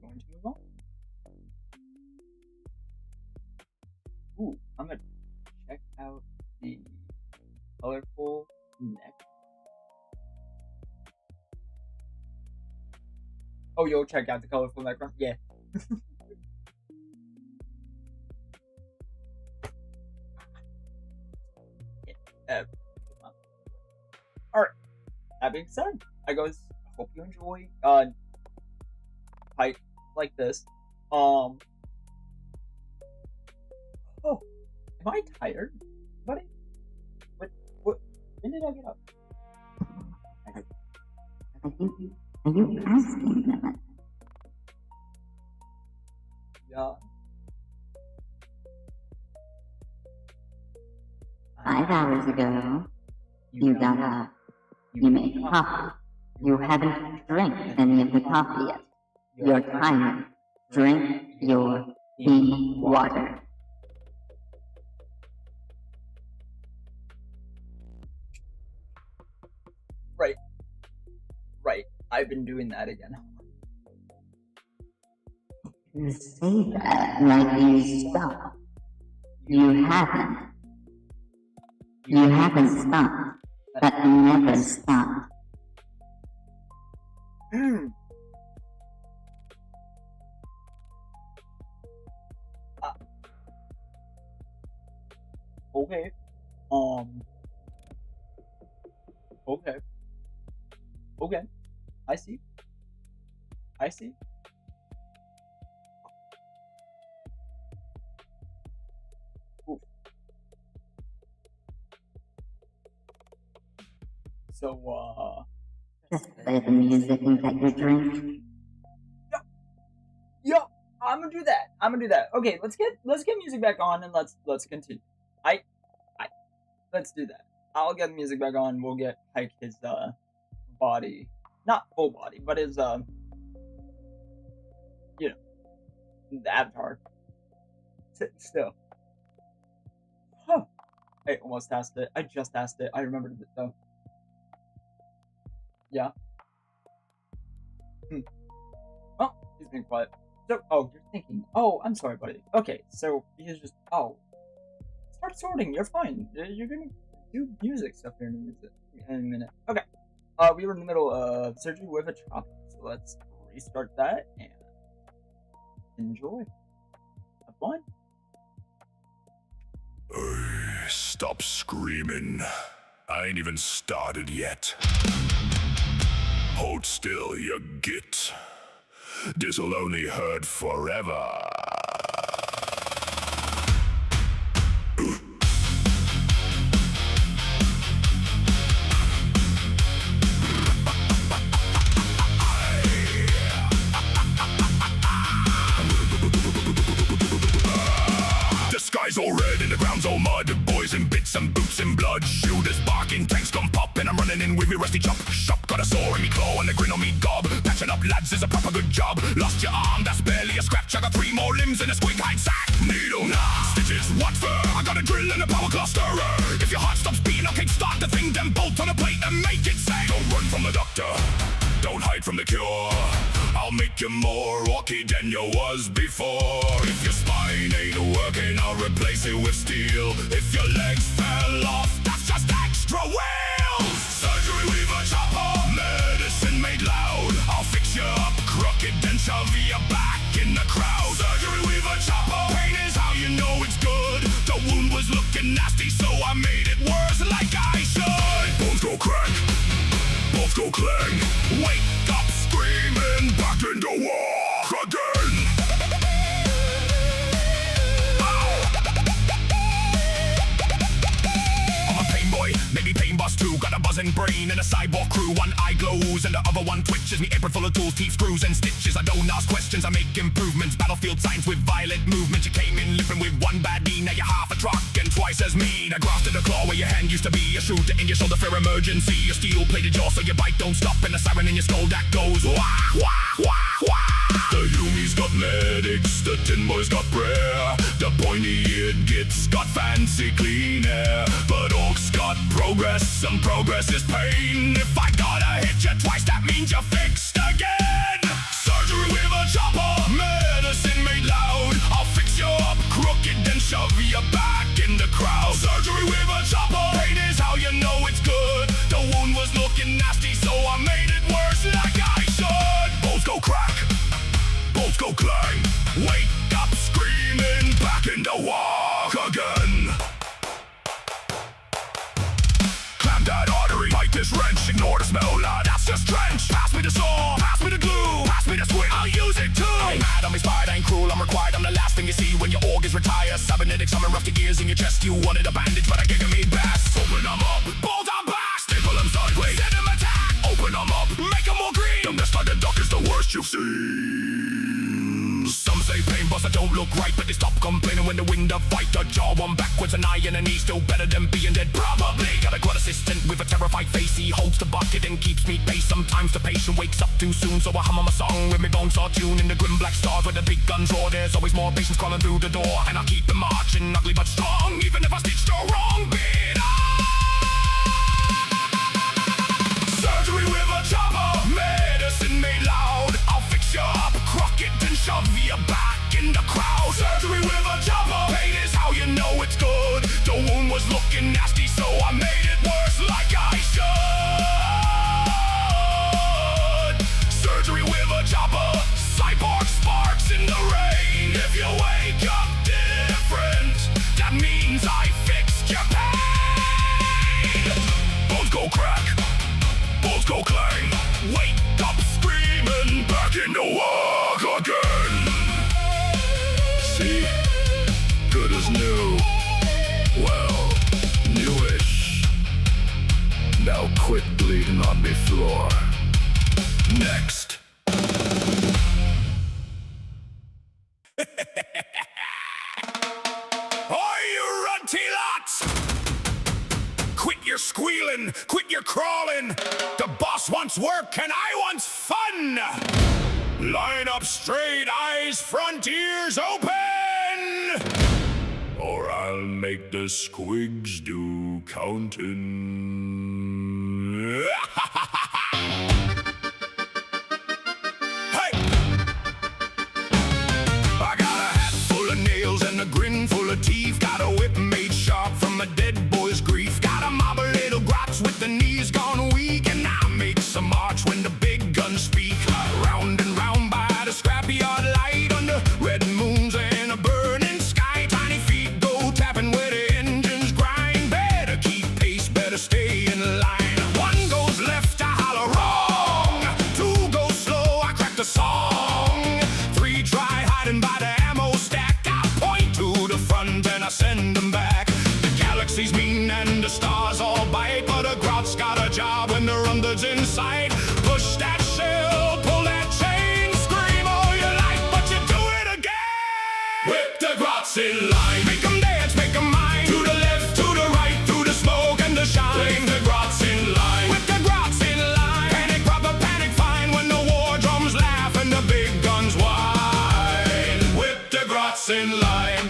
going to move on. Ooh, I'm gonna check out the colorful neck. Oh, you'll check out the colorful background? Yeah. Alright. That being said, I hope you enjoy Pike like this. Oh, am I tired, buddy? What when did I get up? Are you asking that? Yeah. 5 hours ago, you got up. You made coffee. You haven't drank any of the coffee yet. You're tired. Drink your clean water. Right. I've been doing that again. You say that like you stopped. You haven't. You haven't stopped, but never stopped. Okay. Okay. I see. Oof. So, Just play the music and get your drink. Yo, I'm gonna do that. Okay, let's get music back on and let's continue. Let's do that. I'll get the music back on. We'll get Hike his body, not full body, but his you know, the avatar. Still. Huh. I almost asked it. I just asked it. I remembered it though. Yeah. Oh, he's being quiet. So, oh, you're thinking. Oh, I'm sorry, buddy. Okay, so he's just. Oh, start sorting. You're fine. You're gonna do music stuff here in a minute. Okay. We were in the middle of surgery with a Choppa, so let's restart that and enjoy. Have fun. Stop screaming. I ain't even started yet. Hold still, you git. This'll only hurt forever. Skies all red and the ground's all mud. Boys in bits and boots and blood. Shooters barking, tanks gon' pop, and I'm running in with me rusty chop. Shop got a sore in me claw and a grin on me gob. Patching up lads is a proper good job. Lost your arm, that's barely a scratch. I got 3 more limbs in a squig hide sack. Needle, stitches, what for? I got a drill and a power cluster. If your heart stops beating, I'll kickstart the thing. Then bolt on a plate and make it sing. Don't run from the doctor, don't hide from the cure. I'll make you more orky than you was before. If your spine ain't working, I'll replace it with steel. If your legs fell off, that's just extra wheels. Surgery with a Choppa, medicine made loud. I'll fix you up crooked, then shove you back in the crowd. Surgery with a Choppa, pain is how you know it's good. The wound was looking nasty, so I made it worse like I should. Bones go crack, bones go clang. Wake up screaming, back in the Waaagh again. I'm a pain boy, maybe pain boss too. Got a buzzing brain and a cyborg crew. One eye glows and the other one twitches. Me apron full of tools, teeth, screws and stitches. I don't ask questions, I make improvements. Battlefield signs with violent movements. You came in limping with one bad knee, now you're half a truck and twice as mean. I grafted a claw where your hand used to be. A shooter in your shoulder for emergency. A steel-plated jaw so your bite don't stop. And a siren in your skull that goes wah, wah, wah, wah. The Humies got medics, the Tin Boys got prayer. The pointy-eared gits got fancy clean air. But orcs got progress, and progress is pain. If I gotta hit you twice, that means you're fixed again. Surgery with a Choppa, medicine made loud. I'll fix you up crooked, then shove you back in the crowd. Surgery with a Choppa, pain is how you know it's good. The wound was looking nasty, so I made it worse like I should. Bones go crack, bones go clang. Wake up screaming, back in the Waaagh again. Clamp that artery, bite this wrench. Ignore the smell, nah, that's just trench. Pass me the saw, pass me the glue, pass me the squid, I'll use it too. I'm mad, I'm inspired, I ain't cruel, I'm required. I'm the last thing you see when your organs retire. Cybernetics, I'm rough the gears in your chest. You wanted a bandage, but I gave me best. Open them up, bolt them back, staple them sideways, set them attack. Open them up, make them more green. The mess like the duck is the worst you've seen. Some say play pain, boss, I don't look right, but they stop complaining when they win the fight. A jaw, one backwards, an eye and a knee, still better than being dead. Probably got a grunt assistant with a terrified face. He holds the bucket and keeps me pace. Sometimes the patient wakes up too soon, so I hum my song with my bones are tuned in the grim black stars where the big guns roar. There's always more patients crawling through the door, and I keep them marching, ugly but strong, even if I stitched the wrong bit. Surgery with a chopper, medicine made loud. I'll fix you up, crook it, and shove you back in the crowd. Surgery with a chopper, pain is how you know it's good. The wound was looking nasty, so I made it worse like I should. Surgery with a chopper, cyborg sparks in the rain. If you wake up different, that means I fixed your pain. Bones go crack, bones go clang. Wake up screaming, back in the Waaagh again. See, good as new. Well, newish. Now quit bleeding on me floor. Next. Are you runty lots? Quit your squealing, quit your crawling. The boss wants work and I want fun. Line up straight, eyes, front ears open, or I'll make the squigs do counting. Hey! I got a hat full of nails and a grin full of teeth. Got a whip made sharp from a dead boy's grief. Got a mob of little grots with the knees gone weak, and I make some march when the big guns speak. Round and round by the scrapyard light, under red moons and a burning sky. Tiny feet go tapping where the engines grind. Better keep pace, better stay in line. One goes left, I holler wrong. Two goes slow, I crack the song. Three try hiding by the ammo stack. I point to the front and I send them back. The galaxy's mean and the stars all bite, but a grot's got a job when the runder's in sight. Push that shell, pull that chain, scream all you like, but you do it again. Whip the grots in line, make them dance, make them mine. To the left, to the right, through the smoke and the shine. Whip the grots in line, whip the grots in line. Panic, proper panic, fine when the war drums laugh and the big guns whine. Whip the grots in line.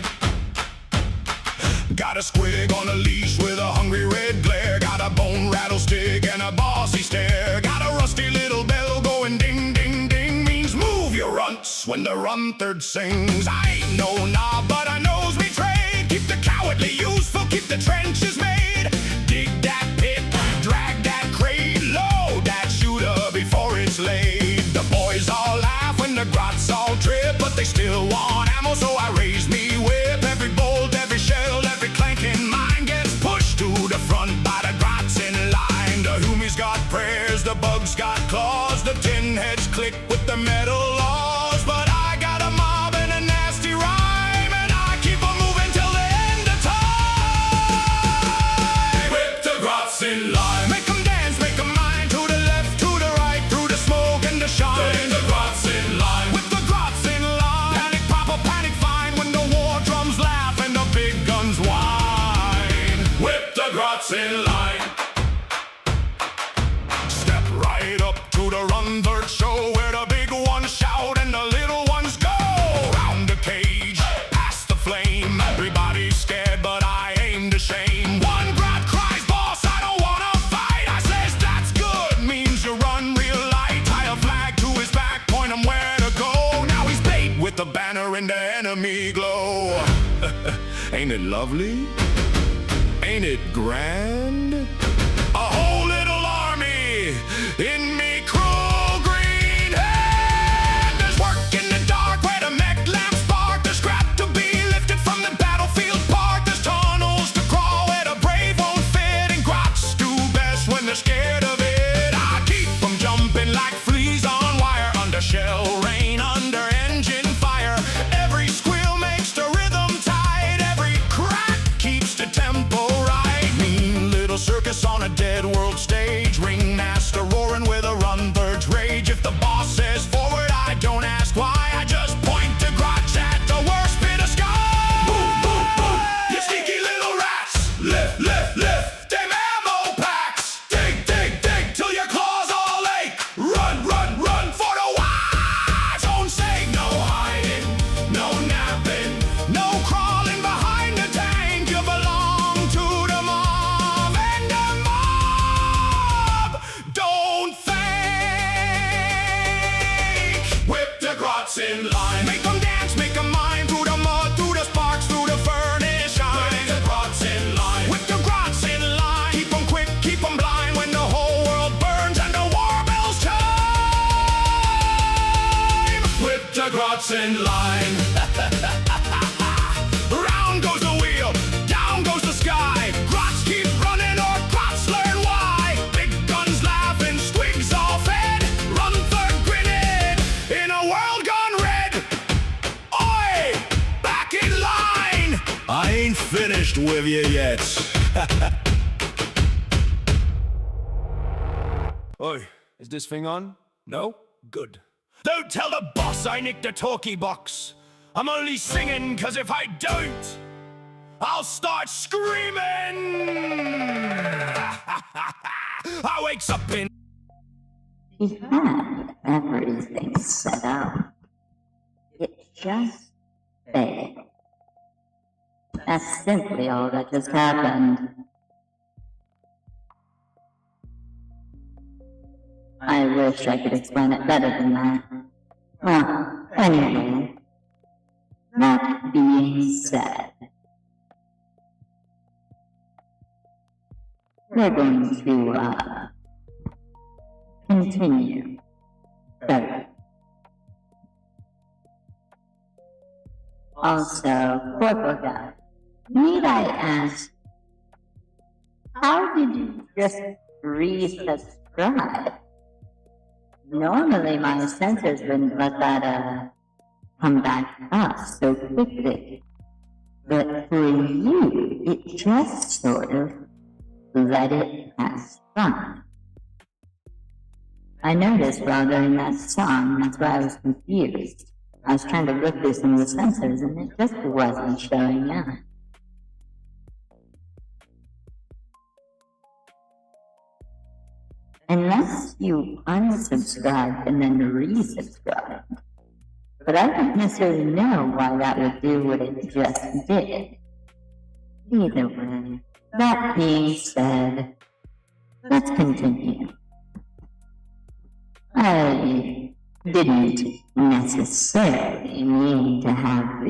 Got a squig on a leash with a hungry red glare. Got a bone rattlestick and a bossy stare. Got a rusty little bell going ding, ding, ding. Means move your runts when the run-third sings. I ain't no knob, but I knows me trade. Keep the cowardly useful, keep the trenches made. Dig that pit, drag that crate, load that shooter before it's laid. The boys all laugh when the grots all trip, but they still want ammo, so I raise me whip. Every bolt, every shell, every clanking mine gets pushed to the front by the grots in line. The humies got prayers, the bugs got claws, the tin heads click with the metal laws. But I got a mob and a nasty rhyme, and I keep on moving till the end of time. Whip the grots in line, make them dance, make them mine. To the left, to the right, through the smoke and the shine. Whip the grots in line, whip the grots in line. Panic, proper panic, fine when the war drums laugh and the big guns whine. Whip the grots in line. Step right up to the run-third show, where the big ones shout and the little ones go. Round the cage, past the flame. Everybody's scared, but I aim to shame. One grot cries, boss, I don't wanna fight. I says, that's good, means you run real light. Tie a flag to his back, point him where to go. Now he's bait with the banner in the enemy glow. Ain't it lovely? Ain't it grand? A whole little army in me cruel green hand. There's work in the dark where the mech lamps spark. There's scrap to be lifted from the battlefield park. There's tunnels to crawl where the brave won't fit, and grots do best when they're scared of it. I keep them jumping like fleas on wire, under shell rain, under engine fire. Every squeal makes the rhythm tight, every crack keeps the tempo right. Mean little circus on a dead world stage, ringmaster roaring with a run marks in line. Round goes the wheel, down goes the sky. Grots keep running or cops learn why. Big guns laughing, squigs all fed. Run third grinning in a world gone red. Oi, back in line. I ain't finished with you yet. Oi, is this thing on? No? Good. Don't tell the boss I nicked the talkie box. I'm only singing cause if I don't, I'll start screaming. I wakes up in... He had everything set up. It just failed. That's simply all that just happened. I wish I could explain it better than that. Well, anyway, that being said, we're going to, continue. Better. Also, Corporal Guy, need I ask, how did you just resubscribe? Normally my sensors wouldn't let that, come back up so quickly. But for you, it just sort of let it pass by. I noticed while during that song, that's why I was confused. I was trying to look through some of the sensors and it just wasn't showing up. Unless you unsubscribed and then resubscribed. But I don't necessarily know why that would do what it just did. Either way, that being said, let's continue. I didn't necessarily mean to have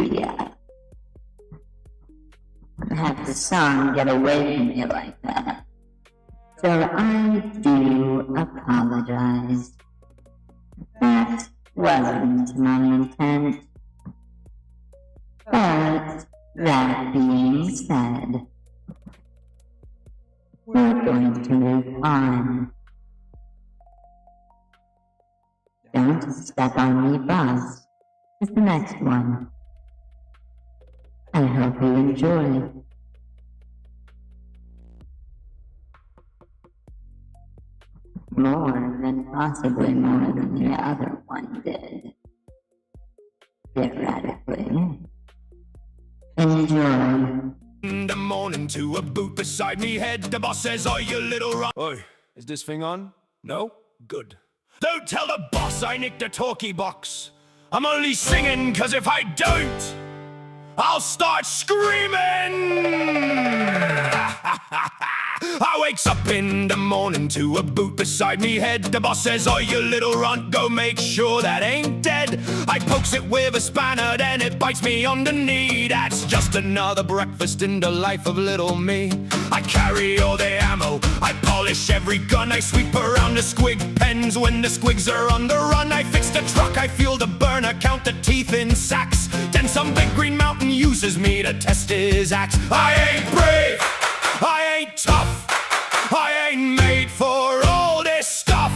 the song get away from me like that. So I do apologize. That wasn't my intent. But that being said, we're going to move on. Don't step on me, boss. It's the next one. I hope you enjoy. Possibly more than the other one did. Theoretically. Enjoy. In the morning to a boot beside me head, the boss says, "Oh, you little Oi, is this thing on? No? Good. Don't tell the boss I nicked the talkie box. I'm only singing cause if I don't, I'll start screaming. I wakes up in the morning to a boot beside me head. The boss says, "Oh, you little runt, go make sure that ain't dead." I pokes it with a spanner, then it bites me on the knee. That's just another breakfast in the life of little me. I carry all the ammo, I polish every gun. I sweep around the squig pens when the squigs are on the run. I fix the truck, I fuel the burner, count the teeth in sacks. Then some big green mountain uses me to test his axe. I ain't brave, I ain't tough, I ain't made for all this stuff.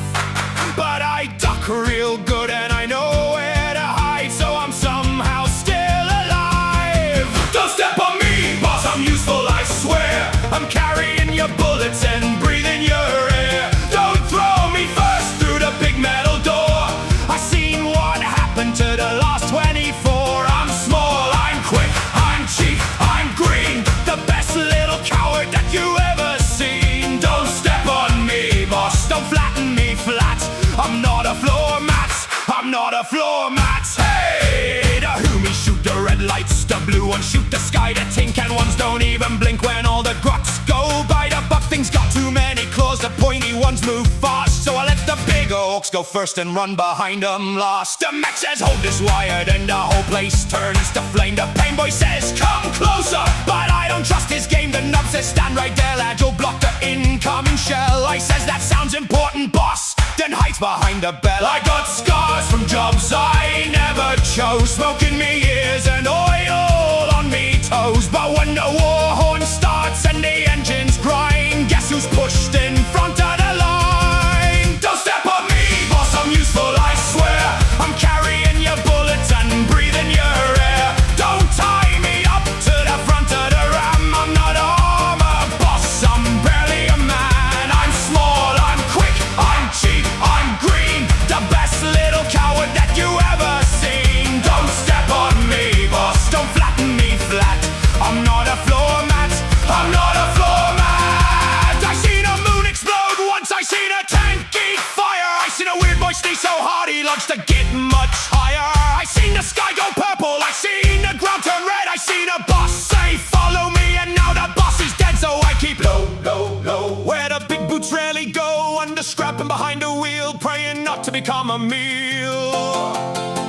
But I duck real good and I know where to hide, so I'm somehow still alive. Don't step on me, boss, I'm useful, I swear. I'm carrying your bullets and breathing your air. Don't throw me first through the big metal door. I seen what happened to the last 24. I'm small, I'm quick, I'm cheap, I'm green. The best little coward that you ever seen. Don't step on me, boss, don't flatten me flat. I'm not a floor mat, I'm not a floor mat. Hey, the Hoomies shoot the red lights, the blue ones shoot the sky. The tin can ones don't even blink when all the grots go by. The buck thing's got too many claws, the pointy ones move fast. So I let the big orcs go first and run behind them last. The mech says, "Hold this wire," then the whole place turns to flame. The pain boy says, "Come closer," but I don't trust his game. The nub says, "Stand right there, lad, you'll block the incoming shell." I says, "That sounds important, boss," then hides behind the bell. I got scars from jobs I never chose. show, smoking me ears and oil on me toes. But when the war horn starts and the engines grind, guess who's pushed in front of the line? Don't step on me, boss, I'm useful, I swear. I'm carrying your bullets and breathing your air. Don't tie me up to the front of the ram. I'm not armor boss, I'm barely a man. I'm small, I'm quick, I'm cheap, I'm green, the best little coward that you ever seen. Don't step on me, boss, don't flatten me flat. I'm not a floor mat, I'm not a floor mat. I seen a moon explode once, I seen a tank eat fire. I seen a weird boy sneeze so hard he lunged to get much higher. I seen the sky go purple, I seen the ground turn red. I seen a boss say follow me, and now the boss is dead, so I keep low, low, low. Where the big boots rarely go, under scrap and behind a wheel, praying not to become a meal.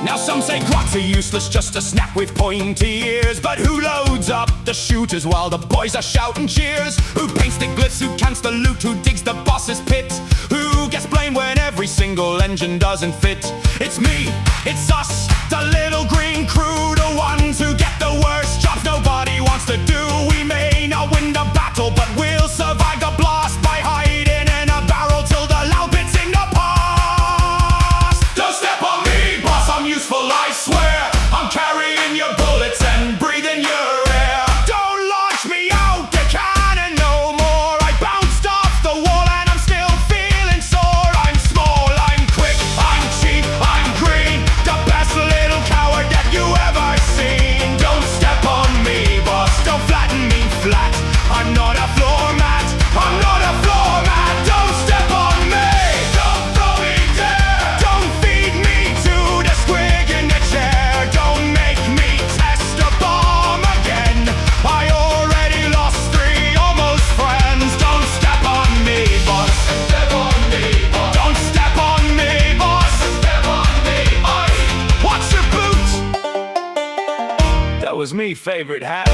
Now some say grots are useless, just a snap with pointy ears. But who loads up the shooters while the boys are shouting cheers? Who paints the glyphs, who counts the loot, who digs the boss's pit? Who gets blamed when every single engine doesn't fit? It's me, it's us, the little green crew, the ones who get the worst jobs nobody wants to do. We may not win the battle, but we'll survive the blast by hiding in a barrel till the loud bits sing the past. Don't step on me, boss, I'm useful, I swear. I'm carrying your bullets and breathing your air. Don't launch me out the cannon no more. I bounced off the wall and I'm still feeling sore. I'm small, I'm quick, I'm cheap, I'm green, the best little coward that you ever seen. Don't step on me, boss, don't flatten me flat. I'm not a floor mat, I'm not a floor mat. Don't step on me, don't throw me there. Don't feed me to the squig in the chair. Don't make me test a bomb again. I already lost 3 almost friends. Don't step on me, boss. Step on me, boss. Don't step on me, boss. Step on me. Oi, watch your boots. That was me favorite hat.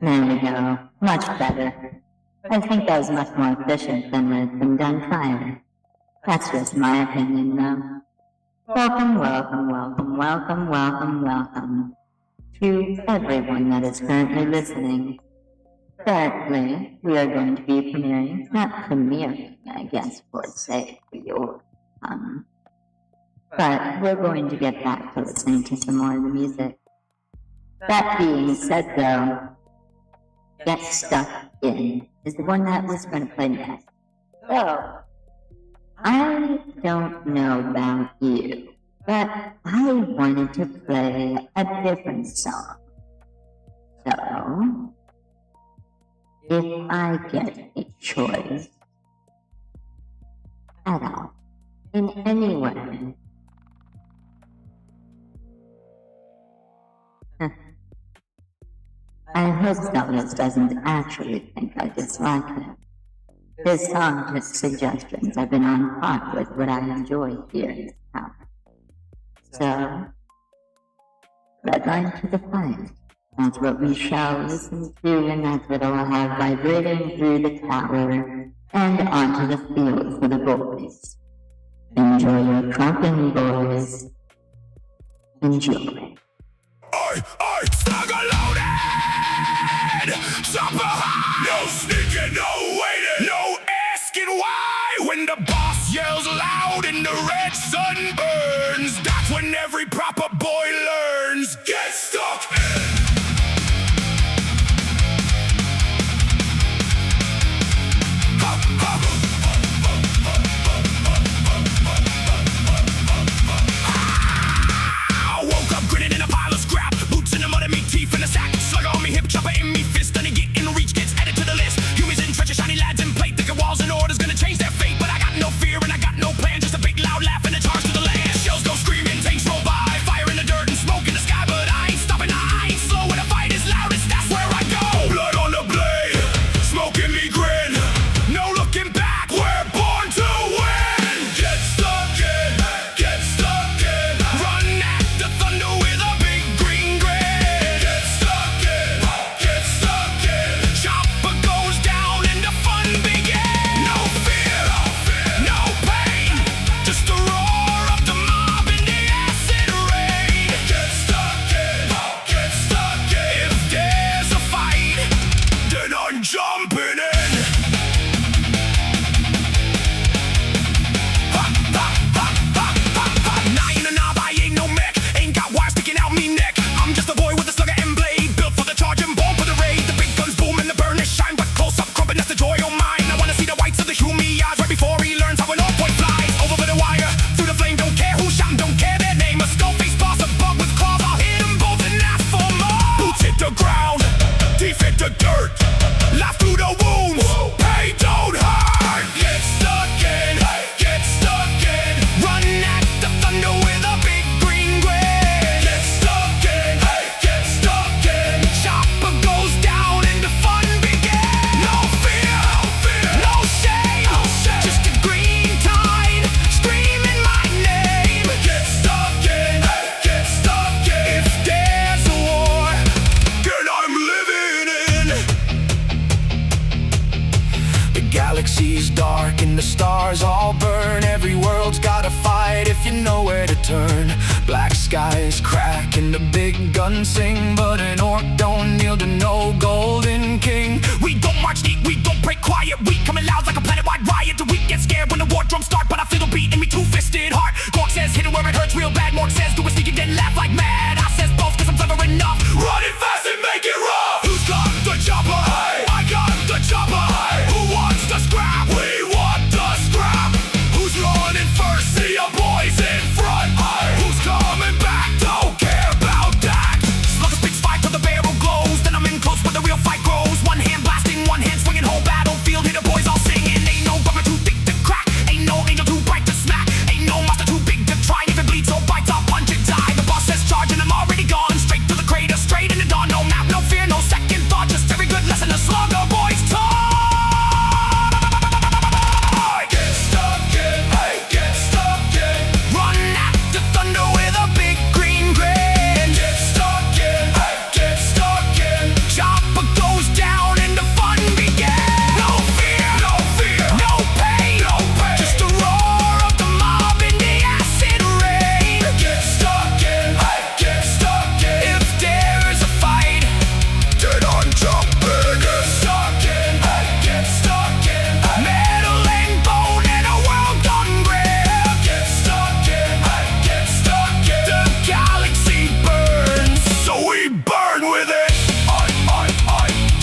There we go. Much better. I think that was much more efficient than would have been done prior. That's just my opinion, though. Welcome, welcome, welcome, welcome, welcome, welcome to everyone that is currently listening. Currently, we are going to be not premiering, I guess, for sake for your but we're going to get back to listening to some more of the music. That being said, though, Get Stuck In is the one that was going to play next. So, I don't know about you, but I wanted to play a different song. So, if I get a choice at all, in any way, I hope Stylus doesn't actually think I dislike him. His songs with suggestions have been on par with what I enjoy hearing now. So, Redline to the Fight. That's what we shall listen to, and that's what I'll have vibrating through the tower and onto the field for the boys. Enjoy your trumping, boys. Enjoy. Snuggle loaded! Choppa! No sneaking, no waiting, no asking why. When the boss yells loud and the red sun burns, that's when every proper boy learns. Get stuck in! I woke up grinning in a pile of scrap, boots in the mud and me teeth in a sack, slug on me hip, chopper in me fist, and it get in reach, gets added to the list. Humans in treasure, shiny lads in plate, thinking walls and orders gonna change their fate, but I got no fear and I got no plan, just a big loud laugh and a charge to the land. Shells go screaming, tanks roll by, fire in the dirt and the stars all burn. Every world's gotta fight if you know where to turn. Black skies crack and the big guns sing, but an orc don't kneel to no golden king. We don't march neat, we don't break quiet. We coming loud like a planet-wide riot. The weak get scared when the war drums start, but I feel the beat in me two-fisted heart. Gork says hit it where it hurts real bad. Mork says do it sneaky then laugh like mad. I says both cause I'm clever enough. Run it fast and make it rough. Who's got the chopper? Hey, I got the chopper. Hey, who wants the scrap? We want the scrap. Who's running first? See your boys in front. Hey, who's coming back? Don't care about that. Slug speaks fire till the barrel glows. Then I'm in close where the real fight grows. One hand blasting, one hand swinging, whole battlefield. Hit the boys all singing. Ain't no rubber too thick to crack. Ain't no angel too bright to smack. Ain't no monster too big to try. And if it bleeds or bites, I'll punch and die. The boss says charge and I'm already gone. Straight to the crater, straight in the dawn. No map, no fear, no second thought. Just every good lesson a slugger boys taught. Get stuck in, hey, get stuck in. Run after thunder with a big green grin. Get stuck in, hey, get stuck in. Choppa goes down and the fun begins. No fear, No fear, no pain, no pain. just the roar of the mob in the acid rain. Get stuck in, hey, get stuck in. If there's a fight, Get on top, get stuck in, hey, get stuck in. Hey, metal and bone and a world gone grim. get stuck in, hey, get stuck in. The galaxy burns. So we burn with it.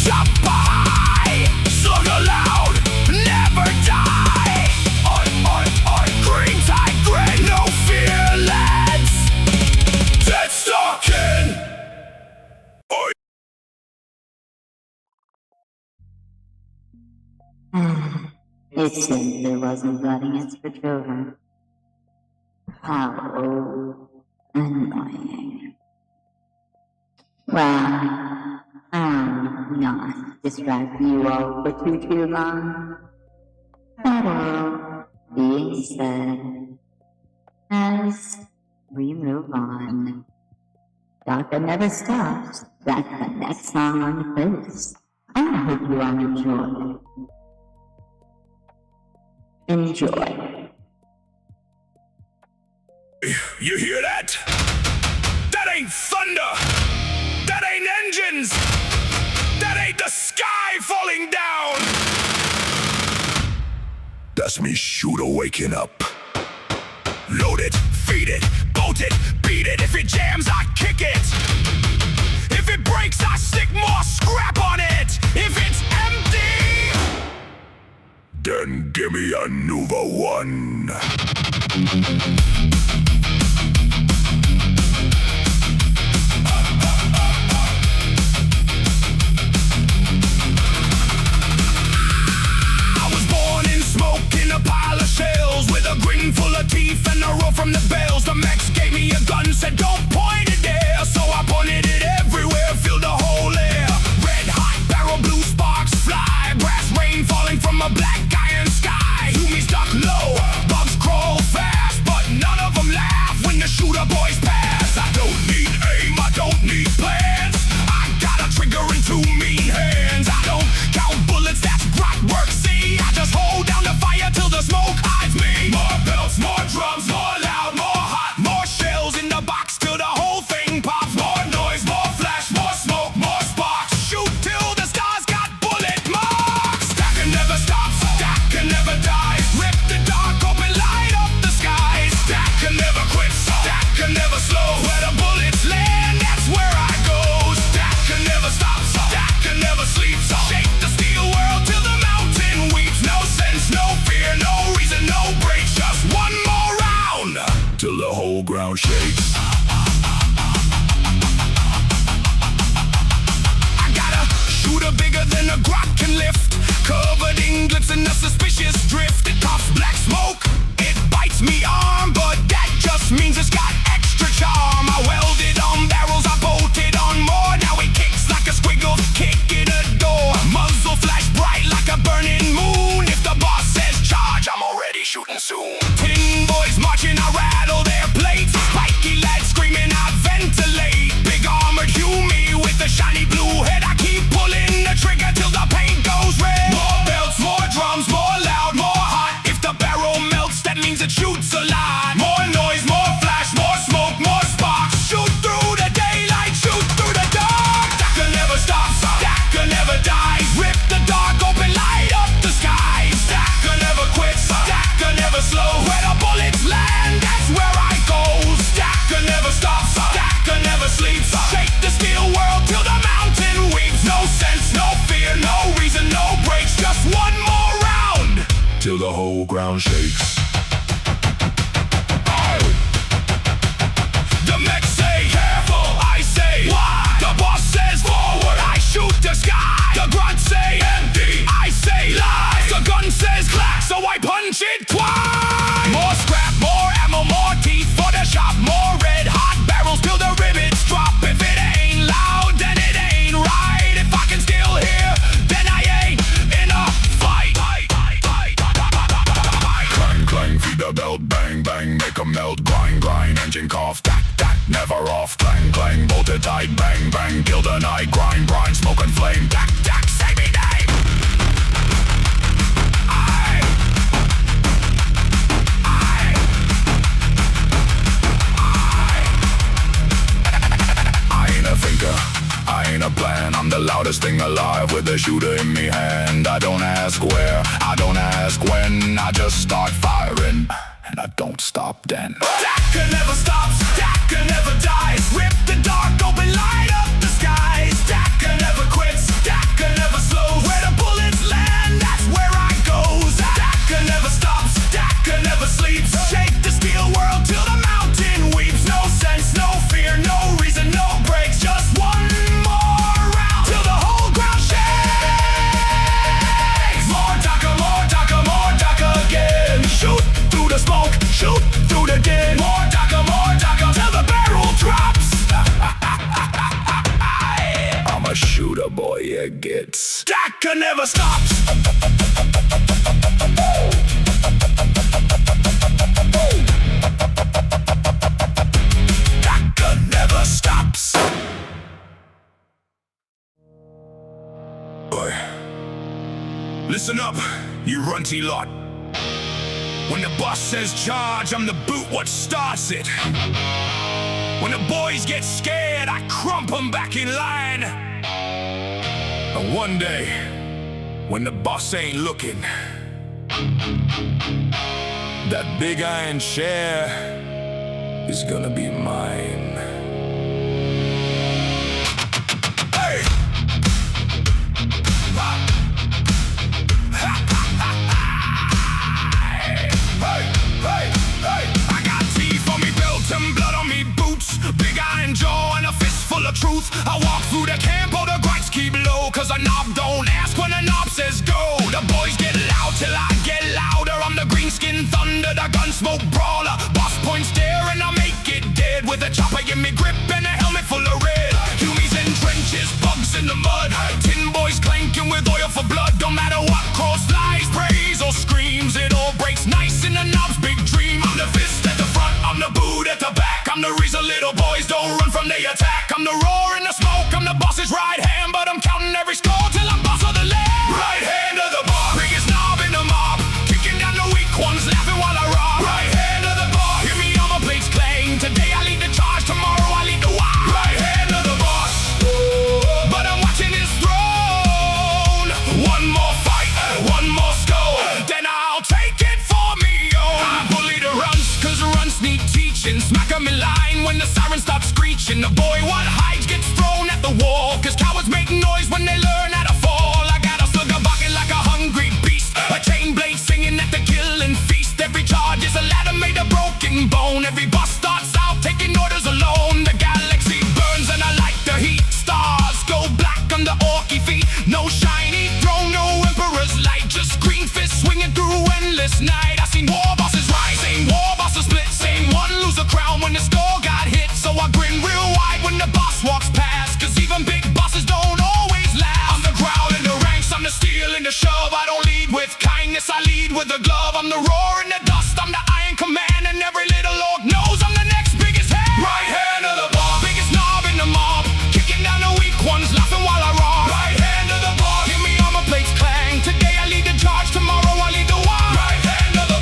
Choppa high, Slugger loud. never die. Green tide grin. No fear, lads. Get stuck in. Oi. It simply wasn't letting its for children. How annoying. Well, I'll not distract you all for too long. That all being said, as we move on, Doctor never stops. That's the next song on the playlist. I hope you all enjoy. Enjoy. You hear that? That ain't thunder. That ain't engines. That ain't the sky falling down. That's me shooter waking up. Load it, feed it, bolt it, beat it. If it jams, I kick it. If it breaks, I stick more scrap on it. If it's empty, then give me a new one. I was born in smoke in a pile of shells, with a grin full of teeth and a roar from the bells. The Mex gave me a gun, said don't point it there, so I pointed it everywhere, filled the whole air. Red hot barrel, blue sparks fly, brass rain falling from a black iron sky. Humies stuck low, bugs crawl fast, but none of them laugh when the shooter boys pass. I don't need aim, I don't need plans. I got a trigger and two mean hands. I don't count bullets, that's grot work, see. I just hold down the fire till the smoke hides me. More belts, more drums, more loud, more hot, more shells in the box till the whole thing pops. More noise, more flash, more smoke, more sparks. Shoot till the stars got bullet marks. That can never stop, that can never die. Rip the dark open, light up the skies. That can never quit, that can never slow. Where the bullets land, that's where I go. That can never stop, that can never sleep. So shake the steel world till the mountain weeps. No sense, no fear, no reason, no breaks. Just one more round till the whole ground shakes. I got a shooter bigger than a grot can lift, covered in glitz and a suspicious drift. It coughs black smoke, it bites me arm, but that just means it's got extra charm. I welded on barrels, I bolted on more. Now it kicks like a squiggle, kick in a door. Muzzle flash bright like a burning moon. If the boss says charge, I'm already shooting soon. 10 boys marching, I rattle their plates. Spiky ground shakes. The mech say careful, I say why. The boss says forward, I shoot the sky. The grunt say empty, I say lies. The gun says clack, so I punch it twice. More scrap, more ammo, more teeth for the shop. More red hot barrels till the rivets drop. If it ain't loud, then it ain't right. If I can still hear, then I ain't in a fight. Clang, clang, feed the belt, bang, bang, make 'em melt. Grind, grind, engine cough, tack, tack, never off. Clang, clang, bolted tight, bang, bang, kill the night. Grind, grind, smoke and flame, tack, tack, say me name. I ain't a thinker, I ain't a plan. I'm the loudest thing alive with a shooter in me hand. I don't ask where, I don't ask when. I just start firing, and I don't stop then. Daka never stops, Daka never dies. Rip the dark open, light up the skies. Daka never quits, Daka never slows. Where the bullets land, that's where I goes. Daka never stops, Daka never sleeps. Shake the steel world till the mountain weeps. No sense, no fear, no reason, no breaks. Just one more round till the whole ground shakes. More Daka, more Daka, more Daka again. Shoot through the smoke, shoot through the din. More Daka till the barrel drops. I'm a shooter boy, it gets. Daka never stops. Daka never stops. Boy, listen up, you runty lot. When the boss says charge, I'm the boot what starts it. When the boys get scared, I crump them back in line. And one day, when the boss ain't looking, that big iron chair is gonna be mine. Hey! I got teeth on me belt and blood on me boots. Big iron jaw and a fist full of truth. I walk through the camp, all the gripes keep low. Cause a knob don't ask when a knob says go. The boys get loud till I get louder. I'm the green skin thunder, the gun smoke brawler. Boss points there and I make it dead. With a chopper give me grip and a helmet full of red. Humies in trenches, bugs in the mud. Tin boys clanking with oil for blood. Don't matter what cross flies, praise or screams. It all breaks nice in the knob's big dream. I'm the fist at the front, I'm the boot at the back. I'm the reason little boys don't run from the attack. I'm the roar in the smoke, I'm the boss's right hand. But I'm counting every score till I'm boss of the land. Right hand of the boss, Biggest knob in the mob, kicking down the weak ones, laughing while I rob. right hand of the boss, Hear me on my plates clang. Today I lead the charge, tomorrow I lead the Waaagh. right hand of the boss. But I'm watching his throne. One more fight, one more score, then I'll take it for me, oh. I bully the runs, cause runs need teaching. Smack 'em in line when the siren stops screeching. The boy what hides gets thrown at the wall. Cause cowards make noise when they learn how to fall. I got a slugger barking like a hungry beast. A chain blade singing at the killing feast. Every charge is a ladder made of broken bone. Every boss starts out taking orders alone. The galaxy burns and I like the heat. Stars go black on the orky feet. No shiny throne, no emperor's light. Just green fists swinging through endless night. I seen war bosses rise, same war bosses split. Same one lose a crown when the store got hit. So I grin real wide when the boss walks past. Cause even big bosses don't always last. I'm the growl in the ranks, I'm the steel in the shove. I don't lead with kindness, I lead with a glove. I'm the roar in the dust, I'm the iron command. And every little orc knows I'm the next biggest hand. Right hand of the boss, Biggest knob in the mob, kicking down the weak ones, laughing while I rob. right hand of the boss, Hear me on my plates clang. Today I lead the charge, tomorrow I lead the Waaagh. right hand of the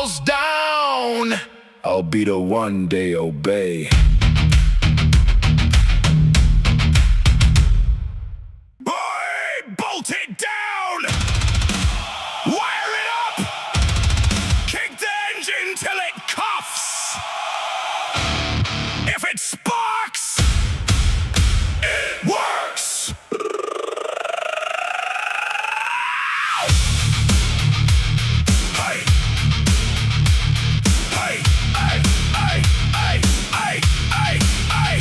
falls down, I'll be the one they obey. Boy, bolt it down! Wire it up! Kick the engine till it coughs! If it sparks, it works! Hey! Hey! Hey!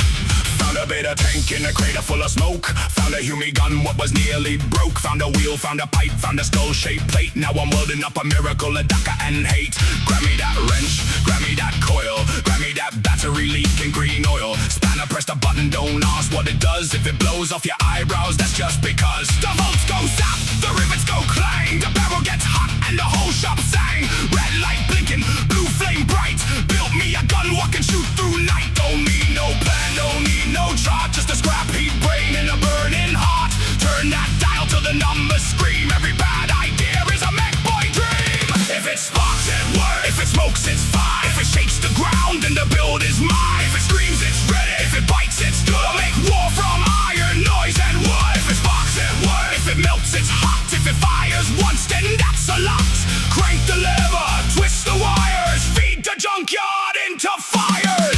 Found a bit of tank in a crater full of smoke. Found a Hume gun, what was nearly broke. Found a wheel, found a pipe, found a skull-shaped plate. Now I'm welding up a miracle of Daka and hate. Grab me that wrench, grab me that coil, grab me that battery leaking green oil. Spanner, press the button, don't ask what it does. If it blows off your eyebrows, that's just because the bolts go zap, the rivets go clang, the barrel gets hot and the whole shop sang. Red light blinking, blue flame bright. Built me a gun, what can shoot through night. Don't need no plan, don't need no chart, just a scrap heat brain and a burning heart. Turn that dial till the numbers scream. Every bad idea is a MEKBOY dream. If it sparks, it works. If it smokes, it's fine. If it shakes the ground, then the build is mine. If it screams, it's ready. If it bites, it's good. I'll make war from iron, noise, and wood. If it sparks, it works. If it melts, it's hot. If it fires once, then that's a lot. Crank the lever, twist the wires, feed the junkyard into fires.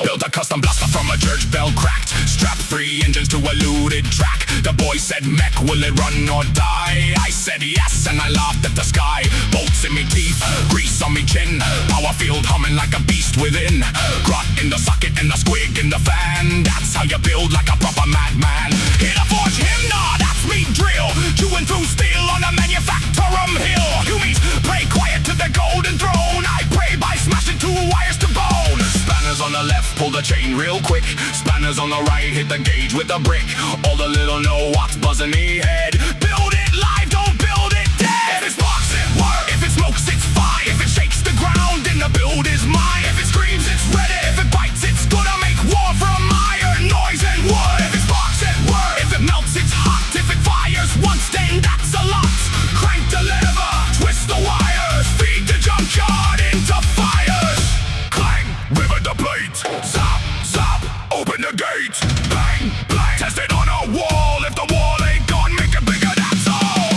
Built a custom blaster from a church bell cracked. Strapped 3 engines to a looted track. The boy said, Mech, will it run or die? I said yes, and I laughed at the sky. Bolts in me teeth, grease on me chin. Power field humming like a beast within. Grot in the socket and the squig in the fan. That's how you build like a proper madman. Hit a forge him, nah, that's me drill. Chewing through steel on a manufacturum hill. Humies, pray quiet to the golden throne. I pray by smashing 2 wires to bone. Spanners on the left, pull the chain real quick. Spanners on the right, hit the gauge with a brick. All the little know-what's buzzing me head. Build it live, don't build it dead. If it sparks, it works. If it smokes, it's fine. If it shakes the ground, then the build is mine. If it screams, it's ready. If it bites, it's good. I make war from iron, noise, and wood. If it sparks, it works. If it melts, it's hot. If it fires once, then that's a lot. Crank the lever, twist the wires, feed the junkyard into fires. Clang, rivet the plate. Zap, zap, open the gate. Bang, bang, test it on a wall. If the wall ain't gone, make it bigger, that's all.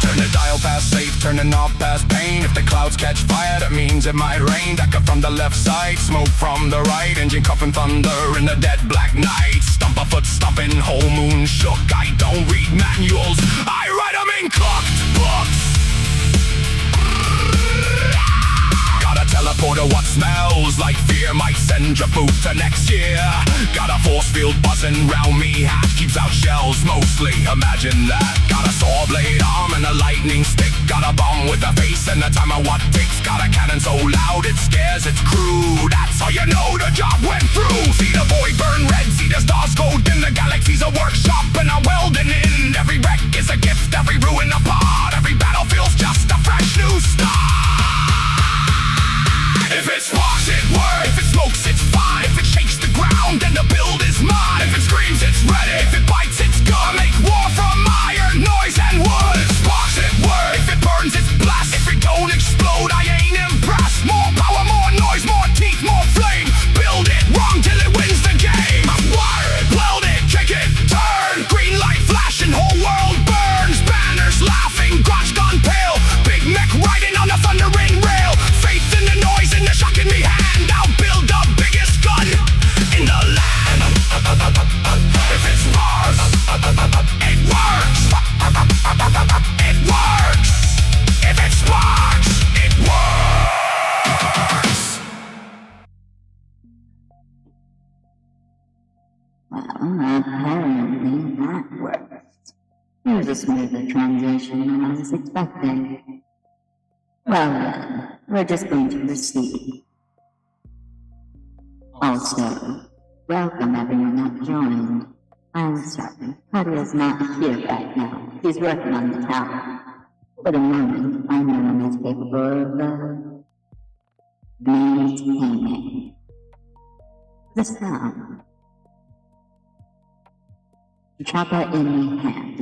Turn the dial past safe, turning off past pain. If the clouds catch fire, that means it might rain. Daka from the left side, smoke from the right. Engine coughing thunder in the dead black night. Stump a foot stomping, whole moon shook. I don't read manuals, I write them in cooked books. Got a teleporter what smells like fear might send your boot to next year. Got a force field buzzing round me, half keeps out shells mostly, imagine that. Got a saw blade arm and a lightning stick. Got a bomb with a face and a timer what ticks. Got a cannon so loud it scares its crew. That's how you know the job went through. See the void burn red, see the stars go dim. The galaxy's a workshop and a welding in. Every wreck is a gift, every ruin a part. Every battlefield's just a fresh new start. If it sparks, it works. If it smokes, it's fine. If it shakes the ground, then the build is mine. If it screams, it's ready. If it bites, it's good. I make war from iron, noise, and wood. If it sparks, it works. If it burns, it's blast. If it don't explode, I ain't impressed. More power, more noise, more teeth, more flame. Build it wrong till it wins the game. Wire it, weld it, kick it, turn. Green light flashing, whole world burns. Banners laughing, grotch gone pale. Big Mech riding on the thundering rail. Faith in the noise and the shock in me hand. I'll build the biggest gun in the land. If it sparks, it works. It works. If it sparks, it works. Well, apparently that worked. Here's a smoother transition than I was expecting. Well then, we're just going to proceed. Also, welcome everyone that joined. I'm sorry, Cadia's not here right now. He's working on the tower. For the moment, I know I'm as capable of, maintaining the sound. Choppa in hand.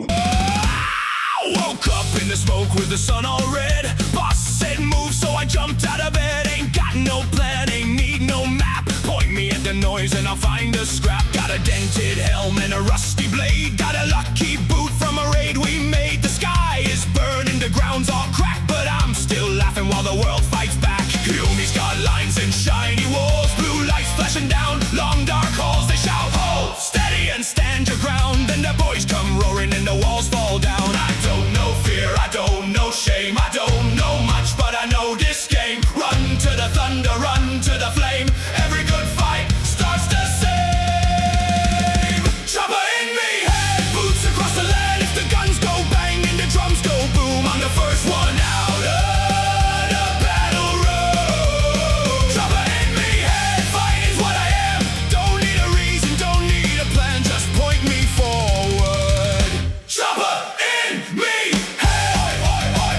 Woke up in the smoke with the sun all red. Boss said move, so I jumped out of bed. Ain't got no plan, ain't need no map. Point me at the noise and I'll find a scrap. Got a dented helm and a rusty blade. Got a lucky boot from a raid we made. The sky is burning, the ground's all cracked, but I'm still laughing while the world fights back. Yumi's got lines and shiny walls, blue lights flashing down, long dark halls. They shout, hold steady and stand your ground. Then the boys come roaring and the walls fall down. I don't know fear, I don't know shame, I don't know much, but I know this game. Run to the thunder, run to the flame. Every good fight starts the same. Choppa in me, head boots across the land. If the guns go bang and the drums go boom, I'm the first one out of the battle room. Choppa in me, head fight is what I am. Don't need a reason, don't need a plan, just point me forward. Choppa in me, head.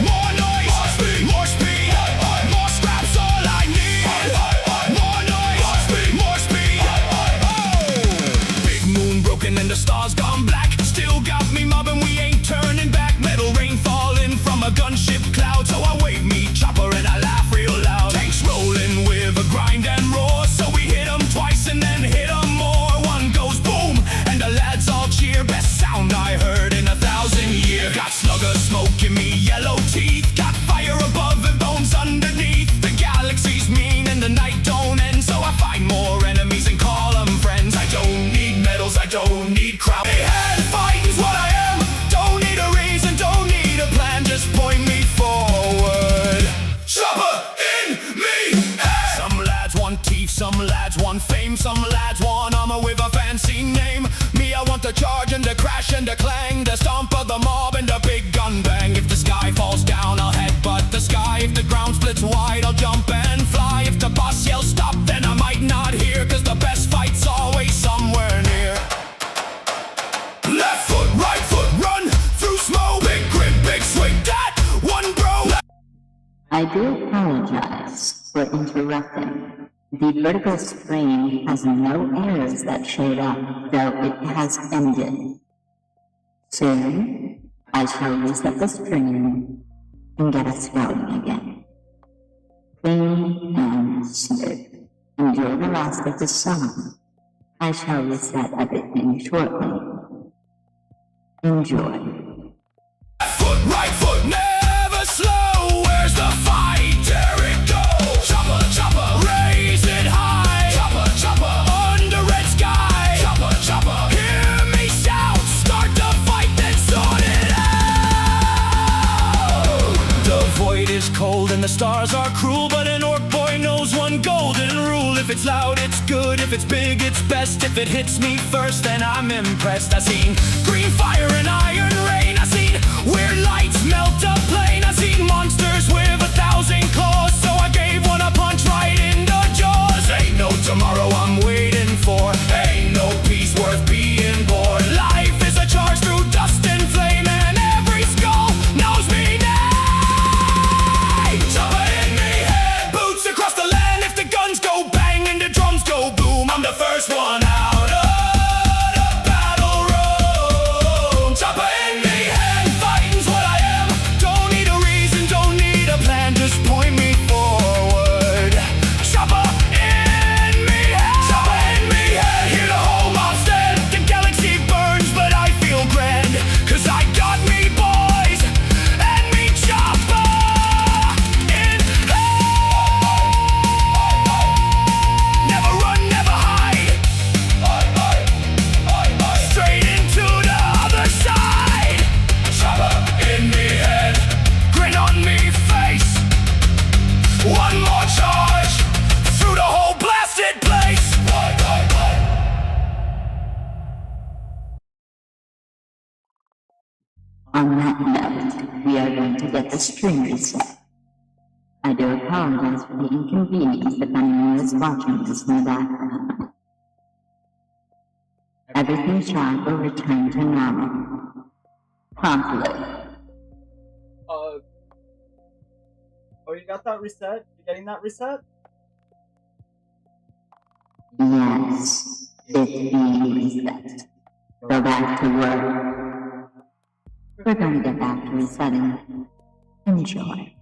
More noise, more speed, more scraps, all I need. More noise, more speed. Big moon broken and the stars gone black. Still got me mobbing, we ain't turning back. Metal rain falling from a gunship cloud. So I wave me Chopper and I laugh real loud. Tanks rolling with a grind and roar. So we hit them twice and then hit them more. One goes boom and the lads all cheer. Best sound I heard in 1,000 years. Got sluggers smoking me yellow teeth. Got fire above and bones underneath. The galaxy's mean and the night don't end. So I find more enemies and call them friends. I don't need medals, I don't need crowd. Hey, hand fighting's what I am. Don't need a reason, don't need a plan, just point me forward. Choppa in me, hey. Some lads want Teef, some lads want fame, some lads want armor with a fancy name. Me, I want the charge and the crash and the clang, the stomp of the mob and the big gun bang. If the sky falls down, I'll headbutt the sky. If the ground splits wide, I'll jump and fly. If the boss yells stop, then I might not hear, cause the best fight's always somewhere near. Left foot, right foot, run through smoke. Big grip, big swing, that one bro. I do apologize for interrupting. The vertical stream has no errors that showed up, though it has ended. Soon, I shall reset the stream and get us going again. Clean and smooth. Enjoy the rest of the song. I shall reset everything shortly. Enjoy. Left foot, right foot, never slow. Where's the fight? There it goes. Choppa, choppa, raise it high. Choppa, choppa, under red sky. Choppa, choppa, hear me shout. Start the fight, then sort it out. The void is cold and the stars are cruel, but an orc boy knows one golden rule. If it's loud, it's good. If it's big, it's best. If it hits me first, then I'm impressed. I seen green fire and iron rain. I seen weird lights melt a plane. I seen monsters with 1,000 claws. So I gave one a punch right in the jaws. Ain't no tomorrow I'm waiting for. Ain't no peace worth being born. Life is a charge through dust and flame, and every skull knows me name. Choppa in me, head boots across the land. If the guns go bang and the drums go boom, I'm the first one out of the battle room. Choppa in me, head fighting's what I am. Don't need a reason, don't need a plan, just point me forward. Choppa in me, head. Choppa in me, head. Here to hold my stand. The galaxy burns, but I feel grand, cause I got me boys and me Choppa in hand. Never run, never hide. Straight into the other side. Choppa in me head, grin on me face. One more charge through the whole blasted place. On that note, we are going to get the stream reset. I do apologize for the inconvenience if anyone is watching this in the background. Everything shall return to normal. Promptly. Oh, you got that reset? You getting that reset? Yes, it's being reset. Go back to work. We're going to get back to resetting. Enjoy.